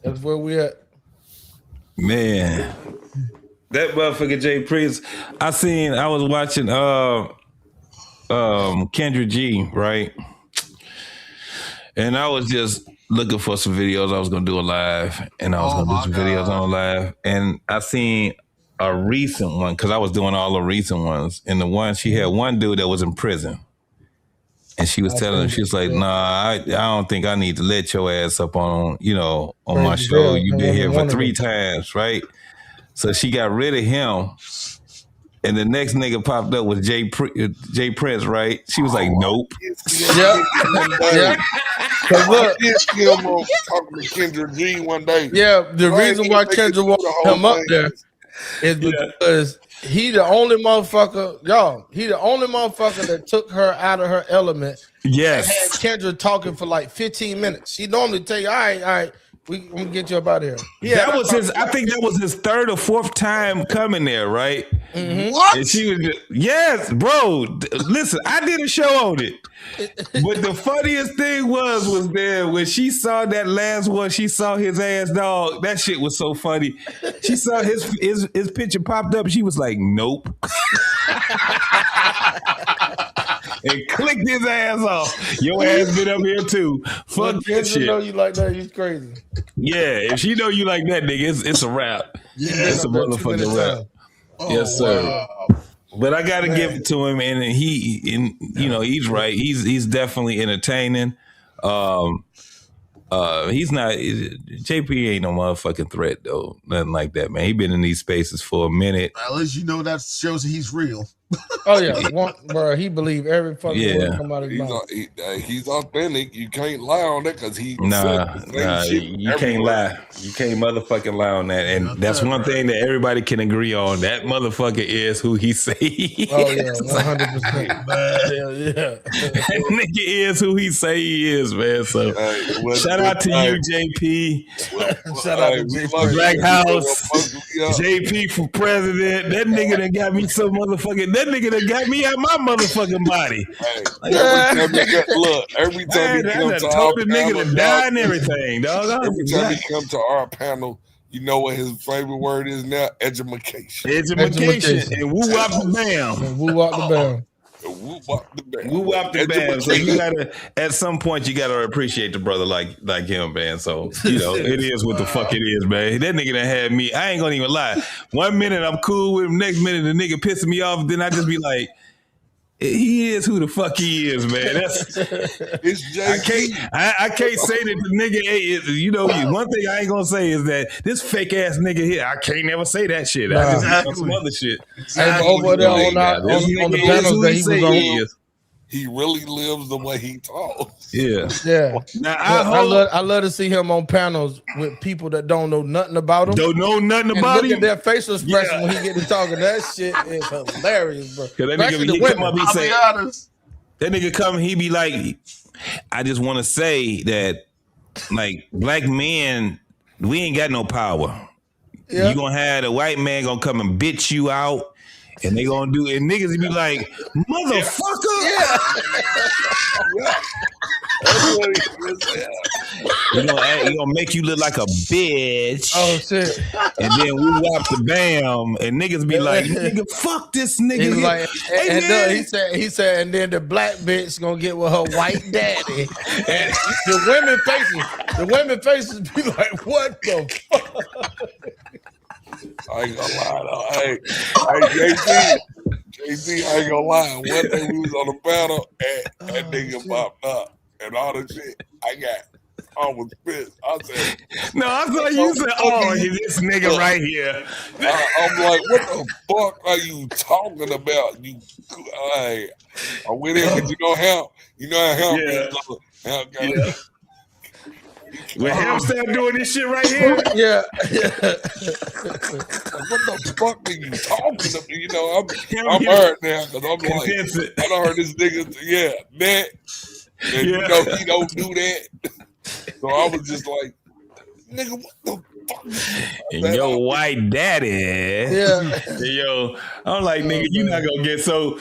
That's where we at. Man, that motherfucker Jay Priest. I was watching Kendra G, right? And I was just looking for some videos. I was gonna do a live, and I was gonna do some videos on live. And I seen a recent one because I was doing all the recent ones. And the one she had one dude that was in prison. And she was telling him, she was like, "Nah, I don't think I need to let your ass up on my show. You've been here for 3 times, right?" So she got rid of him. And the next nigga popped up with Jay Prince, right? She was like, "Nope." Yeah. I did see him talking to Kendra G one day. Yeah, the reason why Kendra wanted him up there is because he the only motherfucker, he the only motherfucker that took her out of her element. Yes. And had Kendra talking for like 15 minutes. She normally tell you, all right, I'm gonna get you up out of here. Yeah, I think that was his 3rd or 4th time coming there, right? Mm-hmm. What? And she was yes, bro. Listen, I did a show on it. But the funniest thing was there when she saw that last one, she saw his ass dog. That shit was so funny. She saw his picture popped up. She was like, "Nope." And clicked his ass off. Your ass been up here too. Fuck that shit. Know you like that? He's crazy. Yeah, if she know you like that, nigga, it's a wrap. Yeah, it's a motherfucking rap. Yes, sir. Wow. But I gotta give it to him, and he's right. He's definitely entertaining. He's not JP ain't no motherfucking threat though, nothing like that, man. He been in these spaces for a minute. At least you know that shows that he's real. Oh yeah, bro. He believe every fucking word come out of his mouth. He's authentic. You can't lie on that because he Nah, you can't lie. You can't motherfucking lie on that. And that's one thing that everybody can agree on. That motherfucker is who he say he is. Oh yeah, 100%. Yeah. That nigga is who he say he is, man. So shout out to you, JP. Shout out to JP. Black House. JP for president. That nigga that got me so motherfucking. That nigga that got me out my motherfucking body. Every time he comes to our panel, nigga to die and everything, dog. Every time he comes to our panel, You know what his favorite word is now? Edumacation. Edumacation. And woo wop the bam. And woo wop the bam. Woo wop the bam. Woo wop the bam. So you gotta, at some point, you gotta appreciate the brother like him, man. So it is what the fuck it is, man. That nigga done had me. I ain't gonna even lie. 1 minute I'm cool with him, next minute the nigga pissing me off. Then I just be like, he is who the fuck he is, man. That's it's I can't say that the nigga. One thing I ain't gonna say is that this fake ass nigga here. I can't never say that shit. I just say some other shit. Hey, over there on the panels that he was on. He really lives the way he talks. Yeah. Now I love to see him on panels with people that don't know nothing about him. Don't know nothing and about look him. at their facial expression when he get to talking. That shit is hilarious, bro. That nigga, that nigga come, he be like, I just want to say that, like, black men, we ain't got no power. Yeah. You gonna have the white man gonna come and bitch you out. And they gonna do, and niggas be like, motherfucker. He gonna make you look like a bitch. Oh shit. And then we wop the bam, and niggas be like, nigga, fuck this nigga. He's like, hey, he said, and then the black bitch gonna get with her white daddy. And the women faces be like, what the fuck? I ain't gonna lie though. Hey, JC, I ain't gonna lie. One day we was on the panel and that nigga popped up and all the shit. I was pissed. I said, no, I thought you said, oh, this nigga right here. I'm like, what the fuck are you talking about? I went in, but you know how yeah. When Ham start doing this shit right here, yeah. What the fuck are you talking about? I'm hurt now because I'm like, I done heard this nigga, that, and he don't do that. So I was just like, nigga, what the fuck? And your white daddy, I'm like, nigga, you not gonna get so.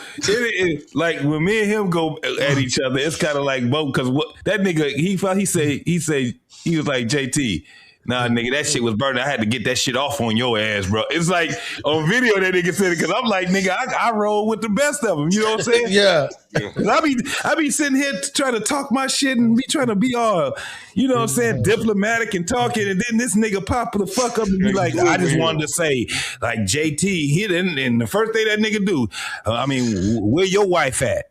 Like when me and him go at each other, it's kind of like both because that nigga he was like, JT, nah, nigga, that shit was burning. I had to get that shit off on your ass, bro. It's like on video that nigga said it because I'm like, nigga, I roll with the best of them. You know what I'm saying? Yeah. I be sitting here trying to talk my shit and be trying to be all, you know what I'm saying, diplomatic and talking, and then this nigga pop the fuck up and be like, I just wanted to say, like, JT hit it, and the first thing that nigga do, where your wife at?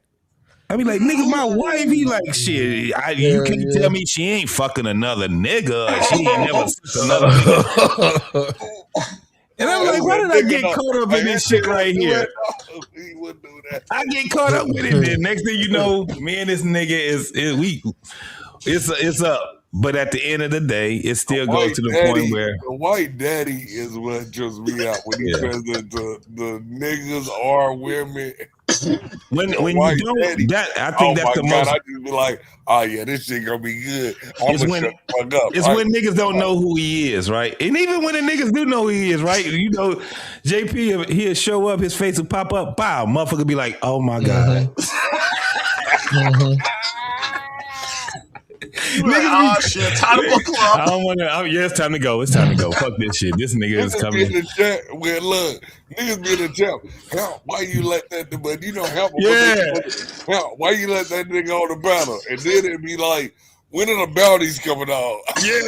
I be like, nigga, my wife, he like, shit, you can't tell me she ain't fucking another nigga. She ain't never fucked another nigga. And I'm like, why did I get caught up in this shit right here? I get caught up with it. Then next thing you know, me and this nigga it's up. But at the end of the day, it still goes to the point where the white daddy is what trips me out when he says that the niggas are women. When you don't, I think that's the most. I just be like, oh yeah, this shit gonna be good. I'm gonna shut the fuck up. It's when niggas don't know who he is, right? And even when the niggas do know who he is, right? You know, JP, he'll show up, his face will pop up, pow, motherfucker be like, oh my God. Niggas be shit. Time to book club. I don't want to. Yeah, it's time to go. It's time to go. Fuck this shit. This nigga is coming. Niggas be in the chat. Help, why you let that? But you know, help. Help, why you let that nigga on the battle? And then it'd be like, when are the bounties coming out? Yeah,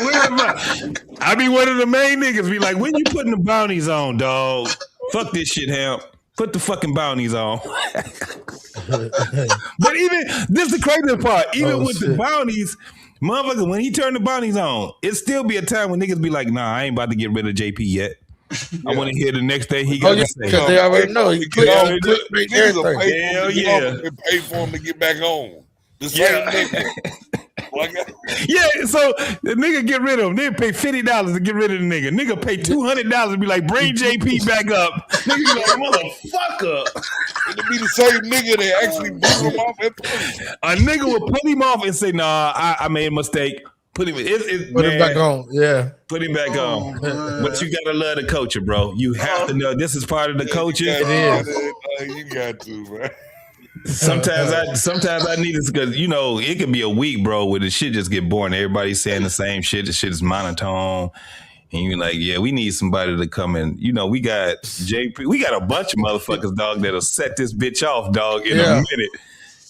I be one of the main niggas. Be like, when you putting the bounties on, dog? Fuck this shit, Help. Put the fucking bounties on. But even this is the crazy part. Even with the bounties, motherfucker, when he turned the bounties on, it still be a time when niggas be like, nah, I ain't about to get rid of JP yet. I want to hear the next day he got to say. Because they already know. He click Hell yeah. Pay for him to get back on. The same nigga. Yeah, so the nigga get rid of him. They pay $50 to get rid of the nigga. Nigga pay $200 and be like, bring JP back up. Nigga be like, motherfucker. It'll be the same nigga that actually blew him off at police. A nigga will put him off and say, nah, I made a mistake. Put him back on. Yeah. Put him back on. But you gotta love the culture, bro. You have to know this is part of the culture. It is. You got to, man. Sometimes I need this because it can be a week, bro, where the shit just get boring. Everybody's saying the same shit. The shit is monotone. and you're like, yeah, we need somebody to come in. You know, we got JP, we got a bunch of motherfuckers, dog, that'll set this bitch off, dog, in a minute.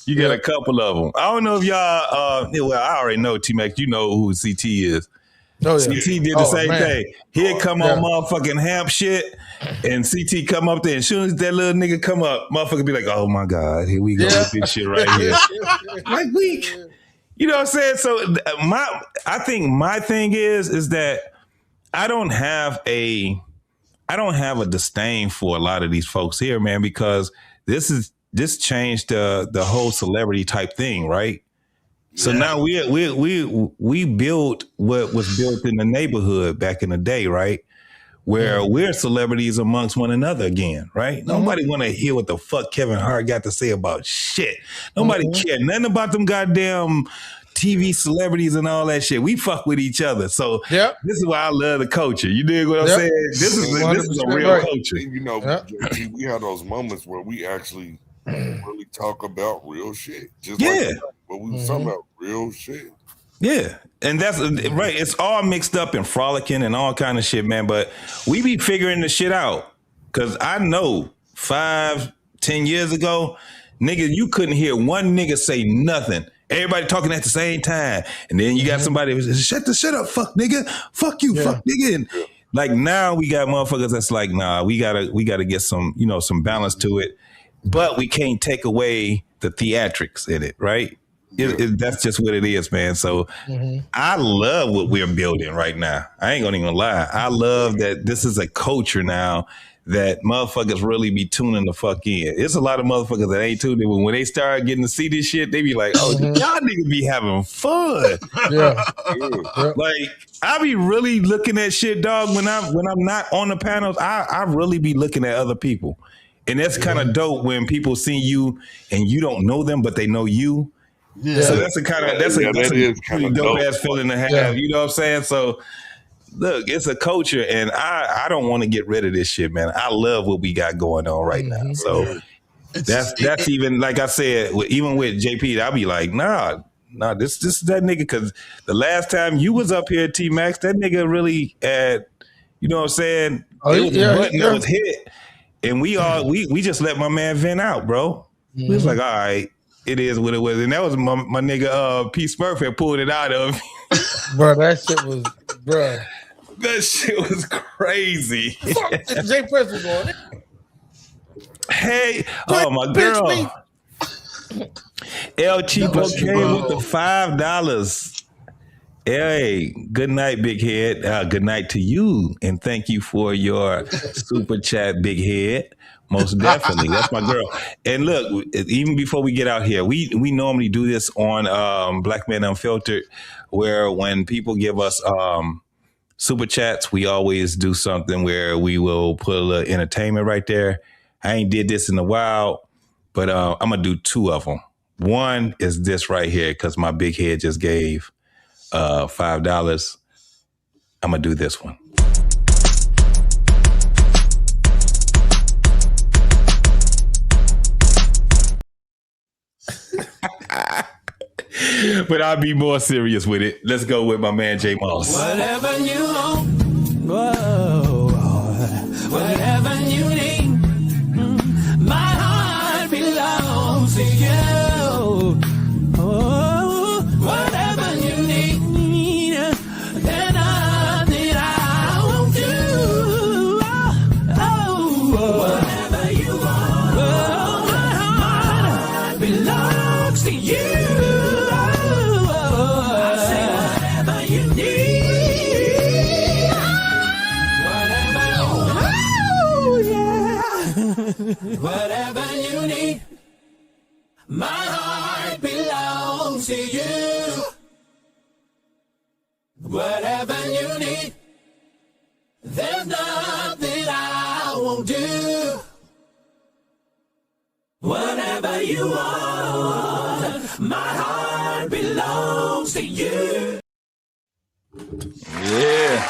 You got a couple of them. I don't know if y'all, well, I already know T-Max, you know who CT is. Oh, yeah. CT did the same thing. He'd come on motherfucking Hamp shit, and CT come up there. As soon as that little nigga come up, motherfucker be like, oh my God, here we go with this shit right here. Like, you know what I'm saying? So I think my thing is that I don't have a disdain for a lot of these folks here, man, because this changed the whole celebrity type thing, right? So now we built what was built in the neighborhood back in the day, right? Where we're celebrities amongst one another again, right? Nobody want to hear what the fuck Kevin Hart got to say about shit. Nobody care nothing about them goddamn TV celebrities and all that shit. We fuck with each other. So this is why I love the culture. You dig what I'm saying? This is a real culture. And, you know, JP, we have those moments where we actually really talk about real shit. Just like what we was talking about, real shit. Yeah, and that's right. It's all mixed up and frolicking and all kind of shit, man. But we be figuring the shit out. Cause I know 5-10 years ago, nigga, you couldn't hear one nigga say nothing. Everybody talking at the same time. And then you got somebody who says, shut up, fuck nigga. Fuck you, fuck nigga. And like now we got motherfuckers that's like, nah, we gotta get some, you know, some balance to it. But we can't take away the theatrics in it, right? That's just what it is, man. So I love what we're building right now. I ain't gonna even lie. I love that this is a culture now that motherfuckers really be tuning the fuck in. It's a lot of motherfuckers that ain't tuned in, but when they start getting to see this shit, they be like, oh, y'all niggas be having fun. Like, I be really looking at shit, dog, when I'm not on the panels, I really be looking at other people. And that's kind of dope when people see you and you don't know them, but they know you. So that's a pretty dope ass feeling to have. You know what I'm saying? So look, it's a culture, and I don't want to get rid of this shit, man. I love what we got going on right now. So that's even, like I said, even with JP, I'll be like, nah, this is that nigga, because the last time you was up here, T-Max, that nigga really had, you know what I'm saying? It was a button that was hit, and we just let my man vent out, bro. We was like, all right, it is what it was. And that was my nigga P. Smurf had pulled it out of me. Bro, that shit was, bro. That shit was crazy. Fuck, Jay Press was on it. Hey, oh my girl. El Chipo came with the $5. Hey, good night, big head. Good night to you, and thank you for your super chat, big head. Most definitely, that's my girl. And look, even before we get out here, we normally do this on Black Man Unfiltered, where when people give us super chats, we always do something where we will put a little entertainment right there. I ain't did this in a while, but I'm gonna do two of them. One is this right here, because my big head just gave $5. I'm gonna do this one. But I'll be more serious with it. Let's go with my man J Moss. Whatever you want, whoa, whatever you need, my heart belongs to you. Oh, whatever you need, there's nothing I won't do. Oh, whatever you want, my heart belongs to you. Whatever you need, my heart belongs to you. Whatever you need, there's nothing I won't do. Whatever you want, my heart belongs to you. Yeah.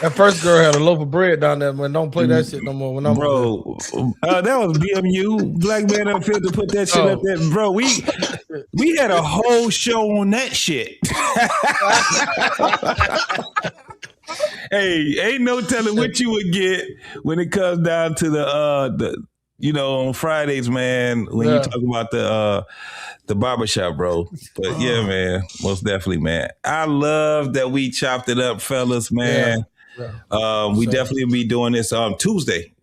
That first girl had a loaf of bread down there, man. Don't play that shit no more. When I'm Bro, that was BMU. Black Man Unfiltered put that shit up there. Bro, we had a whole show on that shit. Hey, ain't no telling what you would get when it comes down to the on Fridays, man, when you talk about the barbershop, bro. But yeah, man, most definitely, man. I love that we chopped it up, fellas, man. We definitely be doing this Tuesday.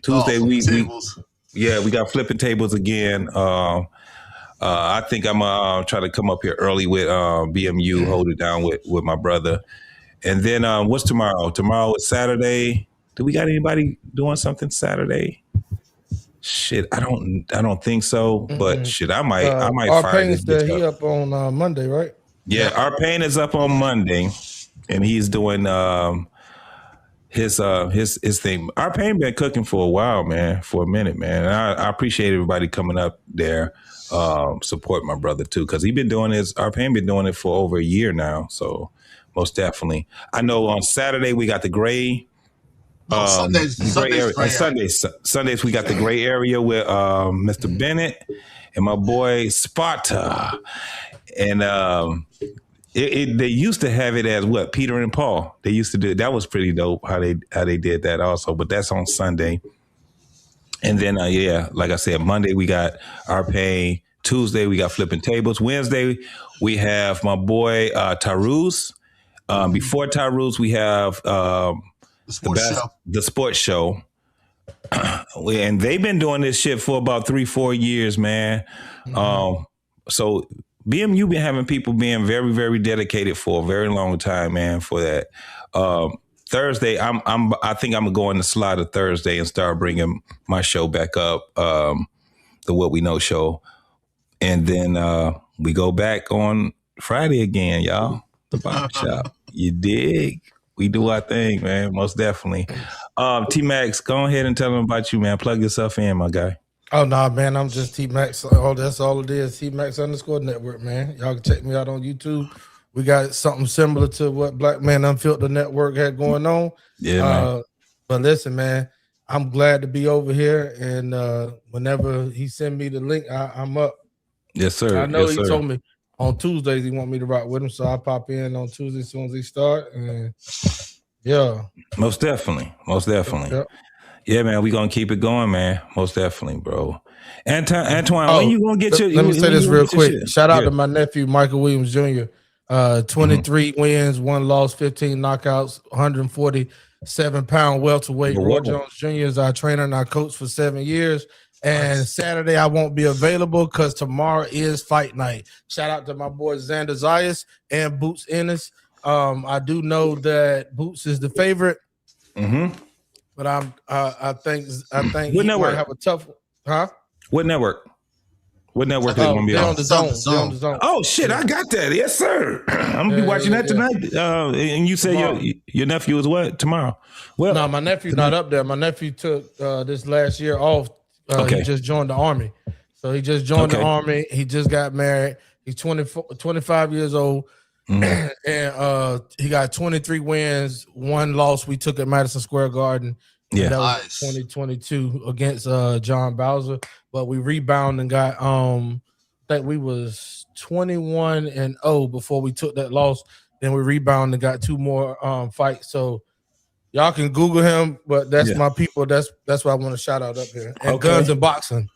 We got flipping tables again. I think I'm try to come up here early with BMU, hold it down with my brother. And then what's tomorrow? Tomorrow is Saturday. Do we got anybody doing something Saturday? Shit, I don't think so. But shit, I might our fire this bitch he up. up on Monday, right? Yeah, our pain is up on Monday, and he's doing his thing. Our pain been cooking for a while, man, for a minute, man. And I appreciate everybody coming up there, support my brother too, because our pain been doing it for over a year now. So most definitely, I know on Saturday we got the gray. Sundays we got the gray area with Mr. Bennett and my boy Sparta, and they used to have it as what, Peter and Paul. They used to do it. That was pretty dope how they did that also. But that's on Sunday, and then like I said, Monday we got our pain. Tuesday we got flipping tables. Wednesday we have my boy Taruz. Before Taruz we have the sports show. And they've been doing this shit for about 3-4 years, man. So BMU been having people being very, very dedicated for a very long time, man, for that. Thursday, I think I'm going to slide a Thursday and start bringing my show back up, the What We Know show. And then we go back on Friday again, y'all. The barbershop. You dig? We do our thing, man. Most definitely. T-Max, go ahead and tell them about you, man. Plug yourself in, my guy. Oh, nah, man. I'm just T-Max. Oh, that's all it is. T-Max _ network, man. Y'all can check me out on YouTube. We got something similar to what Black Man Unfiltered Network had going on. Yeah, man. But listen, man, I'm glad to be over here. And whenever he send me the link, I'm up. Yes, sir. I know he told me on Tuesdays he want me to rock with him, so I'll pop in on Tuesday as soon as he start. And yeah. Most definitely. Yep. Yeah, man, we gonna keep it going, man. Most definitely, bro. Antoine, when you gonna get your? Let me say this real quick. Shout out to my nephew Michael Williams Jr. 23 wins, 1 loss, 15 knockouts, 147-pound welterweight. Roy Jones Jr. is our trainer and our coach for 7 years. And Saturday I won't be available because tomorrow is fight night. Shout out to my boy Xander Zayas and Boots Ennis. I do know that Boots is the favorite, but I think he might have a tough. What network? What network is going to be on? On the Zone. On the Zone. Oh shit, I got that. Yes, sir. I'm gonna be watching that tonight. And you say your nephew is what tomorrow? Well, no, my nephew's not up there. My nephew took this last year off. He just joined the Army. So he just joined the Army. He just got married. He's 25 years old. And he got 23 wins, 1 loss. We took at Madison Square Garden. Yeah, that was 2022 against John Bowser. But we rebounded and got I think we was 21-0 before we took that loss. Then we rebounded and got 2 more fights. So y'all can Google him, but that's my people. That's why I want to shout out up here. And Guns and Boxing.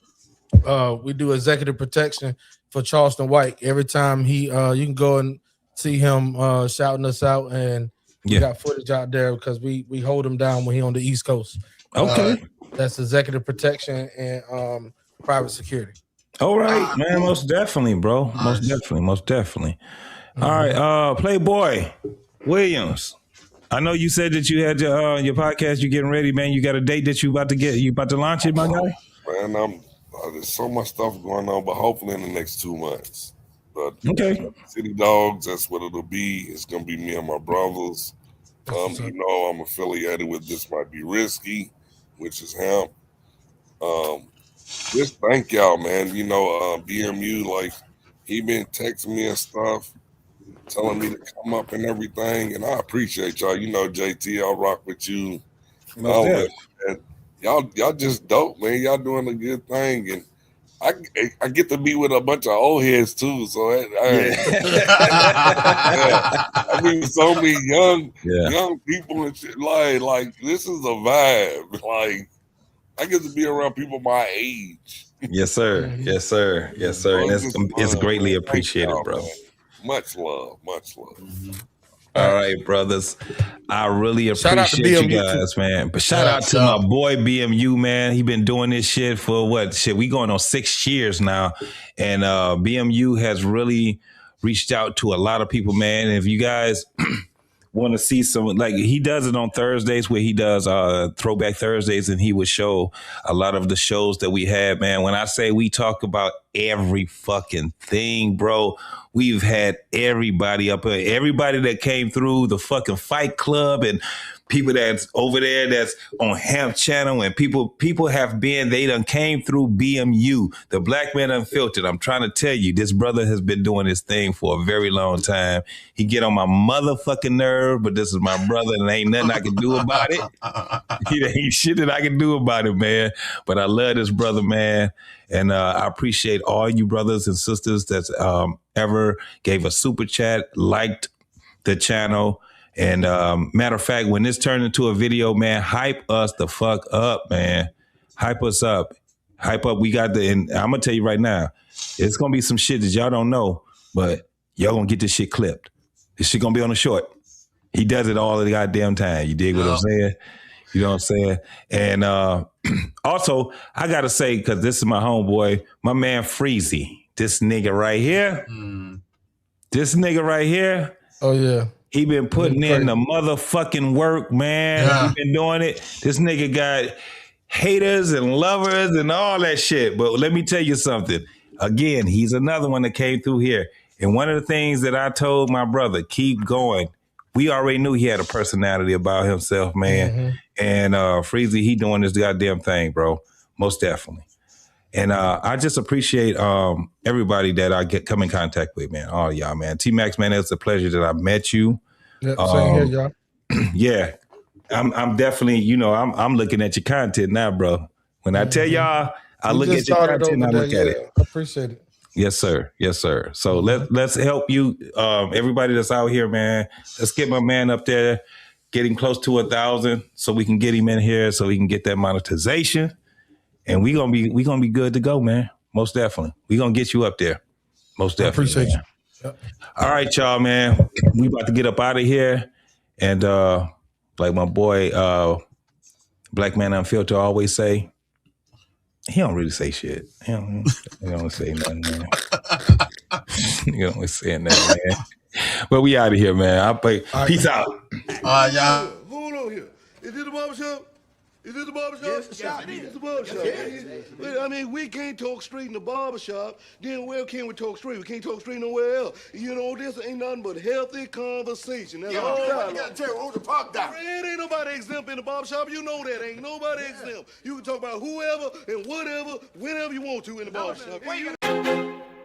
We do executive protection for Charleston White. Every time you can go and see him shouting us out, and we got footage out there because we hold him down when he on the East Coast. That's executive protection and private security. All right, man. Most definitely, bro. Most definitely. All right, Playboy Williams. I know you said that you had your podcast. You getting ready, man. You got a date that you about to launch it, my guy. Man, there's so much stuff going on, but hopefully in the next 2 months. But City Dogs, that's what it'll be. It's gonna be me and my brothers. I'm affiliated with This Might Be Risky, which is him. Just thank y'all, man. BMU, like, he been texting me and stuff. telling me to come up and everything. And I appreciate y'all. You know, JT, I'll rock with you. Most definitely. And y'all just dope, man. Y'all doing a good thing. And I get to be with a bunch of old heads too. So I mean, so many young people and shit. Like this is a vibe. Like I get to be around people my age. Yes, sir. Yes, sir. Yes, sir. And it's greatly appreciated, bro. Man. Much love. All right, brothers. I really Shout out to appreciate you BMU guys, too. man. But shout out to my boy BMU, man. He been doing this shit for what? We going on 6 years now. And BMU has really reached out to a lot of people, man. And if you guys want to see some, like he does it on Thursdays where he does Throwback Thursdays, and he would show a lot of the shows that we had, man. When I say we talk about every fucking thing, bro, we've had everybody up here, everybody that came through the fucking Fight Club, and people that's over there that's on Hemp Channel, and people have been, they done came through BMU, the Black Man Unfiltered. I'm trying to tell you, this brother has been doing his thing for a very long time. He get on my motherfucking nerve, but this is my brother and ain't nothing I can do about it. It ain't shit that I can do about it, man. But I love this brother, man. And I appreciate all you brothers and sisters that's ever gave a super chat, liked the channel. And matter of fact, when this turned into a video, man, hype us the fuck up, man. Hype us up. Hype up. We got and I'm going to tell you right now, it's going to be some shit that y'all don't know, but y'all going to get this shit clipped. This shit going to be on the short. He does it all the goddamn time. You dig what I'm saying? You know what I'm saying? And also, I got to say, because this is my homeboy, my man Freezy, this nigga right here, Oh, yeah. he been putting in the motherfucking work, man. He been doing it. This nigga got haters and lovers and all that shit. But let me tell you something. Again, he's another one that came through here. And one of the things that I told my brother, keep going. We already knew he had a personality about himself, man. And Freezy, he doing this goddamn thing, bro. Most definitely. And I just appreciate everybody that I come in contact with, man. All y'all, man. T-Max, man, it's a pleasure that I met you. Yep, same here, y'all. Yeah. I'm definitely, you know, I'm looking at your content now, bro. When I tell y'all, I look at your content, I look at it. I appreciate it. Yes, sir. Yes, sir. So let's help you, everybody that's out here, man. Let's get my man up there, getting close to 1,000, so we can get him in here, so we can get that monetization, and we gonna be good to go, man. Most definitely, we gonna get you up there. Most definitely. I appreciate you. Yep. All right, y'all, man. We about to get up out of here, and like my boy, Black Man Unfiltered always say. He don't really say shit. He don't say nothing, man. He don't say nothing, man. But we out of here, man. Peace out. Y'all. Hold on here. Is this the barbershop? Is this the barbershop? Yes, It's the barbershop. Yes. I mean, we can't talk straight in the barbershop. Then where can we talk straight? We can't talk straight nowhere else. You know, this ain't nothing but healthy conversation. That's all. You gotta tell who the pop down. It ain't nobody exempt in the barbershop. You know that. Ain't nobody exempt. You can talk about whoever and whatever, whenever you want to in the barbershop.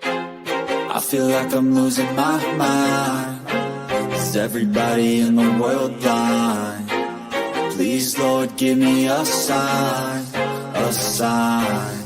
I feel like I'm losing my mind. Is everybody in the world blind? Please, Lord, give me a sign, a sign.